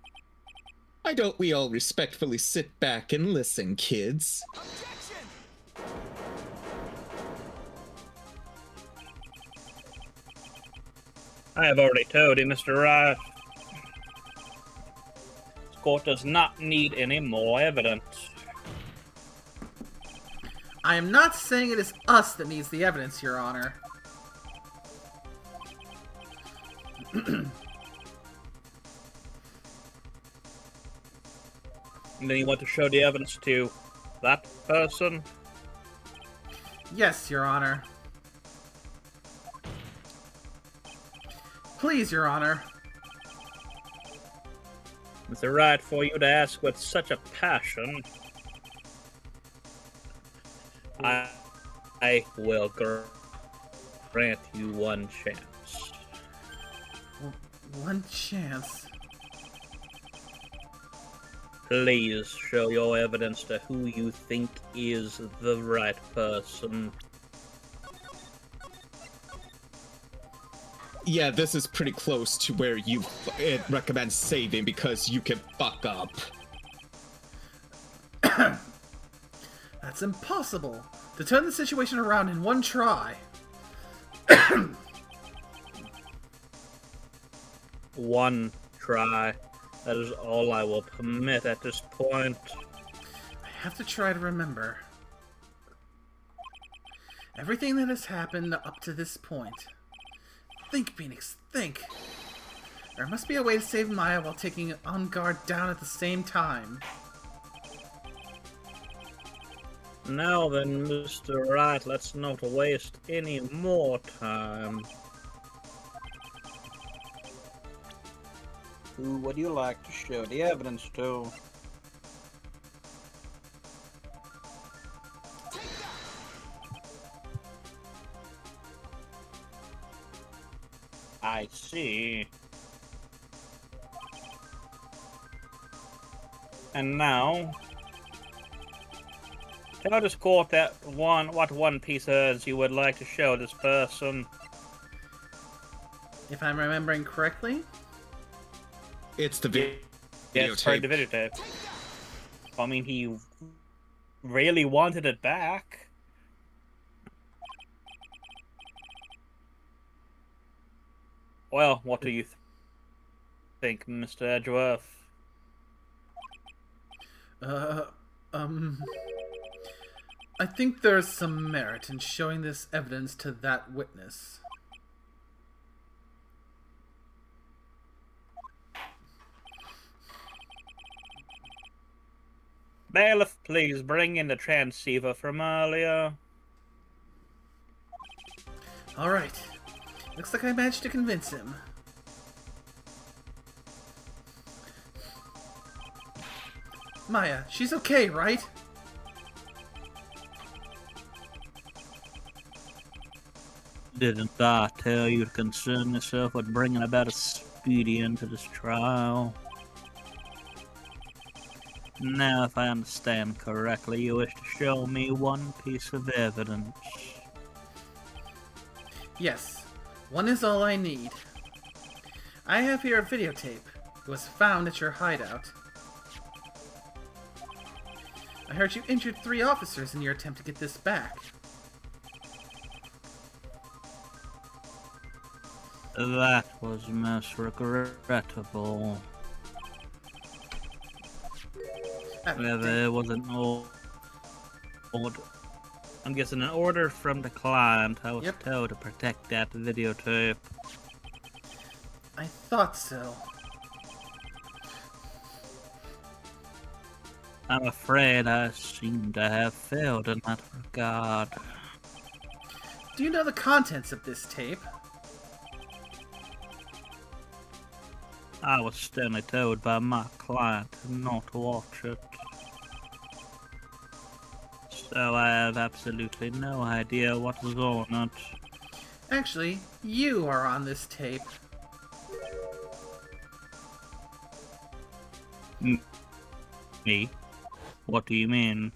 Why don't we all respectfully sit back and listen, kids? I have already told you, Mr. Wright. This court does not need any more evidence. I am not saying it is us that needs the evidence, Your Honor. And then you want to show the evidence to that person? Yes, Your Honor. Please, Your Honor. It's right for you to ask with such a passion. I will grant you one chance. One chance? Please show your evidence to who you think is the right person. Yeah, this is pretty close to where it recommends saving because you can fuck up. That's impossible. To turn the situation around in one try. One try. That is all I will permit at this point. I have to try to remember everything that has happened up to this point. Think, Phoenix, think. There must be a way to save Maya while taking On Guard down at the same time. Now then, Mr. Wright, let's not waste any more time. Who would you like to show the evidence to? I see. And now, tell this court that what one piece is you would like to show this person. If I'm remembering correctly? It's the videotape. Yes, the videotape. I mean, he really wanted it back. Well, what do you think, Mr. Edgeworth? I think there's some merit in showing this evidence to that witness. Bailiff, please bring in the transceiver from earlier. Alright. Looks like I managed to convince him. Maya, she's okay, right? Didn't I tell you to concern yourself with bringing about a speedy end to this trial? Now, if I understand correctly, you wish to show me one piece of evidence. Yes. One is all I need. I have here a videotape. It was found at your hideout. I heard you injured 3 officers in your attempt to get this back. That was most regrettable. There was an I'm guessing an order from the client. I was told to protect that videotape. I thought so. I'm afraid I seem to have failed in that regard. Do you know the contents of this tape? I was sternly told by my client not to watch it. So I have absolutely no idea what was on it. Actually, you are on this tape. Me? What do you mean?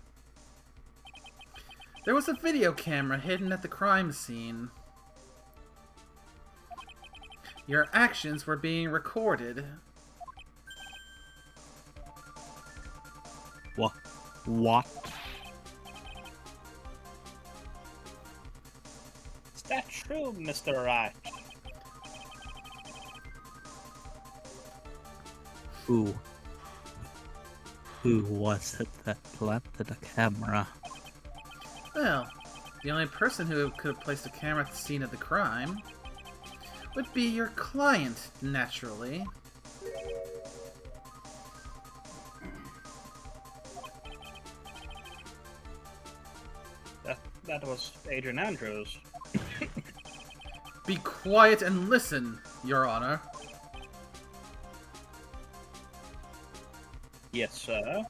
There was a video camera hidden at the crime scene. Your actions were being recorded. What? Is that true, Mr. Wright? Who was it that planted a camera? Well, the only person who could have placed a camera at the scene of the crime would be your client, naturally. That was Adrian Andrews. Be quiet and listen, Your Honor. Yes, sir.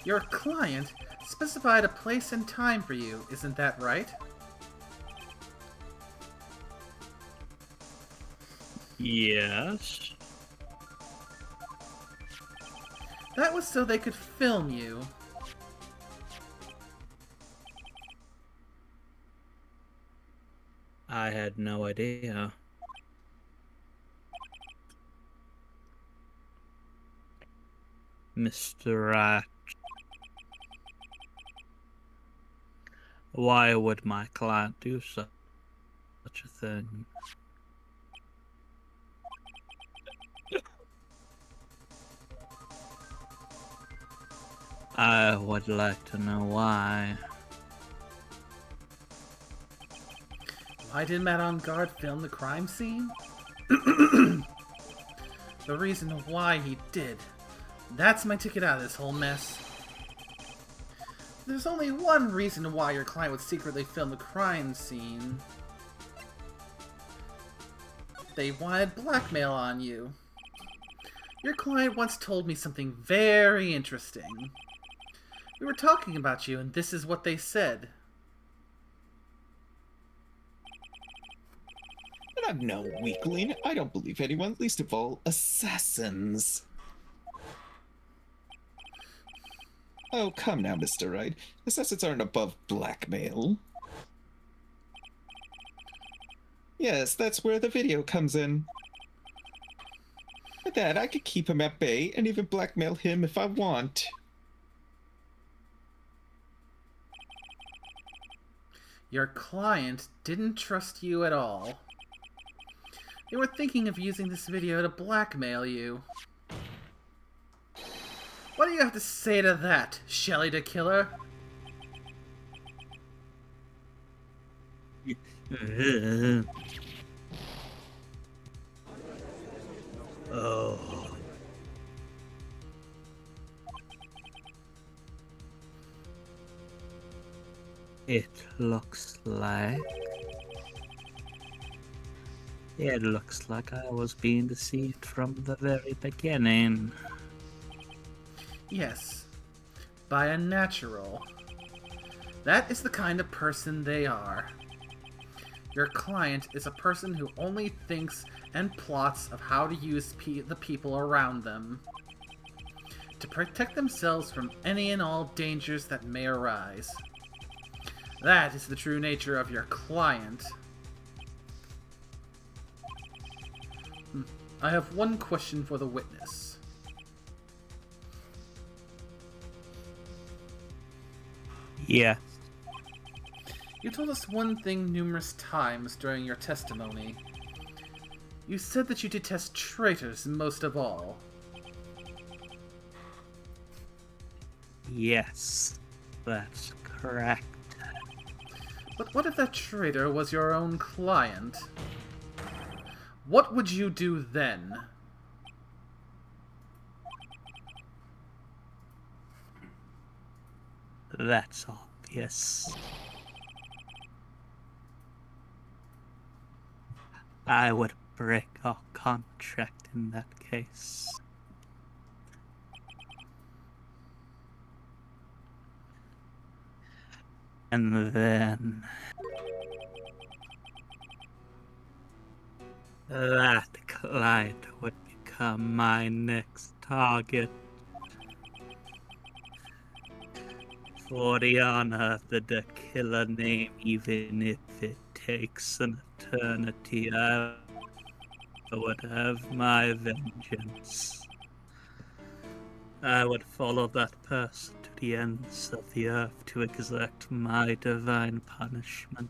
Your client specified a place and time for you, isn't that right? Yes. That was so they could film you. I had no idea. Mr. Wright. Why would my client do such a thing? I would like to know why. Why did Matt on Guard film the crime scene? The reason why he did. That's my ticket out of this whole mess. There's only one reason why your client would secretly film the crime scene. They wanted blackmail on you. Your client once told me something very interesting. We were talking about you, and this is what they said. But I'm no weakling. I don't believe anyone, least of all assassins. Oh, come now, Mr. Wright. Assassins aren't above blackmail. Yes, that's where the video comes in. With that, I could keep him at bay and even blackmail him if I want. Your client didn't trust you at all. They were thinking of using this video to blackmail you. What do you have to say to that, Shelly the Killer? Oh. It looks like I was being deceived from the very beginning. Yes, by a natural. That is the kind of person they are. Your client is a person who only thinks and plots of how to use the people around them to protect themselves from any and all dangers that may arise. That is the true nature of your client. I have one question for the witness. Yeah. You told us one thing numerous times during your testimony. You said that you detest traitors most of all. Yes, that's correct. But what if that traitor was your own client? What would you do then? That's obvious. I would break our contract in that case. And then that client would become my next target. For the honor of the killer name, even if it takes an eternity, I would have my vengeance. I would follow that person to the ends of the earth to exact my divine punishment.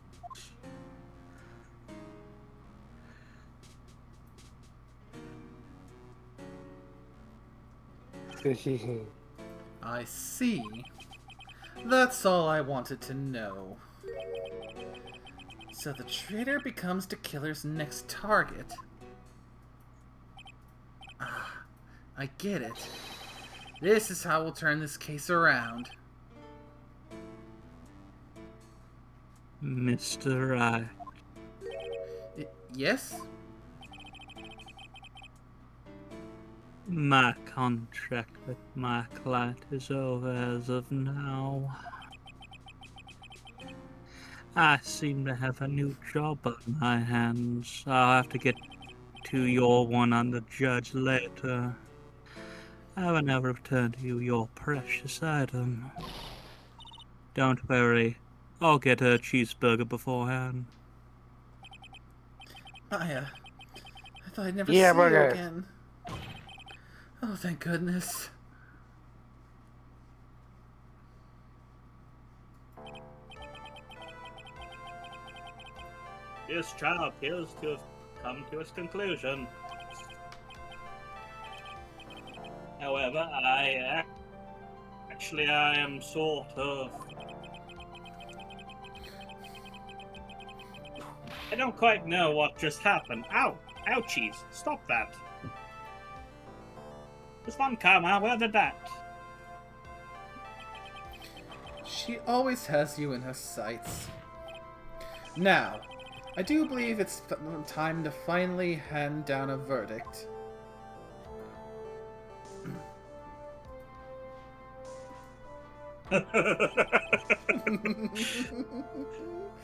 I see. That's all I wanted to know. So the traitor becomes the killer's next target. Ah, I get it. This is how we'll turn this case around. Mr. Wright. Yes? My contract with my client is over as of now. I seem to have a new job on my hands. I'll have to get to your one on the judge later. I will now return to you your precious item. Don't worry, I'll get a cheeseburger beforehand. Maya, I thought I'd never Yeah, see you burger. again. Oh, thank goodness. This trial appears to have come to its conclusion. However, I am sort of... I don't quite know what just happened. Ow! Ouchies! Stop that! This one karma, where did that? She always has you in her sights. Now, I do believe it's time to finally hand down a verdict.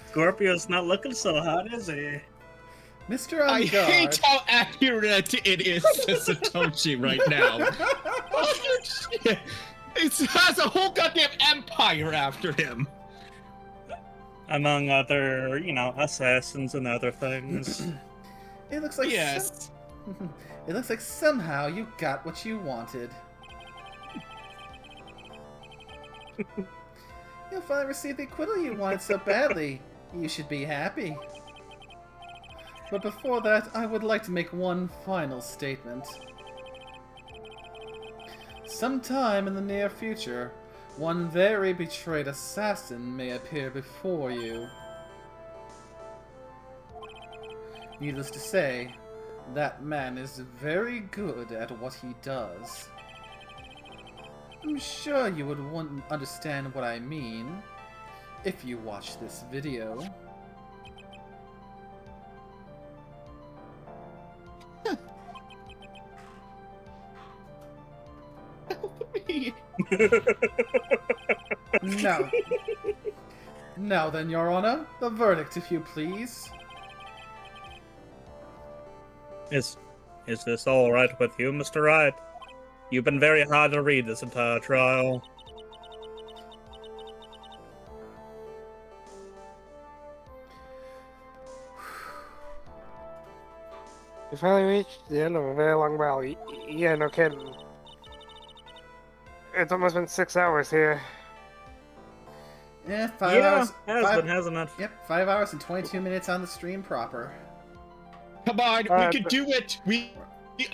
Scorpio's not looking so hot, is he? Mr. On I guard. hate how accurate it is to Satoshi right now. It has a whole goddamn empire after him. Among other, assassins and other things. It looks like Yes. it looks like somehow you got what you wanted. You'll finally receive the acquittal you wanted so badly. You should be happy. But before that, I would like to make one final statement. Sometime in the near future, one very betrayed assassin may appear before you. Needless to say, that man is very good at what he does. I'm sure you would understand what I mean if you watch this video. No. Now then, Your Honor, the verdict, if you please. Is this all right with you, Mr. Wright? You've been very hard to read this entire trial. We finally reached the end of a very long battle. Yeah, no kidding. It's almost been 6 hours here. Yeah, 5 hours. Hasn't it? Yep, 5 hours and 22 minutes on the stream proper. Come on, we Alright, can do it! We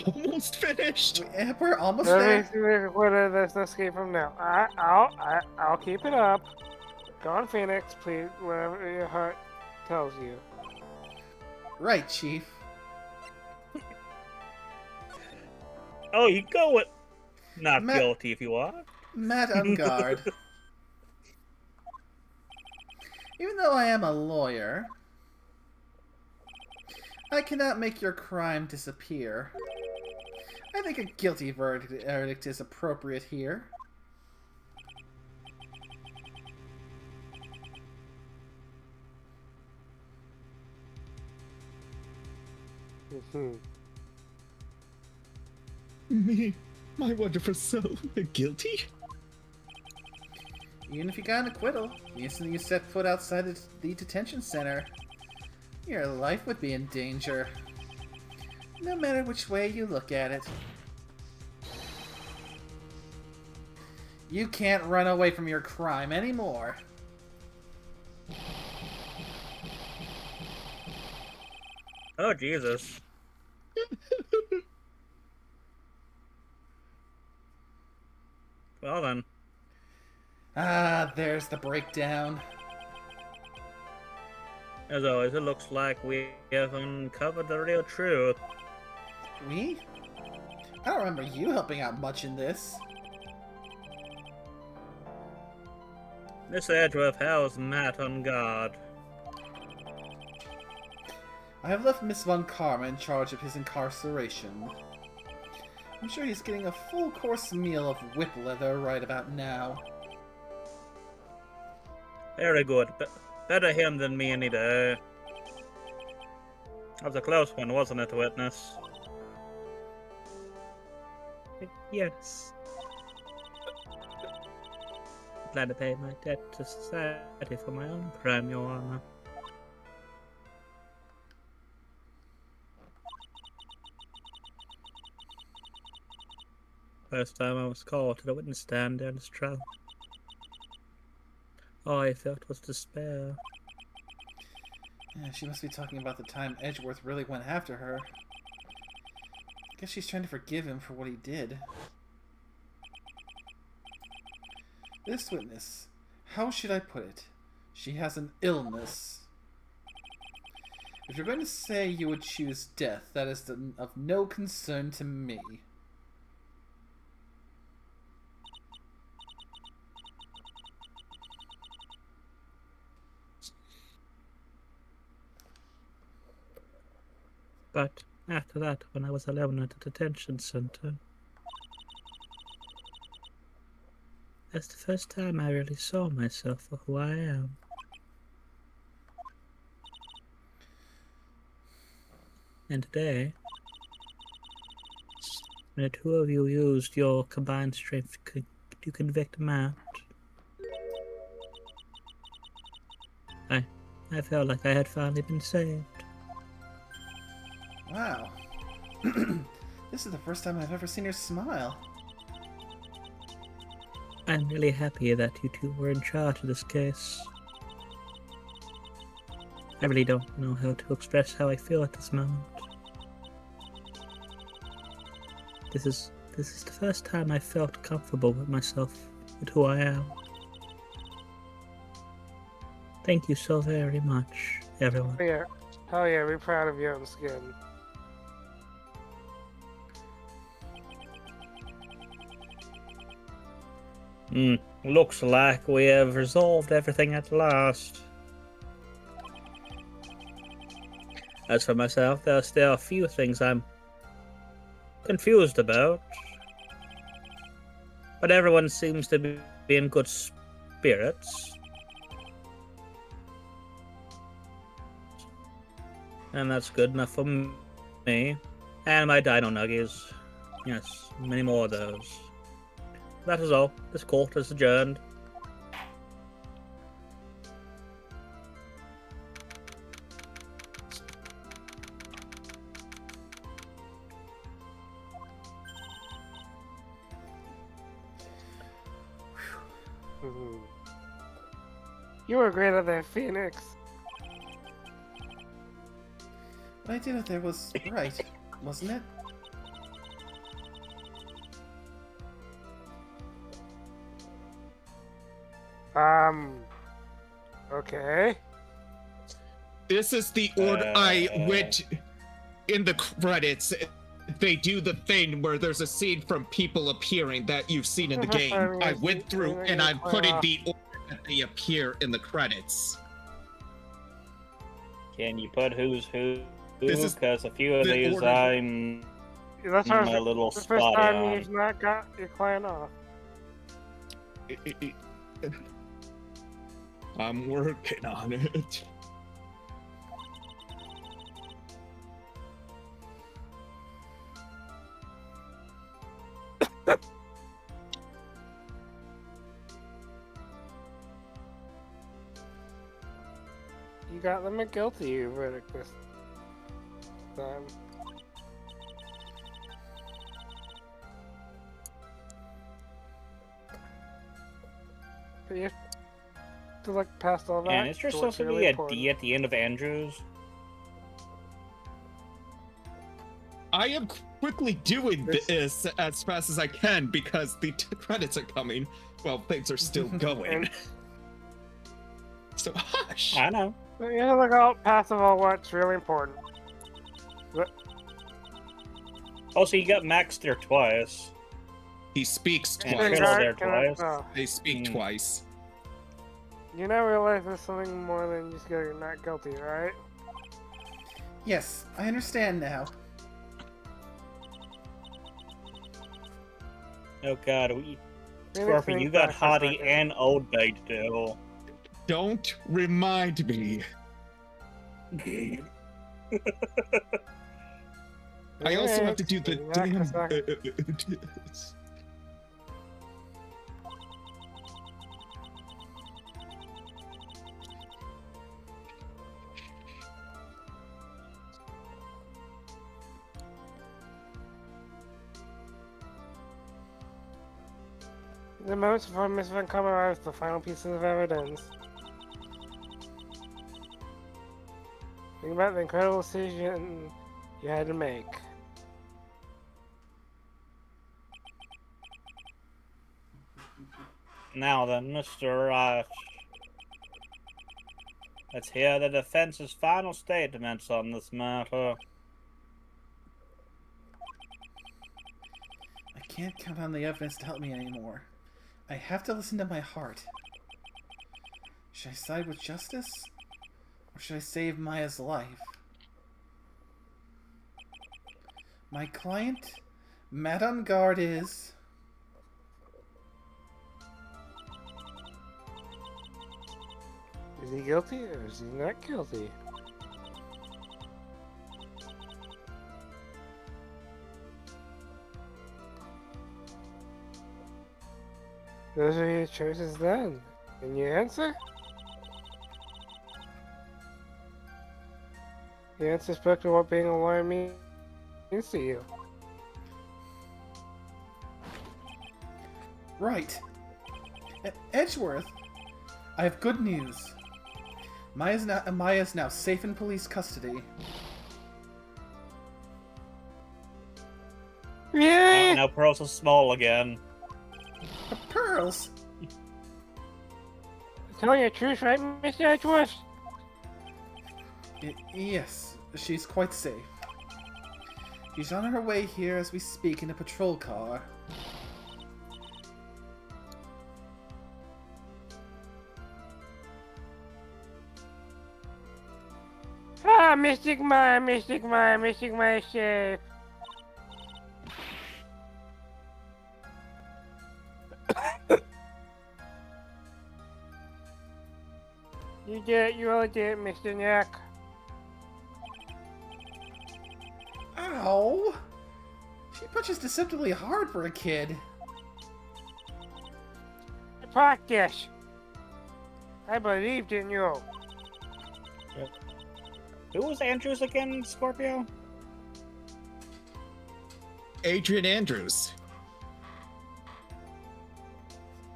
almost finished! Yeah, we're almost there. There's no escape from now. I'll keep it up. Go on, Phoenix, please, whatever your heart tells you. Right, Chief. Oh, you go with not Matt- guilty if you are. Matt on guard. Even though I am a lawyer, I cannot make your crime disappear. I think a guilty verdict is appropriate here. Me, my wonderful soul, guilty? Even if you got an acquittal, the instant you set foot outside the detention center, your life would be in danger. No matter which way you look at it. You can't run away from your crime anymore. Oh, Jesus. Well then. Ah, there's the breakdown. As always, it looks like we have uncovered the real truth. We? I don't remember you helping out much in this. This Edgeworth house Matt on guard. I have left Miss Von Karma in charge of his incarceration. I'm sure he's getting a full-course meal of whip leather right about now. Very good. Better him than me any day. That was a close one, wasn't it, witness? Yes. Glad to pay my debt to society for my own crime, Your Honor. First time I was called to the witness stand during this trial. All I felt was despair. Yeah, she must be talking about the time Edgeworth really went after her. Guess she's trying to forgive him for what he did. This witness, how should I put it? She has an illness. If you're going to say you would choose death, that is of no concern to me. But after that, when I was alone at the detention center, that's the first time I really saw myself for who I am. And today, when the two of you used your combined strength to convict Matt, I felt like I had finally been saved. Wow. This is the first time I've ever seen her smile. I'm really happy that you two were in charge of this case. I really don't know how to express how I feel at this moment. This is the first time I felt comfortable with myself, with who I am. Thank you so very much, everyone. Hell yeah, be proud of your own skin. Looks like we have resolved everything at last. As for myself, there are still a few things I'm confused about. But everyone seems to be in good spirits. And that's good enough for me. And my dino nuggies. Yes, many more of those. That is all. This court is adjourned. You were great at that, Phoenix. What I did out there was right, wasn't it? Okay. This is the order I went in the credits. They do the thing where there's a scene from people appearing that you've seen in the game. I went through and I put in the order that they appear in the credits. Can you put who's who? This is Because a few of these order. I'm That's a little the first spotty time on. you've not got your client off. I'm working on it. You got them a guilty verdict this time. But you have to look past all that. And is there to what's supposed to really be a important. D at the end of Andrews? I am quickly doing this as fast as I can because the credits are coming while things are still going. So hush. I know. But you have to look out past of all what's really important. Also, you got Max there twice. He speaks And twice. Criddle there twice. They speak twice. You now realize there's something more than just getting not guilty, right? Yes, I understand now. Oh god, Really Scorpion, you think got back for a Hottie second. and Old Bay to do. Don't remind me. I also have to do the damn. The moments before Miss Van come arrives, the final pieces of evidence. Think about the incredible decision you had to make. Now then, Mr. Wright. Let's hear the defense's final statements on this matter. I can't count on the evidence to help me anymore. I have to listen to my heart. Should I side with justice? Or should I save Maya's life? My client, Madame Guard, is... Is he guilty or is he not guilty? Those are your choices then. And your answer? The answer spoke to what being a lawyer means to you. Right. Edgeworth, I have good news. Maya's now safe in police custody. Yeah. Now Pearl's so small again. Pearls! Telling you the truth, right, Mr. Edgeworth? Yes, she's quite safe. She's on her way here as we speak in a patrol car. Ah, Mystic Maya, Mystic Maya, Mystic Maya safe. You did it, you really did it, Mr. Neck. Ow! She punches deceptively hard for a kid. Practice. I believed in you. Who was Andrews again, Scorpio? Adrian Andrews.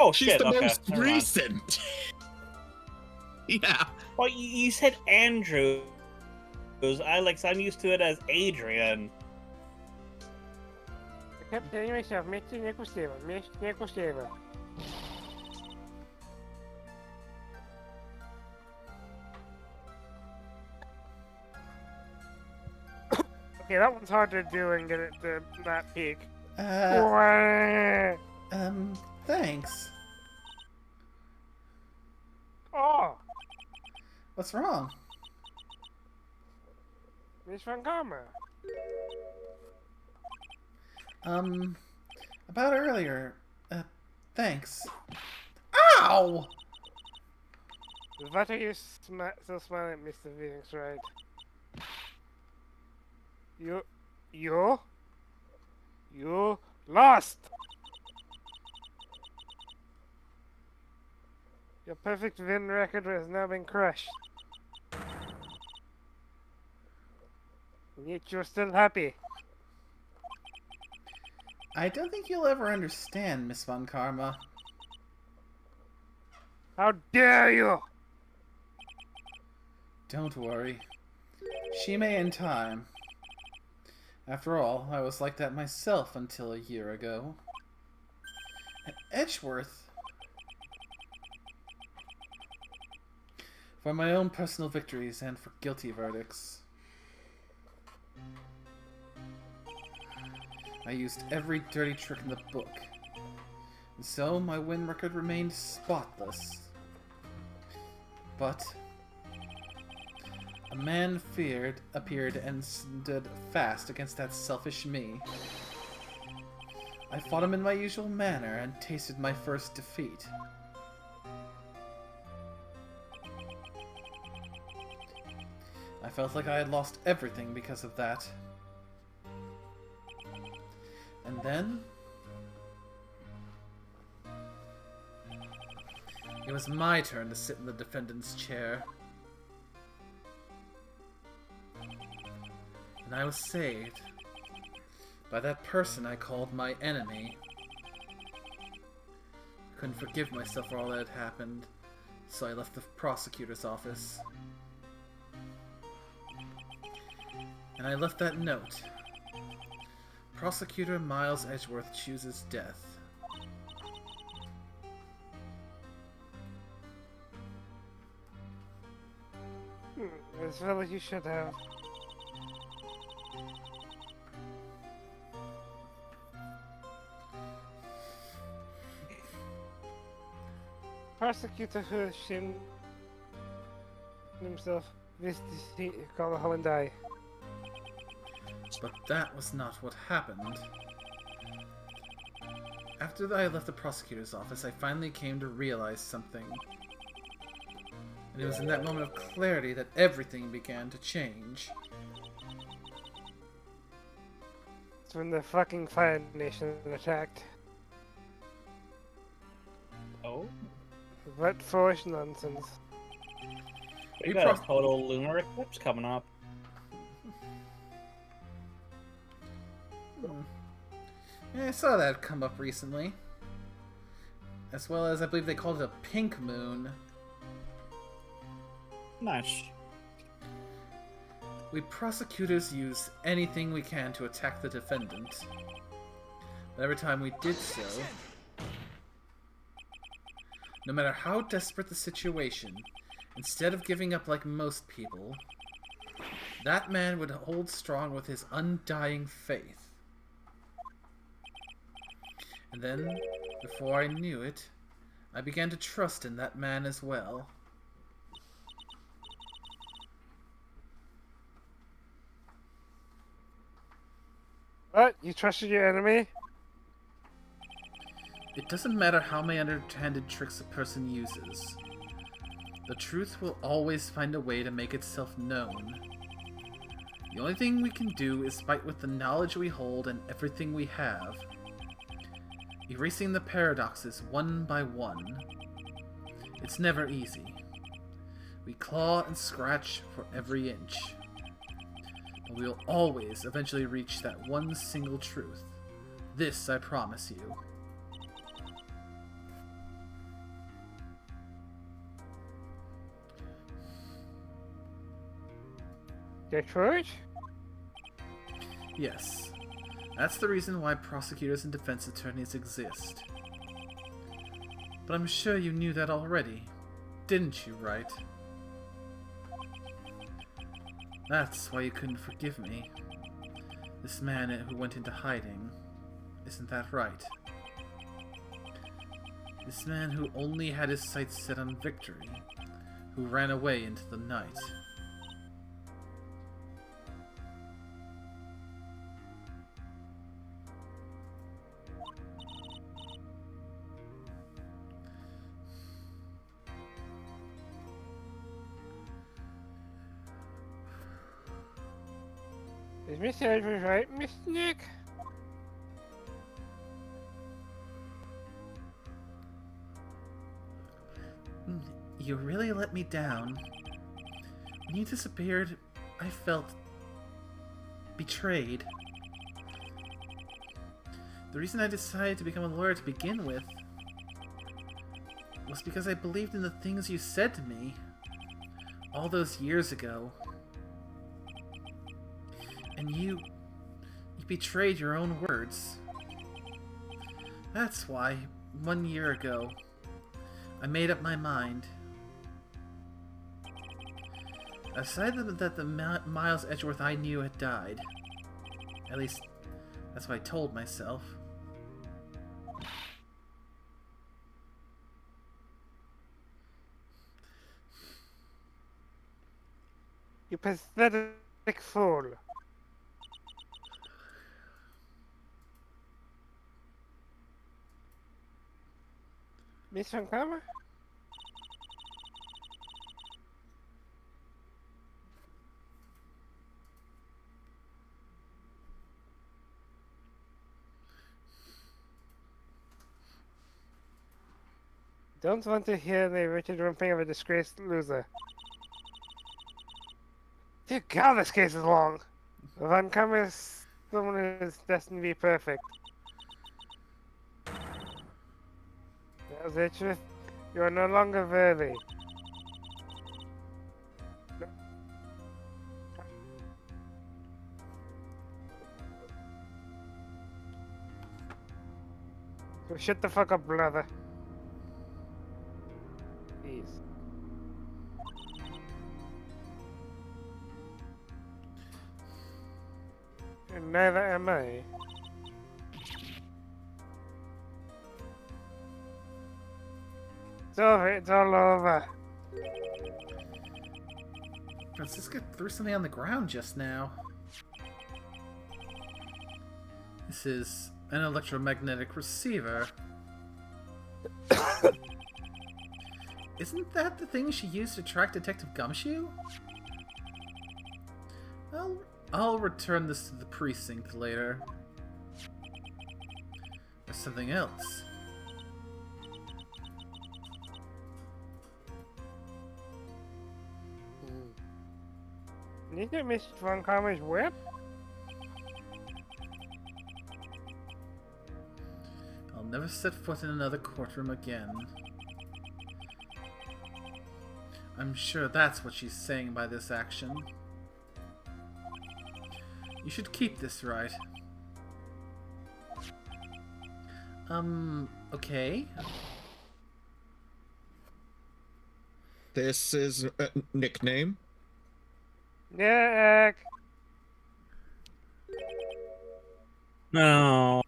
Oh, She's shit, the okay. most Never mind. recent. Yeah. Well, you said Andrews. I'm used to it as Adrian. I kept telling myself, Mr. Nicholsaver, Mr. Nicholsaver. Okay, that one's hard to do and get it to that peak. Thanks. Oh, What's wrong? Miss Van Karma. About earlier. Thanks. Ow! What are you still smiling at, Mr. Phoenix Wright? You lost! Your perfect win record has now been crushed. And yet you're still happy. I don't think you'll ever understand, Miss Von Karma. How dare you! Don't worry. She may in time. After all, I was like that myself until a year ago. Edgeworth. For my own personal victories and for guilty verdicts. I used every dirty trick in the book. And so my win record remained spotless. But a man appeared and stood fast against that selfish me. I fought him in my usual manner and tasted my first defeat. I felt like I had lost everything because of that. And then it was my turn to sit in the defendant's chair. And I was saved by that person I called my enemy. I couldn't forgive myself for all that had happened, so I left the prosecutor's office. And I left that note. Prosecutor Miles Edgeworth chooses death. I feel like you should have. Prosecutor who shamed himself this deceit call home and die. But that was not what happened. After I left the prosecutor's office, I finally came to realize something. And it was in that moment of clarity that everything began to change. It's when the fucking Fire Nation attacked. Oh? What foolish nonsense. We got a total lunar eclipse coming up. Yeah, I saw that come up recently. As well as, I believe they called it a pink moon. Nice. We prosecutors use anything we can to attack the defendant. But every time we did so, no matter how desperate the situation, instead of giving up like most people, that man would hold strong with his undying faith. And then, before I knew it, I began to trust in that man as well. What? You trusted your enemy? It doesn't matter how many underhanded tricks a person uses. The truth will always find a way to make itself known. The only thing we can do is fight with the knowledge we hold and everything we have, erasing the paradoxes one by one. It's never easy. We claw and scratch for every inch. But we will always eventually reach that one single truth. This I promise you. Detroit? Yes. That's the reason why prosecutors and defense attorneys exist. But I'm sure you knew that already, didn't you, Wright? That's why you couldn't forgive me. This man who went into hiding. Isn't that right? This man who only had his sights set on victory, who ran away into the night. Is Miss Edwards right, Miss Nick? You really let me down. When you disappeared, I felt betrayed. The reason I decided to become a lawyer to begin with was because I believed in the things you said to me all those years ago. And you betrayed your own words. That's why, 1 year ago, I made up my mind. I decided that the Miles Edgeworth I knew had died. At least, that's what I told myself. You pathetic fool. Miss Vancouver? Don't want to hear the wretched whimpering of a disgraced loser. Dear God, this case is long. Vancouver is someone who is destined to be perfect. That's the truth. You are no longer worthy. So shut the fuck up, brother. Please. And neither am I. It's over, it's all over. Francisca threw something on the ground just now. This is an electromagnetic receiver. Isn't that the thing she used to track Detective Gumshoe? Well, I'll return this to the precinct later. Or something else. Need to miss Von Karma's whip? I'll never set foot in another courtroom again. I'm sure that's what she's saying by this action. You should keep this, right? Okay. This is a nickname. Nick! No.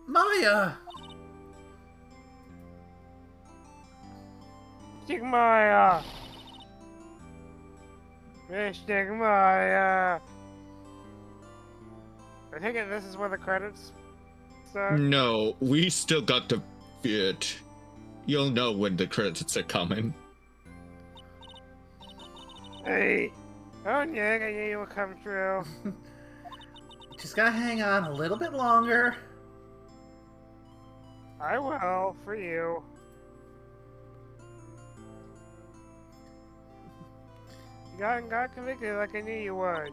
Maya! Stigmaya! Stigmaya! I think this is where the credits start. No, we still got to it. You'll know when the credits are coming. Hey! Oh, Nick, I knew you would come through. Just gotta hang on a little bit longer. I will, for you. You got convicted like I knew you would.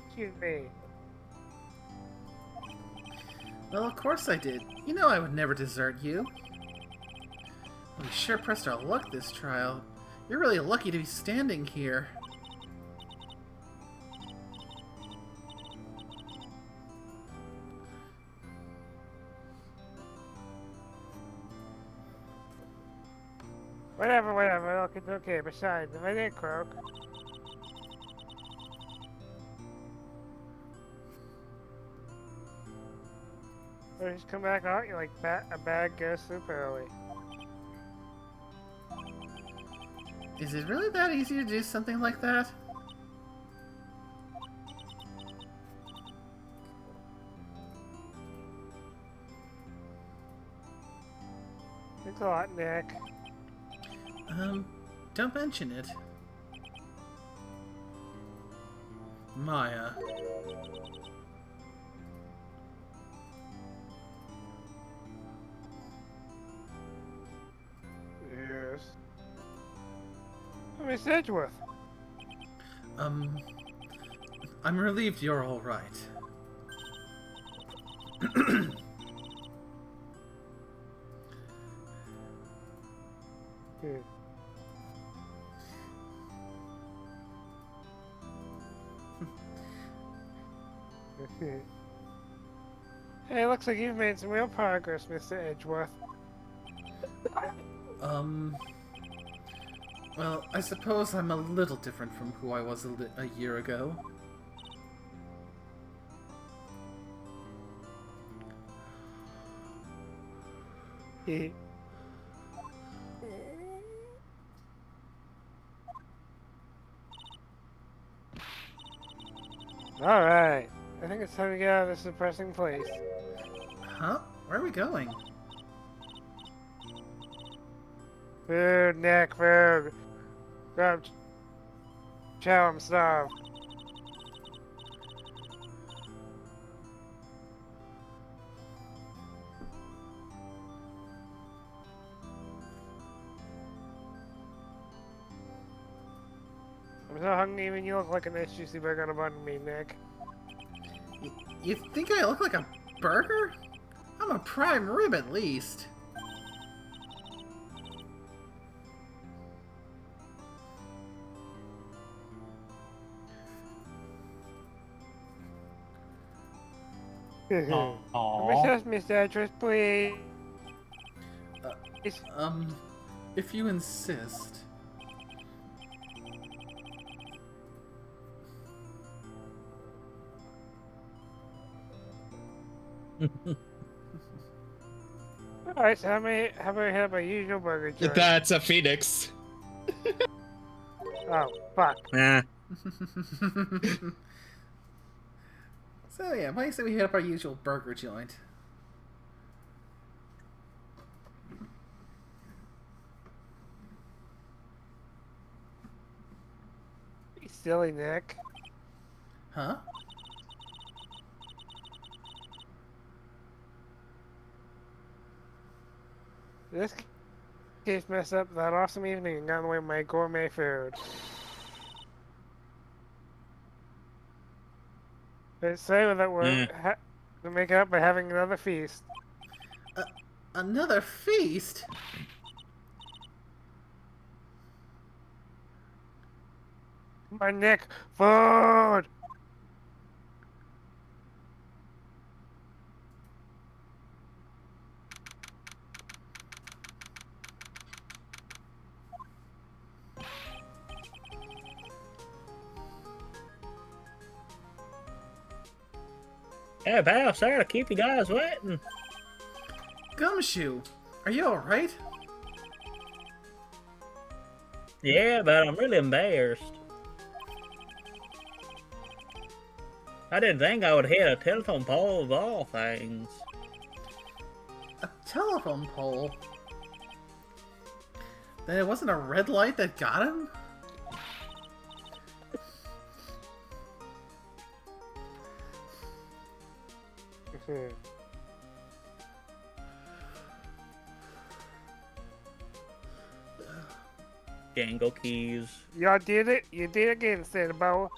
Excuse me. Well, of course I did. You know I would never desert you. We sure pressed our luck this trial. You're really lucky to be standing here. Whatever, look, it's okay. Besides, if I did croak... Or just come back out, you're like a bad ghost super early. Is it really that easy to do something like that? Thanks a lot, Nick. Don't mention it. Maya. Yes. Miss Edgeworth. I'm relieved you're all right. Hey, looks like you've made some real progress, Mr. Edgeworth. Well, I suppose I'm a little different from who I was a year ago. Alright, I think it's time to get out of this depressing place. Huh? Where are we going? Food, Nick, food. Grab chow, I'm starved. I'm so hungry, even you look like a nice juicy burger on a bun to me, Nick. You think I look like a burger? I'm a prime rib at least. Miss Edgeworth, please. If you insist. Alright, so how many have a usual burger joint? That's a Phoenix. Oh, fuck. Yeah. So yeah, why say we hit up our usual burger joint? You silly Nick. Huh? This case messed up that awesome evening and got away with my gourmet food. They say that we're making up by having another feast. Another feast? My neck, food! Hey, pal, sorry to keep you guys waiting. Gumshoe, are you alright? Yeah, but I'm really embarrassed. I didn't think I would hit a telephone pole of all things. A telephone pole? Then it wasn't a red light that got him? Jangle keys. Y'all did it. You did it again, Cinnabon.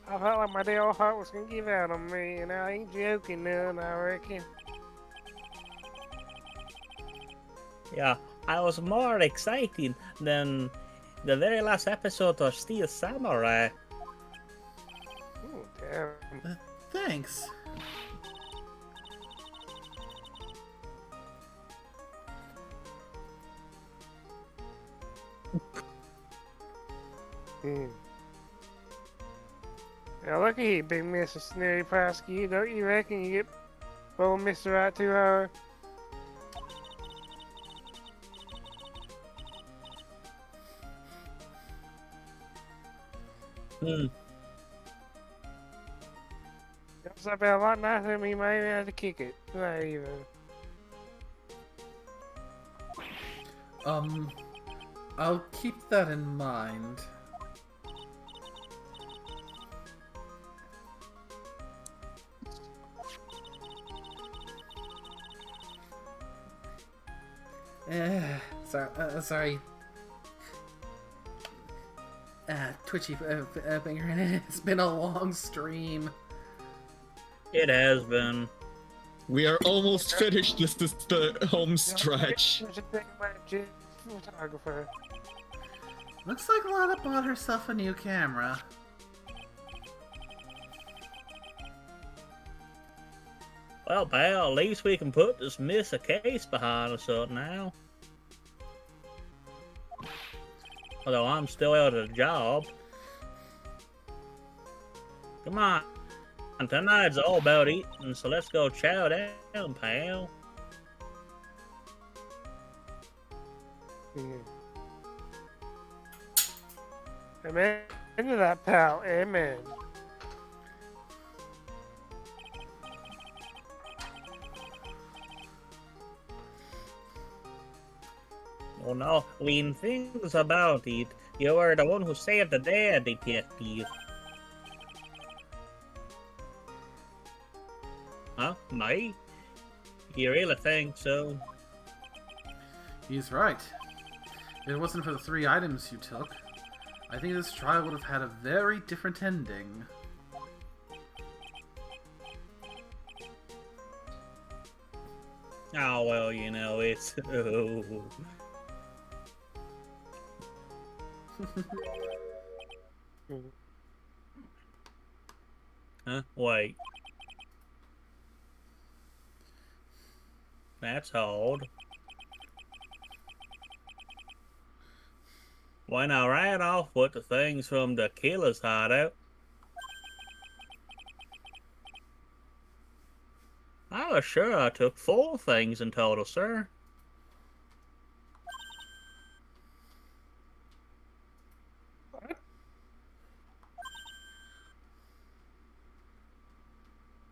I felt like my little heart was gonna give out on me, and I ain't joking none, I reckon. Yeah, I was more excited than the very last episode of Steel Samurai. Ooh, damn. Thanks. Now look at you, big Mr. Snooty Prosky. Don't you reckon you get bold Mr. Right too hard? That's about a lot nicer than me, might even have to kick it. Not even. I'll keep that in mind. Sorry. Twitchy finger. It's been a long stream. It has been. We are almost finished. This is the home stretch. Photographer. Looks like Lana bought herself a new camera. Well, pal, at least we can put this miss a case behind us up now. Although I'm still out of a job. Come on. Tonight's all about eating, so let's go chow down, pal. Amen to that, pal. Amen. Oh no, when things about it, you were the one who saved the day, detective. Huh? Me? You really think so? He's right. If it wasn't for the 3 items you took, I think this trial would have had a very different ending. Oh, well, you know, it's... Huh? Wait. That's odd. Why not right off with the things from the killer's hideout? I was sure I took 4 things in total, sir.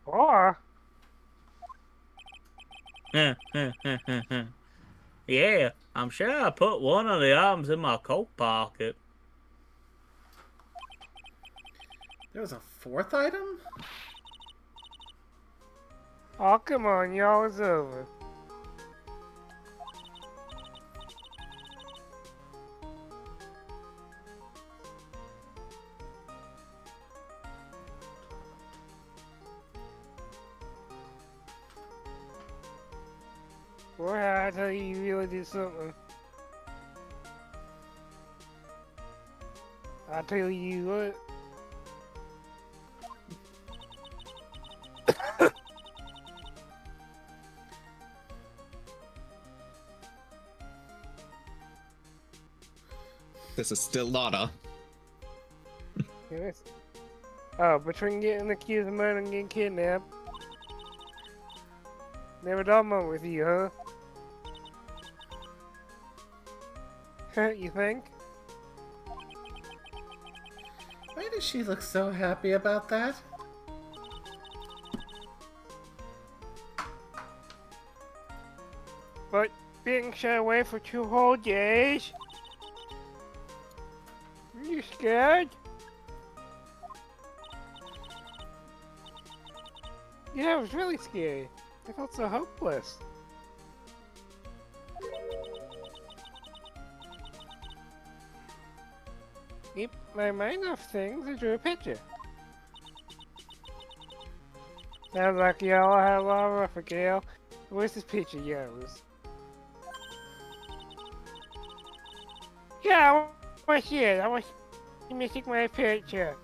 Or Yeah, I'm sure I put one of the items in my coat pocket. There was a 4th item? oh, come on, y'all, it's over. Boy, I tell you, you really did something. I tell you what. This is still Lana. Yes. Oh, between getting accused of murder and getting kidnapped. Never done one with you, huh? You think? Why does she look so happy about that? But being shut away for 2 whole days? Are you scared? Yeah, it was really scary. I felt so hopeless. Keep my mind off things and drew a picture. Sounds like y'all had a lot of rough, Gail. Where's this picture of yours? Yeah, I want to see it. I want you to take my picture.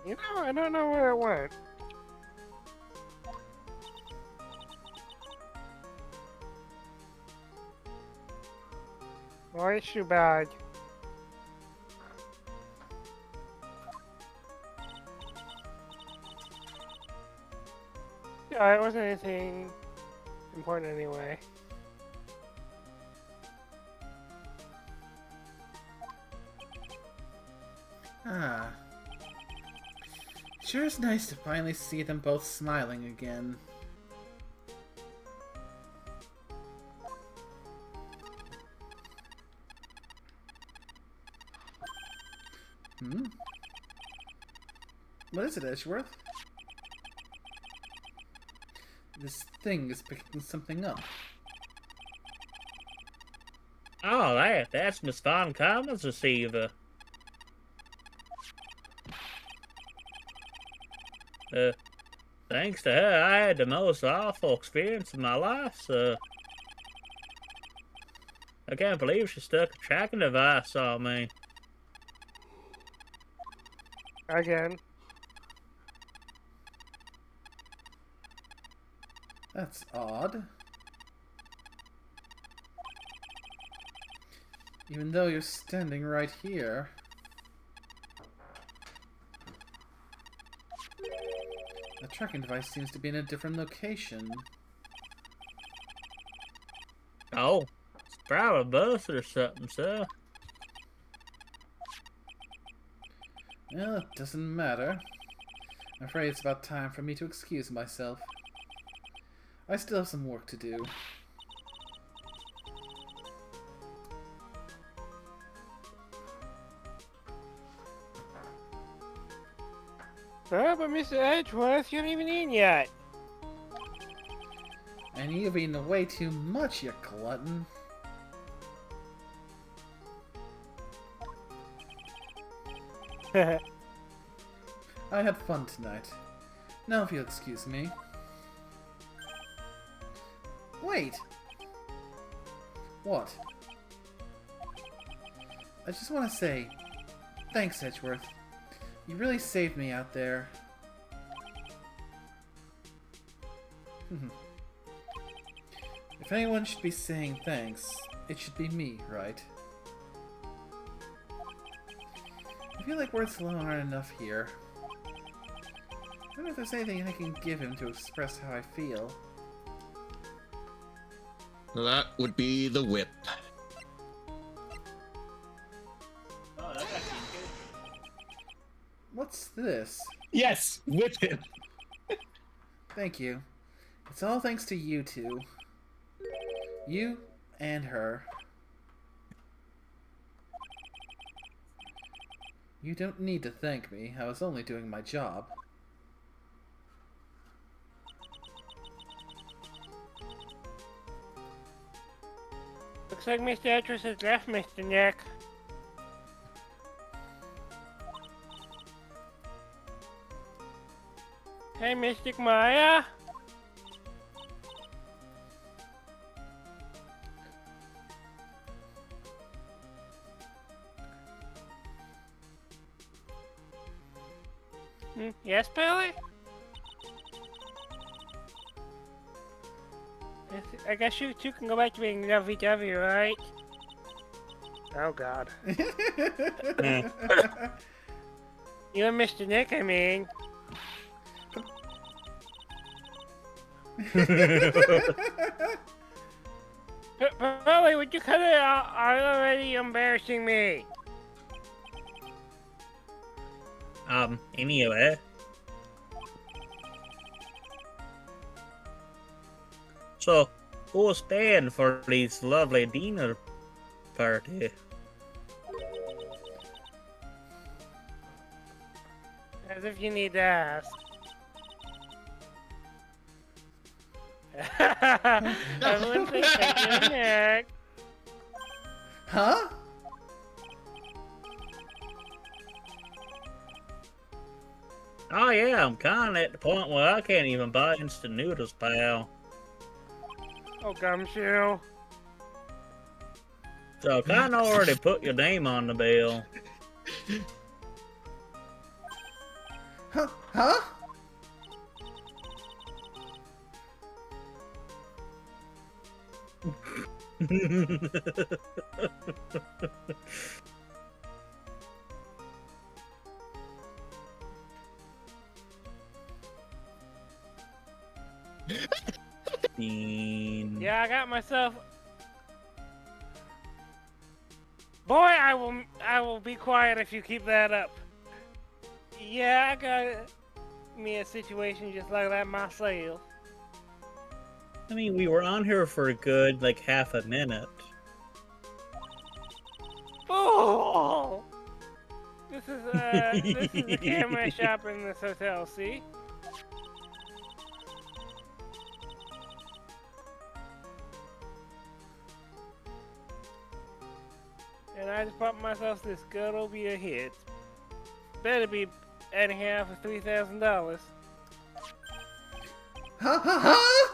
You know, I don't know where it went. Well, it's too bad. Yeah, it wasn't anything important anyway. Ah. Sure is nice to finally see them both smiling again. Hmm? What is it, Edgeworth? This thing is picking something up. Oh, that's Miss Von Common's receiver. Thanks to her, I had the most awful experience of my life, so... I can't believe she stuck a tracking device on me. Again. That's odd. Even though you're standing right here. The tracking device seems to be in a different location. Oh, it's probably a bus or something, so... Well, it doesn't matter. I'm afraid it's about time for me to excuse myself. I still have some work to do. Oh, but Mr. Edgeworth, you haven't even eaten yet. And you've eaten way too much, you glutton. I had fun tonight. Now if you'll excuse me. Wait! What? I just want to say, thanks, Edgeworth. You really saved me out there. If anyone should be saying thanks, it should be me, right? I feel like words alone aren't enough here. I wonder if there's anything I can give him to express how I feel. That would be the whip. Oh, that's actually good. What's this? Yes, whip him. Thank you. It's all thanks to you two. You and her. You don't need to thank me. I was only doing my job. Looks like Mr. Edgeworth has left, Mr. Nick. Hey, Mystic Maya. Yes, Billy? I guess you two can go back to being lovey-dovey, right? Oh, God. You and Mr. Nick, I mean. Billy, would you cut it out? Are already embarrassing me? Anyway. So, who's paying for this lovely dinner party? As if you need to ask. Everyone say thank you, Nick. Huh? Oh yeah, I'm kinda at the point where I can't even buy instant noodles, pal. Oh, Gumshoe. So kinda already put your name on the bill. Huh? Huh? Yeah, I got myself. Boy, I will be quiet if you keep that up. Yeah, I got me a situation just like that myself. I mean, we were on here for a good, like, half a minute. Oh! This is the camera shop in this hotel, see? And I just bought myself this good old beer here. It's better be adding half of $3,000. Huh? Huh? Huh?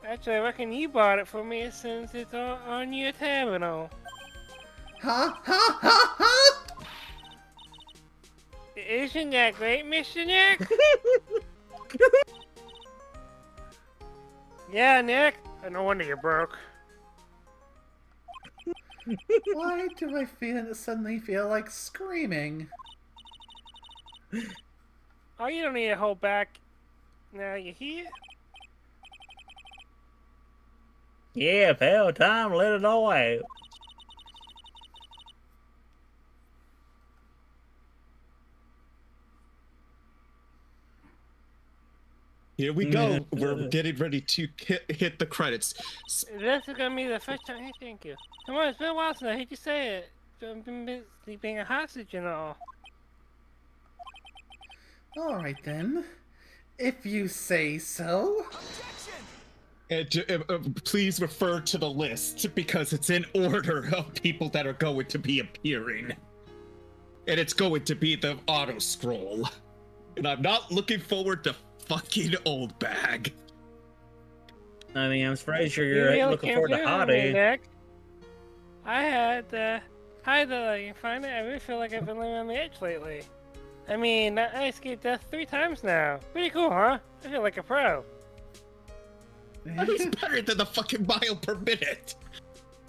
Actually, I reckon you bought it for me since it's on your terminal. Huh? Huh? Huh? Huh? Isn't that great, Mr. Nick? Yeah, Nick. No wonder you're broke. Why do I suddenly feel like screaming? Oh, you don't need to hold back. Now you here? Yeah, pal, time to let it all out. Here we go. We're getting ready to hit the credits. This is gonna be the first time. Hey, thank you. Come on, it's been a while since I heard you say it. I've been busy being a hostage and all. Alright then. If you say so. Please refer to the list, because it's in order of people that are going to be appearing. And it's going to be the auto scroll. And I'm not looking forward to fucking old bag. I mean, I'm surprised you're You really looking can't forward to do that, Hottie. Nick. I had, hi there, you find it? I really feel like I've been living on the edge lately. I mean, I escaped death 3 times now. Pretty cool, huh? I feel like a pro. That is better than the fucking mile per minute.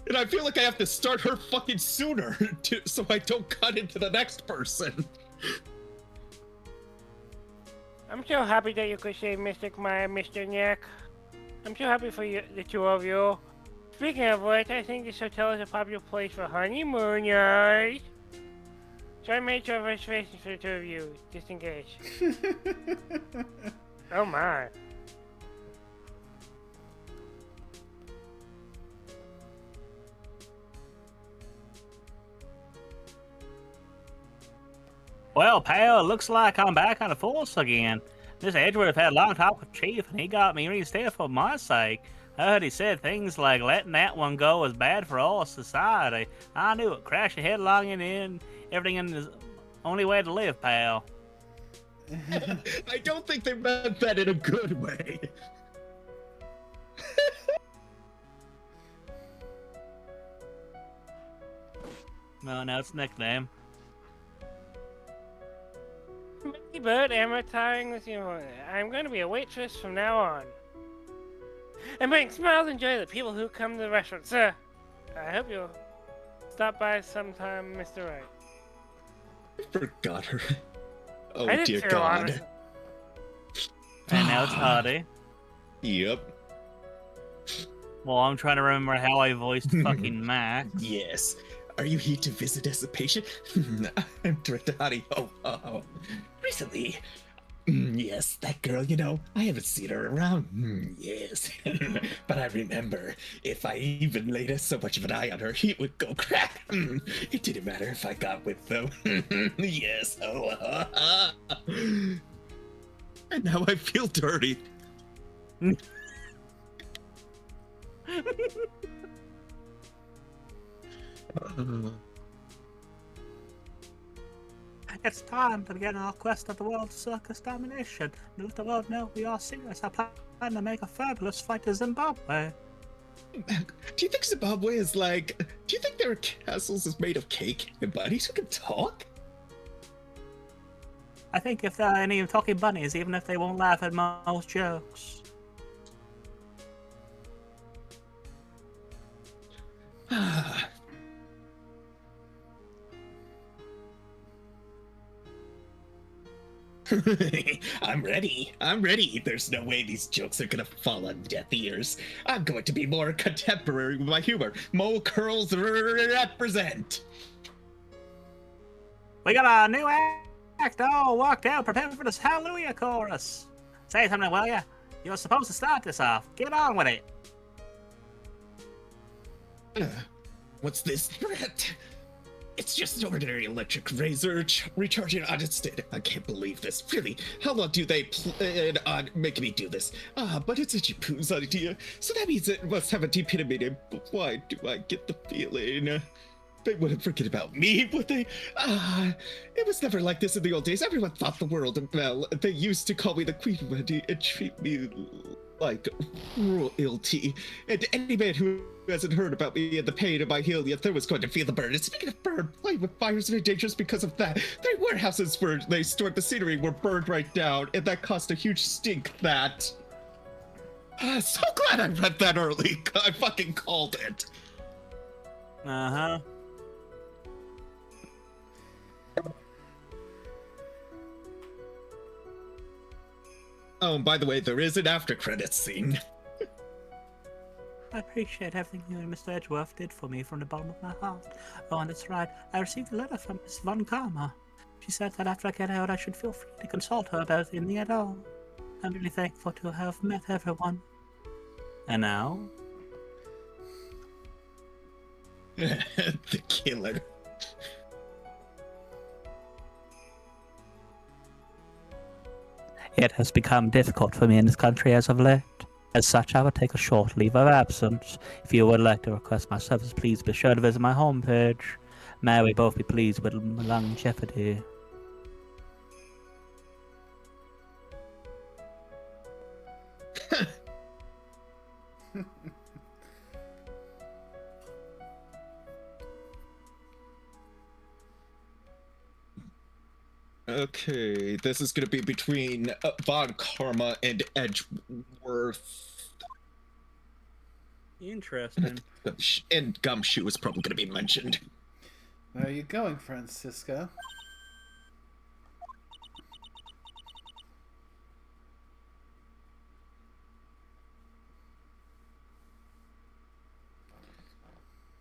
And I feel like I have to start her fucking sooner so I don't cut into the next person. I'm so happy that you could save Mystic Maya, Mr. Nick. I'm so happy for you, the two of you. Speaking of which, I think this hotel is a popular place for honeymooners. So I made sure reservations for the 2 of you, just in case. Oh my. Well, pal, it looks like I'm back on the force again. This Edgeworth had a long talk with Chief, and he got me reinstated for my sake. I heard he said things like letting that one go is bad for all society. I knew it, crashing headlong in, everything in the only way to live, pal. I don't think they meant that in a good way. No, now it's nickname. Mickey Bird, am I tiring with you? I'm going to be a waitress from now on. And bring smiles and joy to the people who come to the restaurant. Sir, I hope you'll stop by sometime, Mr. Wright. I forgot her. Oh, I did dear too, God. honestly. And now it's Hardy. Yep. Well, I'm trying to remember how I voiced fucking Max. Yes. Are you here to visit as a patient? I'm Director Hardy. Oh. Recently. Yes, that girl, you know, I haven't seen her around. Yes. But I remember, if I even laid so much of an eye on her, it would go crack. It didn't matter if I got with them. Yes. And now I feel dirty. It's time to begin our quest of the world circus domination. And let the world know we are serious. I plan to make a fabulous fight to Zimbabwe. Do you think Zimbabwe is like... Do you think their castles is made of cake and bunnies who can talk? I think if there are any talking bunnies, even if they won't laugh at most jokes. I'm ready. There's no way these jokes are gonna fall on deaf ears. I'm going to be more contemporary with my humor. Mole curls represent. We got a new act all walked out, preparing for this Hallelujah chorus. Say something, will ya? You're supposed to start this off. Get on with it. What's this threat? It's just an ordinary electric razor recharging on its state. I can't believe this. Really, how long do they plan on making me do this? But it's a Japu's idea, so that means it must have a deep hidden meaning. But why do I get the feeling they wouldn't forget about me, would they? It was never like this in the old days. Everyone thought the world of well. They used to call me the Queen Wendy and treat me like royalty. And any man who hasn't heard about me and the pain in my heel yet, was going to feel the burn. And speaking of burn, playing with fires are dangerous because of that. Their warehouses where they stored the scenery were burned right down, and that caused a huge stink that... so glad I read that early. I fucking called it. Uh-huh. Oh, and by the way, there is an after-credits scene. I appreciate everything you and Mr. Edgeworth did for me from the bottom of my heart. Oh, and that's right, I received a letter from Miss Von Karma. She said that after I get out, I should feel free to consult her about anything at all. I'm really thankful to have met everyone. And now? The killer. It has become difficult for me in this country as of late. As such, I will take a short leave of absence. If you would like to request my service, please be sure to visit my homepage. May we both be pleased with longevity. Okay, this is gonna be between Von Karma and Edgeworth. Interesting. And Gumshoe is probably gonna be mentioned. Where are you going, Francisco?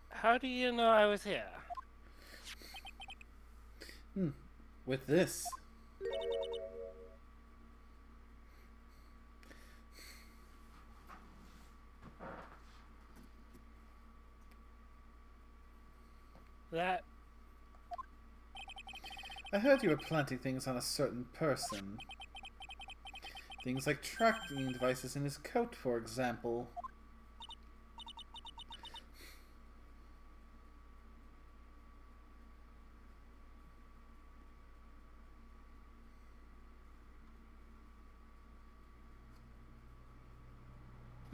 How do you know I was here? With this. That... I heard you were planting things on a certain person. Things like tracking devices in his coat, for example.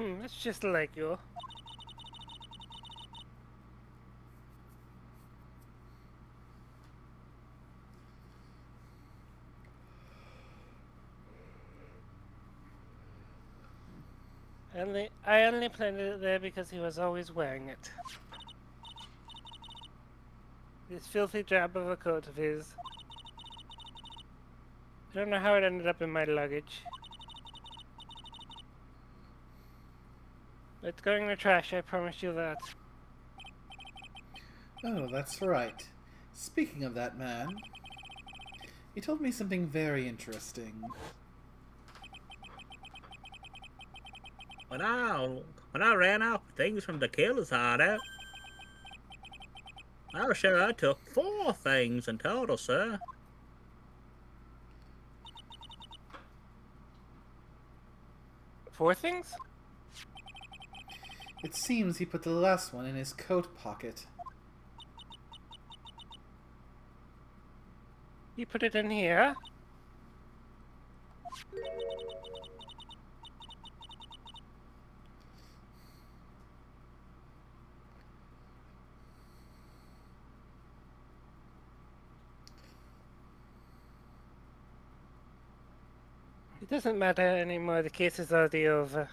That's just like you. I only planted it there because he was always wearing it. This filthy drab of a coat of his. I don't know how it ended up in my luggage. It's going in the trash, I promise you that. Oh, that's right. Speaking of that man, he told me something very interesting. When I ran out things from the killer's hideout, I was sure I took 4 things in total, sir. Four things? It seems he put the last one in his coat pocket. You put it in here? It doesn't matter anymore, the case is already over.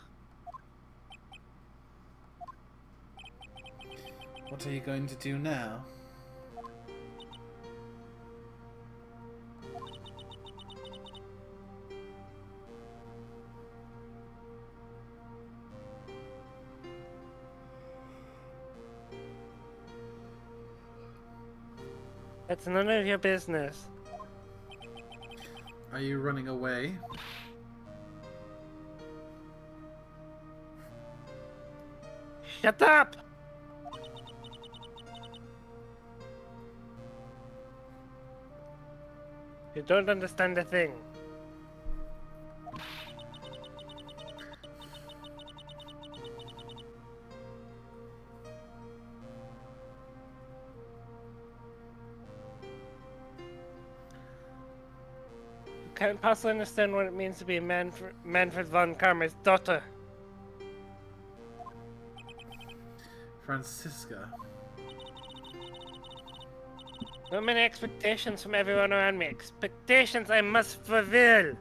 What are you going to do now? It's none of your business. Are you running away? Shut up! You don't understand a thing. You can't possibly understand what it means to be Manfred von Karma's daughter. Francisca. So many expectations from everyone around me. Expectations I must fulfill.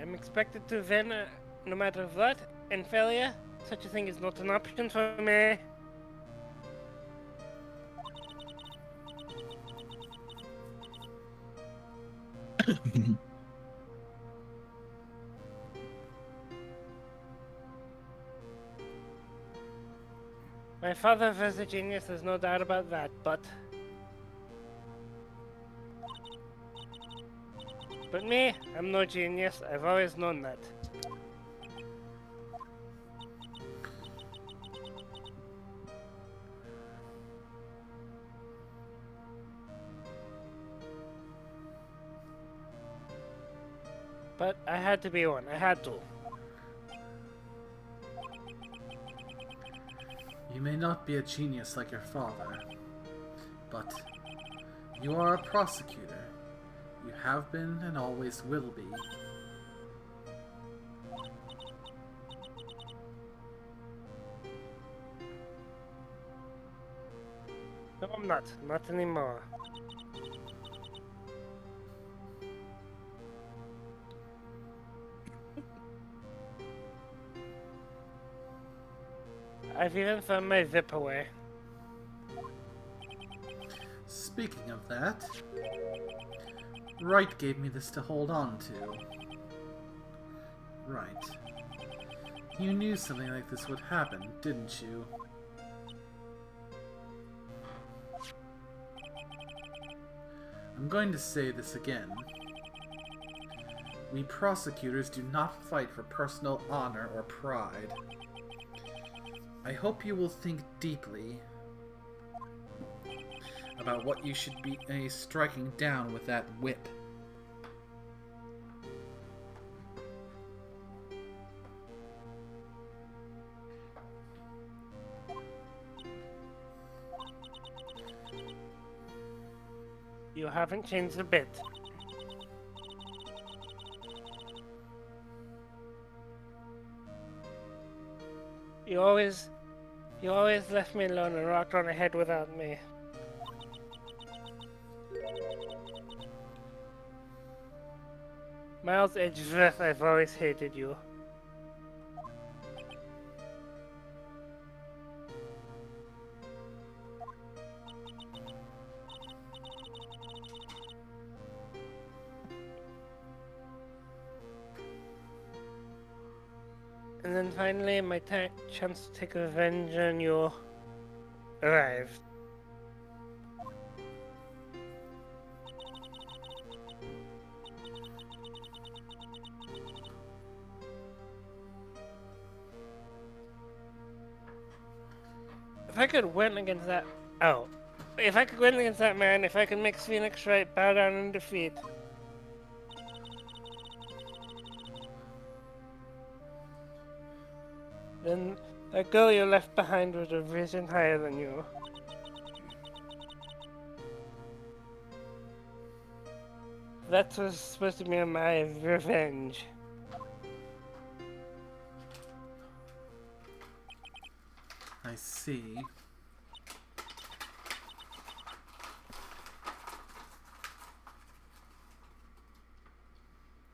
I'm expected to win no matter what, and failure, such a thing is not an option for me. My father was a genius, there's no doubt about that, but me, I'm no genius, I've always known that. But I had to be one, I had to. You may not be a genius like your father, but you are a prosecutor. You have been and always will be. No, I'm not. Not anymore. I've even found my zip away. Speaking of that, Wright gave me this to hold on to. Right. You knew something like this would happen, didn't you? I'm going to say this again. We prosecutors do not fight for personal honor or pride. I hope you will think deeply about what you should be striking down with that whip. You haven't changed a bit. You always left me alone and rocked on ahead without me. Miles Edgeworth, I've always hated you. And then finally, my chance to take revenge on you arrived. If I could win against that... Oh. If I could win against that man, if I could make Phoenix Wright bow down in defeat... then that girl you left behind would have risen higher than you. That was supposed to be my revenge. I see.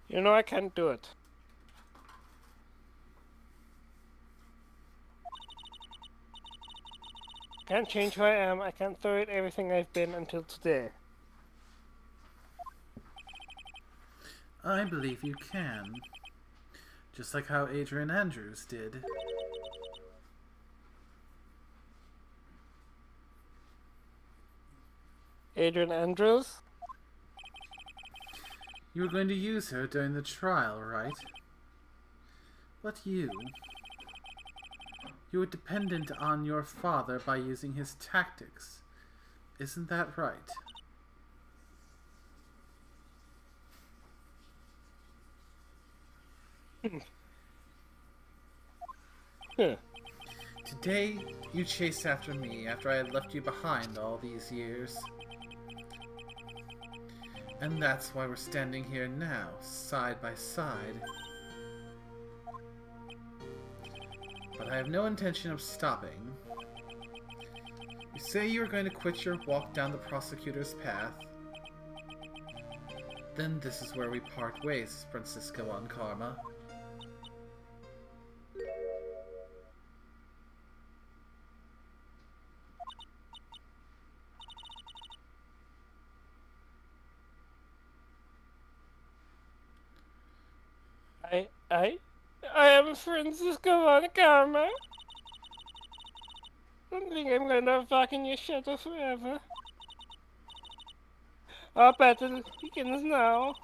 You know I can't do it. Can't change who I am. I can't throw it everything I've been until today. I believe you can. Just like how Adrian Andrews did. Adrian Andrews? You were going to use her during the trial, right? But you were dependent on your father by using his tactics. Isn't that right? Today, you chased after me after I had left you behind all these years. And that's why we're standing here now, side by side. But I have no intention of stopping. You say you are going to quit your walk down the prosecutor's path. Then this is where we part ways, Francisco on Karma. I am Francisco on Karma. I don't think I'm gonna fucking your shadow forever. Our battle begins now.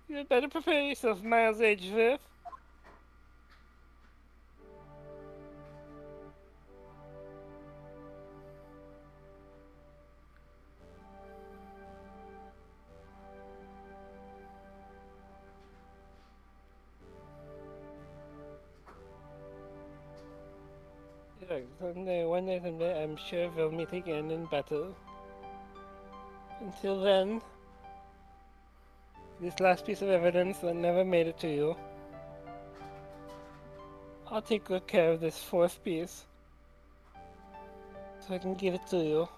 You better prepare yourself, Miles Edgeworth. One day someday, I'm sure we'll meet again in battle. Until then, this last piece of evidence that never made it to you, I'll take good care of this fourth piece, so I can give it to you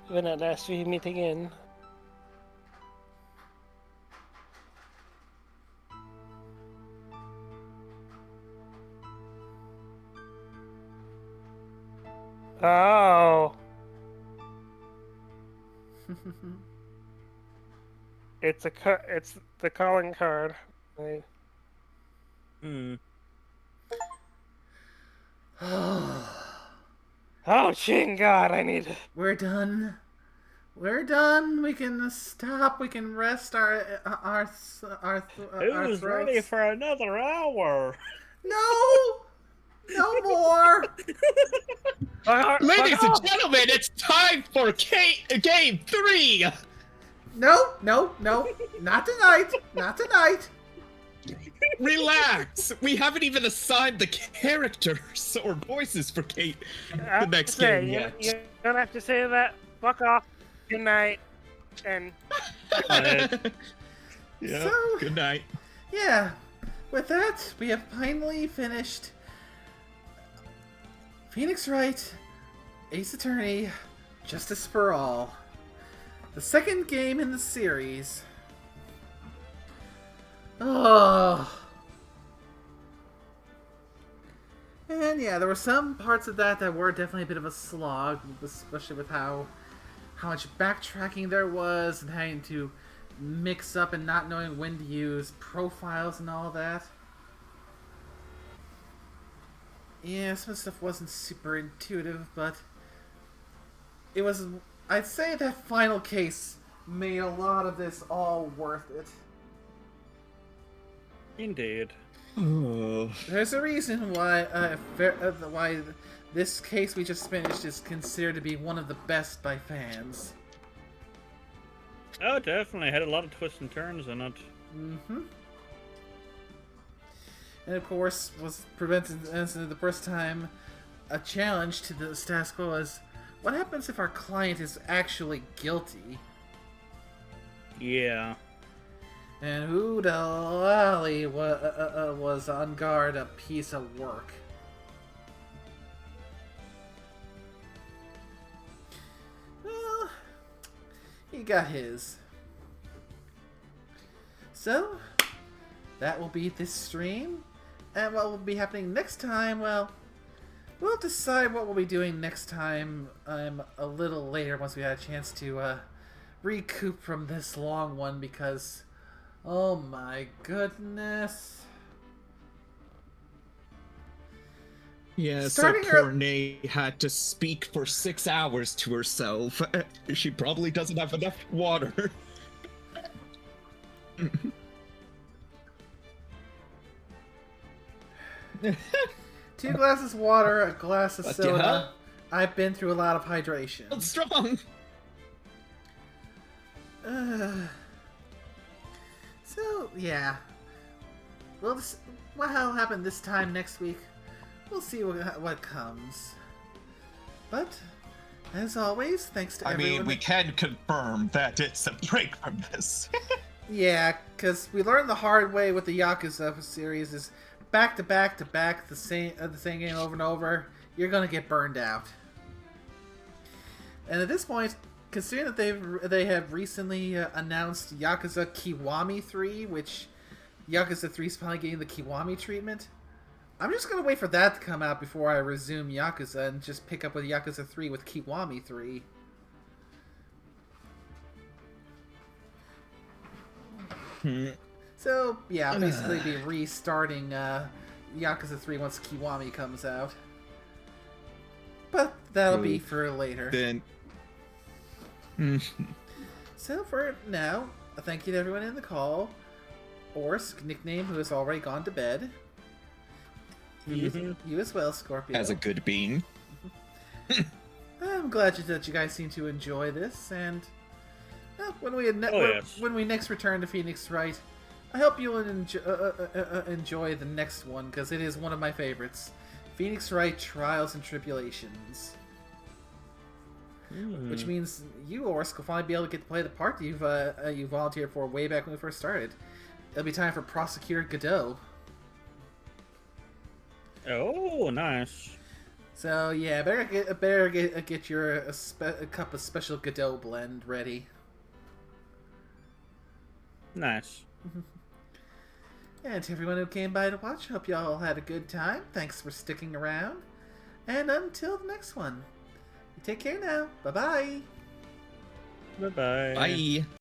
when at last we meet again. Oh. It's the calling card. Right. Oh, Shin God, I need it. We're done. We're done. We can stop. We can rest our Who's ready for another hour? No! No more! Ladies and gentlemen, it's time for game 3! No, not tonight. Not tonight. Relax! We haven't even assigned the characters or voices for the next game yet. You don't have to say that. Fuck off. Good night. And Yeah. So- Good night. Yeah, with that, we have finally finished Phoenix Wright, Ace Attorney, Justice for All. The second game in the series. Oh. And yeah, there were some parts of that were definitely a bit of a slog, especially with how much backtracking there was and having to mix up and not knowing when to use profiles and all that. Yeah, some of the stuff wasn't super intuitive, but it was... I'd say that final case made a lot of this all worth it. Indeed. Oh. There's a reason why this case we just finished is considered to be one of the best by fans. Oh, definitely. Had a lot of twists and turns in it. Mm-hmm. And of course, was prevented the first time a challenge to the status quo was, what happens if our client is actually guilty? Yeah. And who the lolly was on guard a piece of work? Well, he got his. So, that will be this stream. And what will be happening next time, well, we'll decide what we'll be doing next time a little later once we had a chance to recoup from this long one because, oh my goodness. Yeah, Starting so poor Nay had to speak for 6 hours to herself. She probably doesn't have enough water. 2 glasses of water, a glass of What the soda. hell? I've been through a lot of hydration. It's strong. So, yeah. Well, what'll happen this time next week? We'll see what comes. But, as always, thanks to everyone. I mean, we can confirm that it's a break from this. Yeah, because we learned the hard way with the Yakuza series is back to back to back the same game over and over. You're gonna get burned out. And at this point, considering that they have recently announced Yakuza Kiwami 3, which Yakuza 3 is finally getting the Kiwami treatment, I'm just gonna wait for that to come out before I resume Yakuza and just pick up with Yakuza 3 with Kiwami 3. So, yeah, basically be restarting Yakuza 3 once Kiwami comes out. But that'll be for later. Then... So for now, a thank you to everyone in the call. Orsk, nickname, who has already gone to bed. You as well, Scorpio. As a good being. I'm glad that you guys seem to enjoy this, and when we next return to Phoenix Wright, I hope you'll enjoy the next one, because it is one of my favorites. Phoenix Wright Trials and Tribulations. Which means you, Orsk, will finally be able to get to play the part that you volunteered for way back when we first started. It'll be time for Prosecutor Godot. Oh, nice. So yeah, better get your a cup of special Godot blend ready. Nice. And to everyone who came by to watch, hope y'all had a good time. Thanks for sticking around. And until the next one, you take care now. Bye-bye. Bye-bye. Bye.